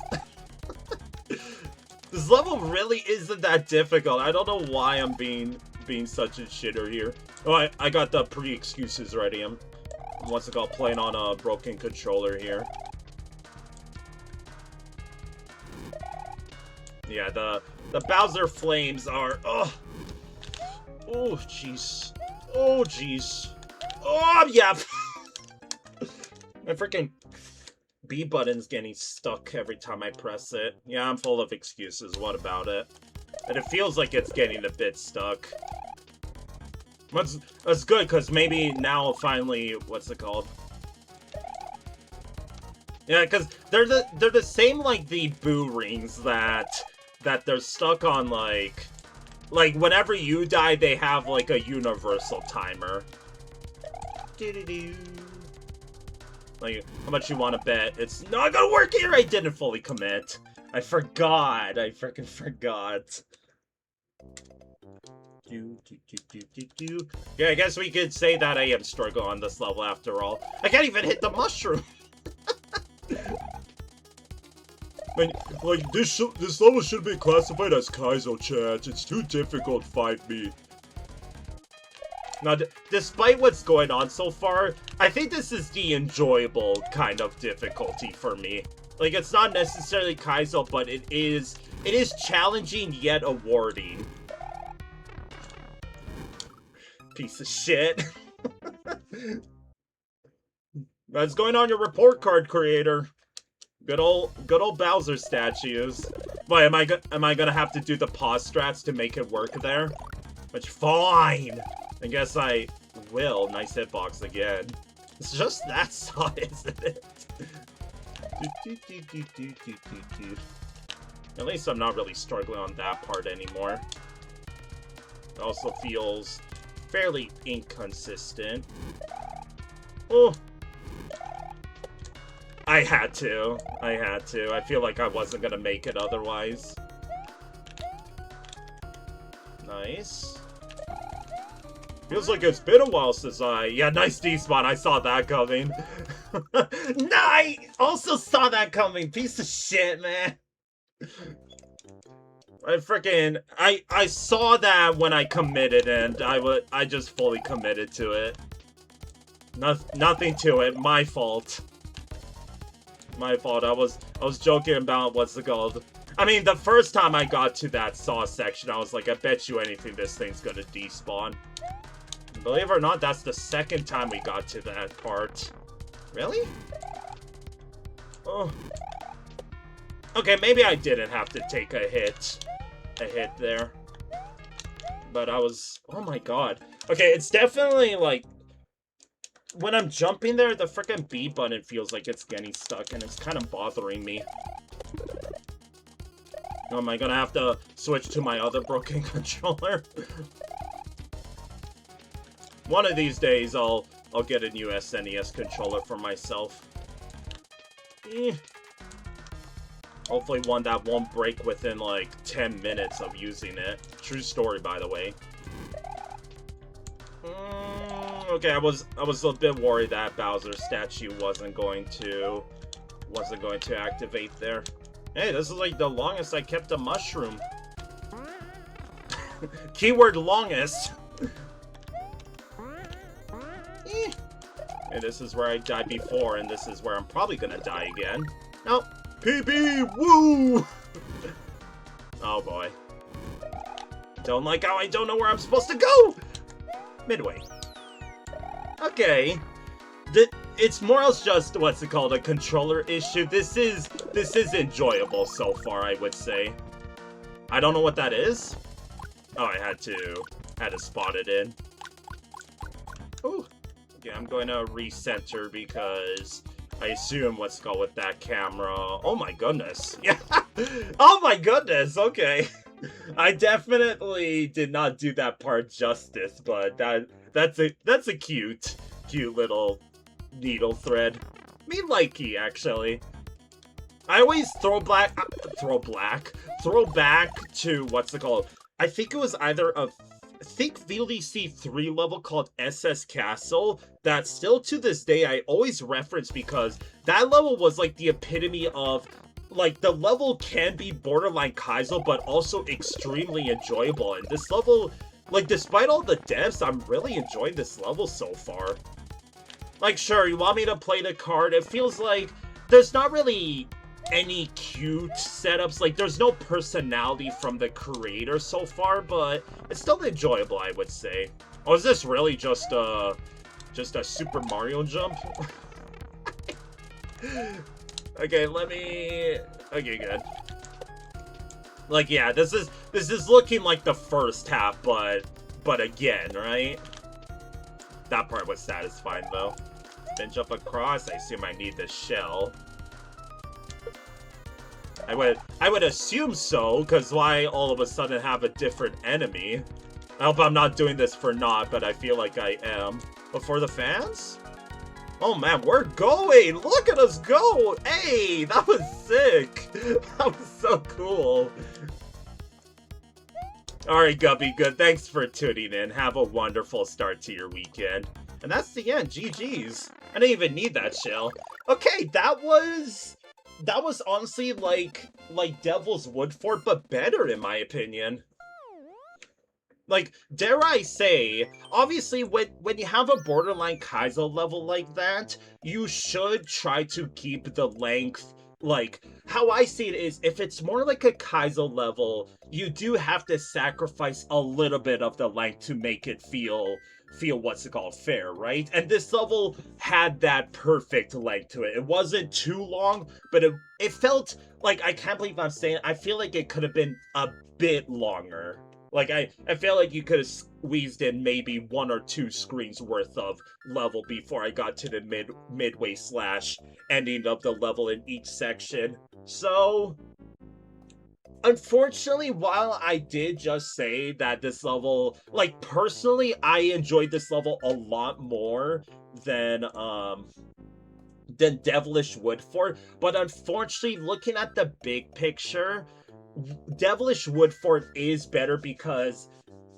This level really isn't that difficult. I don't know why I'm being such a shitter here. Oh, I got the pre-excuses ready. I'm what's it called, playing on a broken controller here. Yeah, the Bowser flames are... Oh, jeez. Oh, jeez. Oh, yeah. My freaking B button's getting stuck every time I press it. Yeah, I'm full of excuses. What about it? And it feels like it's getting a bit stuck. That's good, because maybe now finally... What's it called? Yeah, because they're the same like the boo rings that they're stuck on, like whenever you die, they have like a universal timer. Like, how much you want to bet? It's not gonna work here. I didn't fully commit. I forgot. I freaking forgot. Yeah, I guess we could say that I am struggling on this level after all. I can't even hit the mushroom. Like, this level should be classified as Kaizo, chat. It's too difficult, fight me. Now, despite what's going on so far, I think this is the enjoyable kind of difficulty for me. Like, it's not necessarily Kaizo, but it is challenging yet awarding. Piece of shit. What's going on your report card, creator? Good old Bowser statues. Why, am I gonna have to do the pause strats to make it work there? Which, fine! I guess I will. Nice hitbox again. It's just that song, isn't it? At least I'm not really struggling on that part anymore. It also feels fairly inconsistent. Oh! I had to. I feel like I wasn't gonna make it otherwise. Nice. Feels like it's been a while since yeah, nice despawn. I saw that coming. No, I also saw that coming. Piece of shit, man. I saw that when I committed, and I just fully committed to it. Nothing to it. My fault. My fault. I was joking about what's it called. I mean, the first time I got to that saw section, I was like, I bet you anything this thing's gonna despawn. Believe it or not, that's the second time we got to that part. Really? Oh. Okay, maybe I didn't have to take a hit there. But I was... Oh my god. Okay, it's definitely like... When I'm jumping there, the frickin' B button feels like it's getting stuck, and it's kind of bothering me. Oh, am I gonna have to switch to my other broken controller? One of these days, I'll get a new SNES controller for myself. Hopefully one that won't break within, like, 10 minutes of using it. True story, by the way. Okay, I was a bit worried that Bowser's statue wasn't going to activate there. Hey, this is like the longest I kept a mushroom. Keyword longest. And this is where I died before, and this is where I'm probably gonna die again. Nope. PB! Woo! Oh boy. Don't like how I don't know where I'm supposed to go! Midway. Okay. It's more or less just, what's it called, a controller issue. This is enjoyable so far, I would say. I don't know what that is. Oh, I had to spot it in. Ooh. Okay, I'm going to recenter because I assume let's go with that camera. Oh my goodness. Yeah. Oh my goodness. Okay. I definitely did not do that part justice, but that's a cute little needle thread. Me likey, actually. I always throw back to what's it called? I think it was either a VLDC 3 level called SS Castle that still to this day I always reference because that level was like the epitome of like the level can be borderline Kaizo but also extremely enjoyable, and this level, like, despite all the devs, I'm really enjoying this level so far. Like, sure, you want me to play the card, it feels like there's not really any cute setups, like there's no personality from the creator so far, but it's still enjoyable, I would say. Oh, is this really just a Super Mario jump? Okay, okay, good. Like, yeah, this is looking like the first half, but again, right? That part was satisfying though. Then jump across, I assume I need the shell. I would assume so, because why all of a sudden have a different enemy? I hope I'm not doing this for naught, but I feel like I am. But for the fans? Oh man, we're going! Look at us go! Hey, that was sick! That was so cool. Alright, Guppy, good. Thanks for tuning in. Have a wonderful start to your weekend. And that's the end. GG's. I didn't even need that shell. Okay, that was honestly like Devil's Woodford, but better in my opinion. Like, dare I say, obviously when you have a borderline Kaizo level like that, you should try to keep the length. Like, how I see it is, if it's more like a Kaizo level, you do have to sacrifice a little bit of the length to make it feel what's it called, fair, right? And this level had that perfect length to it. It wasn't too long, but it felt like, I can't believe I'm saying it, I feel like it could have been a bit longer. Like, I feel like you could have squeezed in maybe 1 or 2 screens worth of level before I got to the midway / ending of the level in each section. So, unfortunately, while I did just say that this level, like, personally, I enjoyed this level a lot more than Devilish Woodford, but unfortunately, looking at the big picture, Devilish Woodford is better because,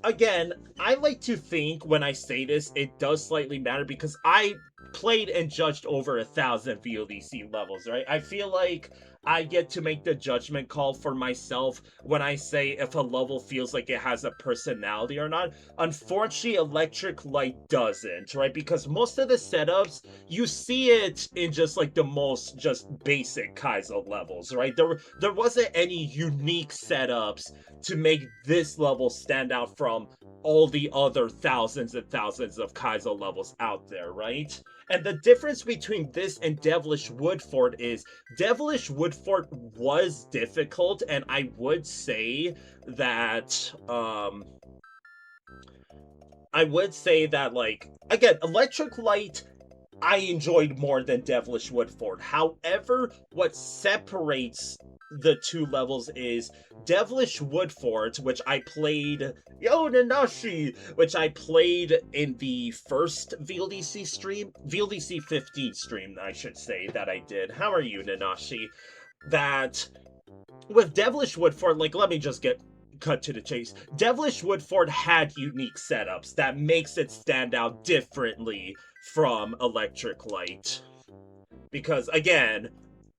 again, I like to think when I say this, it does slightly matter because I played and judged over 1,000 VLDC levels, right? I feel like I get to make the judgment call for myself when I say if a level feels like it has a personality or not. Unfortunately, Electric Light doesn't, right? Because most of the setups, you see it in just like the most just basic Kaizo levels, right? There wasn't any unique setups to make this level stand out from all the other thousands and thousands of Kaizo levels out there, right? And the difference between this and Devilish Woodford is Devilish Woodford was difficult, and I would say that, like, again, Electric Light I enjoyed more than Devilish Woodford. However, what separates the two levels is Devilish Woodford, which I played, which I played in the first VLDC stream, VLDC 15 stream, I should say, that I did. How are you, Nanashi? That, with Devilish Woodford, like, let me just cut to the chase. Devilish Woodford had unique setups that makes it stand out differently from Electric Light. Because, again,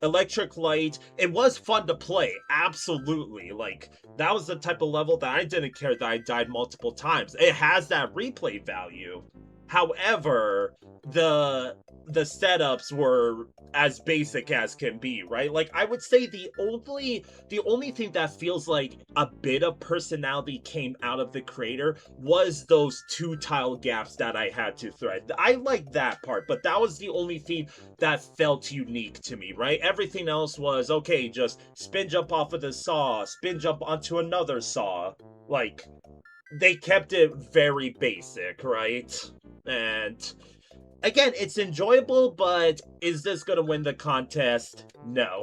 Electric Light, it was fun to play, absolutely. Like, that was the type of level that I didn't care that I died multiple times. It has that replay value. However, the setups were as basic as can be, right? Like, I would say the only thing that feels like a bit of personality came out of the creator was those 2 tile gaps that I had to thread. I like that part, but that was the only thing that felt unique to me, right? Everything else was okay, just spin jump off of the saw, spin jump onto another saw. Like, they kept it very basic, right? And again, it's enjoyable, but is this gonna win the contest? No.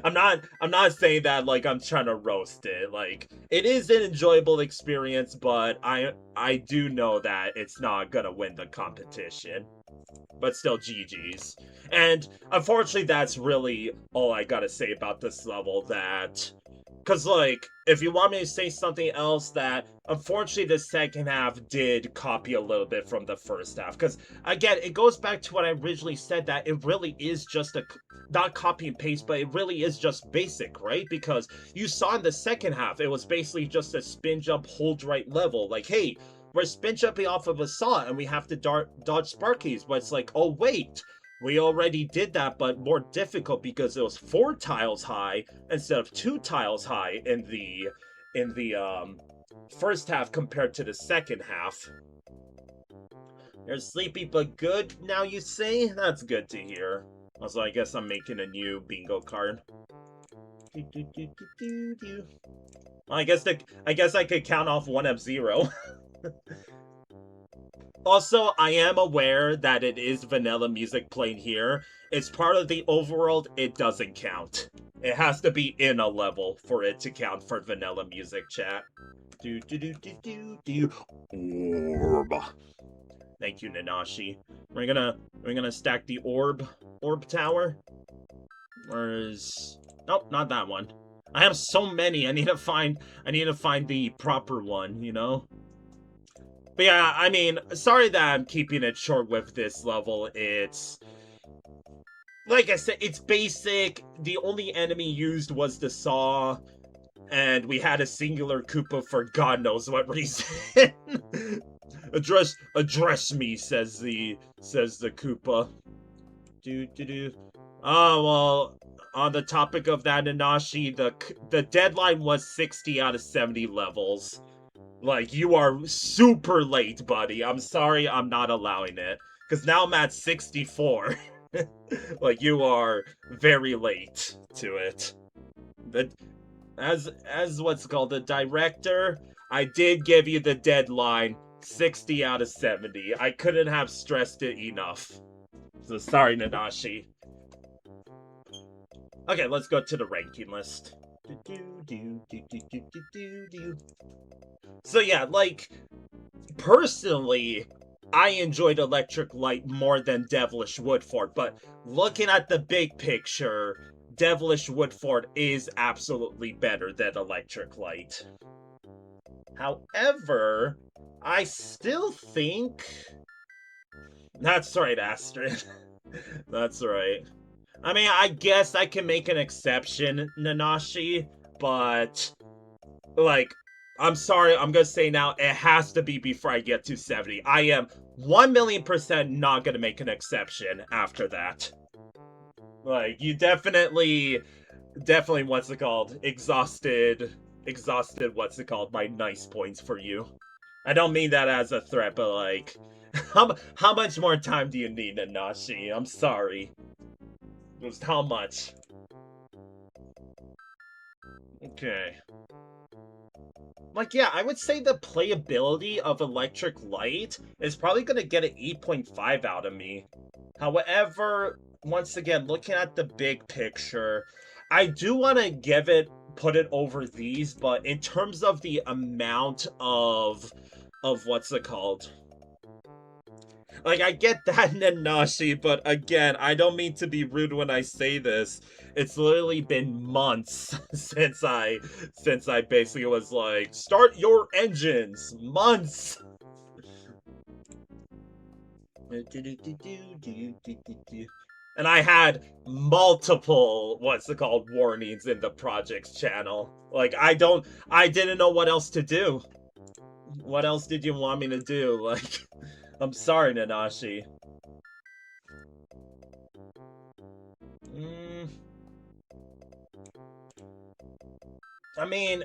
I'm not saying that like I'm trying to roast it. Like, it is an enjoyable experience, but I do know that it's not gonna win the competition. But still, GG's. And unfortunately, that's really all I gotta say about this level. That, because, like, if you want me to say something else, that unfortunately the second half did copy a little bit from the first half. Because, again, it goes back to what I originally said, that it really is just not copy and paste, but it really is just basic, right? Because you saw in the second half, it was basically just a spin jump, hold right level. Like, hey, we're spin jumping off of a saw and we have to dodge Sparkies. But it's like, oh, wait. We already did that, but more difficult because it was 4 tiles high instead of 2 tiles high in the first half compared to the second half. You're sleepy but good now, you say? That's good to hear. Also, I guess I'm making a new bingo card. I guess I could count off 1 of 0. Also, I am aware that it is vanilla music playing here. It's part of the overworld, it doesn't count. It has to be in a level for it to count for vanilla music, chat. Orb. Thank you, Nanashi. We're gonna stack the orb tower. Where's... Nope, not that one. I have so many, I need to find the proper one, you know? But yeah, I mean, sorry that I'm keeping it short with this level. It's... like I said, it's basic. The only enemy used was the saw. And we had a singular Koopa for God knows what reason. Address me, says the Koopa. Oh, well, on the topic of that, Nanashi, the deadline was 60 out of 70 levels. Like, you are super late, buddy. I'm sorry I'm not allowing it. Because now I'm at 64. Like, you are very late to it. As what's called, the director, I did give you the deadline, 60 out of 70. I couldn't have stressed it enough. So sorry, Nanashi. Okay, let's go to the ranking list. So yeah, like, personally, I enjoyed Electric Light more than Devilish Woodford, but looking at the big picture, Devilish Woodford is absolutely better than Electric Light. However, I still think... That's right, Astrid. That's right. I mean, I guess I can make an exception, Nanashi, but... like, I'm sorry, I'm gonna say now, it has to be before I get to 70. I am 1,000,000% not gonna make an exception after that. Like, you definitely, what's it called, exhausted, what's it called, my nice points for you. I don't mean that as a threat, but like, how much more time do you need, Nanashi? I'm sorry. Just how much? Okay. Like, yeah, I would say the playability of Electric Light is probably gonna get an 8.5 out of me. However, once again, looking at the big picture, I do want to put it over these, but in terms of the amount of what's it called? Like, I get that, Nanashi, but again, I don't mean to be rude when I say this. It's literally been months since I basically was like, start your engines! Months! And I had multiple, what's it called, warnings in the project's channel. Like, I didn't know what else to do. What else did you want me to do? Like, I'm sorry, Nanashi. I mean,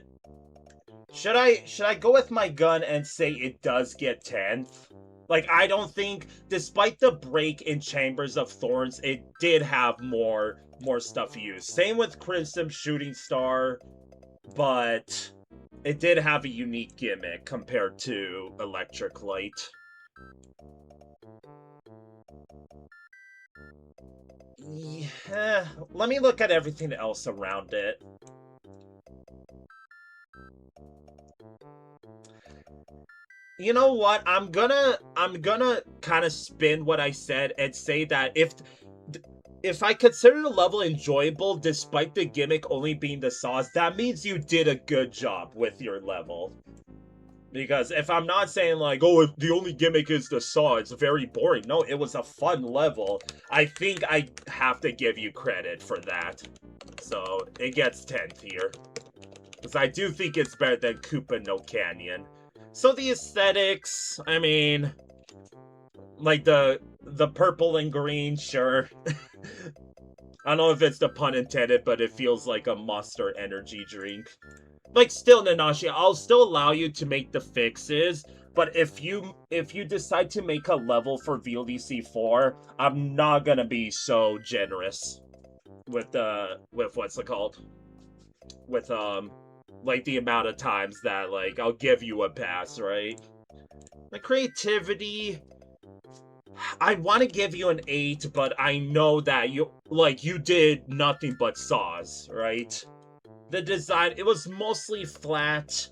should I go with my gun and say it does get 10th? Like, I don't think, despite the break in Chambers of Thorns, it did have more stuff used. Same with Crimson Shooting Star, but it did have a unique gimmick compared to Electric Light. Yeah, let me look at everything else around it. You know what? I'm gonna kind of spin what I said and say that if I consider the level enjoyable despite the gimmick only being the saws, that means you did a good job with your level. Because if I'm not saying like, oh, if the only gimmick is the saw, it's very boring. No, it was a fun level. I think I have to give you credit for that. So it gets 10th here. Because I do think it's better than Koopa no Kanyon. So the aesthetics, I mean, like the purple and green, sure. I don't know if it's the pun intended, but it feels like a Monster energy drink. Like, still, Nanashi, I'll still allow you to make the fixes, but if you decide to make a level for VLDC 4, I'm not gonna be so generous with what's it called? With like the amount of times that like I'll give you a pass, right? The creativity, I want to give you an 8, but I know that you did nothing but saws, right? The design, it was mostly flat,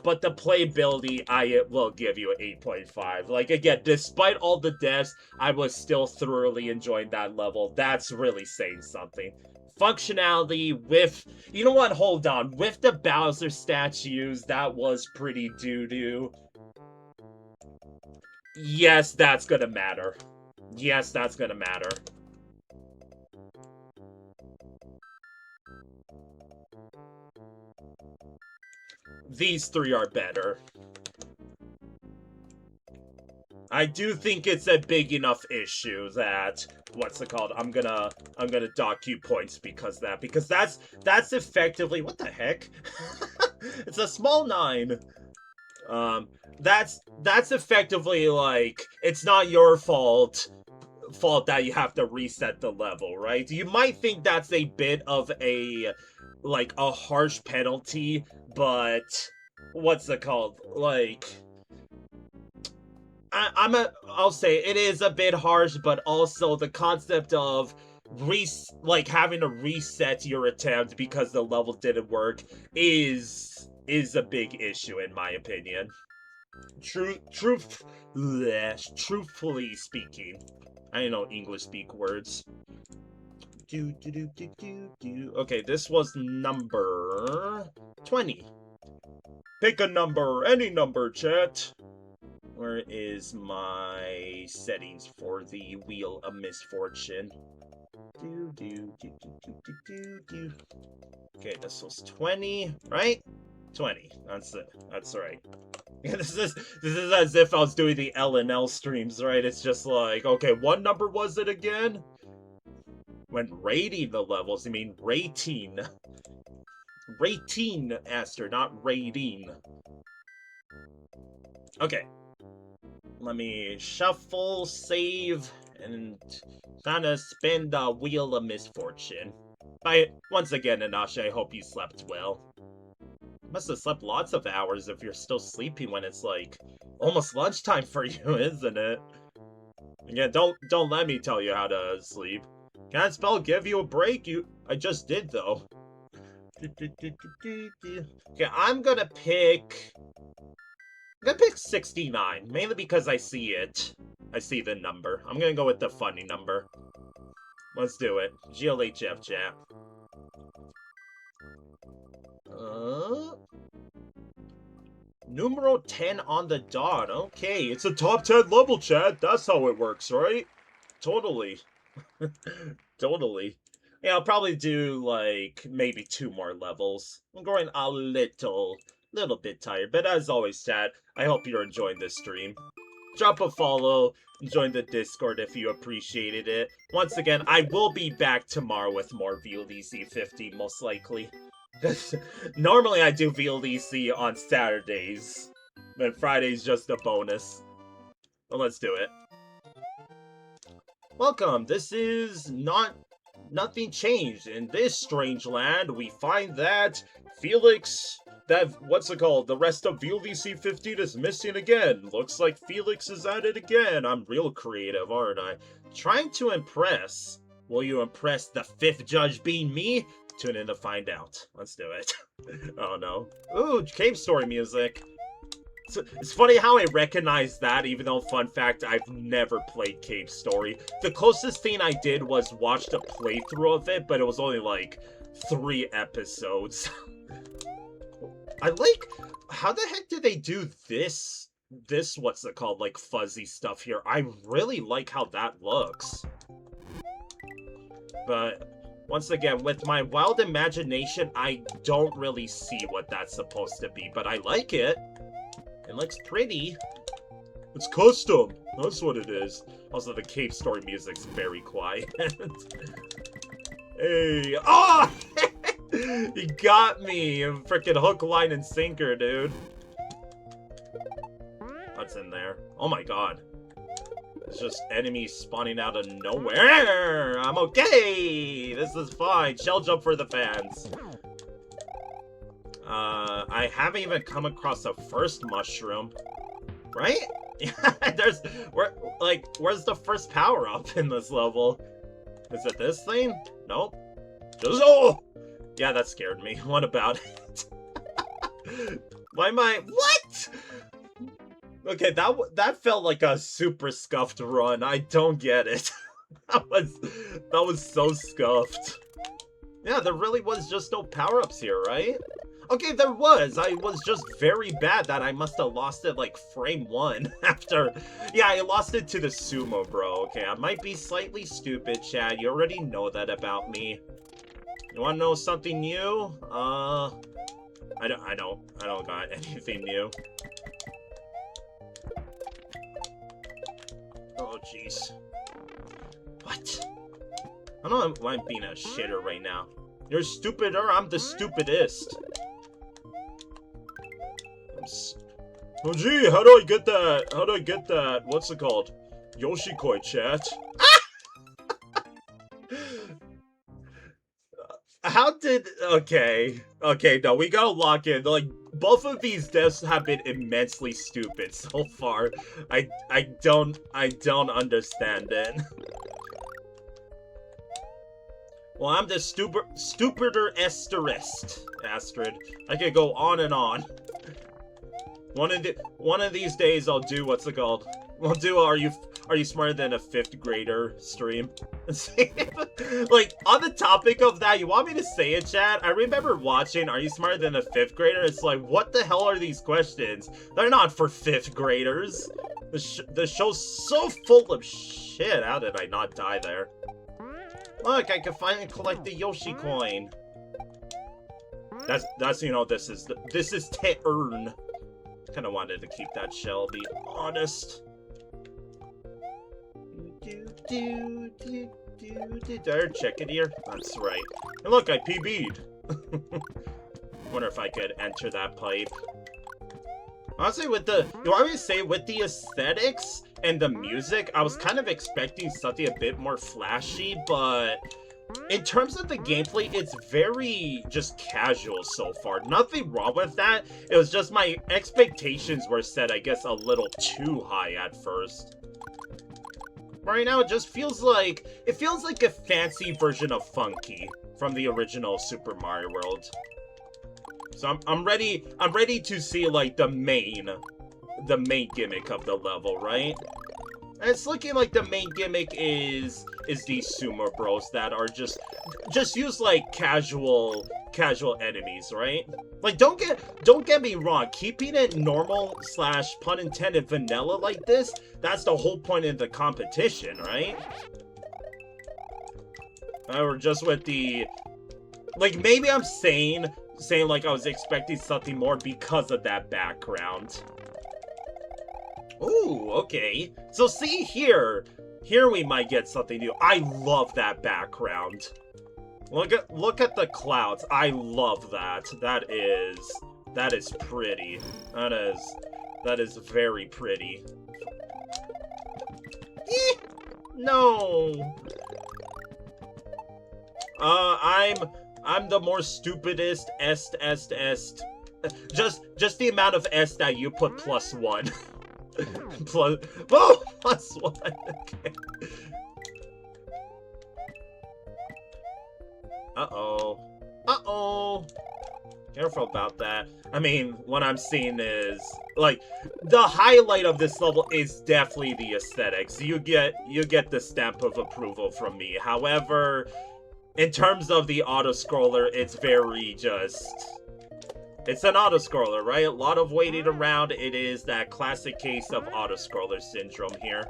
but the playability, I will give you an 8.5. Like, again, despite all the deaths, I was still thoroughly enjoying that level. That's really saying something. Functionality with, you know what, hold on, with the Bowser statues, that was pretty doo-doo. Yes, that's gonna matter. Yes, that's gonna matter. These three are better. I do think it's a big enough issue that what's it called? I'm gonna dock you points because that's effectively, what the heck? It's a small 9. That's effectively like, it's not your fault that you have to reset the level, right? You might think that's a bit of a like a harsh penalty, but what's it called? Like, I'll say it is a bit harsh, but also the concept of having to reset your attempt because the level didn't work is a big issue in my opinion. Truthfully speaking, I know English speak words. Okay, this was number 20. Pick a number, any number, chat. Where is my settings for the Wheel of Misfortune? Okay, this was 20, right? 20. That's it. That's right. This is as if I was doing the L&L streams, right? It's just like, okay, what number was it again? When rating the levels, you mean rating. Rating, Aster, not rating. Okay. Let me shuffle, save, and kind of spin the Wheel of Misfortune. Once again, Nanashi, I hope you slept well. Must have slept lots of hours if you're still sleeping when it's like almost lunchtime for you, isn't it? Yeah, don't let me tell you how to sleep. Can that spell give you a break? I just did though. Okay, I'm gonna pick 69, mainly because I see it. I see the number. I'm gonna go with the funny number. Let's do it. GLHF chat. Numero 10 on the dot. Okay, it's a top 10 level, chat. That's how it works, right? Totally. Totally. Yeah, I'll probably do, like, maybe 2 more levels. I'm going a little bit tired. But as always, chat, I hope you're enjoying this stream. drop a follow, and join the Discord if you appreciated it. Once again, I will be back tomorrow with more VLDC 15, most likely. Normally I do VLDC on Saturdays, but Friday's just a bonus. Well, let's do it. Welcome, this is nothing changed. In this strange land, we find that Felix, the rest of VLDC 15 is missing again. Looks like Felix is at it again. I'm real creative, aren't I? Trying to impress. Will you impress the fifth judge being me? Tune in to find out. Let's do it. Oh no. Ooh, cave story music. It's funny how I recognize that, even though, fun fact, I've never played Cave Story. The closest thing I did was watch a playthrough of it, but it was only like 3 episodes. I like, how the heck did they do this, what's it called, like fuzzy stuff here? I really like how that looks. But once again, with my wild imagination, I don't really see what that's supposed to be, but I like it. It looks pretty. It's custom. That's what it is. Also, the Cave Story music's very quiet. Hey. Oh! You got me. Freaking hook, line, and sinker, dude. What's in there? Oh my god. It's just enemies spawning out of nowhere. I'm okay. This is fine. Shell jump for the fans. I haven't even come across a first mushroom, right? Where's the first power-up in this level? Is it this thing? Nope. Yeah, that scared me. What about it? Why am I... What? Okay, that felt like a super scuffed run. I don't get it. that was so scuffed. Yeah, there really was just no power-ups here, right? Okay, there was. I was just very bad that I must have lost it like frame 1 after... Yeah, I lost it to the sumo, bro. Okay, I might be slightly stupid, Chad. You already know that about me. You wanna know something new? I don't got anything new. Oh, jeez. What? I don't know why I'm being a shitter right now. You're stupider, I'm the stupidest. Oh gee, how do I get that? How do I get that? What's it called? Yoshikoi, chat. How did... Okay, no, we gotta lock in. Like, both of these deaths have been immensely stupid so far. I don't understand it. Well, I'm the stupider Astrid. I could go on and on. One of these days I'll do, what's it called? We'll do Are You Smarter Than a 5th Grader stream. Like, on the topic of that, you want me to say it, chat? I remember watching Are You Smarter Than a 5th Grader? It's like, what the hell are these questions? They're not for 5th graders. The show's so full of shit. How did I not die there? Look, I can finally collect the Yoshi coin. That's you know, this is to earn. Kind of wanted to keep that shell, be honest. Did I check it here? That's right. And look, I PB'd. Wonder if I could enter that pipe. Honestly, with the aesthetics and the music, I was kind of expecting something a bit more flashy, but in terms of the gameplay, it's very just casual so far. Nothing wrong with that. It was just my expectations were set, I guess, a little too high at first. Right now, it just feels like a fancy version of Funky from the original Super Mario World. So I'm ready to see like the main gimmick of the level, right? And it's looking like the main gimmick is these sumo bros that are just use like casual enemies, right? Like don't get me wrong, keeping it normal / pun intended vanilla like this, that's the whole point of the competition, right? Or just with the, like, maybe I'm saying like I was expecting something more because of that background. Ooh, okay. So see here. Here we might get something new. I love that background. Look at the clouds. I love that. That is pretty. That is very pretty. No. I'm the more stupidest est. Just the amount of S that you put +1. +1. Okay. Uh-oh. Careful about that. I mean, what I'm seeing is, like, the highlight of this level is definitely the aesthetics. You get the stamp of approval from me. However, in terms of the auto-scroller, it's very just... It's an auto-scroller, right? A lot of waiting around. It is that classic case of auto-scroller syndrome here.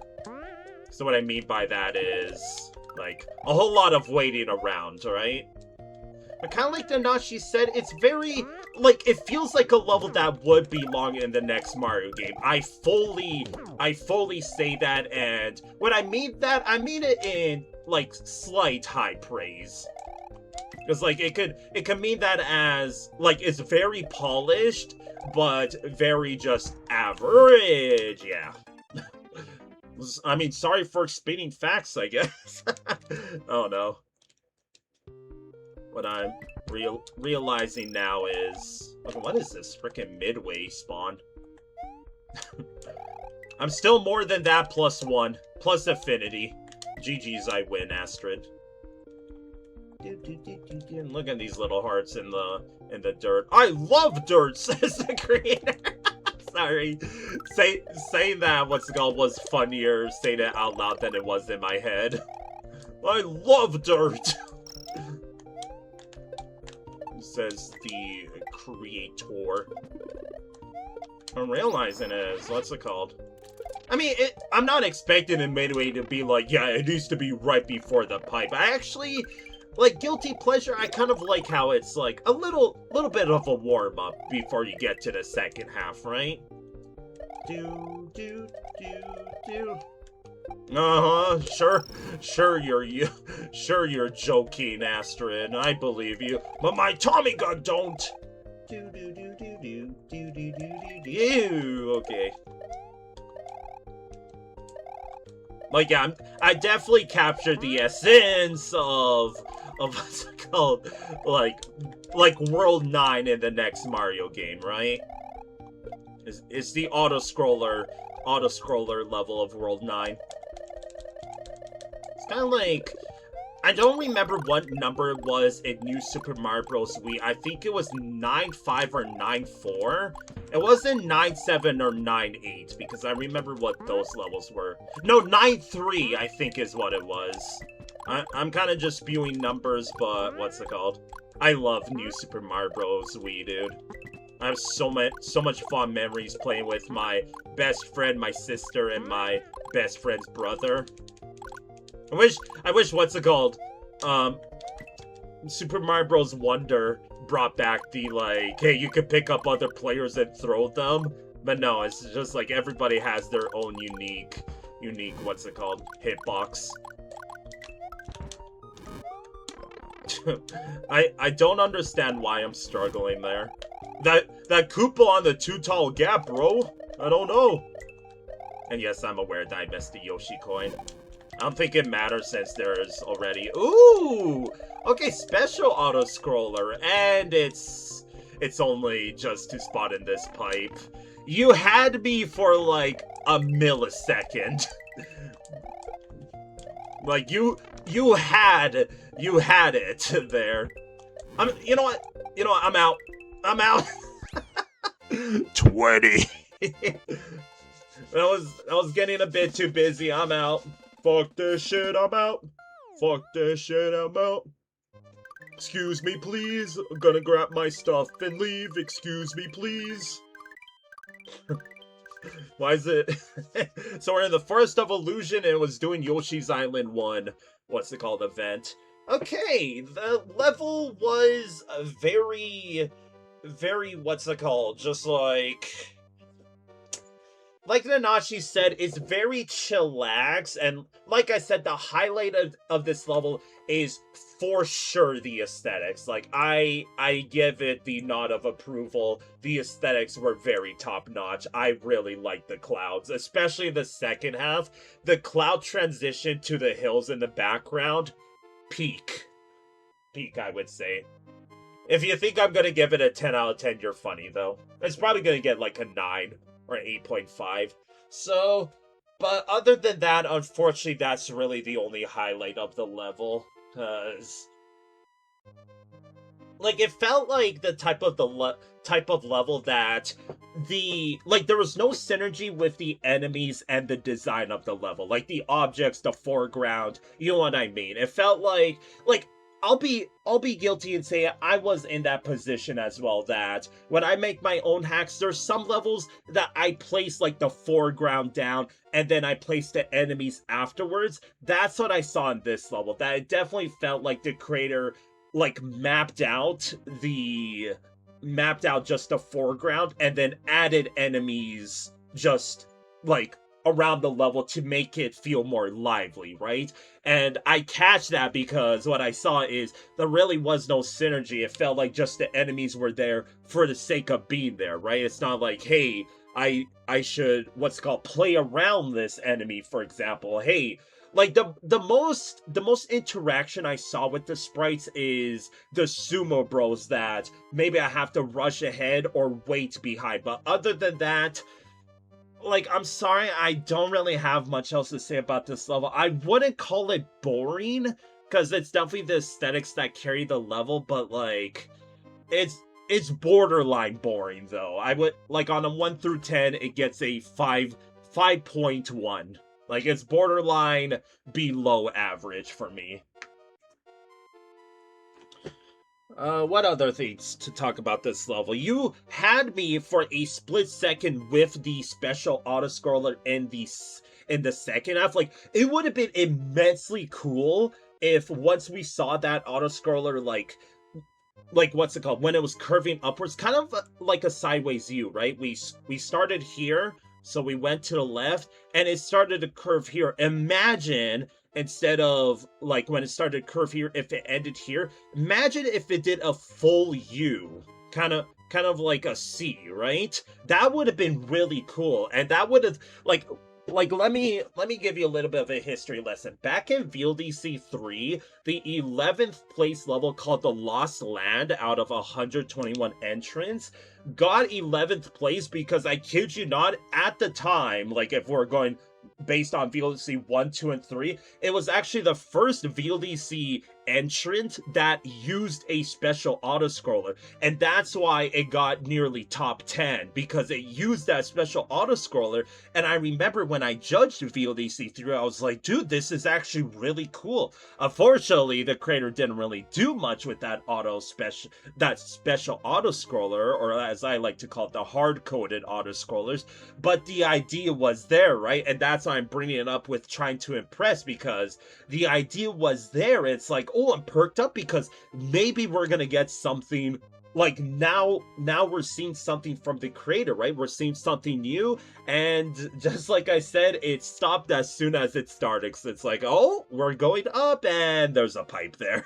So what I mean by that is, like, a whole lot of waiting around, right? But kind of like Nanashi said, it's very, like, it feels like a level that would belong in the next Mario game. I fully say that, and when I mean that, I mean it in, like, slight high praise. Because, like, it could mean that as, like, it's very polished, but very just average, yeah. I mean, sorry for spitting facts, I guess. Oh, no. What I'm realizing now is... Okay, what is this frickin' midway spawn? I'm still more than that +1. Plus affinity. GG's, I win, Astrid. Look at these little hearts in the dirt. I love dirt, says the creator. Sorry. Saying that, what's it called, was funnier saying it out loud than it was in my head. I love dirt. Says the creator. I'm realizing is, what's it called? I mean, I'm not expecting a midway to be like, yeah, it needs to be right before the pipe. I actually, like, guilty pleasure, I kind of like how it's like a little bit of a warm-up before you get to the second half, right? Sure you're joking, Astrid. I believe you, but my Tommy gun don't. Okay. Like, yeah, I definitely captured the essence of what's it called, like World 9 in the next Mario game, right? It's the auto-scroller level of World 9. It's kind of like, I don't remember what number it was in New Super Mario Bros. Wii. I think it was 9.5 or 9.4. It wasn't 9.7 or 9.8, because I remember what those levels were. No, 9.3, I think is what it was. I'm kind of just spewing numbers, but what's it called? I love New Super Mario Bros. Wii, dude. I have so much fond memories playing with my best friend, my sister, and my best friend's brother. I wish what's it called? Super Mario Bros. Wonder brought back the, like, hey, you can pick up other players and throw them. But no, it's just like everybody has their own unique, what's it called? Hitbox. I don't understand why I'm struggling there. That Koopa on the too tall gap, bro. I don't know. And yes, I'm aware that I missed the Yoshi coin. I don't think it matters since there's already... Ooh! Okay, special auto-scroller. And it's only just to spot in this pipe. You had me for, like, a millisecond. Like, you had it there. You know what? I'm out. I'm out. 20. I was getting a bit too busy. I'm out. Fuck this shit, I'm out. Fuck this shit, I'm out. Excuse me, please. I'm gonna grab my stuff and leave. Excuse me, please. Why is it? So we're in the first of Illusion and it was doing Yoshi's Island 1. What's it called? Event. Okay, the level was a very, what's it called? Just like... like Nanashi said, it's very chillax, and like I said, the highlight of this level is for sure the aesthetics. Like I give it the nod of approval. The aesthetics were very top notch. I really like the clouds, especially the second half. The cloud transition to the hills in the background, peak. Peak, I would say. If you think I'm gonna give it a 10 out of 10, you're funny though. It's probably gonna get like a 9 or 8.5. So, but other than that, unfortunately, that's really the only highlight of the level. Cause, like, it felt like the type of level that there was no synergy with the enemies and the design of the level, like the objects, the foreground. You know what I mean? It felt like I'll be guilty and say I was in that position as well, that when I make my own hacks, there's some levels that I place like the foreground down and then I place the enemies afterwards. That's what I saw in this level. That it definitely felt like the creator like mapped out just the foreground and then added enemies just like around the level to make it feel more lively, right? And I catch that because what I saw is there really was no synergy. It felt like just the enemies were there for the sake of being there, right? It's not like, hey, I should what's called play around this enemy, for example. Hey, like the most interaction I saw with the sprites is the sumo bros that maybe I have to rush ahead or wait behind. But other than that, like, I'm sorry, I don't really have much else to say about this level. I wouldn't call it boring, because it's definitely the aesthetics that carry the level, but like, it's borderline boring though. I would like on a 1 through 10, it gets a 5.1. Like, it's borderline below average for me. What other things to talk about this level? You had me for a split second with the special autoscroller in the second half. Like, it would have been immensely cool if once we saw that autoscroller, like what's it called, when it was curving upwards, kind of like a sideways U, right? We started here, so we went to the left and it started to curve here. Imagine, instead of like when it started to curve here, if it ended here, imagine if it did a full U, kind of like a C, right? That would have been really cool, and that would have let me give you a little bit of a history lesson. Back in VLDC 3, the 11th place level called the Lost Land out of 121 entrants got 11th place because, I kid you not, at the time, like if we're going based on VLDC 1, 2, and 3, it was actually the first VLDC entrant that used a special autoscroller, and that's why it got nearly top 10, because it used that special autoscroller. And I remember when I judged VLDC 3, I was like, dude, this is actually really cool. Unfortunately, the creator didn't really do much with that special autoscroller, or as I like to call it, the hard-coded autoscrollers. But the idea was there, right? And that's why I'm bringing it up with trying to impress, because the idea was there. It's like, oh, I'm perked up because maybe we're gonna get something. Like, now we're seeing something from the creator, right? We're seeing something new, and just like I said, it stopped as soon as it started. So it's like, oh, we're going up, and there's a pipe there.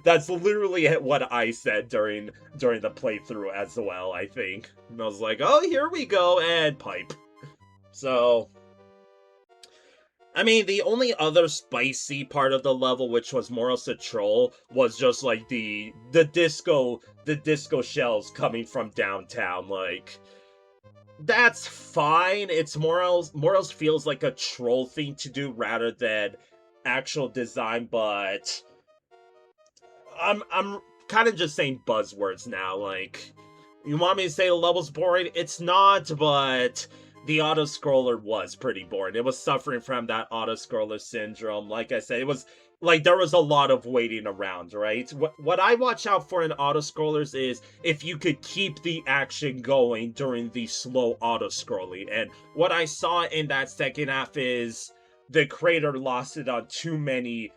that's literally what I said during the playthrough as well, I think. And I was like, oh, here we go, and pipe. So, I mean, the only other spicy part of the level, which was more as a troll, was just like the disco shells coming from downtown. Like, that's fine. It's more else feels like a troll thing to do rather than actual design. But I'm kind of just saying buzzwords now. Like, you want me to say the level's boring? It's not, but the auto-scroller was pretty boring. It was suffering from that auto-scroller syndrome. Like I said, it was like there was a lot of waiting around, right? What I watch out for in auto-scrollers is if you could keep the action going during the slow auto-scrolling. And what I saw in that second half is the creator lost it on too many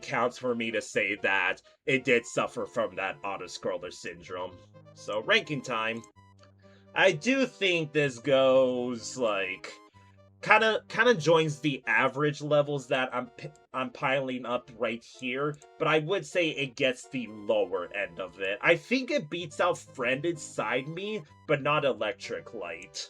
counts for me to say that it did suffer from that auto-scroller syndrome. So, ranking time. I do think this goes like kind of joins the average levels that I'm piling up right here, but I would say it gets the lower end of it. I think it beats out Friend Inside Me, but not Electric Light.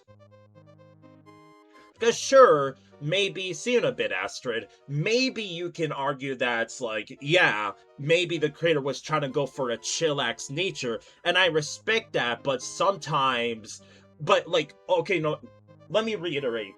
Because sure, maybe, see you in a bit, Astrid, maybe you can argue that's like, yeah, maybe the creator was trying to go for a chillax nature, and I respect that, but sometimes, but like, okay, no, let me reiterate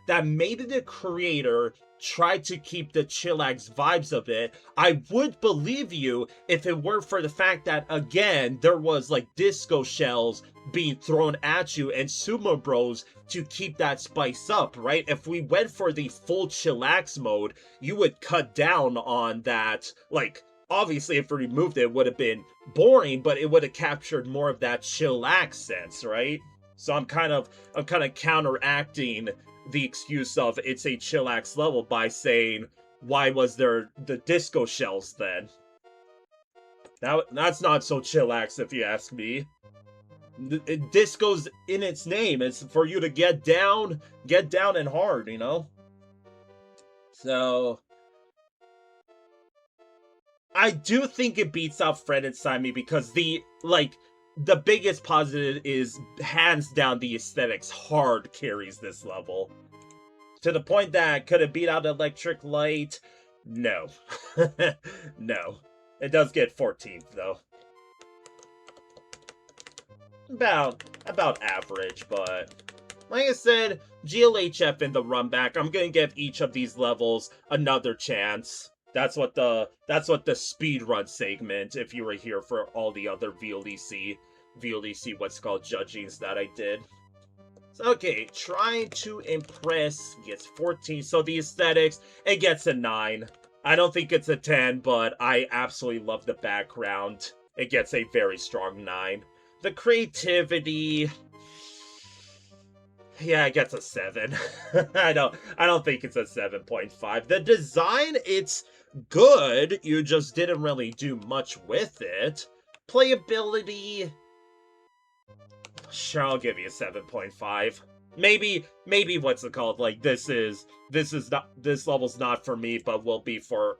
that maybe the creator tried to keep the chillax vibes of it. I would believe you if it weren't for the fact that, again, there was like disco shells being thrown at you and Sumo Bros to keep that spice up, right? If we went for the full chillax mode, you would cut down on that. Like, obviously, if we removed it, it would have been boring, but it would have captured more of that chillax sense, right? So I'm kind of counteracting the excuse of it's a chillax level by saying, why was there the disco shells then? That's not so chillax if you ask me. Disco's in its name. It's for you to get down and hard, you know? So I do think it beats out Friend Inside Me because the biggest positive is hands down the aesthetics hard carries this level. To the point that could it beat out Electric Light? No. No. It does get 14th though. About average, but like I said, GLHF in the run back. I'm gonna give each of these levels another chance. That's what the speedrun segment, if you were here for all the other VLDC what's called judgings that I did. So, okay, trying to impress gets 14. So the aesthetics, it gets a 9. I don't think it's a 10, but I absolutely love the background. It gets a very strong 9. The creativity, yeah, it gets a 7. I don't think it's a 7.5. The design, it's good. You just didn't really do much with it. Playability, sure, I'll give you a 7.5. Maybe what's it called? Like this level's not for me, but will be for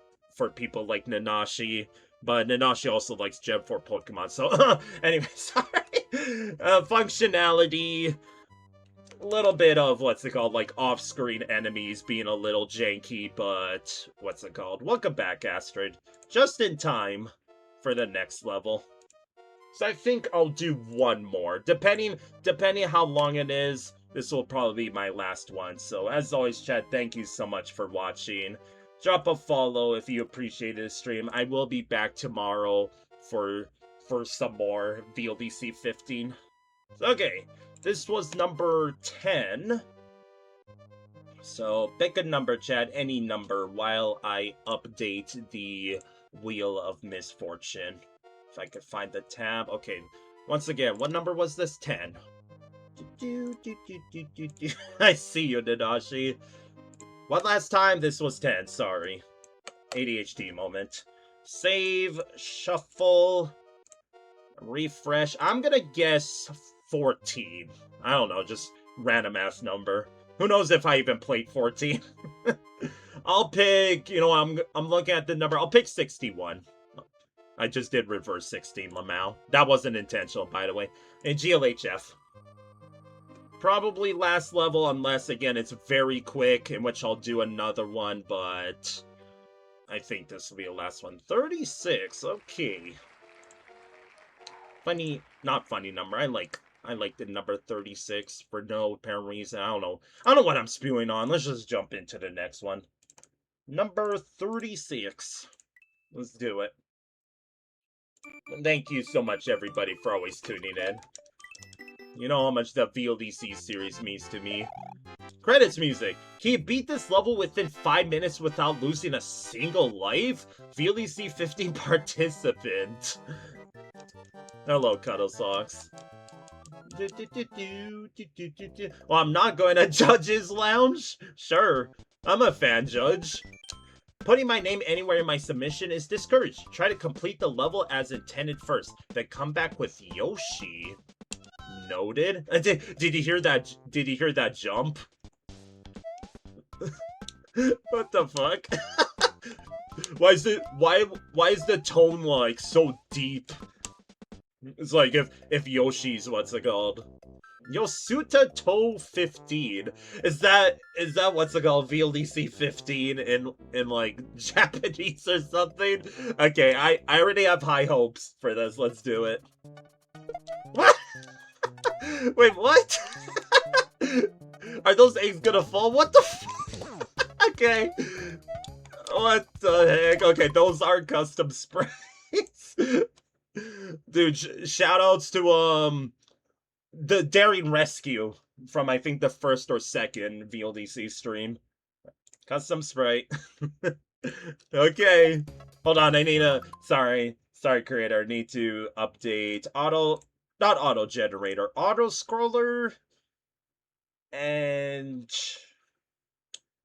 people like Nanashi. But Nanashi also likes Gen 4 Pokemon, so anyway, sorry. Functionality, a little bit of what's it called, like off-screen enemies being a little janky, but what's it called? Welcome back, Astrid. Just in time for the next level. So I think I'll do one more. Depending how long it is, this will probably be my last one. So as always, chat, thank you so much for watching. Drop a follow if you appreciated the stream. I will be back tomorrow for some more VLDC 15. Okay, this was number 10. So pick a number, chat, any number, while I update the Wheel of Misfortune. If I could find the tab. Okay, once again, what number was this? 10. I see you, Nanashi. One last time, this was 10, sorry. ADHD moment. Save, shuffle, refresh. I'm gonna guess 14. I don't know, just random ass number. Who knows if I even played 14. I'll pick, you know, I'm looking at the number. I'll pick 61. I just did reverse 16, Lamau. That wasn't intentional, by the way. And GLHF. Probably last level, unless, again, it's very quick, in which I'll do another one, but I think this will be the last one. 36, okay. Funny, not funny number. I like the number 36 for no apparent reason. I don't know what I'm spewing on. Let's just jump into the next one. Number 36. Let's do it. Thank you so much, everybody, for always tuning in. You know how much the VLDC series means to me. Credits music. Can you beat this level within 5 minutes without losing a single life? VLDC 15 participant. Hello, Cuddle Socks. Well, I'm not going to Judge's Lounge? Sure. I'm a fan judge. Putting my name anywhere in my submission is discouraged. Try to complete the level as intended first, then come back with Yoshi. Noted. Did you hear that? Did you hear that jump? What the fuck? Why is the tone like so deep? It's like if Yoshi's what's it called? YOSUTA To 15. Is that what's it called? VLDC 15 in like Japanese or something? Okay, I already have high hopes for this. Let's do it. What? Wait, what? Are those eggs gonna fall? What the f- Okay. What the heck? Okay, those are custom sprays. Dude, shoutouts to the Daring Rescue from I think the first or second VLDC stream. Custom spray. Okay. Hold on, I need a sorry creator, I need to update not auto generator, auto scroller. And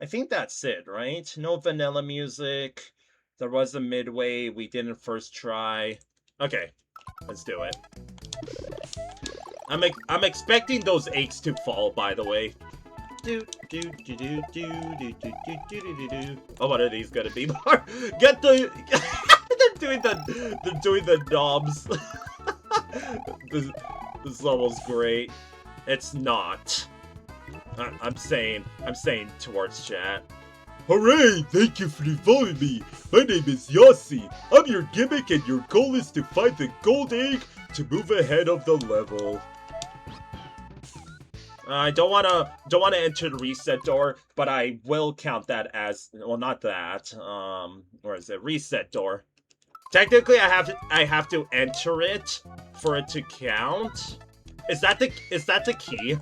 I think that's it, right? No vanilla music. There was a midway we didn't first try. Okay, let's do it. I'm expecting those eggs to fall, by the way. Oh, what are these gonna be more? Get the they're doing the knobs. This level's great. It's not. I'm saying towards chat. Hooray! Thank you for involving me. My name is Yossi. I'm your gimmick, and your goal is to find the gold egg to move ahead of the level. I don't wanna enter the reset door, but I will count that as not that. Where is it? Reset door. Technically, I have to enter it for it to count. Is that the key?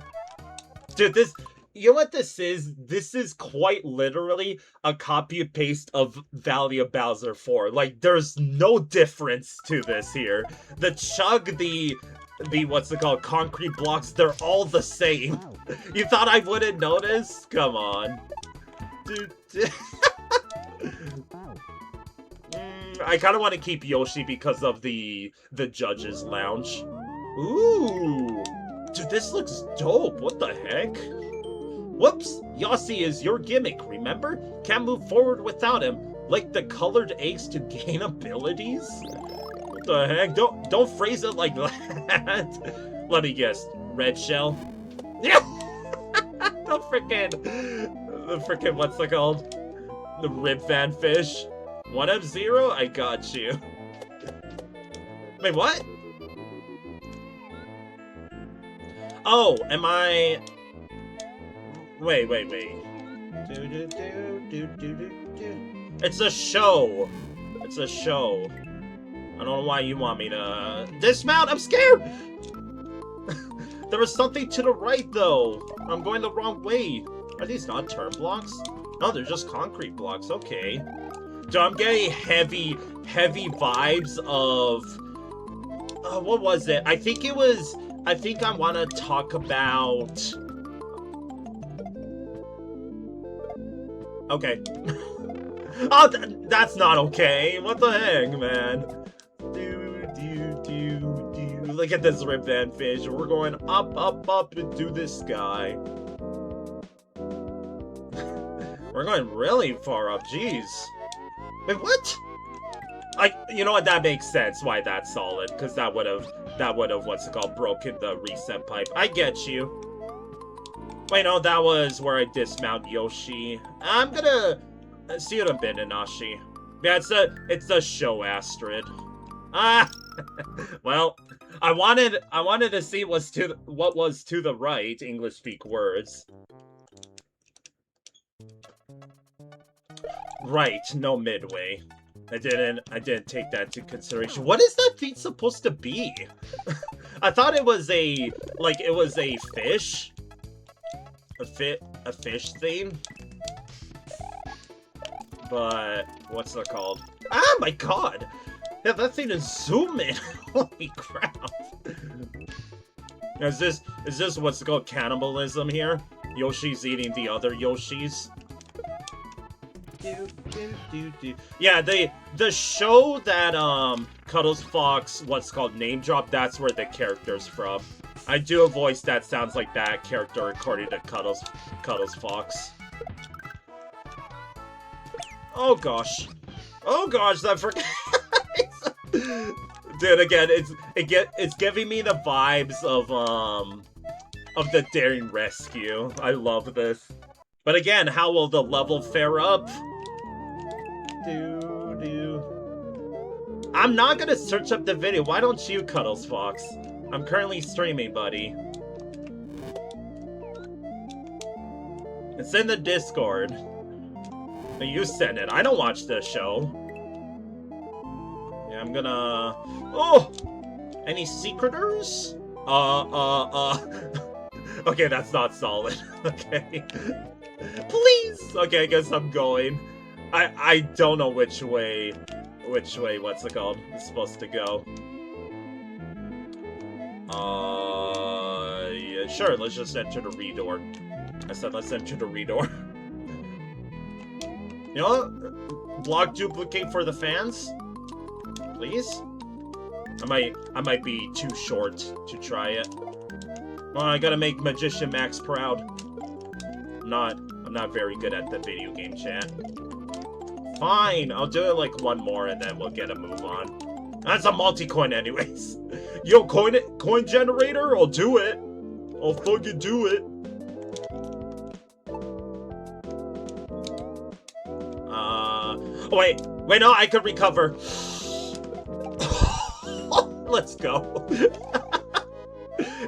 Dude, this, you know what this is? This is quite literally a copy and paste of Valley of Bowser 4. Like, there's no difference to this here. The chug, the what's it called, concrete blocks, they're all the same. You thought I wouldn't notice? Come on. Dude. I kind of want to keep Yoshi because of the judge's lounge. Ooh. Dude, this looks dope. What the heck? Whoops. Yossi is your gimmick, remember? Can't move forward without him. Like the colored eggs to gain abilities? What the heck? Don't phrase it like that. Let me guess. Red shell? Yeah! The frickin' what's it called? The rib fan fish? 1F0? I got you. Wait, what? Oh, am I... Wait. It's a show. It's a show. I don't know why you want me to dismount. I'm scared. There was something to the right, though. I'm going the wrong way. Are these not turn blocks? No, they're just concrete blocks. Okay. So I'm getting heavy vibes of... what was it? I think I want to talk about... Okay. Oh, that's not okay. What the heck, man? Look at this rib van fish. We're going up into the sky. We're going really far up. Jeez. Wait, what? You know what? That makes sense why that's solid, because that would have, what's it called, broken the reset pipe. I get you. Wait, no, that was where I dismount Yoshi. I'm gonna see you in a bit, Inashi. Yeah, it's a show, Astrid. Ah, well, I wanted to see what was to the right. English speak words. Right, no midway. I didn't take that into consideration. What is that feat supposed to be? I thought it was a fish. A fish theme. But what's that called? Ah, my god! Yeah, that thing is zooming. Holy crap! Is this what's called cannibalism here? Yoshi's eating the other Yoshis. Yeah, the show that Cuddles Fox what's called name drop. That's where the character's from. I do a voice that sounds like that character according to Cuddles Fox. Oh gosh. Oh gosh, I forgot. Dude, again, it's giving me the vibes of the Daring Rescue. I love this. But again, how will the level fare up? I'm not gonna search up the video. Why don't you, Cuddles Fox? I'm currently streaming, buddy. It's in the Discord. You send it. I don't watch this show. Yeah, I'm gonna... Oh! Any secreters? Okay, that's not solid. Okay. Please! Okay, I guess I'm going. I don't know which way, what's it called, is supposed to go. Yeah, sure, let's just enter the redoor. I said let's enter the redoor. You know what? Block duplicate for the fans? Please? I might be too short to try it. Oh, I gotta make Magician Max proud. I'm not very good at the video game chat. Fine, I'll do it like one more and then we'll get a move on. That's a multi-coin anyways. Yo, coin generator? I'll do it. I'll fucking do it. Wait, no, I could recover. Let's go.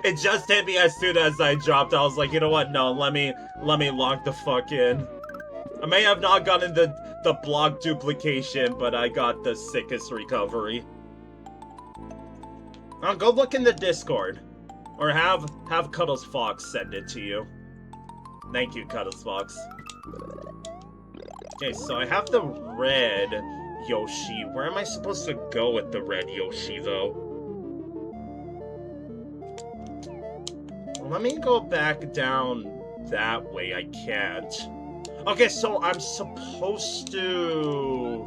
It just hit me as soon as I dropped. I was like, you know what? No, let me log the fuck in. I may have not gotten the block duplication, but I got the sickest recovery. Go look in the Discord. Or have Cuddles Fox send it to you. Thank you, Cuddles Fox. Okay, so I have the red Yoshi. Where am I supposed to go with the red Yoshi, though? Well, let me go back down that way. I can't. Okay, so I'm supposed to...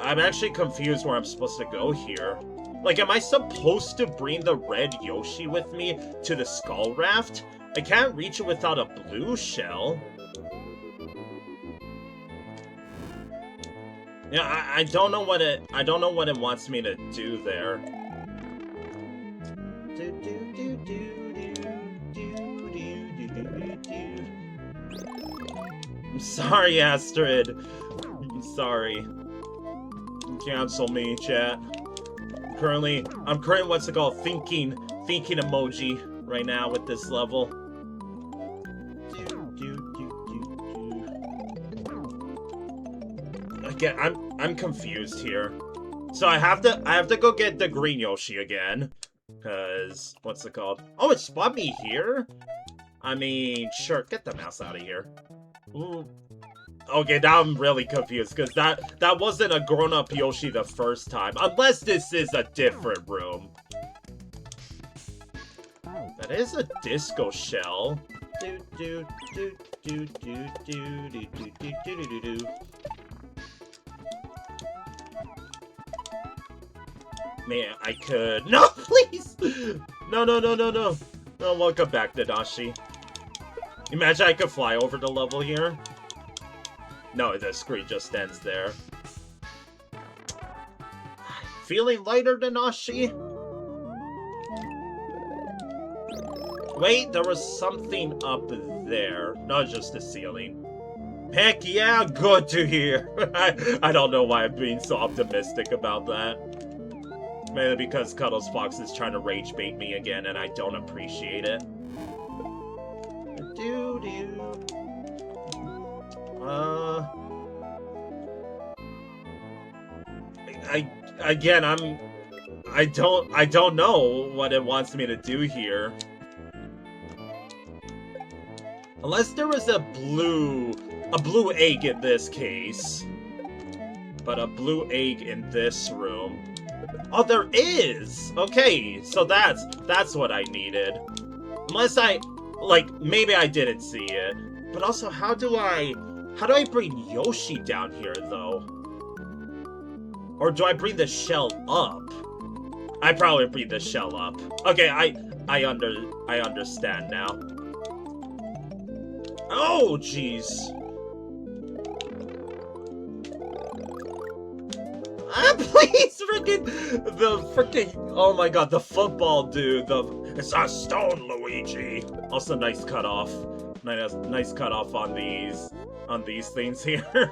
I'm actually confused where I'm supposed to go here. Like, am I supposed to bring the red Yoshi with me to the Skull Raft? I can't reach it without a blue shell. Yeah, I don't know what it wants me to do there. I'm sorry, Astrid. I'm sorry. Cancel me, chat. I'm currently what's it called? Thinking emoji right now with this level. Again, I'm confused here. So I have to go get the green Yoshi again. Cause what's it called? Oh, it spawned me here? I mean, sure, get the mouse out of here. Ooh. Okay, now I'm really confused, because that wasn't a grown-up Yoshi the first time. Unless this is a different room. That is a disco shell. Man, I could... No, please! No. No, welcome back, Nadashi. Imagine I could fly over the level here. No, the screen just ends there. Feeling lighter, Nadashi? Wait, there was something up there. Not just the ceiling. Heck yeah, good to hear. I don't know why I'm being so optimistic about that. Mainly because Cuddles Fox is trying to rage bait me again, and I don't appreciate it. I don't know what it wants me to do here. Unless there was a blue egg in this case. But a blue egg in this room. Oh, there is! Okay, so that's what I needed. Unless maybe I didn't see it. But also, how do I bring Yoshi down here, though? Or do I bring the shell up? I probably beat the shell up. Okay, I understand now. Oh, jeez. Ah, please, oh my god, the football dude, it's a stone, Luigi. Also, nice cutoff. Nice cutoff on these things here.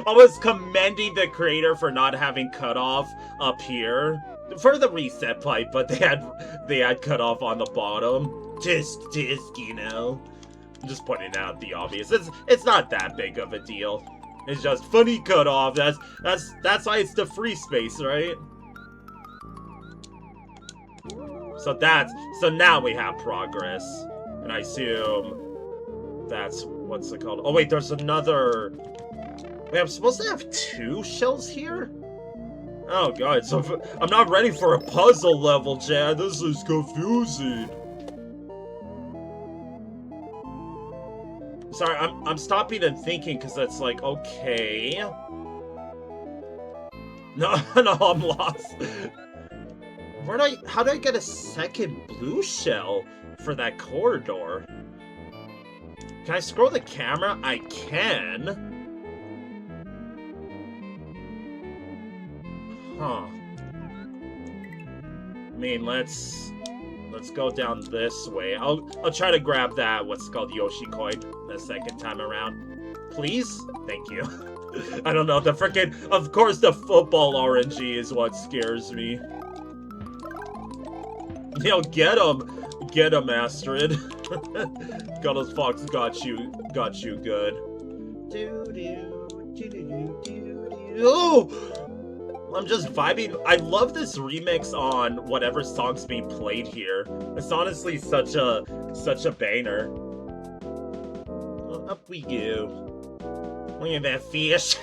I was commending the creator for not having cutoff up here for the reset pipe, but they had cutoff on the bottom. Just, you know. I'm just pointing out the obvious. It's not that big of a deal. It's just funny cutoff. That's why it's the free space, right? So now we have progress. And I assume that's what's it called? Oh wait, there's another. Wait, I'm supposed to have 2 shells here? Oh god, so I'm not ready for a puzzle level, Chad. This is confusing. Sorry, I'm stopping and thinking because it's like, okay. No, I'm lost. How do I get a second blue shell for that corridor? Can I scroll the camera? I can. Huh. I mean, let's go down this way. I'll try to grab that what's called Yoshi coin the second time around. Please? Thank you. I don't know, the frickin' of course the football RNG is what scares me. Yo, get him, Astrid. Guttles Fox got you good. Oh! I'm just vibing. I love this remix on whatever song's being played here. It's honestly such a banger. Well, up we go. Look at that fish.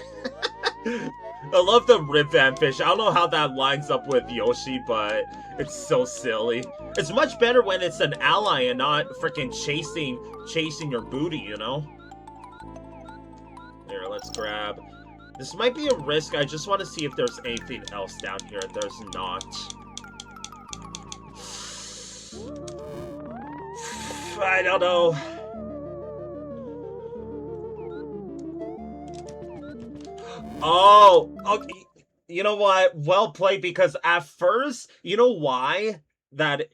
I love the Rip Van fish. I don't know how that lines up with Yoshi, but it's so silly. It's much better when it's an ally and not freaking chasing your booty, you know? There, let's grab. This might be a risk. I just want to see if there's anything else down here. There's not. I don't know. Oh, okay. You know what? Well played, because at first, you know why I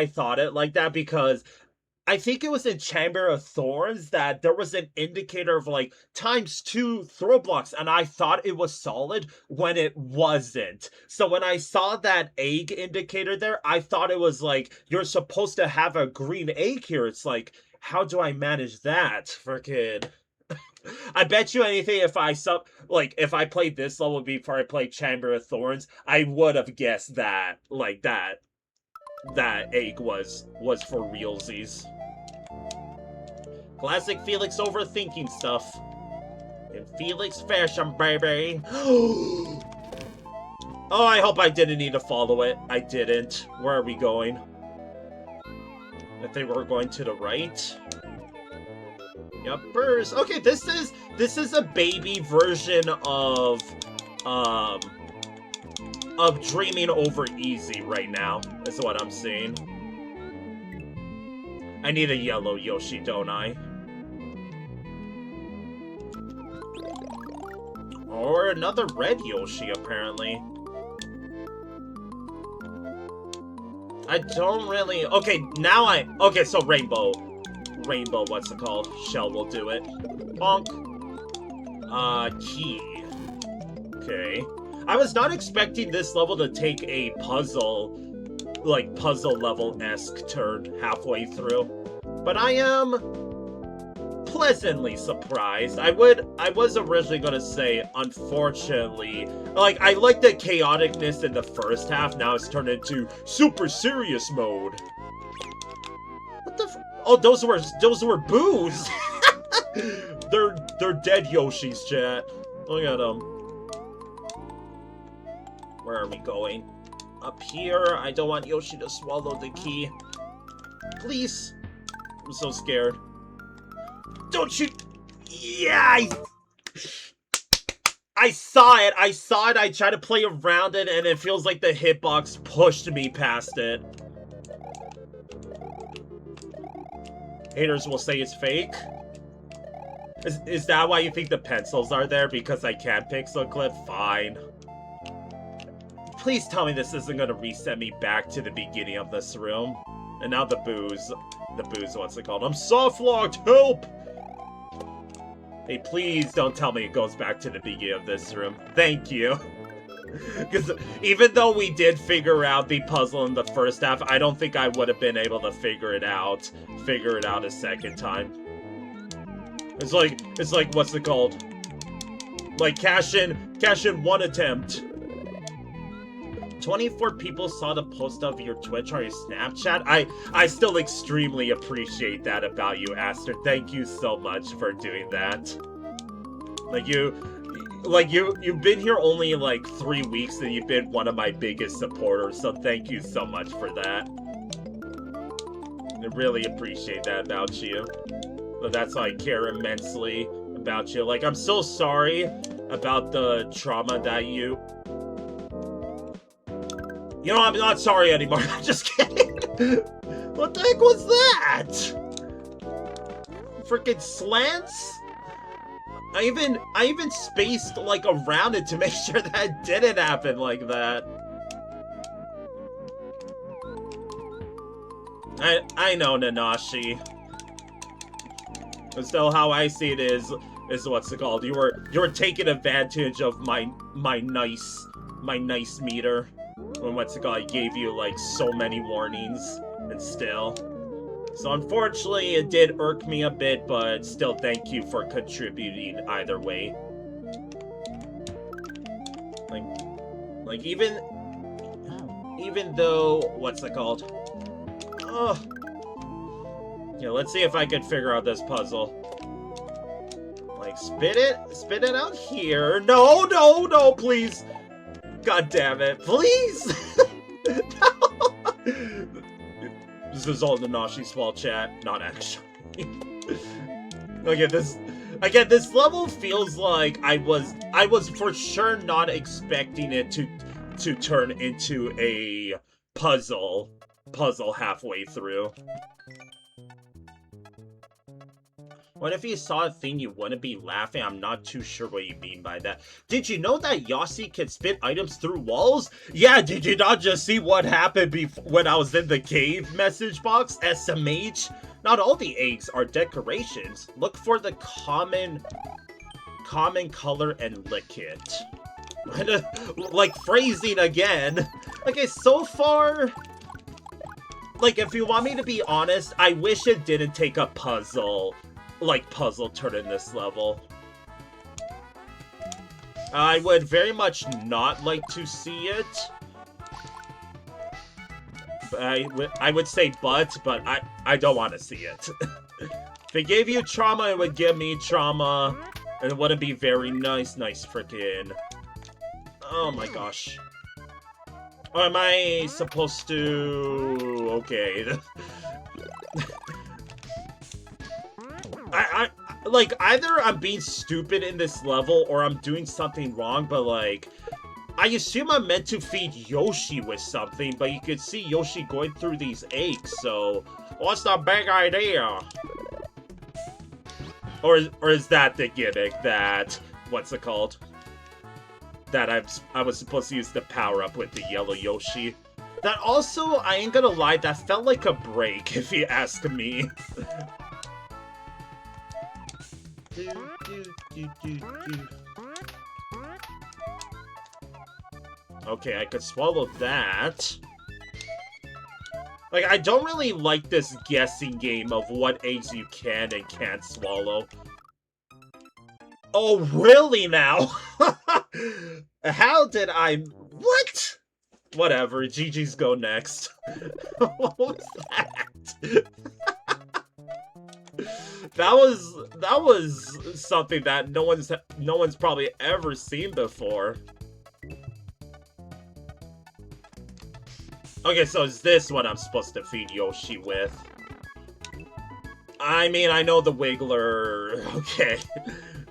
thought it like that? Because I think it was in Chamber of Thorns that there was an indicator of like ×2 throw blocks, and I thought it was solid when it wasn't. So when I saw that egg indicator there, I thought it was like, you're supposed to have a green egg here. It's like, how do I manage that? Frickin'. I bet you anything if I played this level before I played Chamber of Thorns, I would have guessed that, like that egg was for realsies. Classic Felix overthinking stuff. In Felix fashion, baby. Oh, I hope I didn't need to follow it. I didn't. Where are we going? I think we're going to the right. Yuppers. Okay, this is a baby version of dreaming over easy right now, is what I'm seeing. I need a yellow Yoshi, don't I? Or another red Yoshi, apparently. I don't really... Okay, okay, so rainbow, what's it called? Shell will do it. Bonk. Key. Okay. I was not expecting this level to take a puzzle level-esque turn halfway through. But I am pleasantly surprised. I was originally gonna say, unfortunately, like, I like the chaoticness in the first half, now it's turned into super serious mode. What the oh, those were boos! They're dead Yoshis, chat. Look at them. Where are we going? Up here. I don't want Yoshi to swallow the key. Please. I'm so scared. Don't you... Yeah! I saw it. I tried to play around it, and it feels like the hitbox pushed me past it. Haters will say it's fake. Is that why you think the pencils are there? Because I can't pixel clip? Fine. Please tell me this isn't gonna reset me back to the beginning of this room. And now the booze, what's it called? I'm soft locked, help! Hey, please don't tell me it goes back to the beginning of this room. Thank you. Because even though we did figure out the puzzle in the first half, I don't think I would have been able to figure it out a second time. It's like, what's it called? Like, cash in one attempt. 24 people saw the post of your Twitch or your Snapchat. I still extremely appreciate that about you, Aster. Thank you so much for doing that. You've been here only like 3 weeks and you've been one of my biggest supporters, so thank you so much for that. I really appreciate that about you. But that's why I care immensely about you. Like, I'm so sorry about the trauma that you... You know, I'm not sorry anymore. I'm just kidding. What the heck was that? Freaking slants? I even spaced, like, around it to make sure that didn't happen like that. I know, Nanashi. But still, how I see it is what's it called? You were taking advantage of my nice meter. When what's it called? I gave you like so many warnings, and still. So unfortunately, it did irk me a bit, but still, thank you for contributing either way. Like even though what's it called? Oh. Yeah, let's see if I can figure out this puzzle. Like, spit it out here. No, please. God damn it, please. No. This is all Nanashi's fault, chat. Not actually. Okay, this level feels like I was for sure not expecting it to turn into a puzzle halfway through. What if you saw a thing you wouldn't be laughing? I'm not too sure what you mean by that. Did you know that Yossi can spit items through walls? Yeah, did you not just see what happened when I was in the cave message box? SMH? Not all the eggs are decorations. Look for the common color and lick it. Like, phrasing again. Okay, so far... Like, if you want me to be honest, I wish it didn't take a puzzle turn in this level. I would very much not like to see it. I would say but I don't want to see it. If it gave you trauma, it would give me trauma. And it wouldn't be very nice. Nice freaking... Oh my gosh. Oh, am I supposed to... Okay. Like, either I'm being stupid in this level or I'm doing something wrong, but like... I assume I'm meant to feed Yoshi with something, but you could see Yoshi going through these eggs, so... What's the big idea? Or is that the gimmick that... What's it called? That I was supposed to use the power-up with the yellow Yoshi. That also, I ain't gonna lie, that felt like a break, if you ask me. Okay, I could swallow that. Like, I don't really like this guessing game of what eggs you can and can't swallow. Oh, really now? How did I... What? Whatever, GG's go next. What was that? That was something that no one's probably ever seen before. Okay, so is this what I'm supposed to feed Yoshi with? I mean, I know the Wiggler... Okay.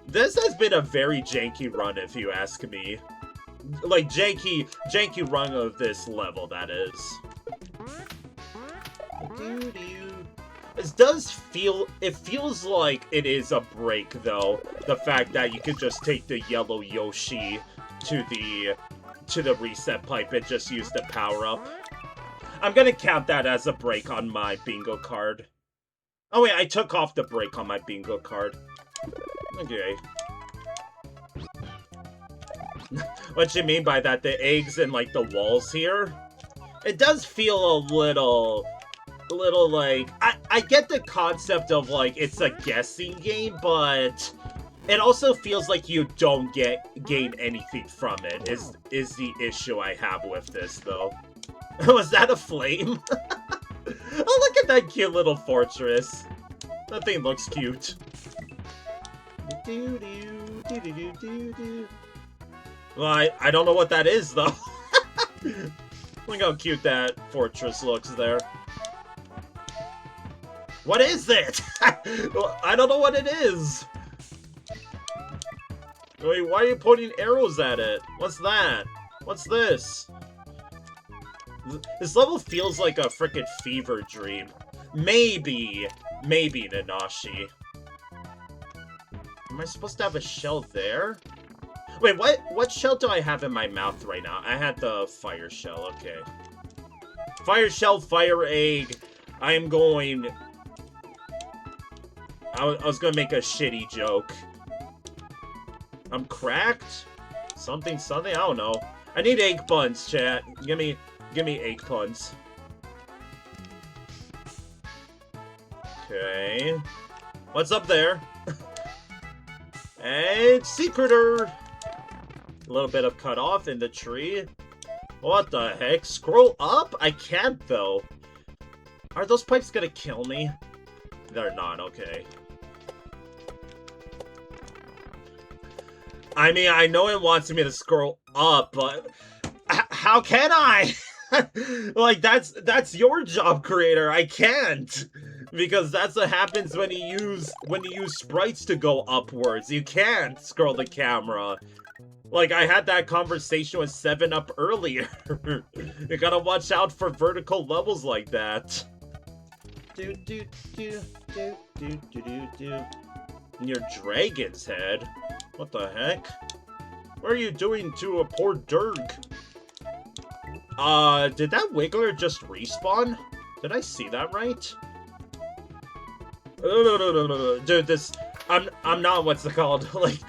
This has been a very janky run, if you ask me. Like, janky run of this level, that is. It does feel, it feels like it is a break, though. The fact that you could just take the yellow Yoshi to the reset pipe and just use the power-up. I'm gonna count that as a break on my bingo card. Oh wait, I took off the break on my bingo card. Okay. What you mean by that? The eggs and, like, the walls here? It does feel a little like... I get the concept of, like, it's a guessing game, but... It also feels like you don't gain anything from it, is the issue I have with this, though. Was that a flame? Oh, look at that cute little fortress. That thing looks cute. Well, I don't know what that is, though. Look how cute that fortress looks there. What is it? I don't know what it is. Wait, why are you pointing arrows at it? What's that? What's this? This level feels like a frickin' fever dream. Maybe Nanashi. Am I supposed to have a shell there? Wait, what shell do I have in my mouth right now? I had the fire shell, okay. Fire shell, fire egg. I am going... I was gonna make a shitty joke. I'm cracked? Something, I don't know. I need egg buns, chat. Give me egg buns. Okay. What's up there? And secreter! A little bit of cut off in the tree. What the heck? Scroll up? I can't, though. Are those pipes gonna kill me? They're not, okay. I mean, I know it wants me to scroll up, but how can I? Like, that's your job, creator. I can't. Because that's what happens when you use sprites to go upwards. You can't scroll the camera. Like, I had that conversation with 7-Up earlier. You gotta watch out for vertical levels like that. Your dragon's head? What the heck? What are you doing to a poor Durg? Did that Wiggler just respawn? Did I see that right? Dude, this... I'm not, what's it called? Like...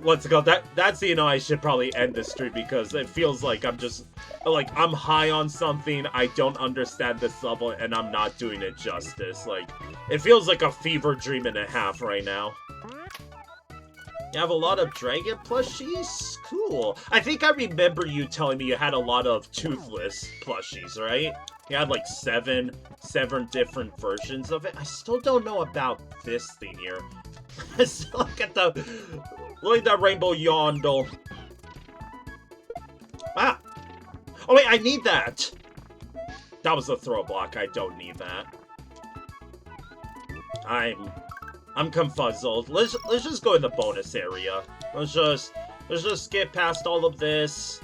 What's it called? That's, you know, I should probably end this stream because it feels like I'm just, like, I'm high on something, I don't understand this level, and I'm not doing it justice. Like, it feels like a fever dream and a half right now. You have a lot of dragon plushies? Cool. I think I remember you telling me you had a lot of toothless plushies, right? You had, like, seven different versions of it. I still don't know about this thing here. Look at that rainbow yondel. Ah! Oh wait, I need that! That was a throw block, I don't need that. I'm confuzzled. Let's just go in the bonus area. Let's just skip past all of this.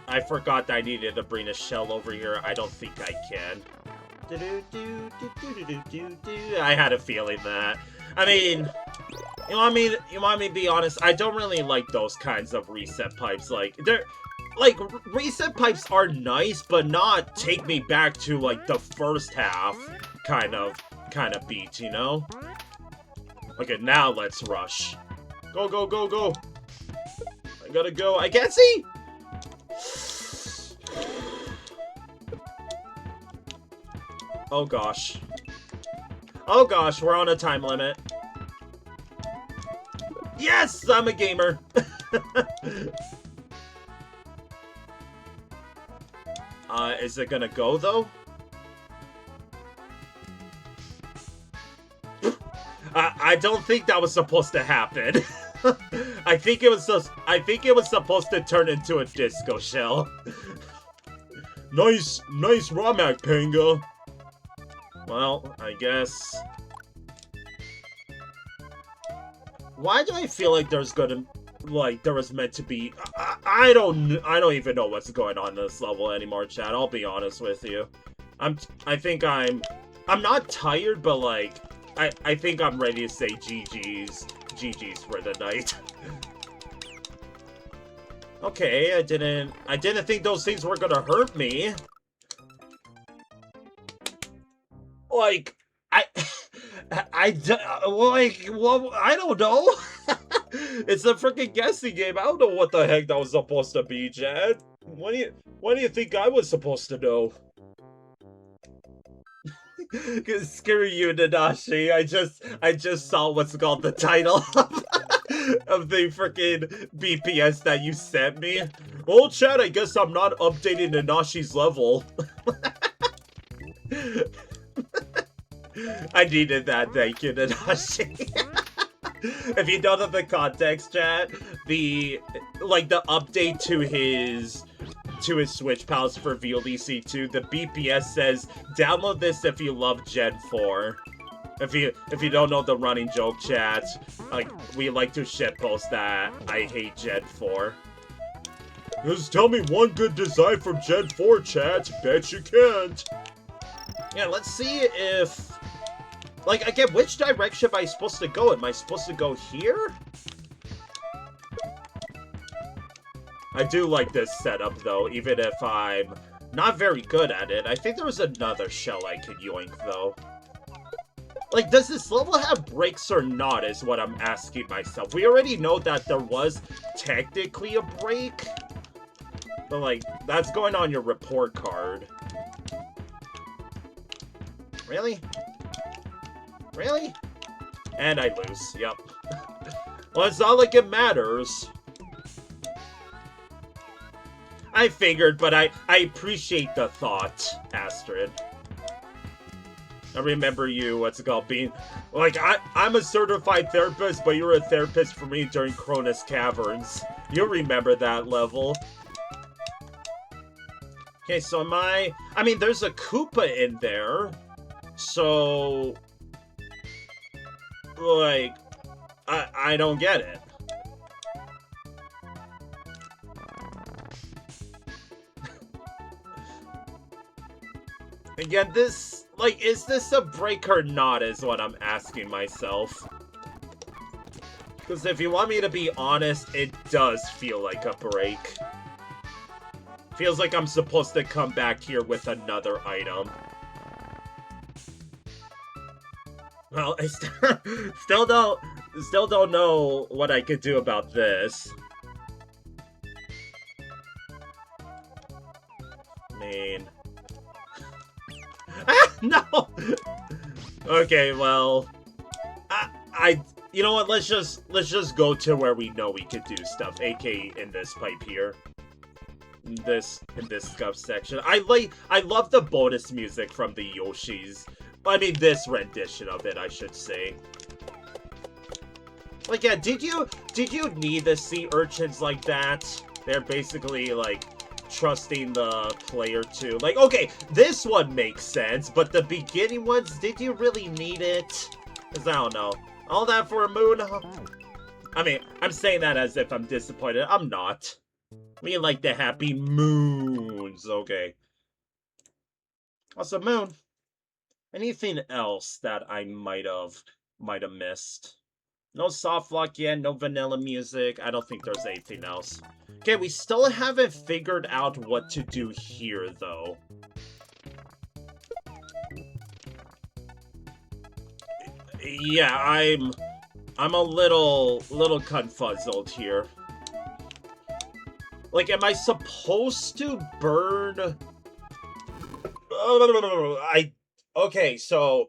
I forgot that I needed to bring a shell over here. I don't think I can. I had a feeling that. I mean, you want me to be honest, I don't really like those kinds of reset pipes. Like, reset pipes are nice, but not take me back to, like, the first half kind of beat, you know? Okay, now let's rush. Go, go, go, go. I gotta go. I can't see! Oh gosh. Oh gosh, we're on a time limit. Yes, I'm a gamer. Is it gonna go though? I don't think that was supposed to happen. I think it was supposed to turn into a disco shell. Nice Ramak, Panga. Well, I guess. Why do I feel like there's gonna, like, there was meant to be... I don't even know what's going on in this level anymore, chat. I'll be honest with you. I think I'm not tired, but, like, I think I'm ready to say GG's for the night. Okay, I didn't think those things were gonna hurt me. Like, like, well, I don't know. It's a freaking guessing game. I don't know what the heck that was supposed to be, Chad. What do you think I was supposed to know? Screw you, Nanashi. I just saw what's called the title of the freaking BPS that you sent me. Well, Chad, I guess I'm not updating Nanashi's level. I needed that, thank you, Nanashi. If you don't know the context, chat, the update to his Switch pals for VLDC 2, the BPS says, download this if you love Gen 4. If you don't know the running joke, chat, like, we like to shitpost that I hate Gen 4. Just tell me one good design from Gen 4, chat. Bet you can't. Yeah, let's see if... Like, again, which direction am I supposed to go? Am I supposed to go here? I do like this setup, though, even if I'm not very good at it. I think there was another shell I could yoink, though. Like, does this level have breaks or not, is what I'm asking myself. We already know that there was technically a break. But, like, that's going on your report card. Really? Really? And I lose, yep. Well, it's not like it matters. I figured, but I appreciate the thought, Astrid. I remember you, what's it called, being... Like, I'm a certified therapist, but you were a therapist for me during Cronus Caverns. You remember that level. Okay, so I mean, there's a Koopa in there. So... Like, I don't get it. Again, this, like, is this a break or not is what I'm asking myself. Because if you want me to be honest, it does feel like a break. Feels like I'm supposed to come back here with another item. Well, I still don't know what I could do about this. I mean... Ah, no! Okay, well... You know what, let's just go to where we know we could do stuff, aka in this pipe here. In this scuff section. I love the bonus music from the Yoshis. I mean, this rendition of it, I should say. Like, yeah, did you need the sea urchins like that? They're basically, like, trusting the player to... Like, okay, this one makes sense, but the beginning ones, did you really need it? Because, I don't know. All that for a moon? I mean, I'm saying that as if I'm disappointed. I'm not. We like the happy moons. Okay. Also, moon. Anything else that I might have missed? No soft lock yet, no vanilla music. I don't think there's anything else. Okay, we still haven't figured out what to do here, though. Yeah, I'm a little confuzzled here. Like, am I supposed to burn? Okay, so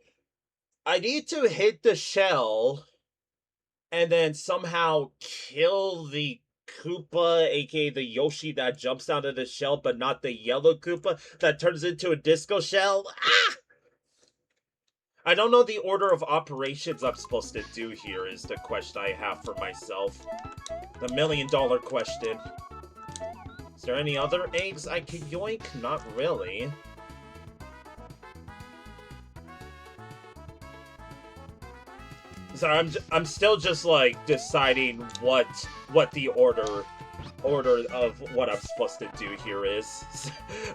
I need to hit the shell and then somehow kill the Koopa, aka the Yoshi that jumps out of the shell, but not the yellow Koopa that turns into a disco shell. Ah! I don't know the order of operations I'm supposed to do here is the question I have for myself. The $1 million question. Is there any other eggs I could yoink? Not really. So I'm still just like deciding what the order of what I'm supposed to do here is.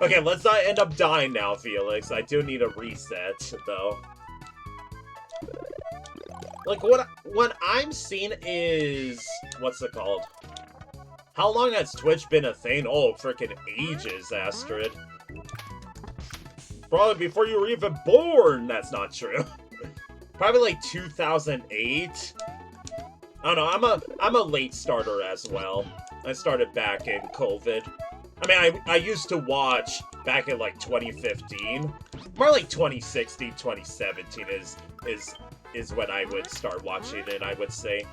Okay, let's not end up dying now, Felix. I do need a reset though. Like what I'm seeing is what's it called? How long has Twitch been a thing? Oh, freaking ages, Astrid. Probably before you were even born. That's not true. Probably like 2008. I don't know. I'm a late starter as well. I started back in COVID. I mean, I used to watch back in like 2015. More like 2016, 2017 is when I would start watching it, I would say.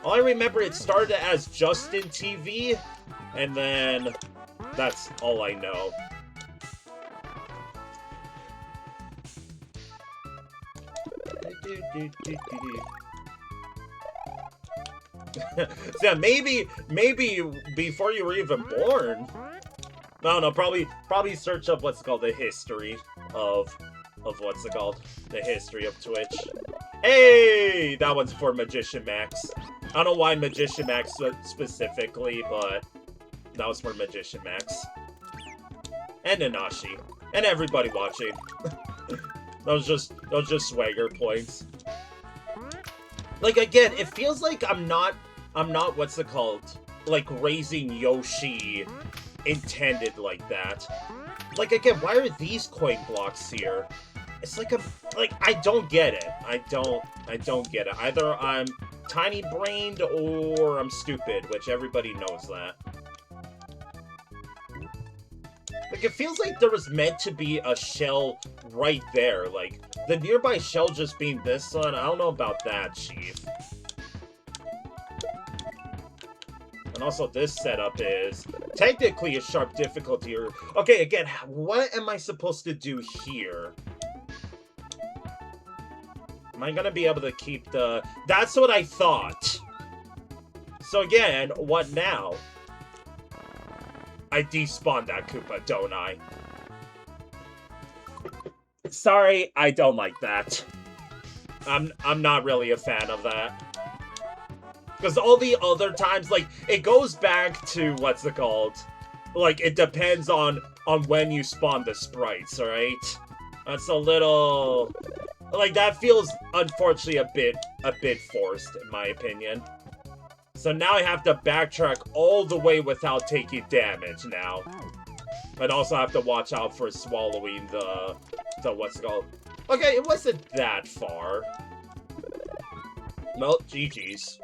All I remember, it started as Justin TV, and then that's all I know. So maybe before you were even born. No, probably search up what's called the history of what's it called? The history of Twitch. Hey, that one's for Magician Max. I don't know why Magician Max specifically, but that was for Magician Max. And Nanashi. And everybody watching. Those just swagger points. Like, again, it feels like I'm not what's it called? Like raising Yoshi intended like that. Like, again, why are these coin blocks here? It's like I don't get it. I don't get it. Either I'm tiny brained or I'm stupid, which everybody knows that. Like, it feels like there was meant to be a shell right there. Like, the nearby shell just being this one, I don't know about that, Chief. And also, this setup is technically a sharp difficulty. Okay, again, what am I supposed to do here? Am I gonna be able to keep the... That's what I thought. So again, what now? I despawned that Koopa, don't I? Sorry, I don't like that. I'm not really a fan of that. Because all the other times, like, it goes back to, what's it called? Like, it depends on when you spawn the sprites, alright? That's a little... Like, that feels, unfortunately, a bit forced, in my opinion. So now I have to backtrack all the way without taking damage now. But also have to watch out for swallowing the what's it called? Okay, it wasn't that far. Well, GG's.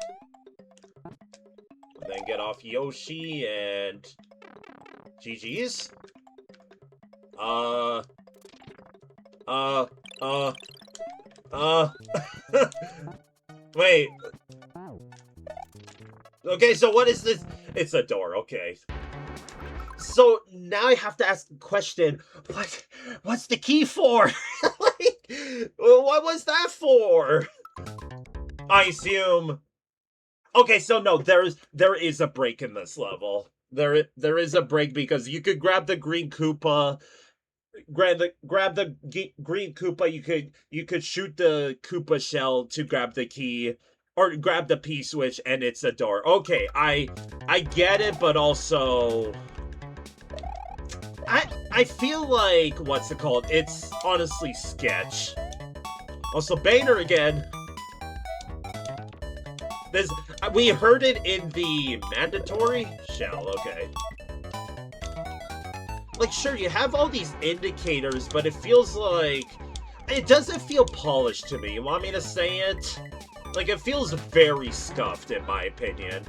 And then get off Yoshi and... GG's? Wait. Okay, so what is this? It's a door, okay. So now I have to ask the question, what's the key for? Like, what was that for? I assume... Okay, so no, there is a break in this level. There is a break because you could grab the green Koopa, grab the green Koopa. You could shoot the Koopa shell to grab the key, or grab the P switch, and it's a door. Okay, I get it, but also I feel like what's it called? It's honestly sketch. Also, Manor again. We heard it in the mandatory shell, okay. Like, sure, you have all these indicators, but it feels like... It doesn't feel polished to me. You want me to say it? Like, it feels very scuffed, in my opinion.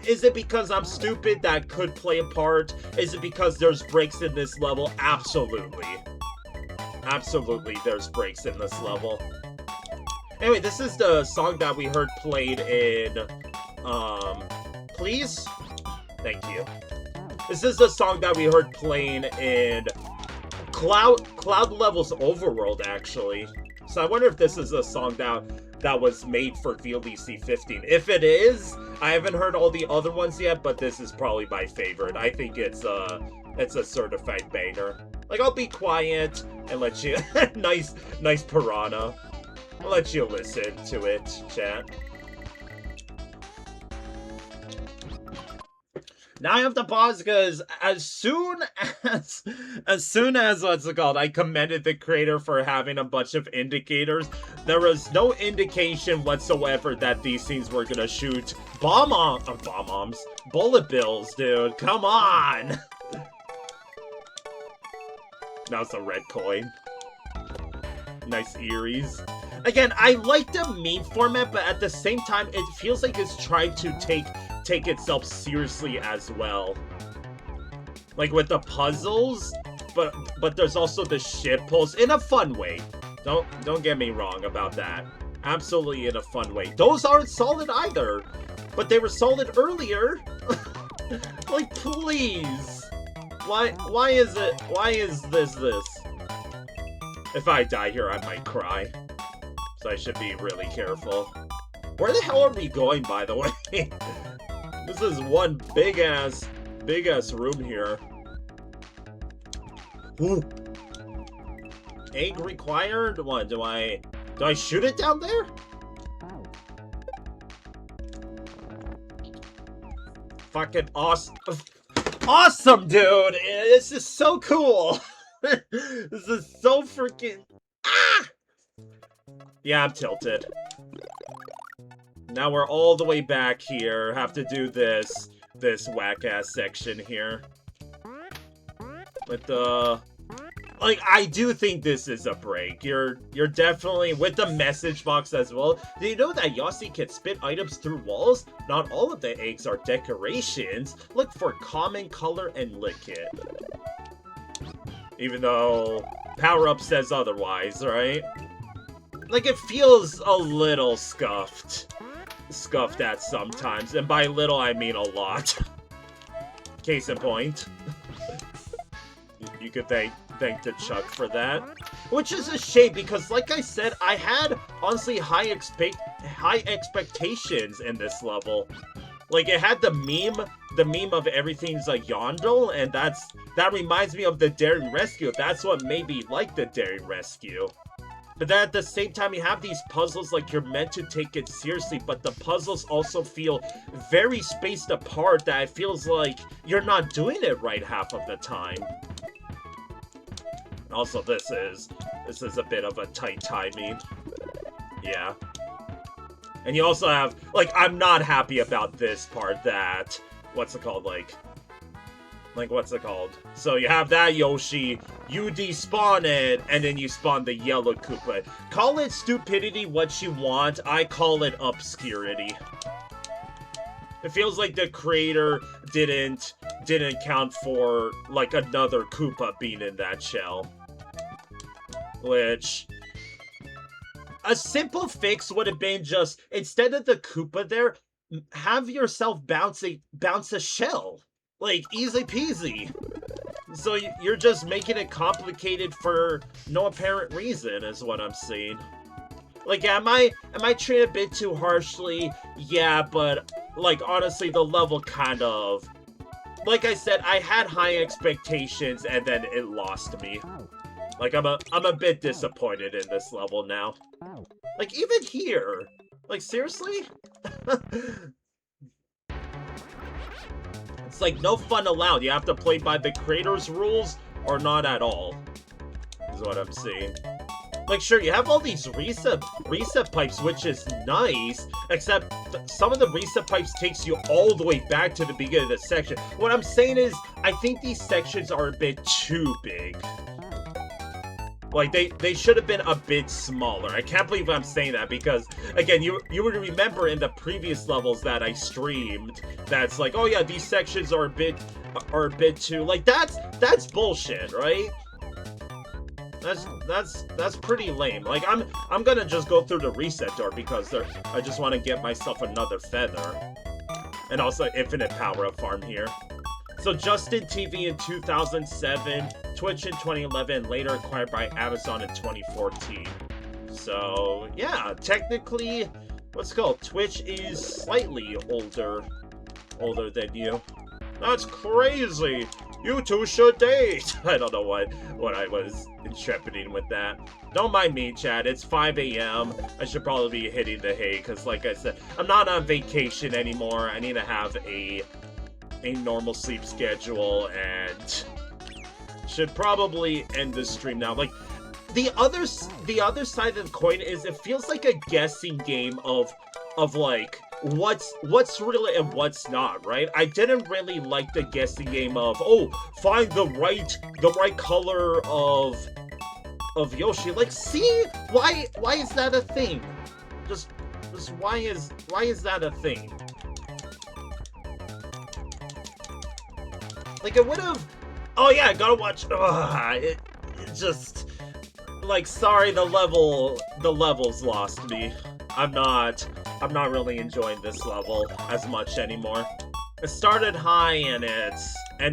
Is it because I'm stupid? That could play a part. Is it because there's breaks in this level? Absolutely. Absolutely, there's breaks in this level. Anyway, this is the song that we heard played in, Please? Thank you. This is the song that we heard playing in Cloud Level's Overworld, actually. So I wonder if this is a song that was made for VLDC 15. If it is, I haven't heard all the other ones yet, but this is probably my favorite. I think it's a certified banger. Like, I'll be quiet and let you... nice piranha. I'll let you listen to it, chat. Now I have to pause because as soon as what's it called, I commended the creator for having a bunch of indicators, there was no indication whatsoever that these things were gonna shoot bullet bills, dude. Come on. Now it's a red coin. Nice Eries. Again, I like the meme format, but at the same time, it feels like it's trying to take itself seriously as well. Like with the puzzles, but there's also the ship pulls in a fun way. Don't get me wrong about that. Absolutely in a fun way. Those aren't solid either, but they were solid earlier. Like, please. Why is this? If I die here, I might cry. So I should be really careful. Where the hell are we going, by the way? This is one big ass room here. Ooh. Egg required? What, do I shoot it down there? Fucking awesome. Awesome, dude! This is so cool! This is so freaking... Ah! Yeah, I'm tilted. Now we're all the way back here. Have to do this whack-ass section here. With the... Like, I do think this is a break. You're definitely... With the message box as well. Do you know that Yossi can spit items through walls? Not all of the eggs are decorations. Look for common color and lick it. Even though power-up says otherwise, right? Like, it feels a little scuffed at sometimes, and by little I mean a lot. Case in point. You could thank the Chuck for that, which is a shame because, like I said, I had honestly high expectations in this level. Like, it had the meme of everything's a yondel, and that reminds me of the Daring Rescue. That's what made me like the Daring Rescue. But then at the same time, you have these puzzles like you're meant to take it seriously, but the puzzles also feel very spaced apart that it feels like you're not doing it right half of the time. Also, this is a bit of a tight timing. Yeah. And you also have, like, I'm not happy about this part that, what's it called, like, what's it called? So you have that Yoshi, you despawn it, and then you spawn the yellow Koopa. Call it stupidity what you want, I call it obscurity. It feels like the creator didn't count for, like, another Koopa being in that shell. Which... A simple fix would have been just, instead of the Koopa there, have yourself bounce a shell. Like, easy peasy. So you're just making it complicated for no apparent reason, is what I'm seeing. Like, am I treated a bit too harshly? Yeah, but, like, honestly, the level kind of... Like I said, I had high expectations, and then it lost me. Like, I'm a bit disappointed in this level now. Like, even here. Like, seriously? It's like, no fun allowed. You have to play by the creator's rules, or not at all. Is what I'm seeing. Like, sure, you have all these reset pipes, which is nice, except some of the reset pipes takes you all the way back to the beginning of the section. What I'm saying is, I think these sections are a bit too big. Like, they should have been a bit smaller. I can't believe I'm saying that because, again, you would remember in the previous levels that I streamed, that's like, oh yeah, these sections are a bit too, like, that's bullshit, right? That's pretty lame. Like, I'm gonna just go through the reset door because I just want to get myself another feather. And also infinite power-up farm here. So Justin TV in 2007, Twitch in 2011, later acquired by Amazon in 2014. So yeah, technically, what's it called? Twitch is slightly older than you. That's crazy. You two should date. I don't know what I was intrepiding with that. Don't mind me, Chad. It's 5 a.m. I should probably be hitting the hay, because like I said, I'm not on vacation anymore. I need to have a normal sleep schedule, and should probably end the stream now. Like, the other side of the coin is it feels like a guessing game of like what's really and what's not, right? I didn't really like the guessing game of, oh, find the right color of Yoshi. Like, see, why is that a thing? Just why is that a thing? Like, it would have. Oh yeah, I gotta watch. It just, like, sorry, the levels lost me. I'm not really enjoying this level as much anymore. It started high and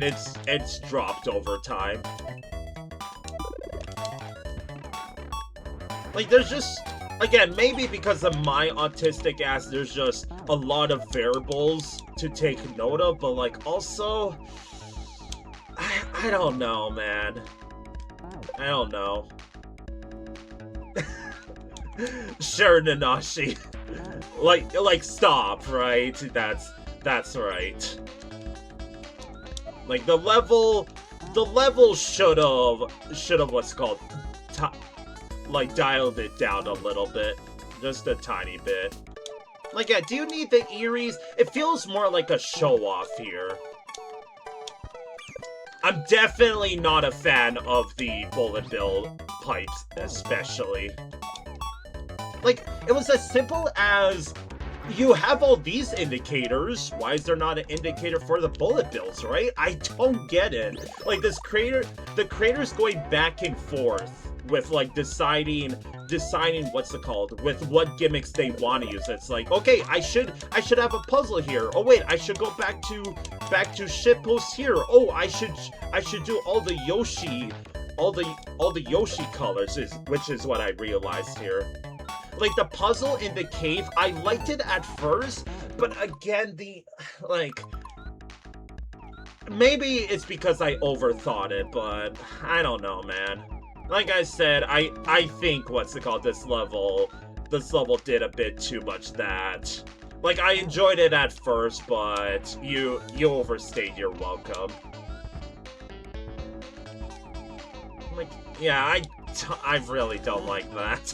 it's dropped over time. Like, there's just, again, maybe because of my autistic ass, there's just a lot of variables to take note of, but like, also, I don't know, man. I don't know. Sure, Nanashi. like stop, right? That's right. Like, the level should have what's called like dialed it down a little bit, just a tiny bit. Like, yeah, do you need the Eries? It feels more like a show off here. I'm definitely not a fan of the bullet bill pipes, especially. Like, it was as simple as, you have all these indicators, why is there not an indicator for the bullet bills, right? I don't get it. Like, the creator's going back and forth with, like, deciding what's it called, with what gimmicks they want to use. It's like, okay, I should have a puzzle here. Oh wait, I should go back to shitpost here. Oh, I should do all the Yoshi colors, which is what I realized here. Like, the puzzle in the cave, I liked it at first, but again, maybe it's because I overthought it, but I don't know, man. Like I said, I think, what's it called, this level did a bit too much that. Like, I enjoyed it at first, but you overstayed your welcome. Like, yeah, I really don't like that.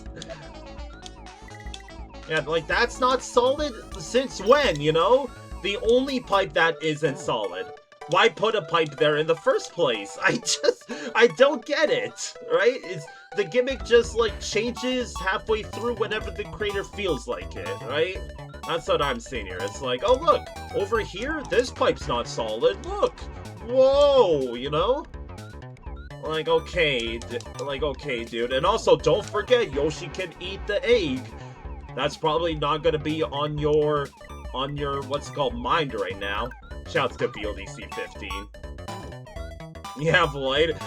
Yeah, like, that's not solid since when, you know? The only pipe that isn't solid. Why put a pipe there in the first place? I don't get it, right? The gimmick just, like, changes halfway through whenever the creator feels like it, right? That's what I'm seeing here. It's like, oh, look, over here, this pipe's not solid. Look, whoa, you know? Like, okay, dude. And also, don't forget, Yoshi can eat the egg. That's probably not gonna be on your what's it called, mind right now. Shouts to VLDC 15. Yeah, Void.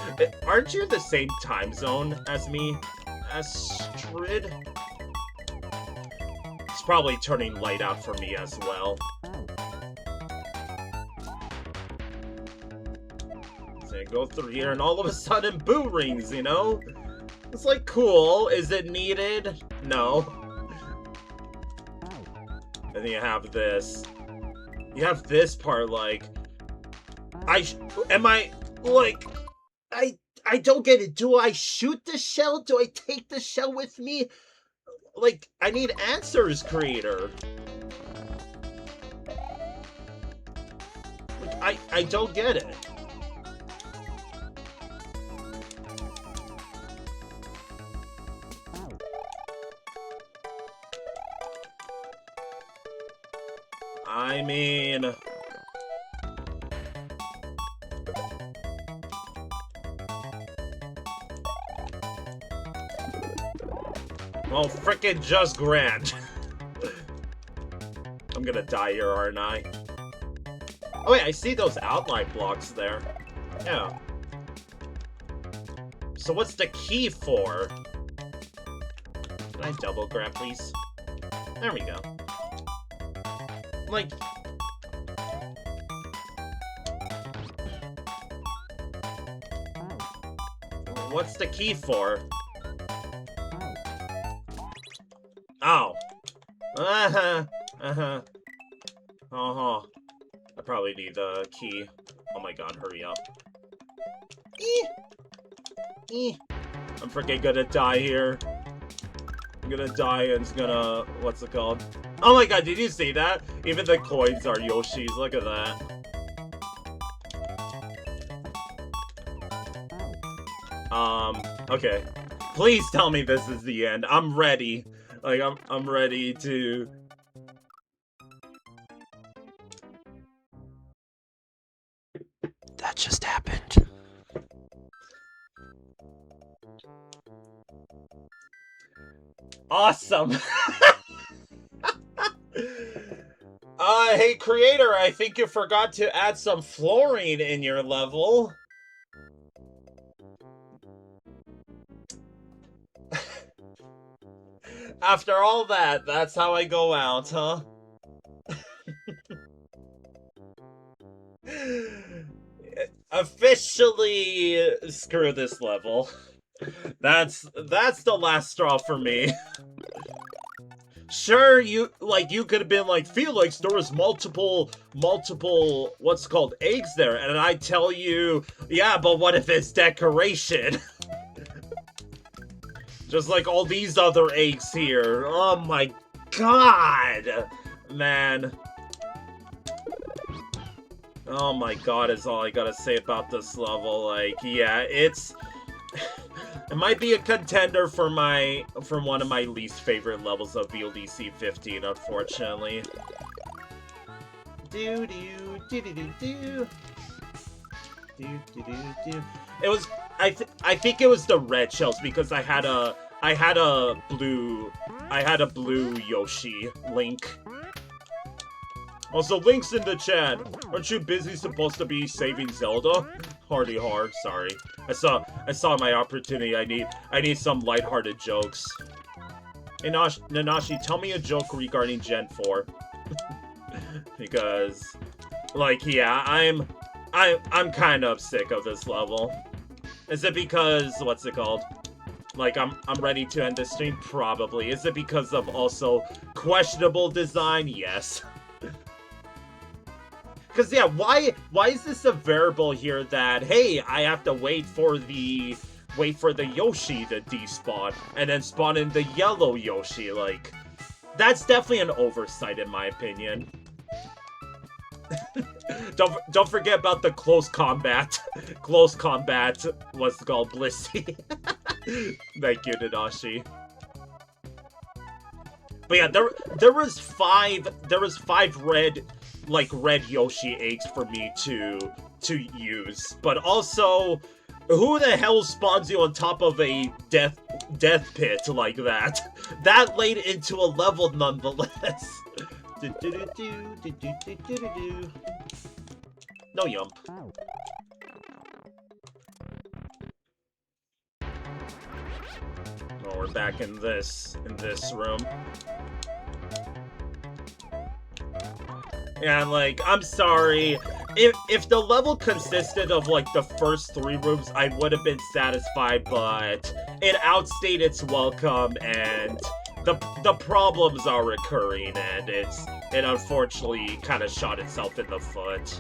Aren't you the same time zone as me, Astrid? It's probably turning light out for me as well. So I go through here and all of a sudden, boo rings, you know? It's like, cool. Is it needed? No. And then you have this. You have this part, like, I don't get it. Do I shoot the shell? Do I take the shell with me? Like, I need answers, creator. Like, I don't get it. I mean, well, frickin' just grand. I'm gonna die here, aren't I? Oh wait, I see those outline blocks there. Yeah. So what's the key for? Can I double grab, please? There we go. Like, What's the key for? Oh. Uh-huh. Uh-huh. Uh-huh. I probably need the key. Oh my god, hurry up. I'm freaking gonna die here. I'm gonna die and it's gonna... What's it called? Oh my god, did you see that? Even the coins are Yoshi's. Look at that. Okay. Please tell me this is the end. I'm ready. Like, I'm ready to... That just happened. Awesome! Hey creator, I think you forgot to add some fluorine in your level. After all that, that's how I go out, huh? Officially screw this level. That's the last straw for me. Sure, you could have been like, Felix, there was multiple, what's it called, eggs there, and I tell you, yeah, but what if it's decoration? Just like all these other eggs here. Oh my god, man. Oh my god is all I gotta say about this level. Like, yeah, it's... It might be a contender for one of my least favorite levels of VLDC 15, unfortunately. Do do do do do do. Do do do do. It was I think it was the red shells because I had a blue Yoshi Link. Also, Link's in the chat. Aren't you busy supposed to be saving Zelda? Hardy hard, sorry. I saw my opportunity. I need some lighthearted jokes. Hey Nanashi, tell me a joke regarding Gen 4. Because, like, yeah, I'm kind of sick of this level. Is it because, what's it called? Like, I'm ready to end the stream? Probably. Is it because of also questionable design? Yes. Because, yeah, why is this a variable here that, hey, I have to wait for the Yoshi to despawn, and then spawn in the yellow Yoshi? Like, that's definitely an oversight in my opinion. Don't forget about the close combat, what's it called, Blissey. Thank you, Nanashi. But yeah, there was five red Yoshi eggs for me to use. But also, who the hell spawns you on top of a death pit like that? That laid into a level nonetheless. No yump. Oh, we're back in this room. And, like, I'm sorry, if the level consisted of, like, the first 3 rooms, I would have been satisfied, but it outstayed its welcome, and the problems are recurring, and it unfortunately kind of shot itself in the foot.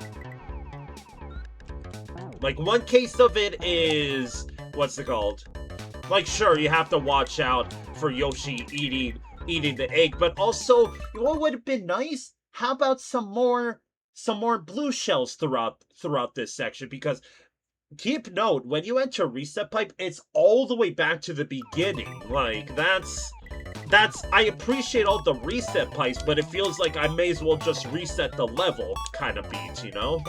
Like, one case of it is, what's it called? Like, sure, you have to watch out for Yoshi eating the egg, but also, what would have been nice? How about some more blue shells throughout this section? Because keep note, when you enter reset pipe, it's all the way back to the beginning. Like, that's I appreciate all the reset pipes, but it feels like I may as well just reset the level kind of beat, you know?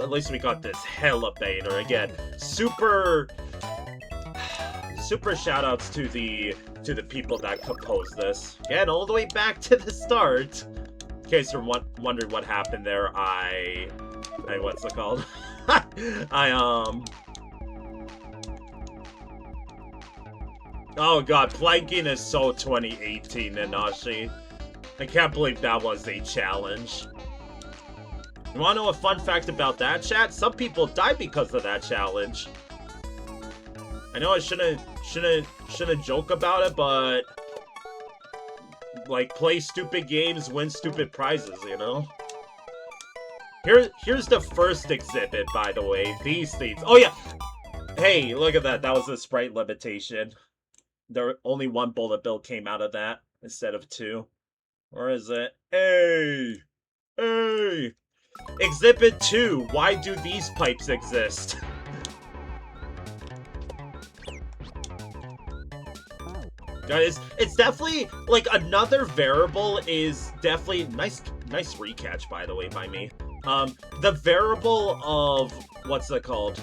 At least we got this hella banner again. Super shoutouts to the people that composed this. Again, all the way back to the start. In case you're wondering what happened there, I what's it called? Oh god, planking is so 2018, Nanashi. I can't believe that was a challenge. You wanna know a fun fact about that, chat? Some people died because of that challenge. I know I shouldn't joke about it, but like, play stupid games, win stupid prizes, you know? Here's the first exhibit, by the way. These things. Oh yeah! Hey, look at that. That was a sprite limitation. There only one bullet bill came out of that instead of two. Where is it? Hey! Hey! Exhibit 2. Why do these pipes exist? Guys, it's definitely, like, another variable is definitely... Nice recatch, by the way, by me. The variable of... What's that called?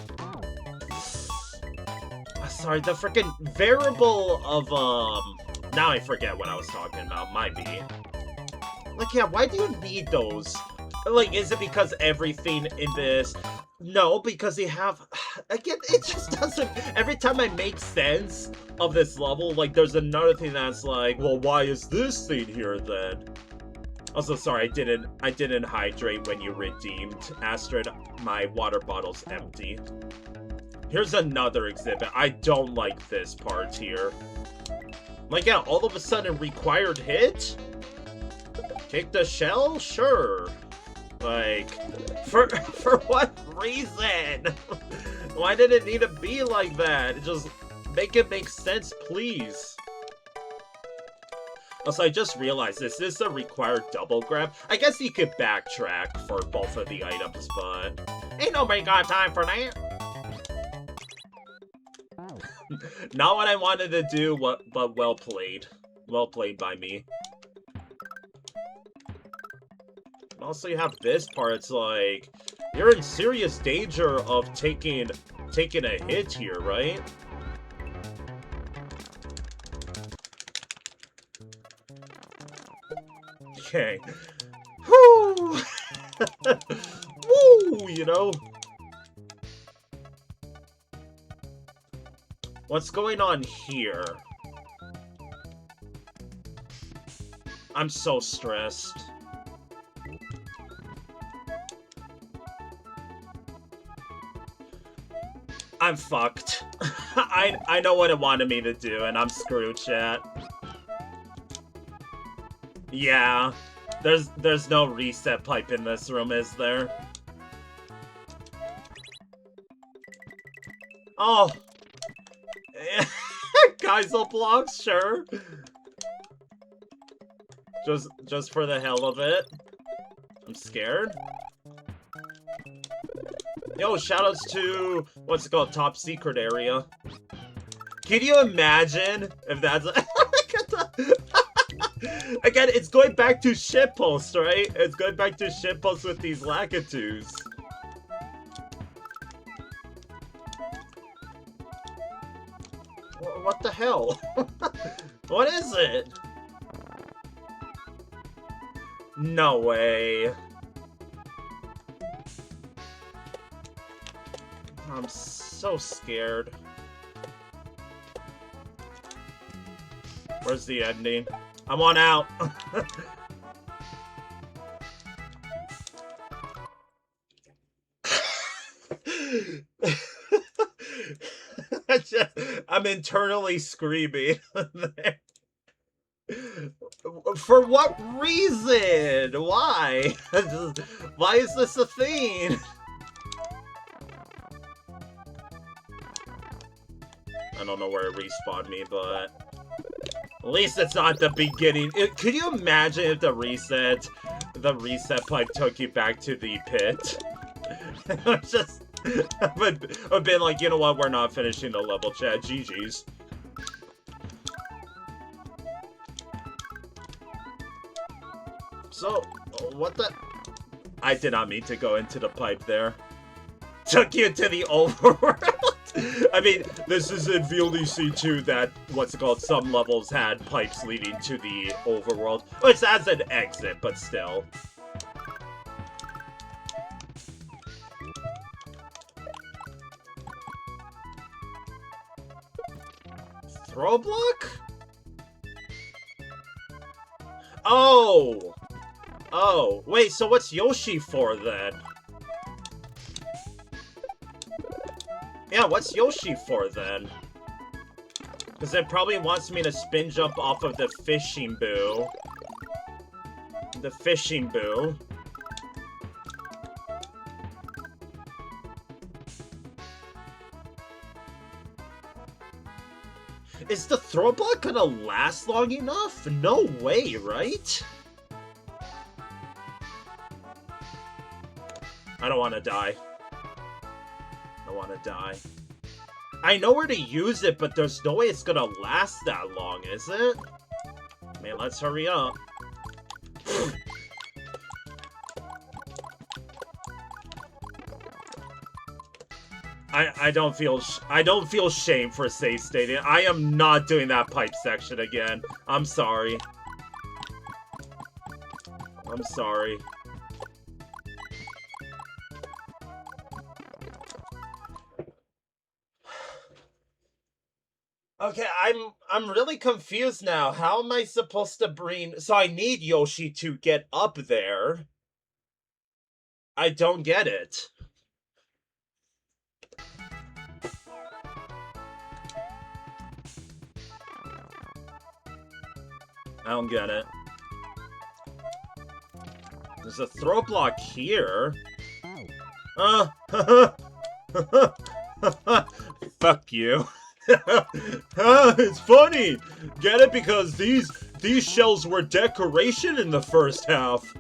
Sorry, the freaking variable of, now I forget what I was talking about. Might be. Like, yeah, why do you need those? Like, is it because everything in this... No, because they have... Again, it just doesn't... Every time I make sense of this level, like, there's another thing that's like, well, why is this thing here, then? Also, sorry, I didn't hydrate when you redeemed. Astrid, my water bottle's empty. Here's another exhibit. I don't like this part here. Like, yeah, all of a sudden, required hit? Kick the shell? Sure. Like, for what reason? Why did it need to be like that? Just make it make sense, please. Also, I just realized this is a required double grab. I guess you could backtrack for both of the items, but ain't nobody got time for that. Not what I wanted to do, but well played. Well played by me. Also, you have this part. It's like, you're in serious danger of taking a hit here, right? Okay. Woo! Woo! You know? What's going on here? I'm so stressed. I'm fucked. I know what it wanted me to do, and I'm screwed, chat. Yeah. There's no reset pipe in this room, is there? Oh. Geisel blocks, sure. Just for the hell of it. I'm scared. Yo, shoutouts to, what's it called, top secret area. Can you imagine if that's... Again, it's going back to shitpost, right? It's going back to shitpost with these Lakitus. What the hell? What is it? No way. I'm so scared. Where's the ending? I want out. I'm internally screaming. For what reason? Why? Why is this a thing? I don't know where it respawned me, but at least it's not the beginning. Could you imagine if the reset pipe took you back to the pit? Just, I've been like, you know what? We're not finishing the level, chat. GG's. So, what the? I did not mean to go into the pipe there. Took you to the overworld. I mean, this is in VLDC 2 that, what's it called, some levels had pipes leading to the overworld. Which as an exit, but still. Throw block? Oh! Oh, wait, so what's Yoshi for then? Yeah, what's Yoshi for then? Because it probably wants me to spin jump off of the fishing boo. The fishing boo. Is the throw block gonna last long enough? No way, right? I don't want to die. I want to die. I know where to use it, but there's no way it's gonna last that long, is it? Man, let's hurry up. I don't feel shame for save stating. I am not doing that pipe section again. I'm sorry. I'm sorry. Okay, I'm really confused now. How am I supposed to bring... So I need Yoshi to get up there. I don't get it. I don't get it. There's a throw block here. Fuck you. It's funny. Get it? Because these shells were decoration in the first half.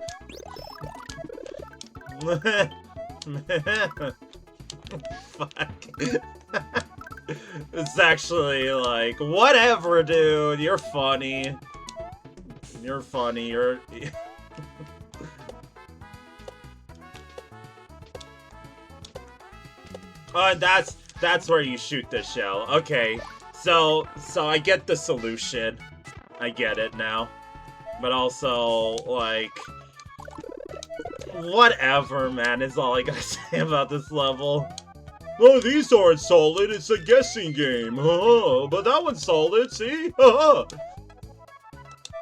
Fuck. It's actually like, whatever, dude. You're funny. You're funny. You're... Oh, that's where you shoot the shell. Okay, so I get the solution. I get it now. But also, like... Whatever, man, is all I gotta say about this level. Oh, these aren't solid. It's a guessing game. But that one's solid, see?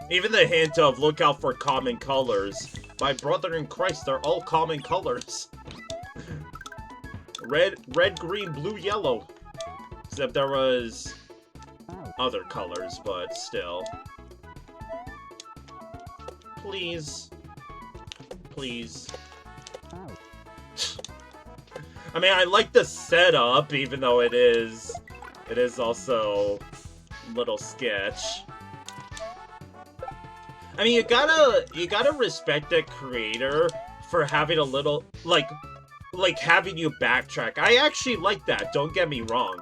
Even the hint of look out for common colors. My brother in Christ, they're all common colors. Red, green, blue, yellow. Except there was other colors, but still. Please. Please. I mean, I like the setup, even though it is also a little sketch. I mean, you gotta respect the creator for having a little, like having you backtrack. I actually like that, don't get me wrong.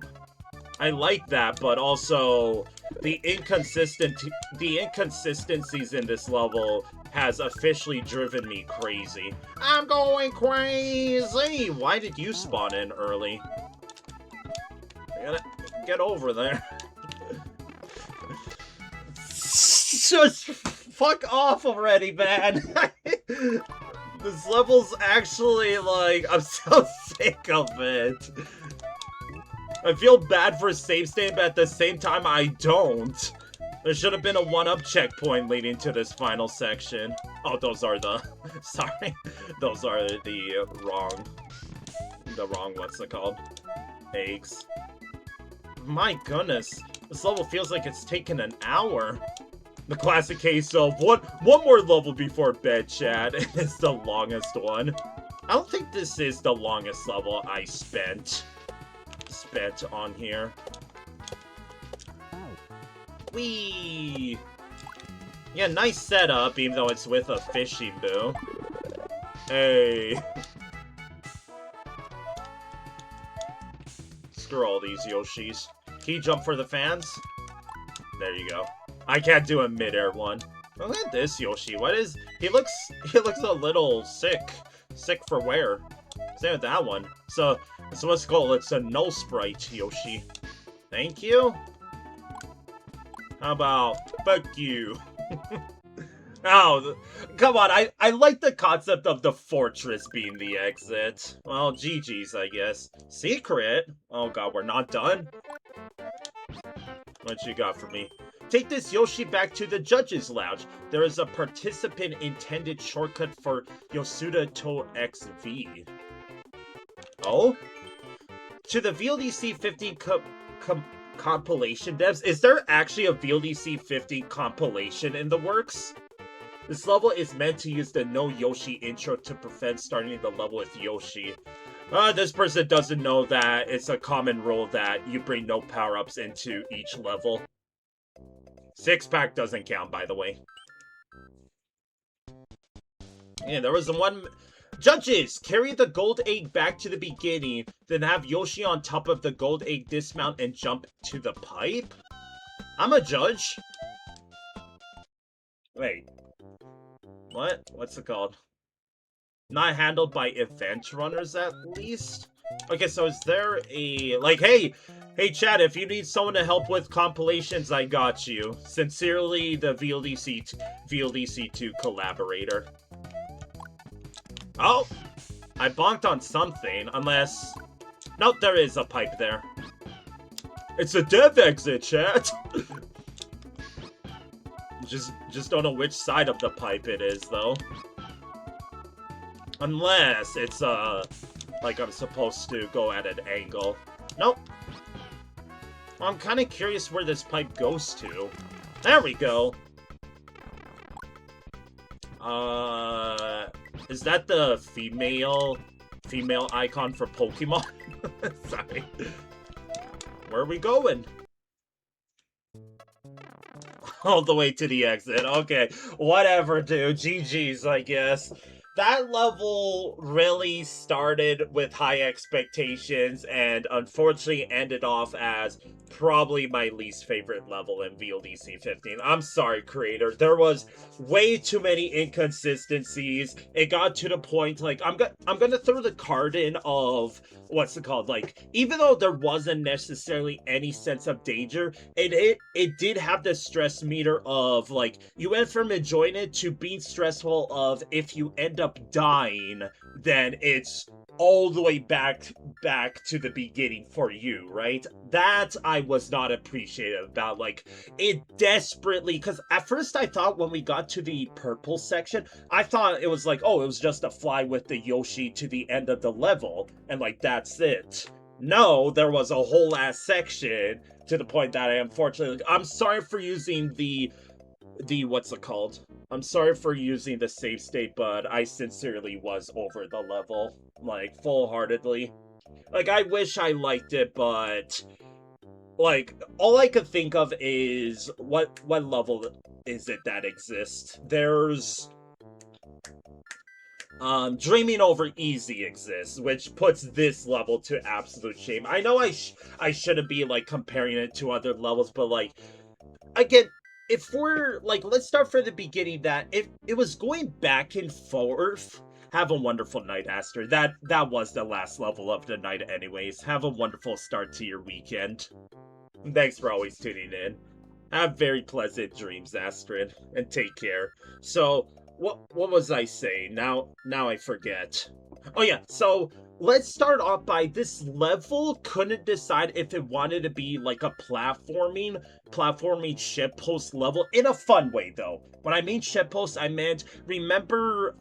I like that, but also the inconsistencies in this level has officially driven me crazy. I'm going crazy! Why did you spawn in early? I gotta get over there. Just fuck off already, man. This level's actually, like, I'm so sick of it. I feel bad for save state, but at the same time, I don't. There should have been a one-up checkpoint leading to this final section. Oh, those are the... Sorry. Those are the wrong... what's it called? Eggs. My goodness. This level feels like it's taken an hour. The classic case of one more level before bed, chat. It's the longest one. I don't think this is the longest level I spent on here. Whee! Yeah, nice setup, even though it's with a fishing boo. Hey. Screw all these Yoshis. Can you jump for the fans? There you go. I can't do a mid-air one. Look at this Yoshi. What is... He looks a little sick. Sick for wear. Same with that one. So what's it called? It's a null sprite Yoshi. Thank you. How about... Fuck you. Oh, come on. I like the concept of the fortress being the exit. Well, GG's, I guess. Secret? Oh god, we're not done? What you got for me? Take this Yoshi back to the judges' lounge. There is a participant-intended shortcut for YOSUTA to XV. Oh? To the VLDC 15 compilation devs, is there actually a VLDC 15 compilation in the works? This level is meant to use the no Yoshi intro to prevent starting the level with Yoshi. This person doesn't know that it's a common rule that you bring no power-ups into each level. Six-pack doesn't count, by the way. Yeah, there was one... Judges! Carry the gold egg back to the beginning, then have Yoshi on top of the gold egg dismount and jump to the pipe? I'm a judge. Wait. What? What's it called? Not handled by event runners, at least? Okay, so is there a... Like, hey, chat, if you need someone to help with compilations, I got you. Sincerely, the VLDC2 collaborator. Oh! I bonked on something, unless... Nope, there is a pipe there. It's a dev exit, chat! Just don't know which side of the pipe it is, though. Unless it's, like I'm supposed to go at an angle. Nope. Well, I'm kind of curious where this pipe goes to. There we go. Is that the female icon for Pokemon? Sorry. Where are we going? All the way to the exit. Okay, whatever, dude. GG's, I guess. That level really started with high expectations and unfortunately ended off as probably my least favorite level in VLDC 15. I'm sorry, creator. There was way too many inconsistencies. It got to the point, like, I'm gonna throw the card in of, what's it called? Like, even though there wasn't necessarily any sense of danger, it did have the stress meter of, like, you went from enjoying it to being stressful of if you end up dying, then it's all the way back to the beginning for you, right? That I was not appreciative about. Like, it desperately, because at first I thought when we got to the purple section, I thought it was like, oh, it was just a fly with the Yoshi to the end of the level, and like, that's it. No, there was a whole ass section to the point that I unfortunately, I'm sorry for using the what's it called? I'm sorry for using the save state, but I sincerely was over the level, like, full-heartedly. Like, I wish I liked it, but, like, all I could think of is, what level is it that exists? There's, Dreaming Over Easy exists, which puts this level to absolute shame. I know I shouldn't be, like, comparing it to other levels, but, like, again, if we're, like, let's start from the beginning, that if it was going back and forth. Have a wonderful night, Aster. That was the last level of the night anyways. Have a wonderful start to your weekend. Thanks for always tuning in. Have very pleasant dreams, Astrid, and take care. So, what was I saying? Now I forget. Oh yeah, so let's start off by this level couldn't decide if it wanted to be like a platforming shitpost level in a fun way, though. When I mean shitpost, I meant, remember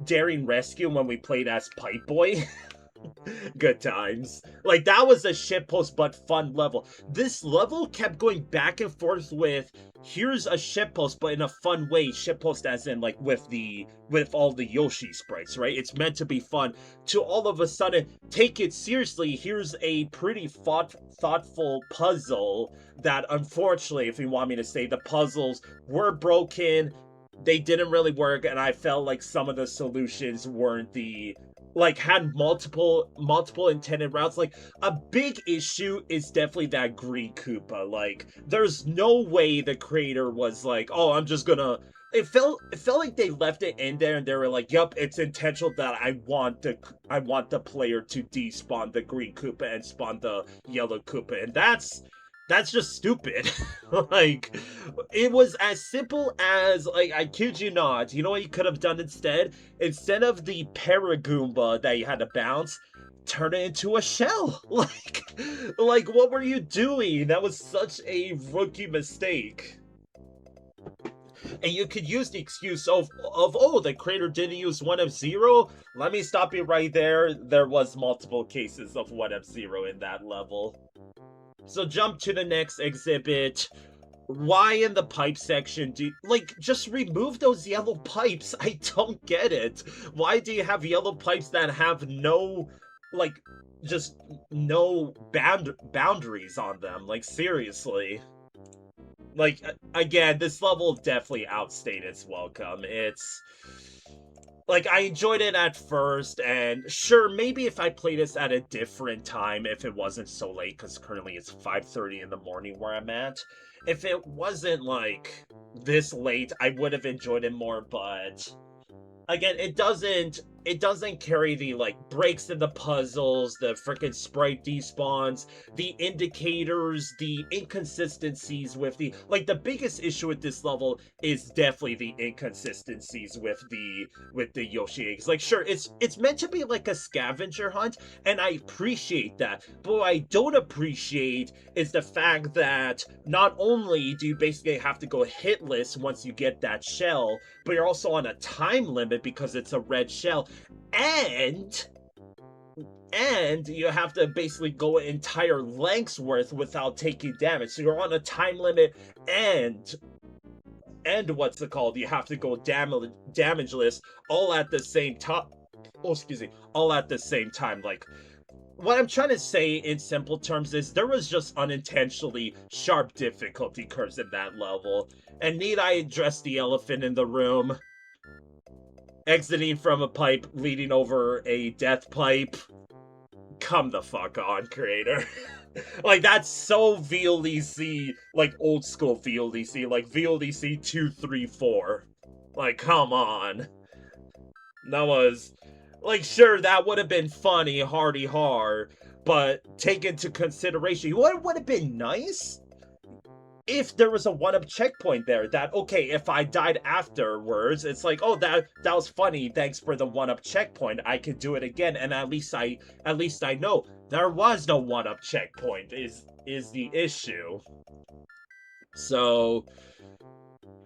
Daring Rescue when we played as Pipe Boy? Good times. Like, that was a shitpost but fun level. This level kept going back and forth with, here's a shitpost but in a fun way. Shitpost as in, like, with all the Yoshi sprites, right? It's meant to be fun, to all of a sudden take it seriously. Here's a pretty thoughtful puzzle that, unfortunately, if you want me to say, the puzzles were broken. They didn't really work, and I felt like some of the solutions weren't had multiple intended routes. Like, a big issue is definitely that green Koopa. Like, there's no way the creator was like, oh, I'm just gonna... It felt like they left it in there and they were like, yup, it's intentional that I want the player to despawn the green Koopa and spawn the yellow Koopa, and that's just stupid. Like, it was as simple as, like, I kid you not, you know what you could have done instead? Instead of the Paragoomba that you had to bounce, turn it into a shell. Like, what were you doing? That was such a rookie mistake. And you could use the excuse of oh, the creator didn't use 1F0. Let me stop you right there. There was multiple cases of 1F0 in that level. So jump to the next exhibit. Why in the pipe section do like, just remove those yellow pipes? I don't get it. Why do you have yellow pipes that have no, like, just no boundaries on them? Like, seriously. Like, again, this level definitely outstayed its welcome. It's like, I enjoyed it at first, and sure, maybe if I played this at a different time, if it wasn't so late, because currently it's 5:30 in the morning where I'm at, if it wasn't, like, this late, I would have enjoyed it more, but again, it doesn't carry the, like, breaks in the puzzles, the freaking sprite despawns, the indicators, the inconsistencies with the, like, the biggest issue with this level is definitely the inconsistencies with the Yoshi eggs. Like, sure, it's meant to be like a scavenger hunt, and I appreciate that, but what I don't appreciate is the fact that not only do you basically have to go hitless once you get that shell, but you're also on a time limit because it's a red shell, and you have to basically go entire lengths worth without taking damage. So you're on a time limit, and what's it called? You have to go damageless all at the same time. Oh, excuse me, all at the same time. Like, what I'm trying to say in simple terms is there was just unintentionally sharp difficulty curves in that level. And need I address the elephant in the room? Exiting from a pipe leading over a death pipe. Come the fuck on, creator. Like, that's so VLDC, like old school VLDC, like VLDC 234. Like, come on. That was, like, sure, that would have been funny, hardy har, but take into consideration, what would have been nice? If there was a one-up checkpoint there, that, okay, if I died afterwards, it's like, oh, that was funny, thanks for the one-up checkpoint, I could do it again, and at least I know there was no one-up checkpoint, is the issue. So,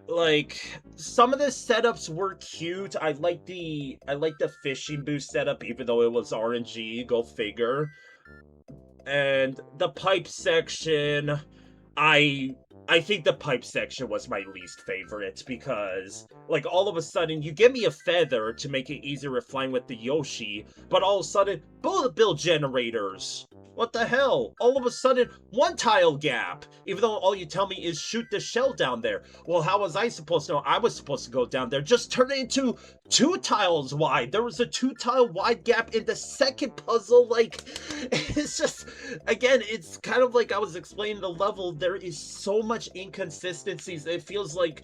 like, some of the setups were cute. I like the fishing boost setup, even though it was RNG, go figure. And the pipe section, I think the pipe section was my least favorite because, like, all of a sudden, you give me a feather to make it easier with flying with the Yoshi, but all of a sudden, bullet bill generators. What the hell? All of a sudden, one tile gap, even though all you tell me is shoot the shell down there. Well, how was I supposed to know I was supposed to go down there? Just turn it into 2 tiles wide. There was a 2 tile wide gap in the second puzzle. Like, it's just, again, it's kind of like I was explaining the level. There is so much inconsistencies. It feels like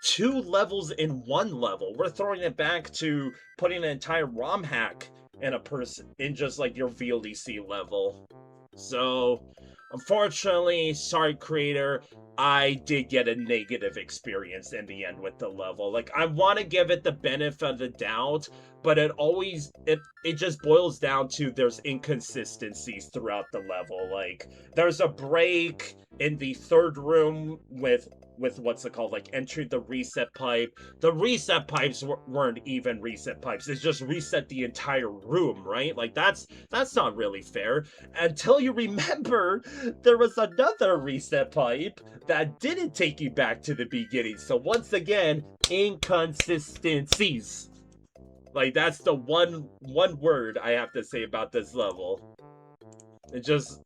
2 levels in 1 level. We're throwing it back to putting an entire ROM hack in a person in just like your VLDC level. So, unfortunately, sorry creator, I did get a negative experience in the end with the level. Like, I want to give it the benefit of the doubt, but it just boils down to there's inconsistencies throughout the level. Like, there's a break in the 3rd room with what's it called, like, entering the reset pipe. The reset pipes weren't even reset pipes. It's just reset the entire room, right? Like, that's not really fair. Until you remember there was another reset pipe that didn't take you back to the beginning. So once again, inconsistencies. Like, that's the one word I have to say about this level. It just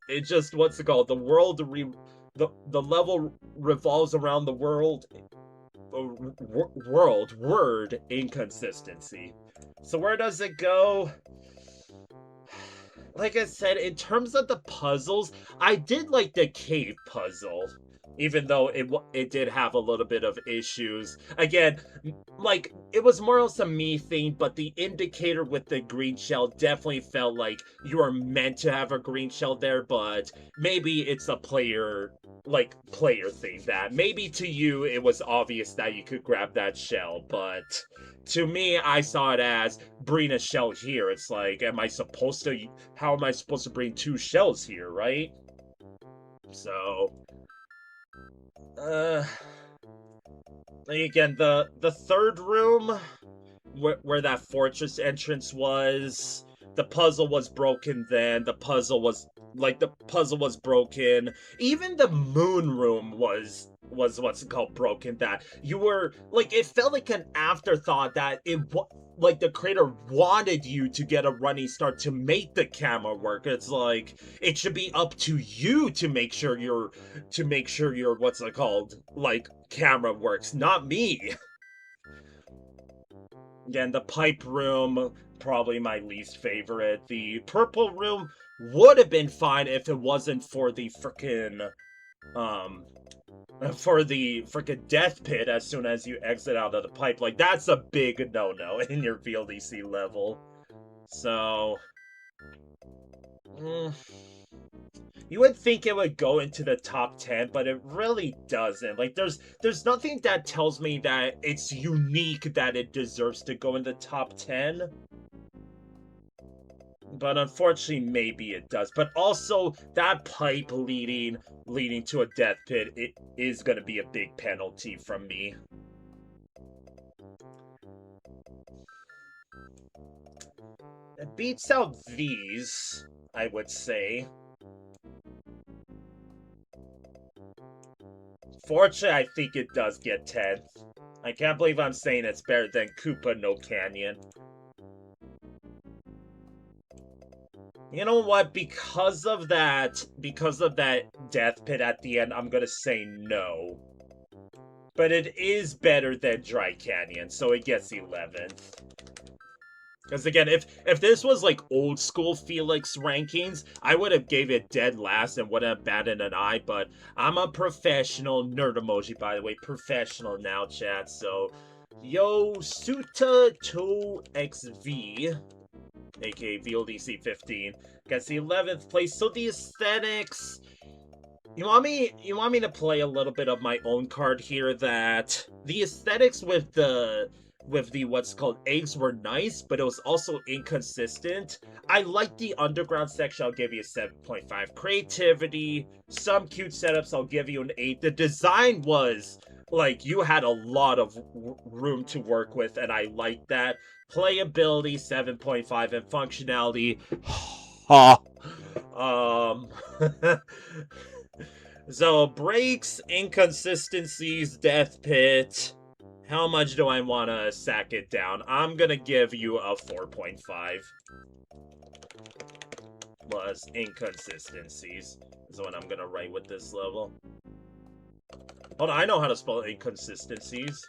what's it called? The level revolves around the word inconsistency. So where does it go? Like I said, in terms of the puzzles, I did like the cave puzzle, even though it did have a little bit of issues. Again, like, it was more or less a me thing, but the indicator with the green shell definitely felt like you were meant to have a green shell there, but maybe it's a player thing that maybe to you it was obvious that you could grab that shell, but to me, I saw it as bring a shell here. It's like, how am I supposed to bring 2 shells here, right? So, again, the third room, where that fortress entrance was, the puzzle was broken then. The puzzle was broken. Even the moon room was what's it called, broken. That you were like, it felt like an afterthought, that like the creator wanted you to get a running start to make the camera work. It's like, it should be up to you to make sure your what's it called, like, camera works, not me. Again, the pipe room, probably my least favorite. The purple room would have been fine if it wasn't for the frickin' death pit as soon as you exit out of the pipe. Like, that's a big no-no in your VLDC level. So, you would think it would go into the top 10, but it really doesn't. Like, there's nothing that tells me that it's unique, that it deserves to go in the top 10. But unfortunately, maybe it does. But also, that pipe leading to a death pit, it is going to be a big penalty from me. It beats out these, I would say. Fortunately, I think it does get 10th. I can't believe I'm saying it's better than Koopa no Kanyon. You know what? Because of that death pit at the end, I'm gonna say no. But it is better than Dry Canyon, so it gets 11th. Because again, if this was like old school Felix rankings, I would have gave it dead last and wouldn't have batted an eye, but I'm a professional, nerd emoji by the way, professional now, chat. So, YOSUTA 2XV, aka VLDC 15, gets the 11th place. So the aesthetics, you want me to play a little bit of my own card here, that the aesthetics with the what's called eggs were nice, but it was also inconsistent. I like the underground section, I'll give you a 7.5. Creativity, some cute setups, I'll give you an 8. The design was, like, you had a lot of room to work with, and I like that. Playability, 7.5, and functionality, so breaks, inconsistencies, death pit. How much do I want to sack it down? I'm gonna give you a 4.5. Plus inconsistencies is what I'm gonna write with this level. Hold on, I know how to spell inconsistencies.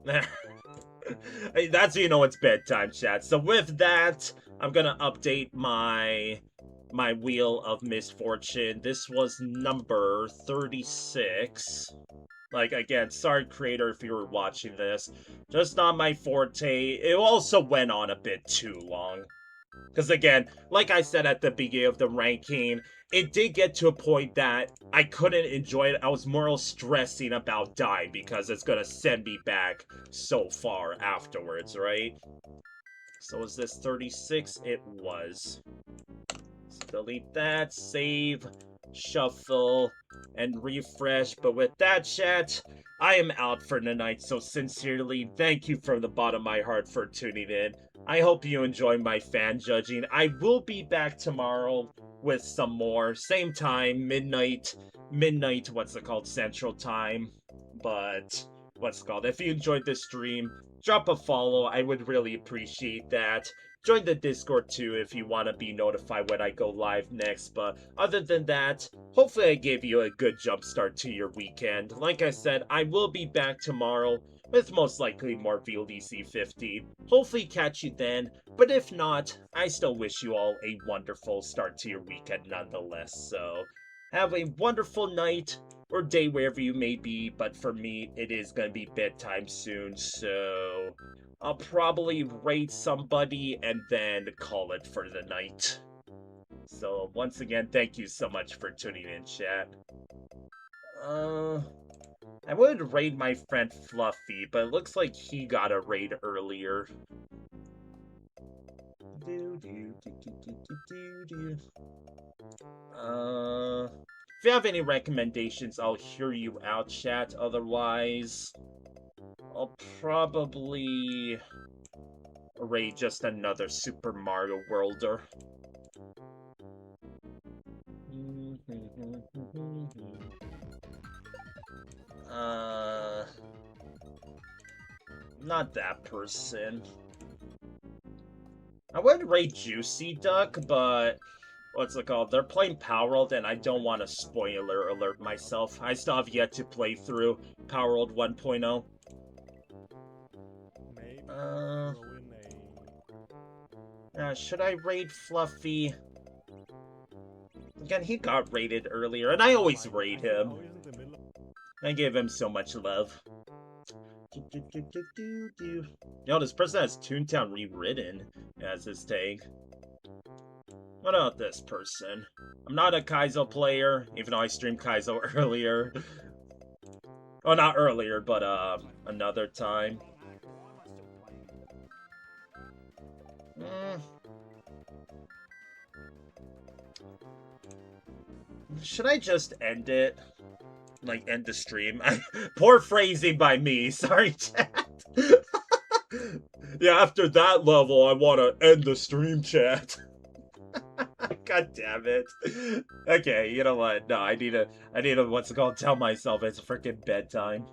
That's, you know, it's bedtime, chat. So with that, I'm gonna update my Wheel of Misfortune. This was number 36. Like, again, sorry, creator, if you were watching this. Just not my forte. It also went on a bit too long. Because, again, like I said at the beginning of the ranking, it did get to a point that I couldn't enjoy it. I was more stressing about dying because it's going to send me back so far afterwards, right? So was this 36? It was. Let's delete that, save, shuffle, and refresh. But with that, chat, I am out for tonight. So sincerely, thank you from the bottom of my heart for tuning in. I hope you enjoy my fan judging. I will be back tomorrow with some more. Same time, midnight, what's it called, Central Time. But, what's it called, if you enjoyed this stream, drop a follow. I would really appreciate that. Join the Discord too if you want to be notified when I go live next. But other than that, hopefully I gave you a good jump start to your weekend. Like I said, I will be back tomorrow with most likely more VLDC 15. Hopefully catch you then. But if not, I still wish you all a wonderful start to your weekend nonetheless. So have a wonderful night or day wherever you may be. But for me, it is going to be bedtime soon. So I'll probably rate somebody and then call it for the night. So once again, thank you so much for tuning in, chat. I would raid my friend Fluffy, but it looks like he got a raid earlier. If you have any recommendations, I'll hear you out, chat. Otherwise, I'll probably raid just another Super Mario Worlder. Not that person. I would raid Juicy Duck, but what's it called? They're playing Power World, and I don't want to spoiler alert myself. I still have yet to play through Power World 1.0. Should I raid Fluffy? Again, he got raided earlier, and I always raid him. I give him so much love. Yo, this person has Toontown rewritten as his tag. What about this person? I'm not a Kaizo player, even though I streamed Kaizo earlier. Oh, not earlier, but another time. Should I just end it? Like, end the stream? Poor phrasing by me. Sorry, chat. Yeah, after that level, I want to end the stream, chat. God damn it. Okay, you know what? No, I need to, what's it called, tell myself it's freaking bedtime.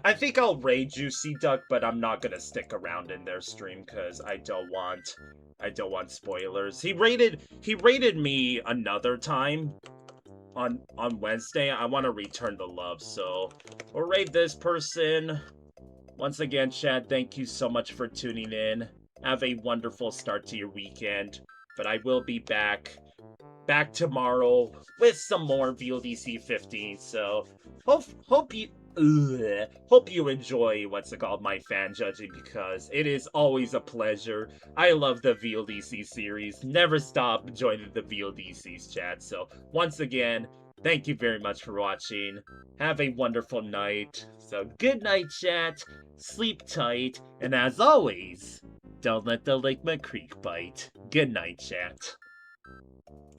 I think I'll raid Juicy Duck, but I'm not gonna stick around in their stream because I don't want spoilers. He raided me another time on Wednesday. I want to return the love, so we'll raid this person. Once again, chat, thank you so much for tuning in. Have a wonderful start to your weekend. But I will be back tomorrow with some more VLDC 15. So hope you enjoy what's it called, my fan judging, because it is always a pleasure. I love the VLDC series. Never stop joining the VLDC's chat. So once again, thank you very much for watching. Have a wonderful night. So good night, chat. Sleep tight, and as always, don't let the Lake Creek bite. Good night, chat.